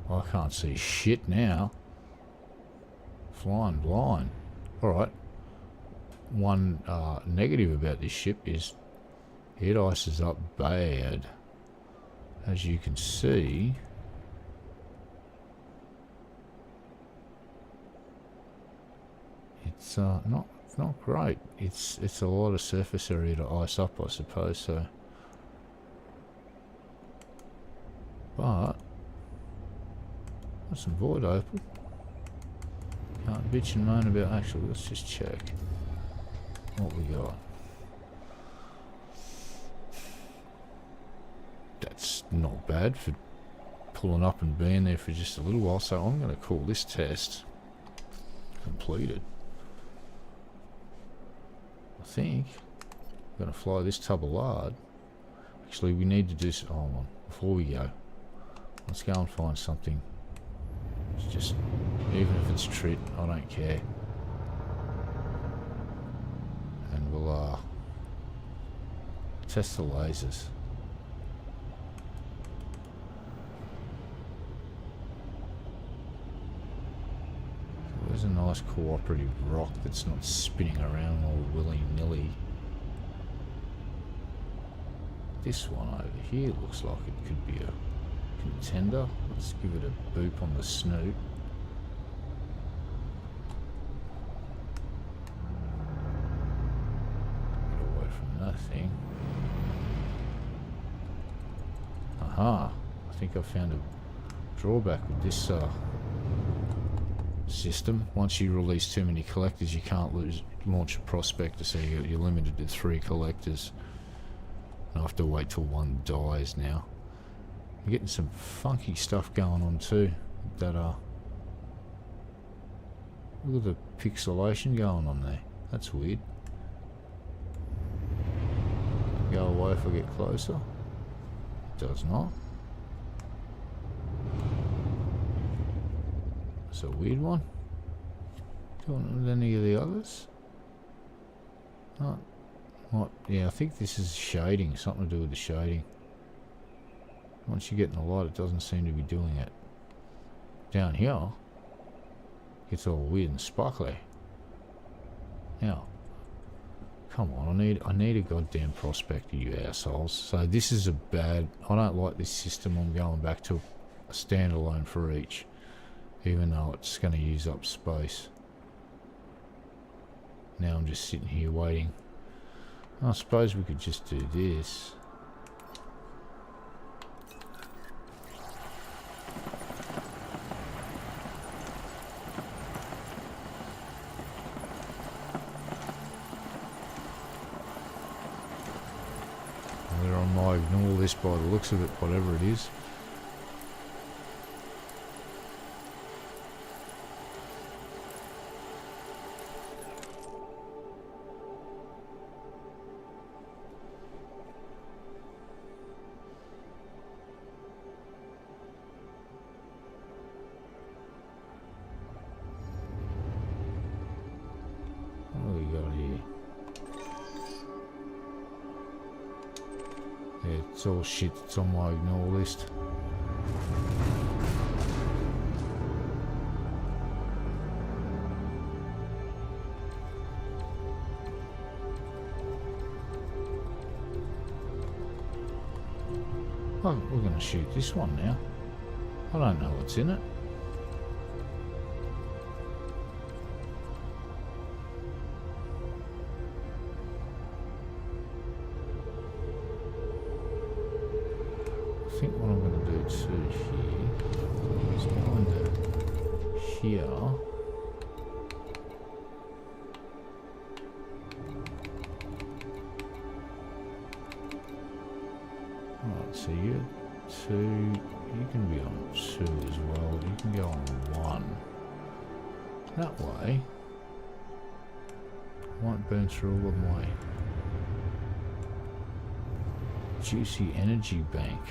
I can't see shit now. Flying blind. Alright. One negative about this ship is it ices up bad. As you can see, it's not great. It's a lot of surface area to ice up, I suppose. So, but got some void open. Can't bitch and moan about. Actually, let's just check what we got. That's not bad for pulling up and being there for just a little while. So I'm going to call this test completed. I think I'm going to fly this tub of lard. Actually, we need to do some. Hold on, before we go, let's go and find something. It's just, even if it's trit, I don't care. And we'll test the lasers. So there's a nice cooperative rock that's not spinning around all willy-nilly. This one over here looks like it could be a contender. Let's give it a boop on the snoot. Get away from that thing. Aha! I think I found a drawback with this system. Once you release too many collectors, you can't launch a prospector, so you're limited to 3 collectors. And I have to wait till one dies now. I'm getting some funky stuff going on too. That look at the pixelation going on there. That's weird. Go away if I get closer. It does not. That's a weird one. Doing it with any of the others? Oh, what? Yeah, I think this is shading. Something to do with the shading. Once you get in the light, it doesn't seem to be doing it. Down here, it gets all weird and sparkly. Now, come on, I need a goddamn prospector, you assholes. So this is a bad. I don't like this system. I'm going back to a standalone for each, even though it's going to use up space. Now I'm just sitting here waiting. I suppose we could just do this. Whether I might ignore this by the looks of it, whatever it is. What do we got here? Yeah, it's all shit that's on my ignore list. Oh, we're going to shoot this one now. I don't know what's in it. I think what I'm going to do too here is go into here. Alright, so you 2, you can be on 2 as well, you can go on 1. That way, I won't burn through all of my juicy energy bank.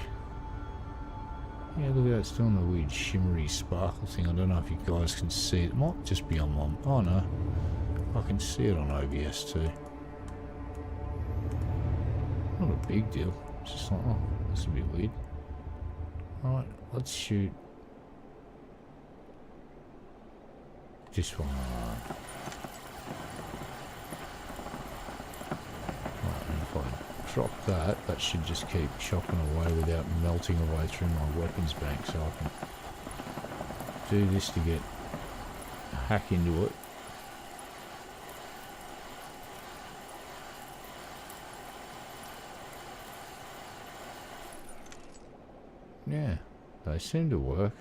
Yeah, look at that, it's doing the weird shimmery sparkle thing. I don't know if you guys can see it. It might just be on one. Oh no, I can see it on OBS too. Not a big deal. It's just like, oh, this would be weird. Alright, let's shoot this one. Right, and if I drop that, that should just keep chopping away without melting away through my weapons bank, so I can do this to get a hack into it. Yeah, they seem to work.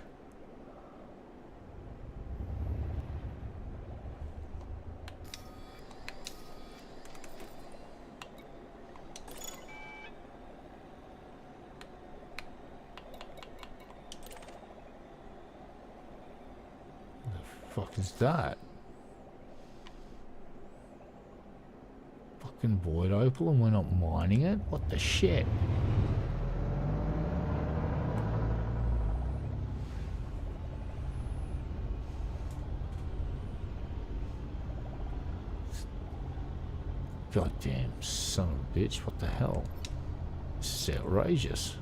What the fuck is that? Fucking void opal and we're not mining it? What the shit? Goddamn son of a bitch, what the hell? This is outrageous.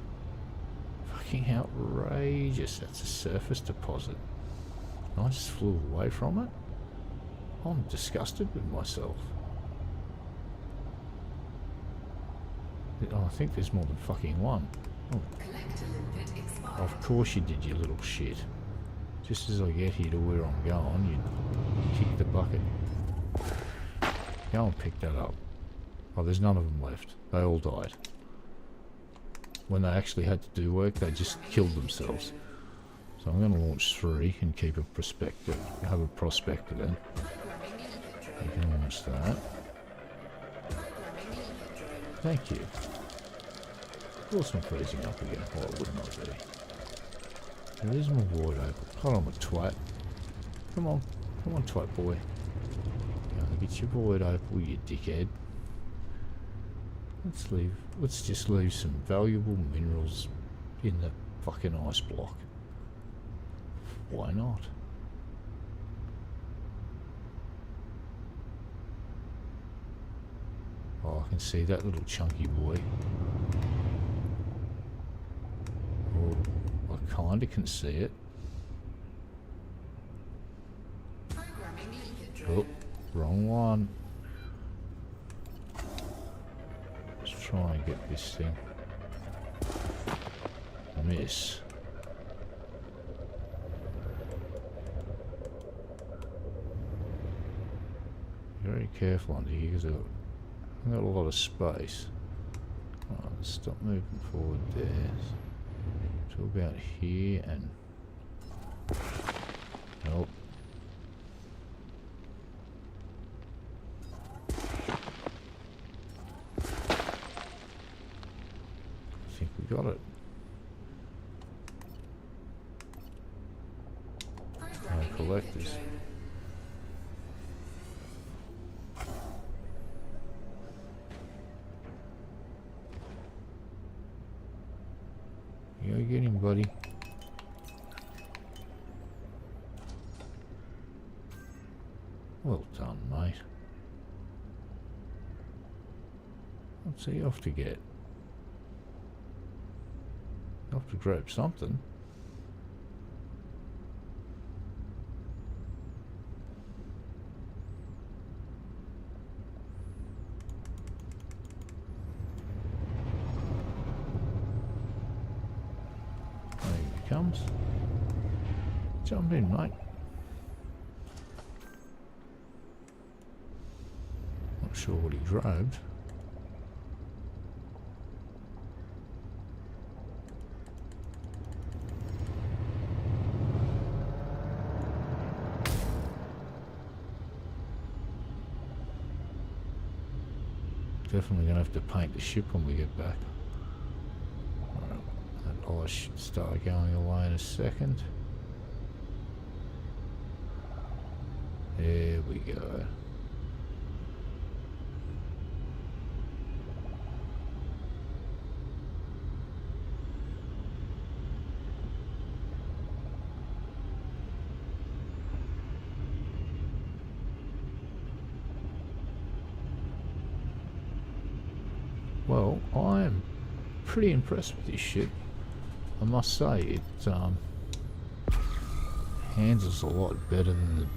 Fucking outrageous. That's a surface deposit. I just flew away from it. I'm disgusted with myself. Oh, I think there's more than fucking one. Oh. Of course you did, you little shit. Just as I get here to where I'm going, you kick the bucket. Go and pick that up. Oh, there's none of them left. They all died. When they actually had to do work, they just killed themselves. So I'm going to launch 3 and keep a prospector. Have a prospector then. You can launch that. Thank you. Of course I'm freezing up again. Why wouldn't I be? There is my void opal. Hold on, my twat. Come on. Come on, twat boy. Get your void opal, you dickhead. Let's just leave some valuable minerals in the fucking ice block. Why not? Oh, I can see that little chunky boy. Oh, I kinda can see it. Oh. Wrong one. Let's try and get this thing. Miss. Very careful under here because I've got a lot of space. Right, let's stop moving forward there. To about here and... Nope. Got it. No collectors. You gotta get him, buddy. Well done, mate. What's he off to get? Have to grab something. There he comes. Jump in, mate. Not sure what he grabbed. Definitely going to have to paint the ship when we get back. Alright, that ice should start going away in a second. There we go. Well, I am pretty impressed with this ship. I must say, it handles a lot better than the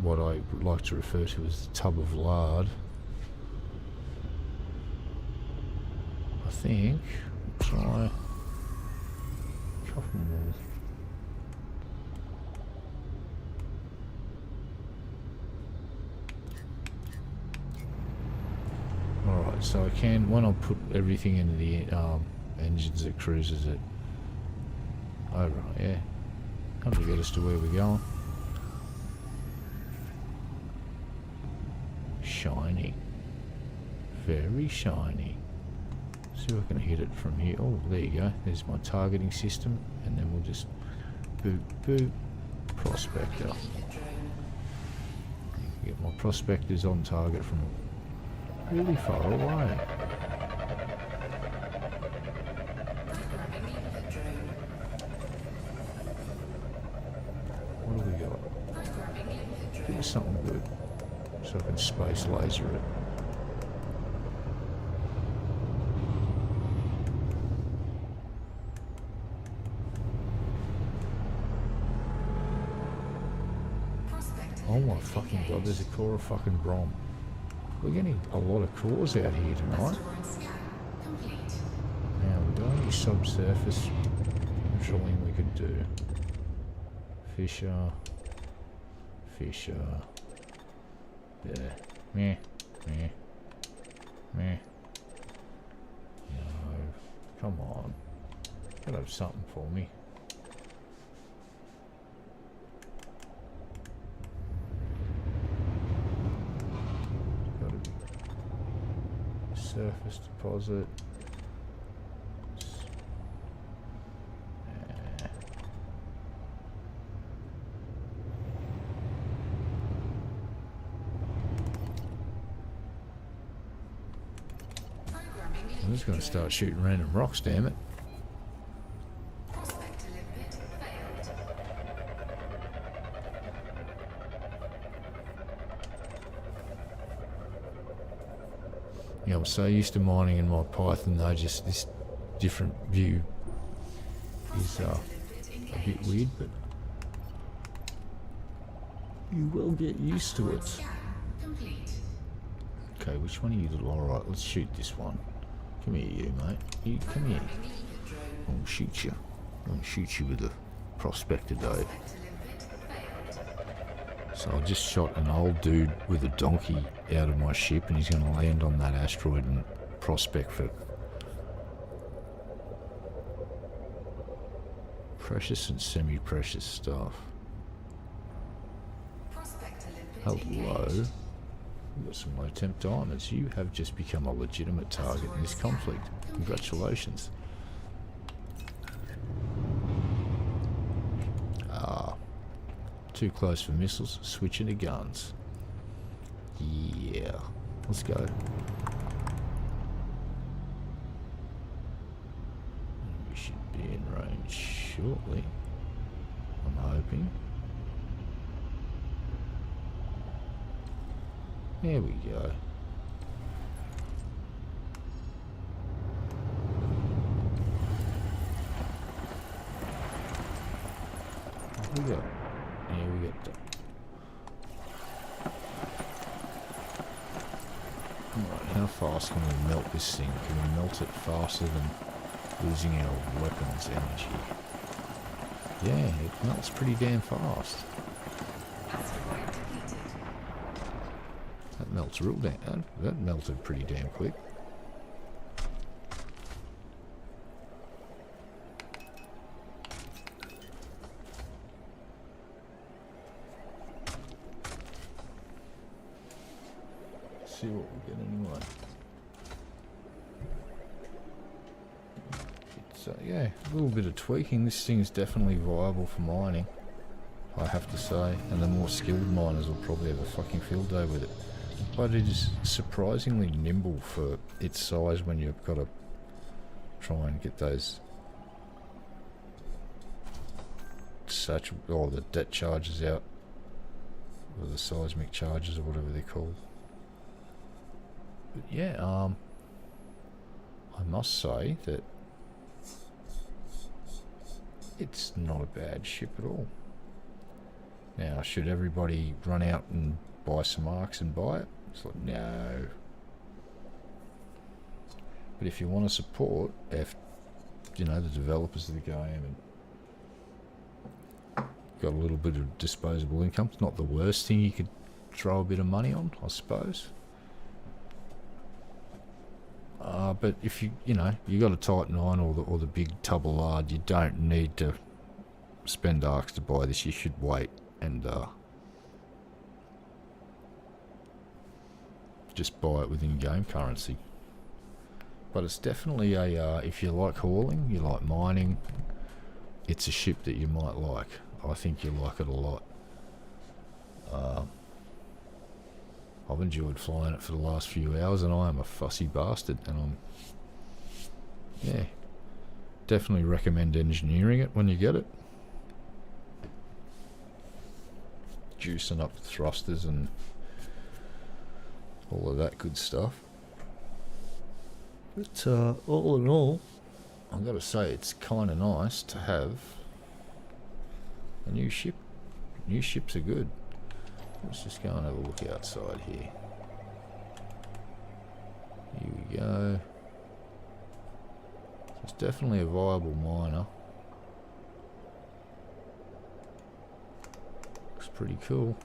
what I like to refer to as the tub of lard. I think try a couple more. Alright, so I can, when I put everything into the engines, it cruises it. Oh right, yeah. Come to get us to where we're going. Shiny. Very shiny. See if I can hit it from here. Oh, there you go. There's my targeting system. And then we'll just boop, boop. Prospector. Get my prospectors on target from really far away. What do we got? Give us something good so I can space laser it. Oh my fucking god, there's a core of fucking Brom. We're getting a lot of cores out here tonight. Now, we've got any subsurface drilling we could do. Fisher. Fisher. There. Meh. Meh. Meh. No. Come on. Gotta have something for me. Surface deposit. I'm just going to start shooting random rocks, damn it. Yeah, I'm so used to mining in my Python though, just this different view is a bit weird, but you will get used to it. Okay, which one are you? Alright, let's shoot this one. Come here, you mate. You come here. I'll shoot you. I'll shoot you with a prospector, Dave. So I just shot an old dude with a donkey out of my ship, and he's going to land on that asteroid and prospect for precious and semi-precious stuff. Hello. We've got some low temp diamonds. You have just become a legitimate target in this conflict. Congratulations. Too close for missiles. Switching to guns. Yeah. Let's go. We should be in range shortly. I'm hoping. There we go. What we got? Yeah, we got that. Right, how fast can we melt this thing? Can we melt it faster than losing our weapons energy? Yeah, it melts pretty damn fast. That melts real damn. That melted pretty damn quick. See what we get anyway. It's yeah, a little bit of tweaking. This thing's definitely viable for mining, I have to say, and the more skilled miners will probably have a fucking field day with it. But it is surprisingly nimble for its size when you've got to try and get those the det charges out, or the seismic charges, or whatever they're called. But yeah, I must say that it's not a bad ship at all. Now, should everybody run out and buy some arcs and buy it? It's like, no. But if you want to support, the developers of the game and got a little bit of disposable income, it's not the worst thing you could throw a bit of money on, I suppose. But if you got a Titan 9 or the big tub of lard, you don't need to spend arcs to buy this. You should wait and just buy it within game currency. But it's definitely if you like hauling, you like mining, it's a ship that you might like. I think you like it a lot. I've enjoyed flying it for the last few hours, and I am a fussy bastard, and definitely recommend engineering it when you get it. Juicing up the thrusters and all of that good stuff. But all in all, I've got to say it's kind of nice to have a new ship. New ships are good. Let's just go and have a look outside here. Here we go. It's definitely a viable miner. Looks pretty cool.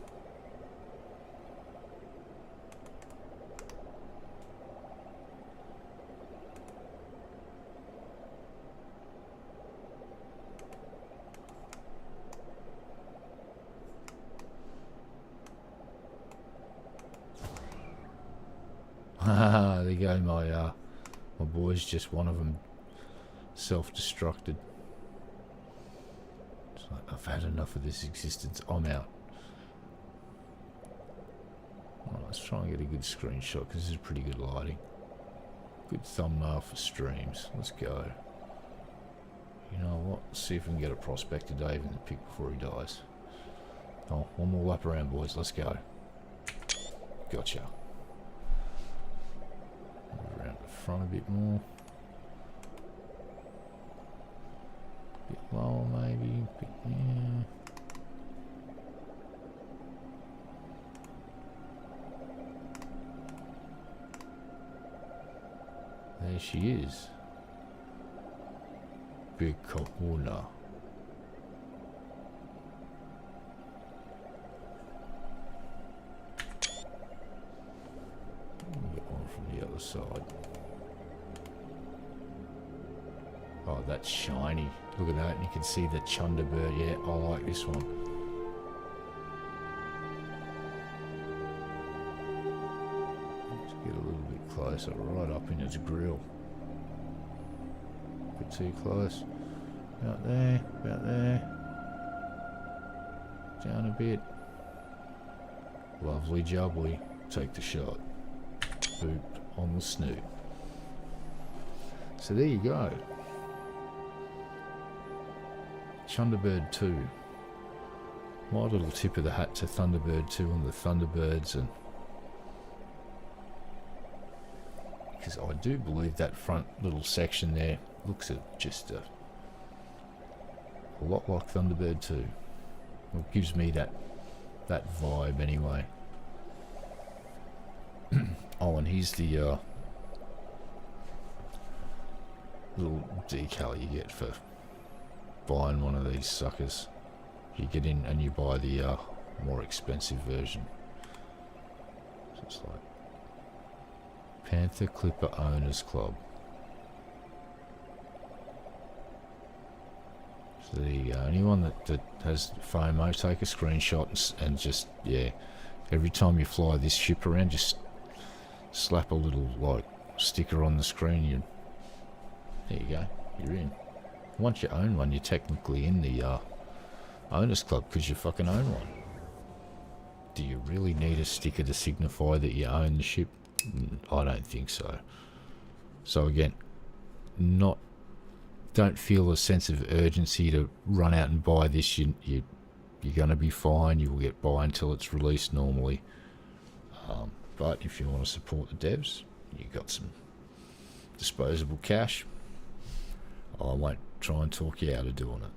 There you go, my boys, just one of them self-destructed. It's like, I've had enough of this existence, I'm out. Right, let's try and get a good screenshot, because this is pretty good lighting. Good thumbnail for streams. Let's go. You know what, let's see if we can get a Prospector Dave in the pic before he dies. Oh, one more lap around, boys, let's go. Gotcha. Around the front a bit more. Bit lower maybe. Yeah. There she is. Big kahuna. Get one from the other side. Oh, that's shiny. Look at that, and you can see the Chunderbird. Yeah, I like this one. Let's get a little bit closer, right up in its grill. A bit too close. About there, about there. Down a bit. Lovely jubbly. Take the shot. Boop on the snoot. So there you go. Thunderbird 2. My little tip of the hat to Thunderbird 2 and the Thunderbirds, and because I do believe that front little section there looks just a lot like Thunderbird 2. It gives me that vibe anyway. Oh, and here's the little decal you get for buying one of these suckers. You get in and you buy the more expensive version. So it's like Panther Clipper Owners Club. So there you go. Anyone that has FOMO, take a screenshot and just, yeah, every time you fly this ship around, just slap a little like sticker on the screen. There you go, you're in. Once you own one, you're technically in the Owners Club because you fucking own one. Do you really need a sticker to signify that you own the ship? I don't think so. So again, don't feel a sense of urgency to run out and buy this. You're going to be fine. You will get by until it's released normally. But if you want to support the devs, you've got some disposable cash. I won't try and talk you out of doing it.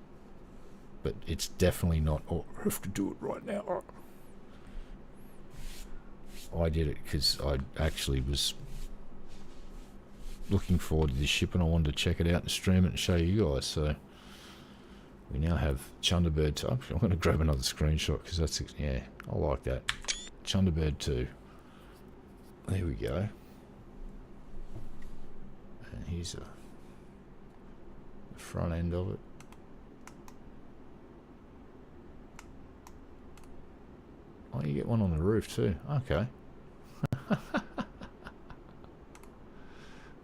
but it's definitely not, oh, I have to do it right now. I did it because I actually was looking forward to this ship and I wanted to check it out and stream it and show you guys. So we now have Chunderbird 2. I'm going to grab another screenshot because that's, yeah, I like that. Chunderbird 2. There we go. And here's the front end of it. Oh, you get one on the roof too. Okay.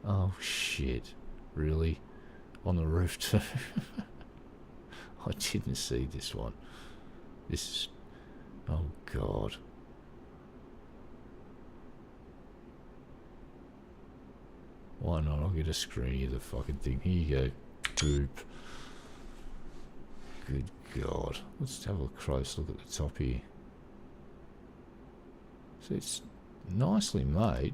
Oh shit. Really? On the roof too? I didn't see this one. This is... Oh god. Why not? I'll get a screen of the fucking thing. Here you go. Boop. Good god. Let's have a close look at the top here. So it's nicely made.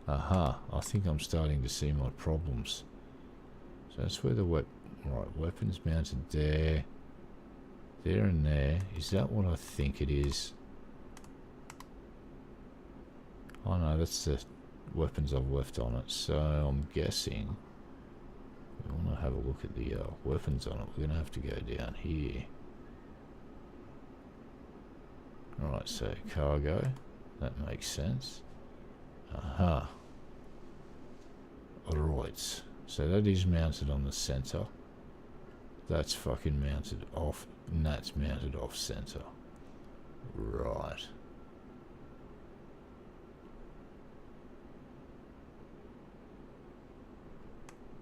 Aha, I think I'm starting to see my problems. So that's where the weapons mounted there. There and there. Is that what I think it is? Oh no, that's the weapons I've left on it. So I'm guessing we want to have a look at the weapons on it. We're going to have to go down here. Alright, so cargo. That makes sense. Aha. Alright. So that is mounted on the center. That's fucking mounted off. And that's mounted off center. Right.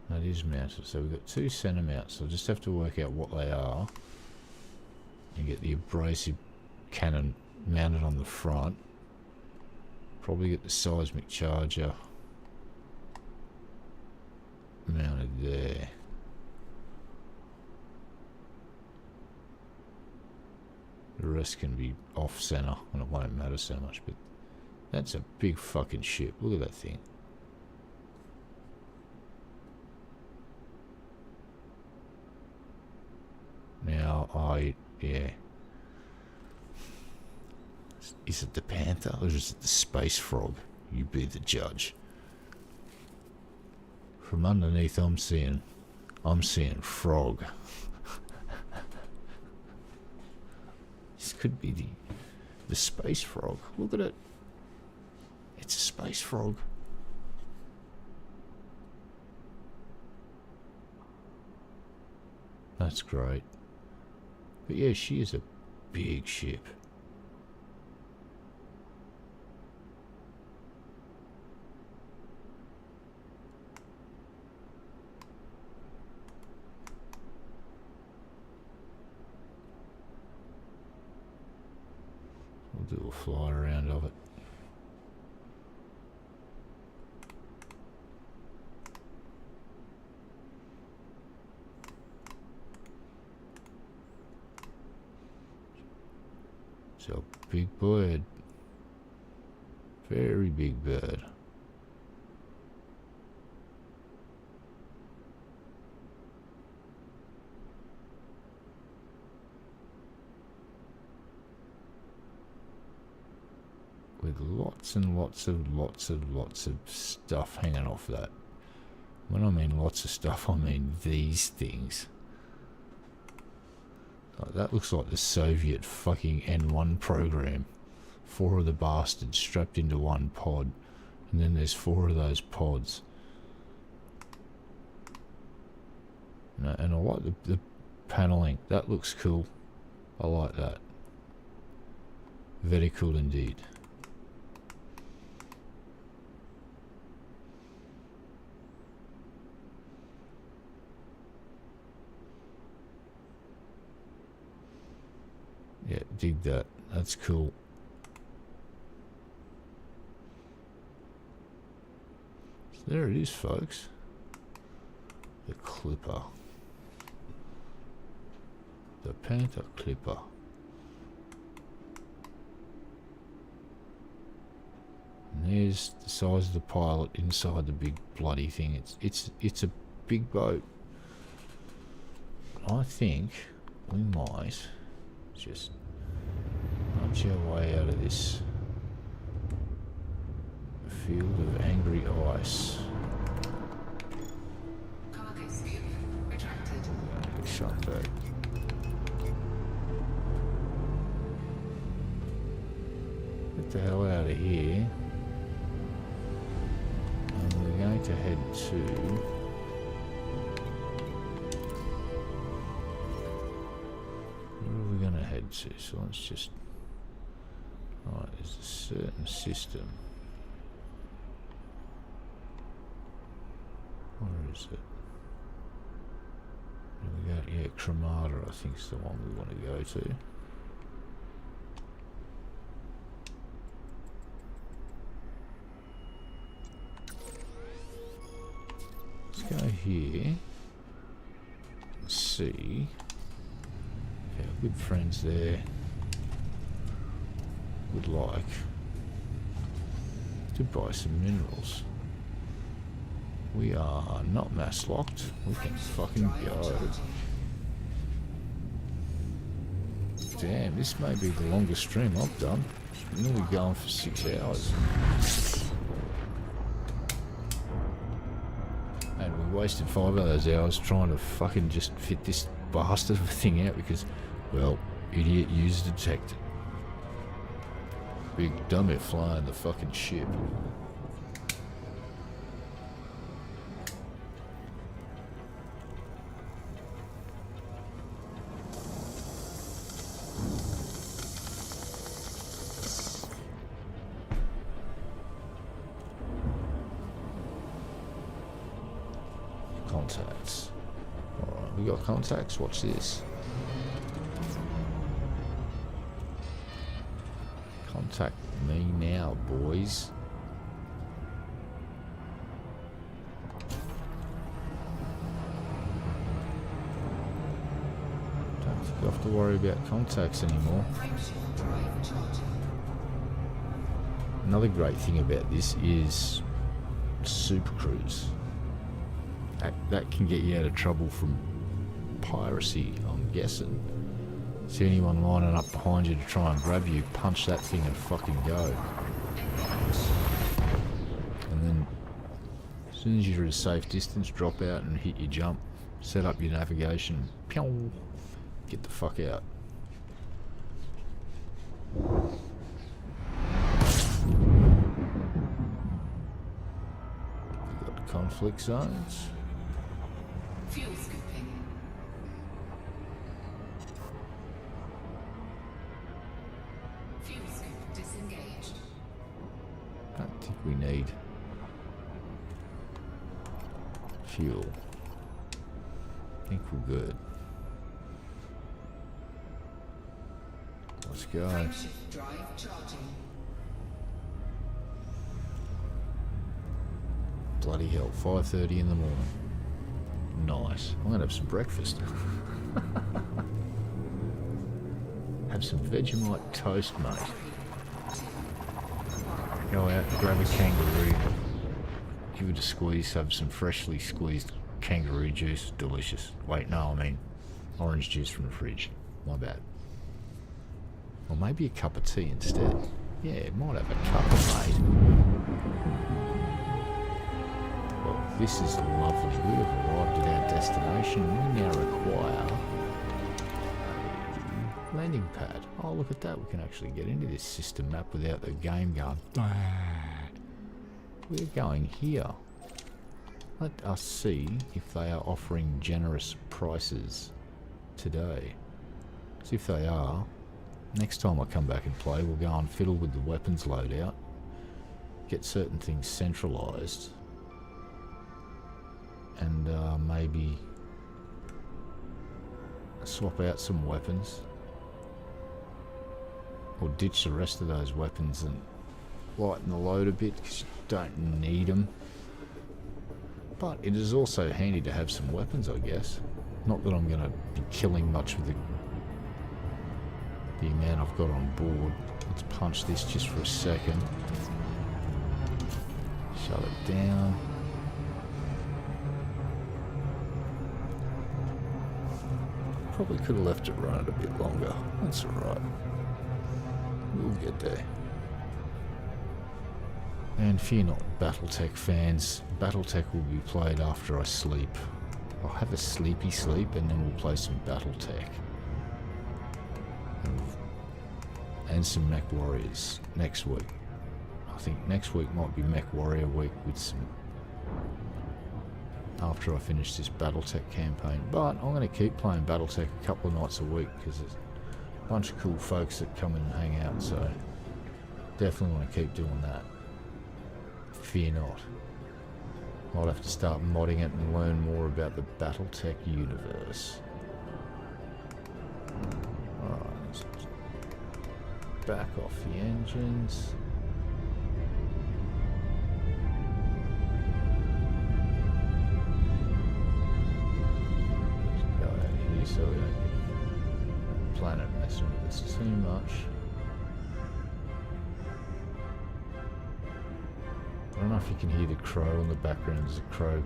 That is mounted. So we've got two center mounts. So I'll just have to work out what they are. And get the abrasive cannon mounted on the front. Probably get the seismic charger mounted there. The rest can be off center and it won't matter so much, but that's a big fucking ship. Look at that thing. Now yeah. Is it the Panther or is it the Space Frog? You be the judge. From underneath I'm seeing frog. This could be the Space Frog. Look at it. It's a Space Frog. That's great. But yeah, she is a big ship. We'll do a fly around of it. So big bird. Very big bird. With lots and lots of stuff hanging off that. When I mean lots of stuff, I mean these things. Like, that looks like the Soviet fucking N1 program. 4 of the bastards strapped into one pod. And then there's 4 of those pods. And I like the paneling. That looks cool. I like that. Very cool indeed. Yeah, dig that. That's cool. So there it is, folks. The Clipper. The Panther Clipper. And there's the size of the pilot inside the big bloody thing. It's a big boat. I think we might just punch our way out of this field of angry ice. Cargo scoop retracted. Shut back. Get the hell out of here. And we're going to head to... Where are we going to head to? So let's just... Right, there's a certain system. Where is it? We got, yeah, Cremata, I think is the one we want to go to. Let's go here and see if our good friends there would like to buy some minerals. We are not mass locked. We can fucking go. Damn, this may be the longest stream I've done. You know, we're going for 6 hours. And we wasted 5 of those hours trying to fucking just fit this bastard of a thing out because, well, idiot user detected. Big dummy flying the fucking ship. Contacts. Alright, we got contacts. Watch this. Contact me now, boys. Don't think you have to worry about contacts anymore. Frameshift drive charging. Another great thing about this is Super Cruise. That can get you out of trouble from piracy, I'm guessing. See anyone lining up behind you to try and grab you, punch that thing and fucking go. And then, as soon as you're at a safe distance, drop out and hit your jump. Set up your navigation. Pew! Get the fuck out. We've got conflict zones. Fuel scooping. Fuel scoop disengaged. I don't think we need fuel. I think we're good. Let's go. Frameshift drive charging. Bloody hell, 5:30 in the morning. Nice. I'm gonna have some breakfast. Have some Vegemite toast, mate. Go out and grab a kangaroo. Give it a squeeze. Have some freshly squeezed kangaroo juice. Delicious. Wait, no, I mean orange juice from the fridge. My bad. Or maybe a cup of tea instead. Yeah, might have a cup of mate. Well, this is lovely. We have arrived at our destination. We now require a landing pad. Oh, look at that. We can actually get into this system map without the game going. We're going here. Let us see if they are offering generous prices today. See if they are. Next time I come back and play, we'll go and fiddle with the weapons loadout. Get certain things centralised. And maybe swap out some weapons. Or ditch the rest of those weapons and lighten the load a bit because you don't need them. But it is also handy to have some weapons, I guess. Not that I'm going to be killing much with the amount I've got on board. Let's punch this just for a second. Shut it down. Probably could have left it running a bit longer. That's alright. We'll get there. And fear not, Battletech fans. Battletech will be played after I sleep. I'll have a sleepy sleep and then we'll play some Battletech. And some Mech Warriors next week. I think next week might be Mech Warrior week with some... after I finish this Battletech campaign. But I'm going to keep playing Battletech a couple of nights a week because there's a bunch of cool folks that come and hang out, so definitely want to keep doing that. Fear not. Might have to start modding it and learn more about the Battletech universe. Alright, let's back off the engines. Let's go out here so we don't get the planet messing with us too much. I don't know if you can hear the crow in the background. There's a crow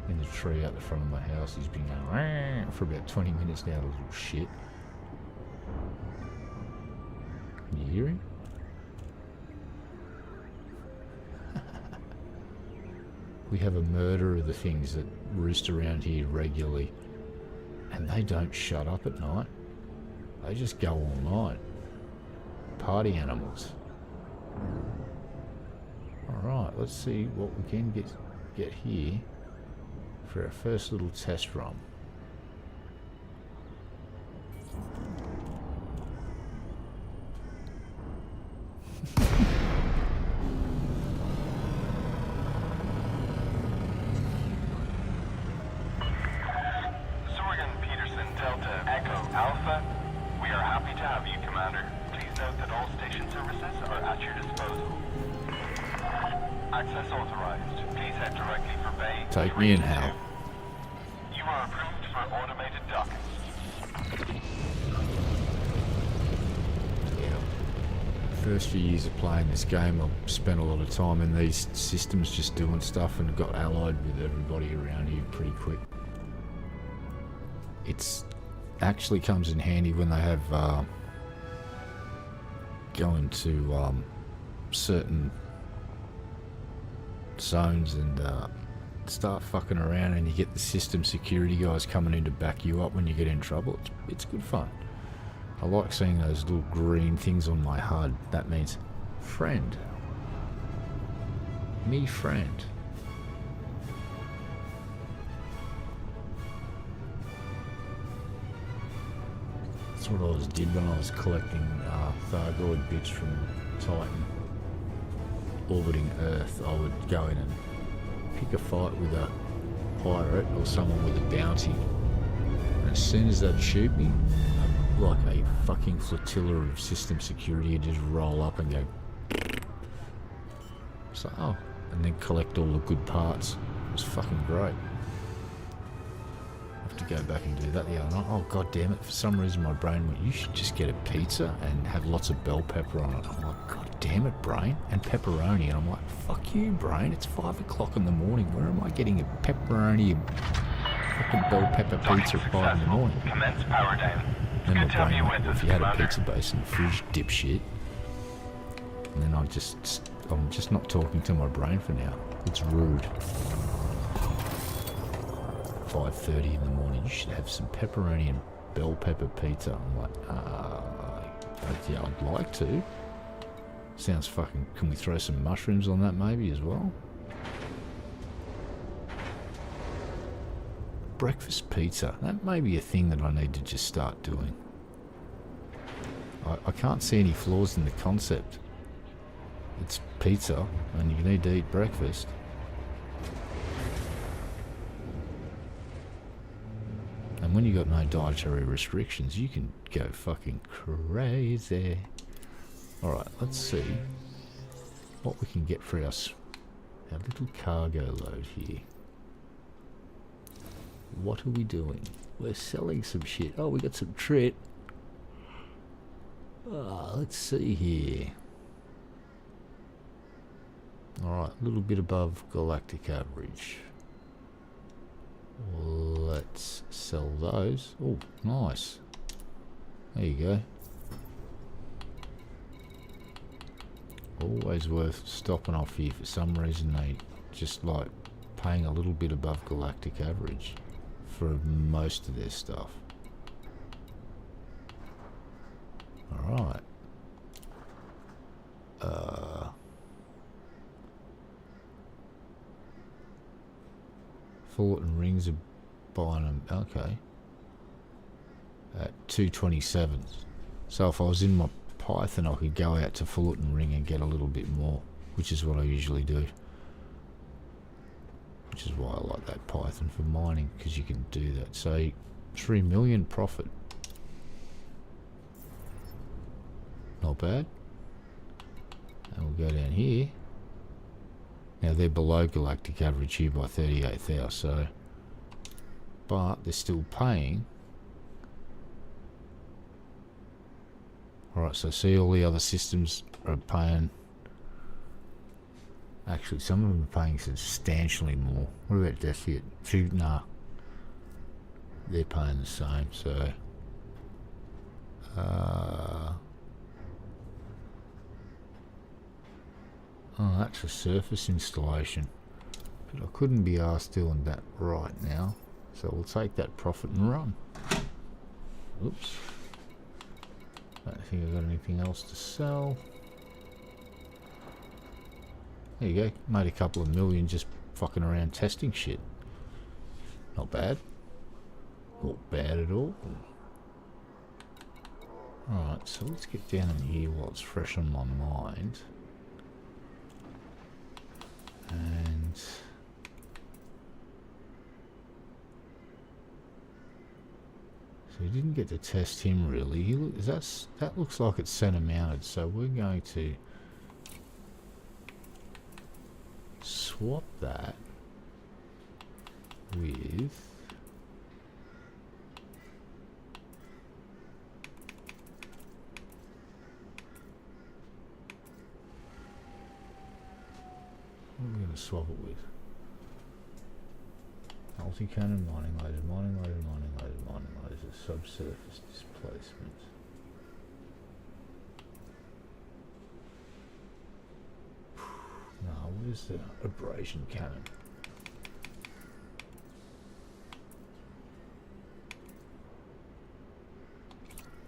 in the tree out the front of my house. He's been going for about 20 minutes now, the little shit. Can you hear him? We have a murder of the things that roost around here regularly, and they don't shut up at night. They just go all night. Party animals. Alright, let's see what we can get here for our first little test run. Peterson, Delta, Echo, Alpha. We are happy to have you, Commander. Please note that all station services are at your disposal. Access authorized. Please head directly for Bay. Take me in, Hal. You are approved for automated docking. Yeah. First few years of playing this game, I spent a lot of time in these systems just doing stuff and got allied with everybody around here pretty quick. It's actually comes in handy when they have going to certain zones and start fucking around, and you get the system security guys coming in to back you up when you get in trouble. It's good fun. I like seeing those little green things on my HUD. That means friend. Me friend. That's what I always did when I was collecting Thargoid bits from Titan orbiting Earth. I would go in and pick a fight with a pirate or someone with a bounty, and as soon as they'd shoot me, like a fucking flotilla of system security would just roll up and go so, oh, and then collect all the good parts. It was fucking great. I have to go back and do that the other night. Oh god damn it, for some reason my brain went, you should just get a pizza and have lots of bell pepper on it. I'm like, god damn it, brain, and pepperoni. And I'm like, fuck you, brain, it's 5 o'clock in the morning. Where am I getting a pepperoni and fucking bell pepper pizza at 5 in the morning? Commence power down. Then my Good to have brain you went, with well, us, if you had a Commander. pizza base in the fridge, dipshit. And then I'm just not talking to my brain for now. It's rude. 5:30 in the morning, you should have some pepperoni and bell pepper pizza. I'm like, yeah, I'd like to. Sounds fucking, can we throw some mushrooms on that maybe as well? Breakfast pizza, that may be a thing that I need to just start doing. I can't see any flaws in the concept. It's pizza and you need to eat breakfast. And when you got no dietary restrictions, you can go fucking crazy. Alright, let's see what we can get for our little cargo load here. What are we doing? We're selling some shit. Oh, we got some trit. Let's see here. Alright, a little bit above galactic average. Let's Sell those. Oh, nice. There you go. Always worth stopping off here. For some reason they just like paying a little bit above galactic average for most of their stuff. Alright. Fullerton Rings are buying them. Okay. At 227. So if I was in my Python, I could go out to Fullerton Ring and get a little bit more, which is what I usually do. Which is why I like that Python for mining, because you can do that. So 3 million profit. Not bad. And we'll go down here. Now they're below galactic average here by 38,000, so but they're still paying. Alright, so see all the other systems are paying. Actually, some of them are paying substantially more. What about Defiant? Nah. They're paying the same, so oh, that's a surface installation. But I couldn't be asked doing that right now. So we'll take that profit and run. Oops. Don't think I've got anything else to sell. There you go. Made a couple of million just fucking around testing shit. Not bad. Not bad at all. Alright, so let's get down in here while it's fresh on my mind. And so we didn't get to test him really. That looks like it's center mounted, so we're going to swap that with what are we going to swap it with? Multi-cannon, mining lasers, mining lasers, mining lasers, mining lasers, subsurface displacement. Now, where's the abrasion cannon?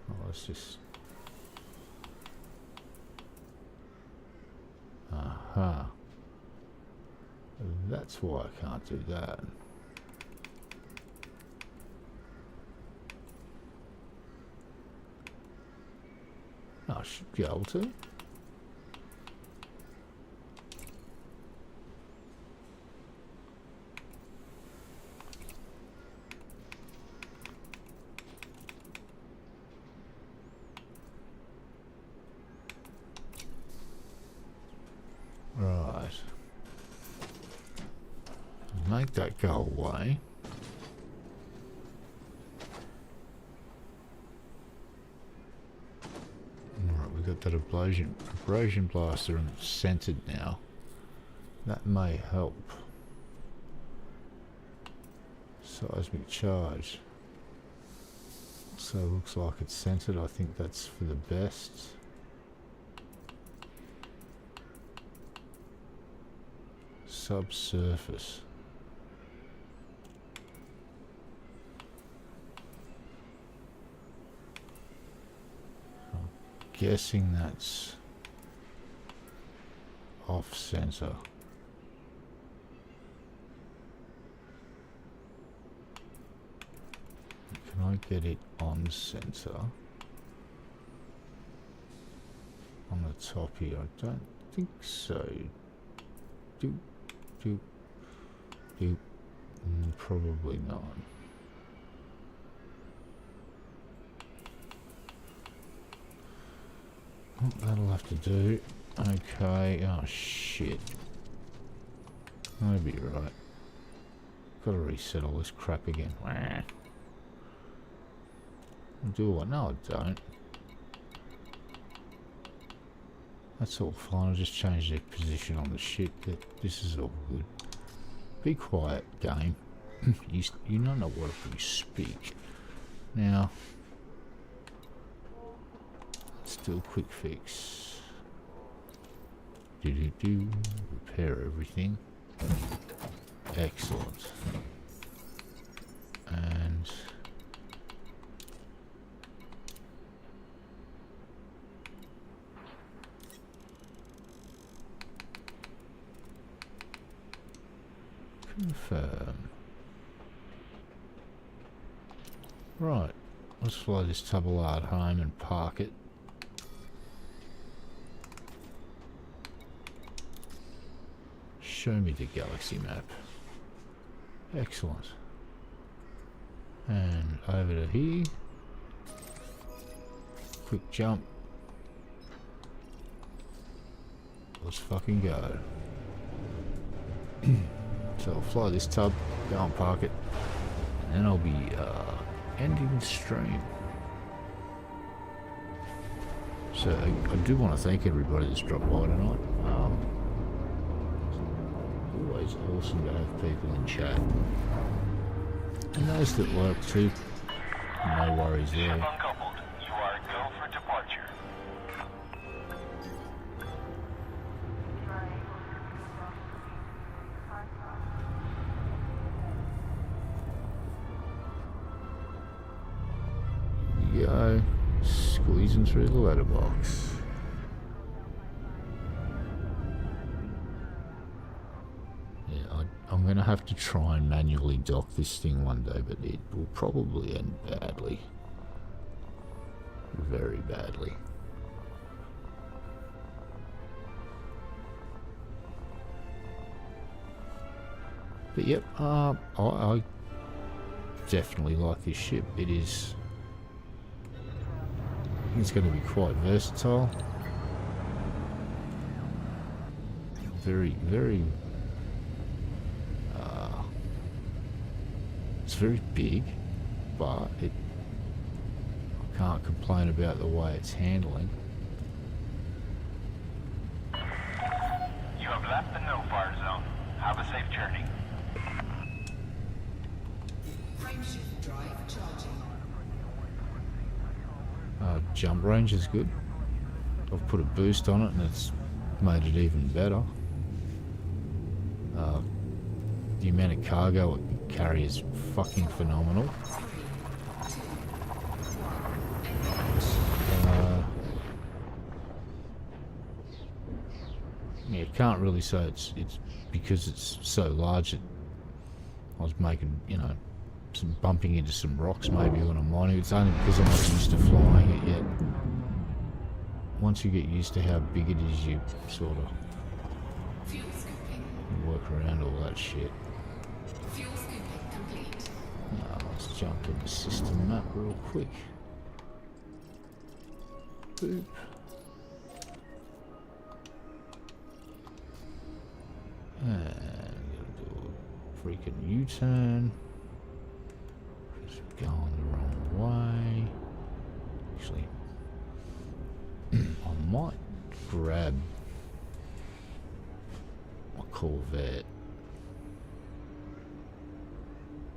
Oh, let's just... Aha. That's why I can't do that. I should be able to. Right. Make that go away. Alright, we've got that abrasion blaster and it's centered now. That may help. Seismic charge. So it looks like it's centered. I think that's for the best. Subsurface. I'm guessing that's off center. Can I get it on center? On the top here? I don't think so. Doop, doop, doop. Probably not. Oh, that'll have to do. Okay. Oh shit. I'll be right. Gotta reset all this crap again. Do I? No, I don't. That's all fine. I'll just change their position on the ship. This is all good. Be quiet, game. You don't know what you speak. Now, let's do a quick fix. Repair everything. Excellent. And confirm. Right, let's fly this Tubalard home and park it. Show me the galaxy map. Excellent. And over to here. Quick jump. Let's fucking go. So I'll fly this tub, go and park it, and then I'll be ending the stream. So I do want to thank everybody that's dropped by tonight. Always awesome to have people in chat. And those that work too, no worries Ship there. uncoupled. You are go for departure. Go, squeezing through the letterbox. Yeah, I'm going to have to try and manually dock this thing one day, but it will probably end badly. Very badly. But yep, I definitely like this ship. It is... It's going to be quite versatile. Very, very... it's very big, but I can't complain about the way it's handling. You have left the no-fire zone. Have a safe journey. Frameshift drive charging. Jump range is good. I've put a boost on it and it's made it even better. The amount of cargo it can carry is fucking phenomenal. Yeah, can't really say it's because it's so large that I was making, you know, some bumping into some rocks maybe when I'm mining. It's only because I'm not used to flying it yet. Once you get used to how big it is, you sort of Fuel scooping. work around all that shit. Fuel scooping complete. Let's jump in the system map real quick. Boop. And gotta do a freaking U-turn. Because we're going the wrong way. Actually, I might grab my Corvette.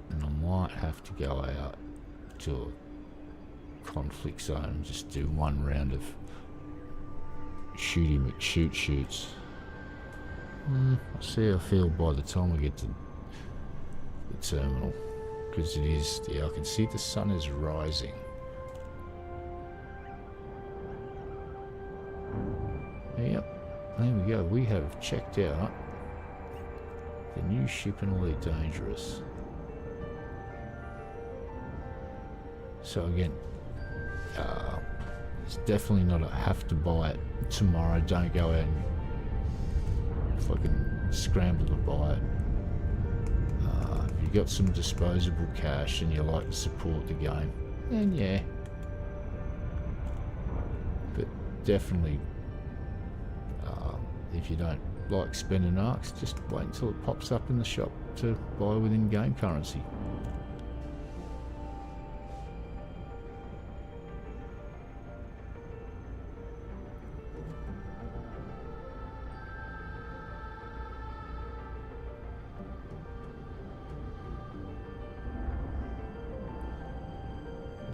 And I might have to go out to a conflict zone and just do one round of shooty McShoot-shoots. I'll see how I feel by the time I get to the terminal. Because it is, yeah, I can see the sun is rising. Yep, there we go. We have checked out the new ship in Elite Dangerous. So again, it's definitely not a have to buy it tomorrow. Don't go out and fucking scramble to buy it. If you've got some disposable cash and you like to support the game, then yeah. But definitely, if you don't like spending arcs, just wait until it pops up in the shop to buy with in-game currency.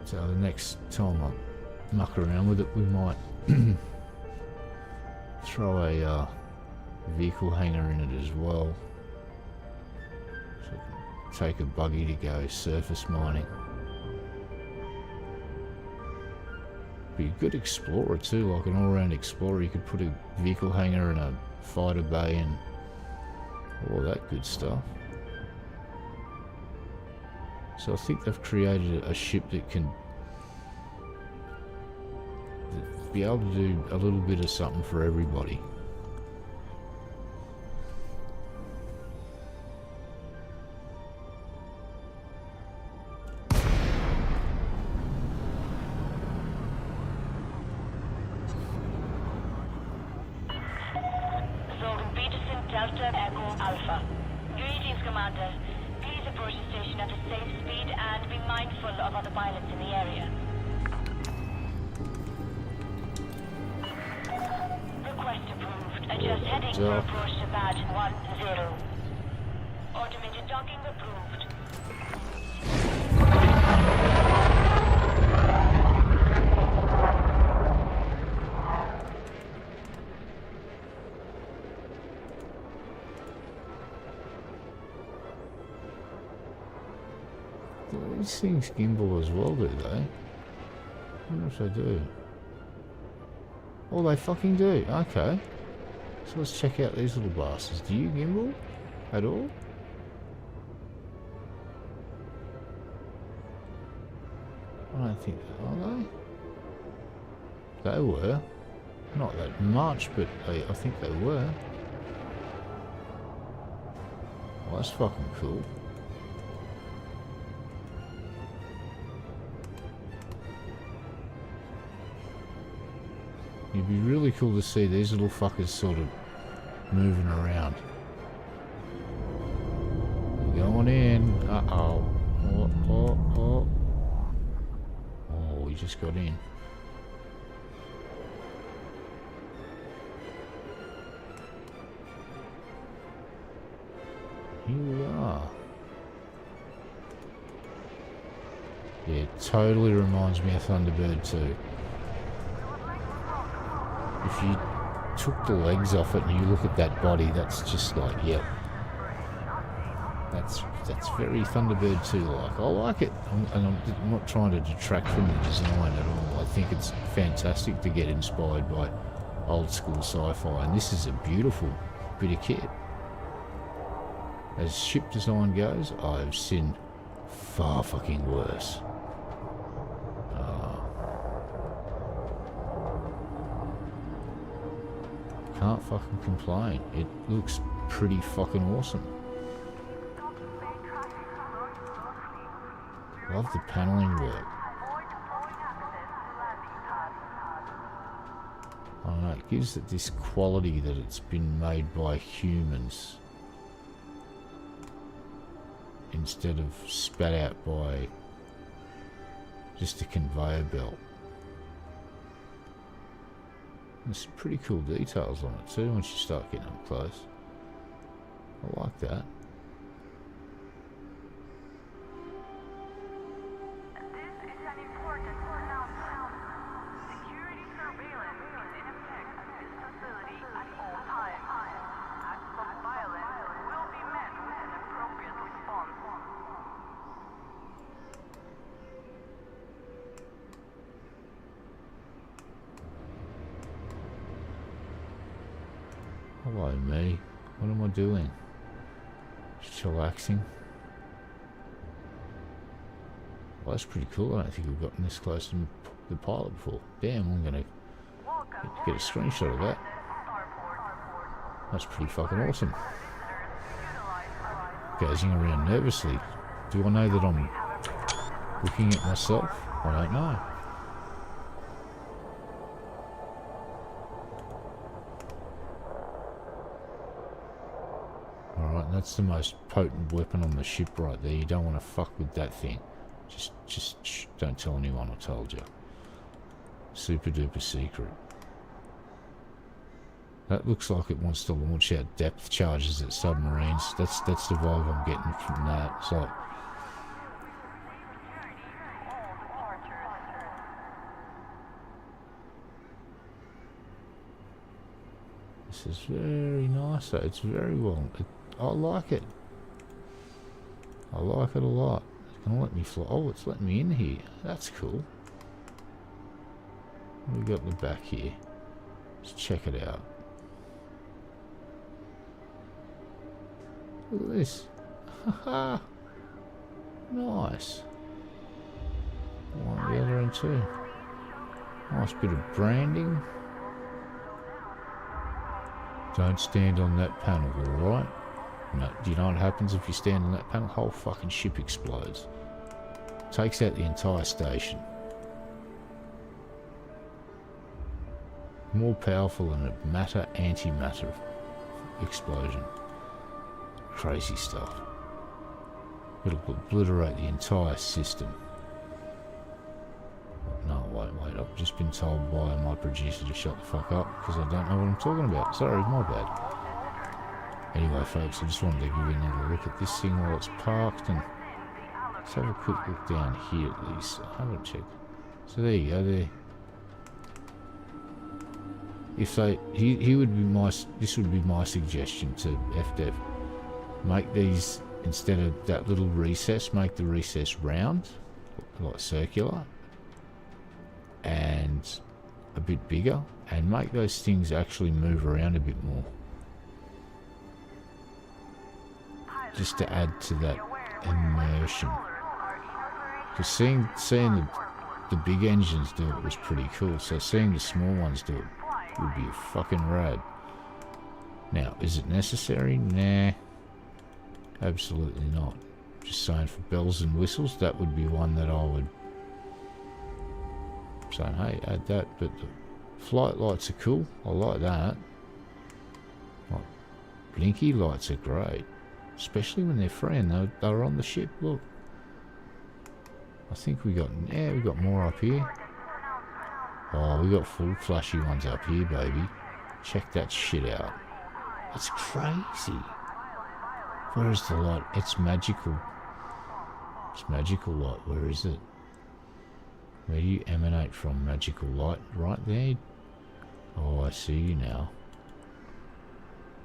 So the next time I muck around with it, we might throw a vehicle hanger in it as well. So I can take a buggy to go surface mining. Be a good explorer too, like an all-round explorer. You could put a vehicle hanger in a fighter bay and all that good stuff. So I think they've created a ship that can be able to do a little bit of something for everybody. Delta Echo Alpha. Greetings, Commander. Please approach the station at a safe speed and be mindful of other pilots in the area. Request approved. Adjust heading for approach to pad 10. Automated docking approved. These things gimbal as well, do they? I wonder if they do. Oh, they fucking do. Okay. So let's check out these little bastards. Do you gimbal at all? I don't think they are, they? They were. Not that much, but I think they were. Well, that's fucking cool. It'd be really cool to see these little fuckers sort of moving around. Going in. Uh-oh. Oh. Oh, we just got in. Here we are. Yeah, it totally reminds me of Thunderbird too. If you took the legs off it and you look at that body, that's just like, yep. That's very Thunderbird 2 like. I like it. I'm not trying to detract from the design at all. I think it's fantastic to get inspired by old school sci-fi, and this is a beautiful bit of kit. As ship design goes, I've seen far fucking worse. Can't fucking complain. It looks pretty fucking awesome. Love the paneling work. I don't know, it gives it this quality that it's been made by humans instead of spat out by just a conveyor belt. There's some pretty cool details on it too once you start getting up close. I like that. This is an important announcement. Security surveillance is in effect at this facility at all times. Acts of violence will be met with an appropriate response. Hello, me. What am I doing? Just chillaxing. Well, that's pretty cool. I don't think we've gotten this close to the pilot before. Damn, I'm gonna get a screenshot of that. That's pretty fucking awesome. Gazing around nervously. Do I know that I'm looking at myself? I don't know. Alright, that's the most potent weapon on the ship right there. You don't want to fuck with that thing. Just shh, don't tell anyone I told you. Super duper secret. That looks like it wants to launch out depth charges at submarines. That's the vibe I'm getting from that. It's like, This is very nice though. It's very well. I like it. I like it a lot. It's gonna let me fly. Oh, it's letting me in here. That's cool. What do we got in the back here? Let's check it out. Look at this. Haha. Nice. One the other end too. Nice bit of branding. Don't stand on that panel, alright? No, do you know what happens if you stand on that panel? The whole fucking ship explodes. Takes out the entire station. More powerful than a matter antimatter explosion. Crazy stuff. It'll obliterate the entire system. No, wait, I've just been told by my producer to shut the fuck up because I don't know what I'm talking about. Sorry, my bad. Anyway, folks, I just wanted to give you another look at this thing while it's parked, and let's have a quick look down here at least. I haven't checked. So there you go, there. If they, he would be my, this would be my suggestion to FDev. Make these, instead of that little recess, make the recess round, like circular, and a bit bigger, and make those things actually move around a bit more. Just to add to that immersion. Because seeing the big engines do it was pretty cool, so seeing the small ones do it would be fucking rad. Now, is it necessary? Nah. Absolutely not. Just saying, for bells and whistles, that would be one that I would say, hey, add that. But the flight lights are cool. I like that. Like, blinky lights are great. Especially when they're free and they're on the ship. Look. I think we got more up here. Oh, we got full flashy ones up here, baby. Check that shit out. It's crazy. Where is the light? It's magical. It's magical light. Where is it? Where do you emanate from? Magical light? Right there? Oh, I see you now.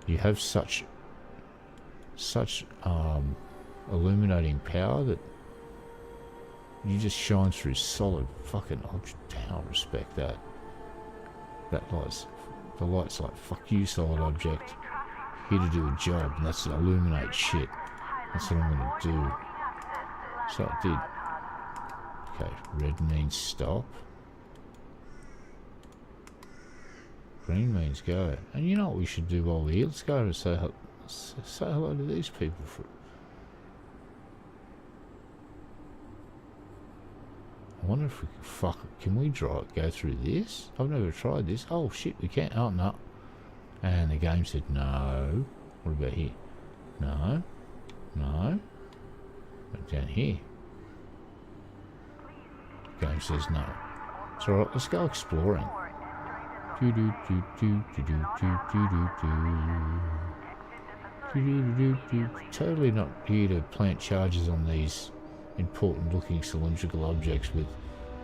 You have such illuminating power that you just shine through solid fucking object. Damn, I respect that. That light's, the light's like, fuck you, solid object. Here to do a job, and that's to illuminate shit. That's what I'm gonna do. So I did. Okay, red means stop. Green means go. And you know what we should do while we're here? Let's go and say hello to these people. I wonder if we can can we go through this? I've never tried this. Oh shit, we can't. Oh no. And the game said no. What about here? No. No. But down here. The game says no. It's alright, let's go exploring. Totally not here to plant charges on these important looking cylindrical objects with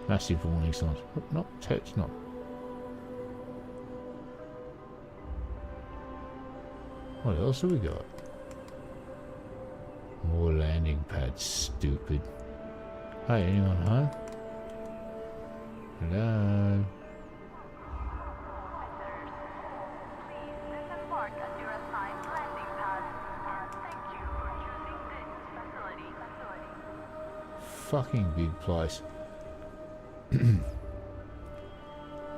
massive warning signs. No, it's not. What else have we got? More landing pads, stupid. Hey, anyone home? Hello? Please disembark at your assigned landing pad, and thank you for choosing this facility. Fucking big place.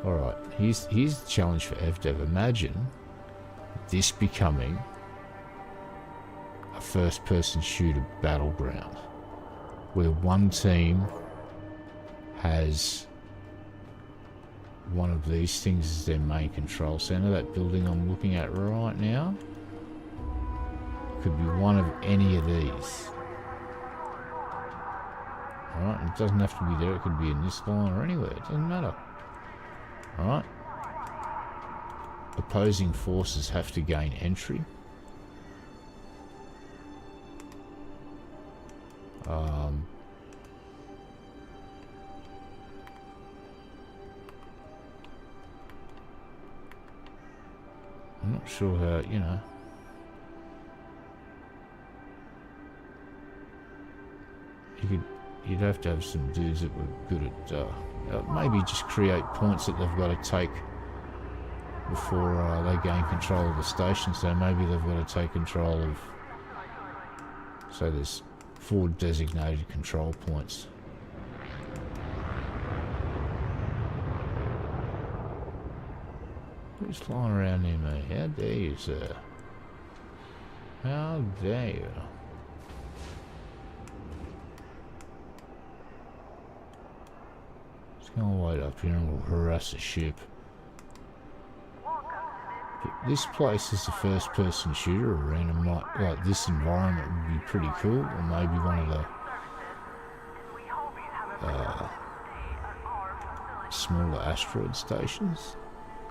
Alright, here's the challenge for FDev. Imagine this becoming a first-person shooter battleground where one team has one of these things as their main control center. That building I'm looking at right now could be one of any of these. Alright, it doesn't have to be there, it could be in this line or anywhere, it doesn't matter. Alright. Opposing forces have to gain entry. I'm not Not sure how, you know. You'd have to have some dudes that were good at maybe just create points that they've got to take before they gain control of the station. So maybe they've got to take control of. So there's 4 designated control points. Who's flying around near me? How dare you, sir? How dare you? Let's go and wait up here and we'll harass the ship. This place is a first-person shooter arena. Like this environment would be pretty cool, or maybe one of the smaller asteroid stations.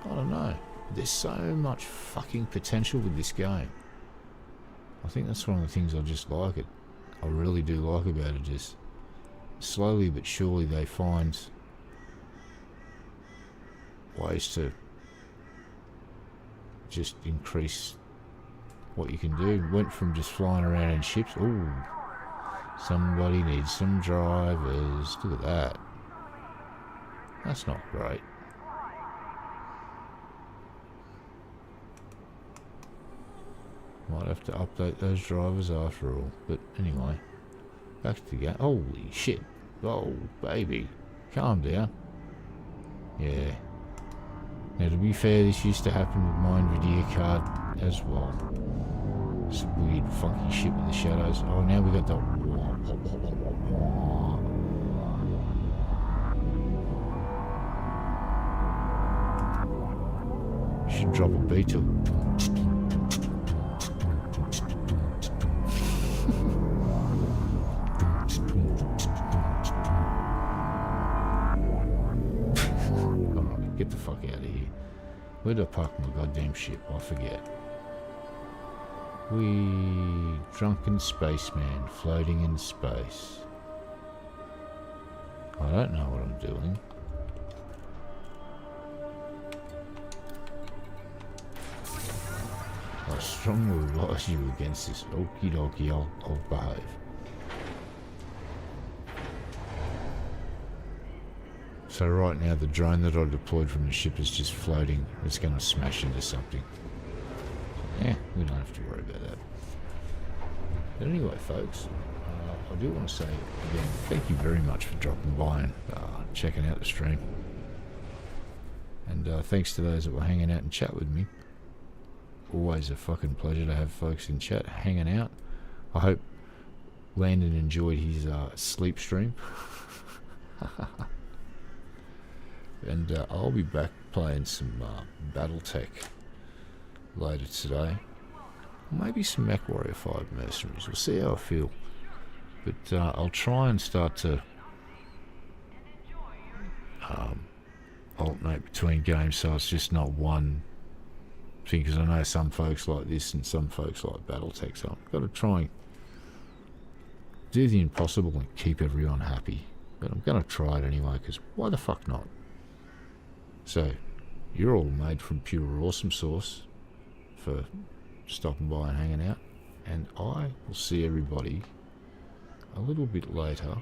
I don't know. There's so much fucking potential with this game. I think that's one of the things I just like it. I really do like about it. Just slowly but surely they find ways to just increase what you can do. Went from just flying around in ships. Ooh, somebody needs some drivers. Look at that. That's not great. Might have to update those drivers after all. But anyway, back to the game. Holy shit. Oh, baby. Calm down. Yeah. Now, to be fair, this used to happen with my NVIDIA card as well. It's a weird, funky shit with the shadows. Oh, now we got the... Should drop a beat to it. Get the fuck out of here. Where do I park my goddamn ship? I forget. We drunken spaceman floating in space. I don't know what I'm doing. I strongly advise you against this. Okie dokie, I'll behave. So right now the drone that I deployed from the ship is just floating. It's going to smash into something. Yeah, we don't have to worry about that. But anyway, folks, I do want to say again, thank you very much for dropping by and checking out the stream. And thanks to those that were hanging out and chat with me. Always a fucking pleasure to have folks in chat hanging out. I hope Landon enjoyed his sleep stream. And I'll be back playing some Battletech later today. Maybe some MechWarrior 5 Mercenaries. We'll see how I feel. But I'll try and start to alternate between games so it's just not one thing, because I know some folks like this and some folks like Battletech, so I've got to try and do the impossible and keep everyone happy. But I'm going to try it anyway, because why the fuck not? So, you're all made from pure awesome sauce for stopping by and hanging out, and I will see everybody a little bit later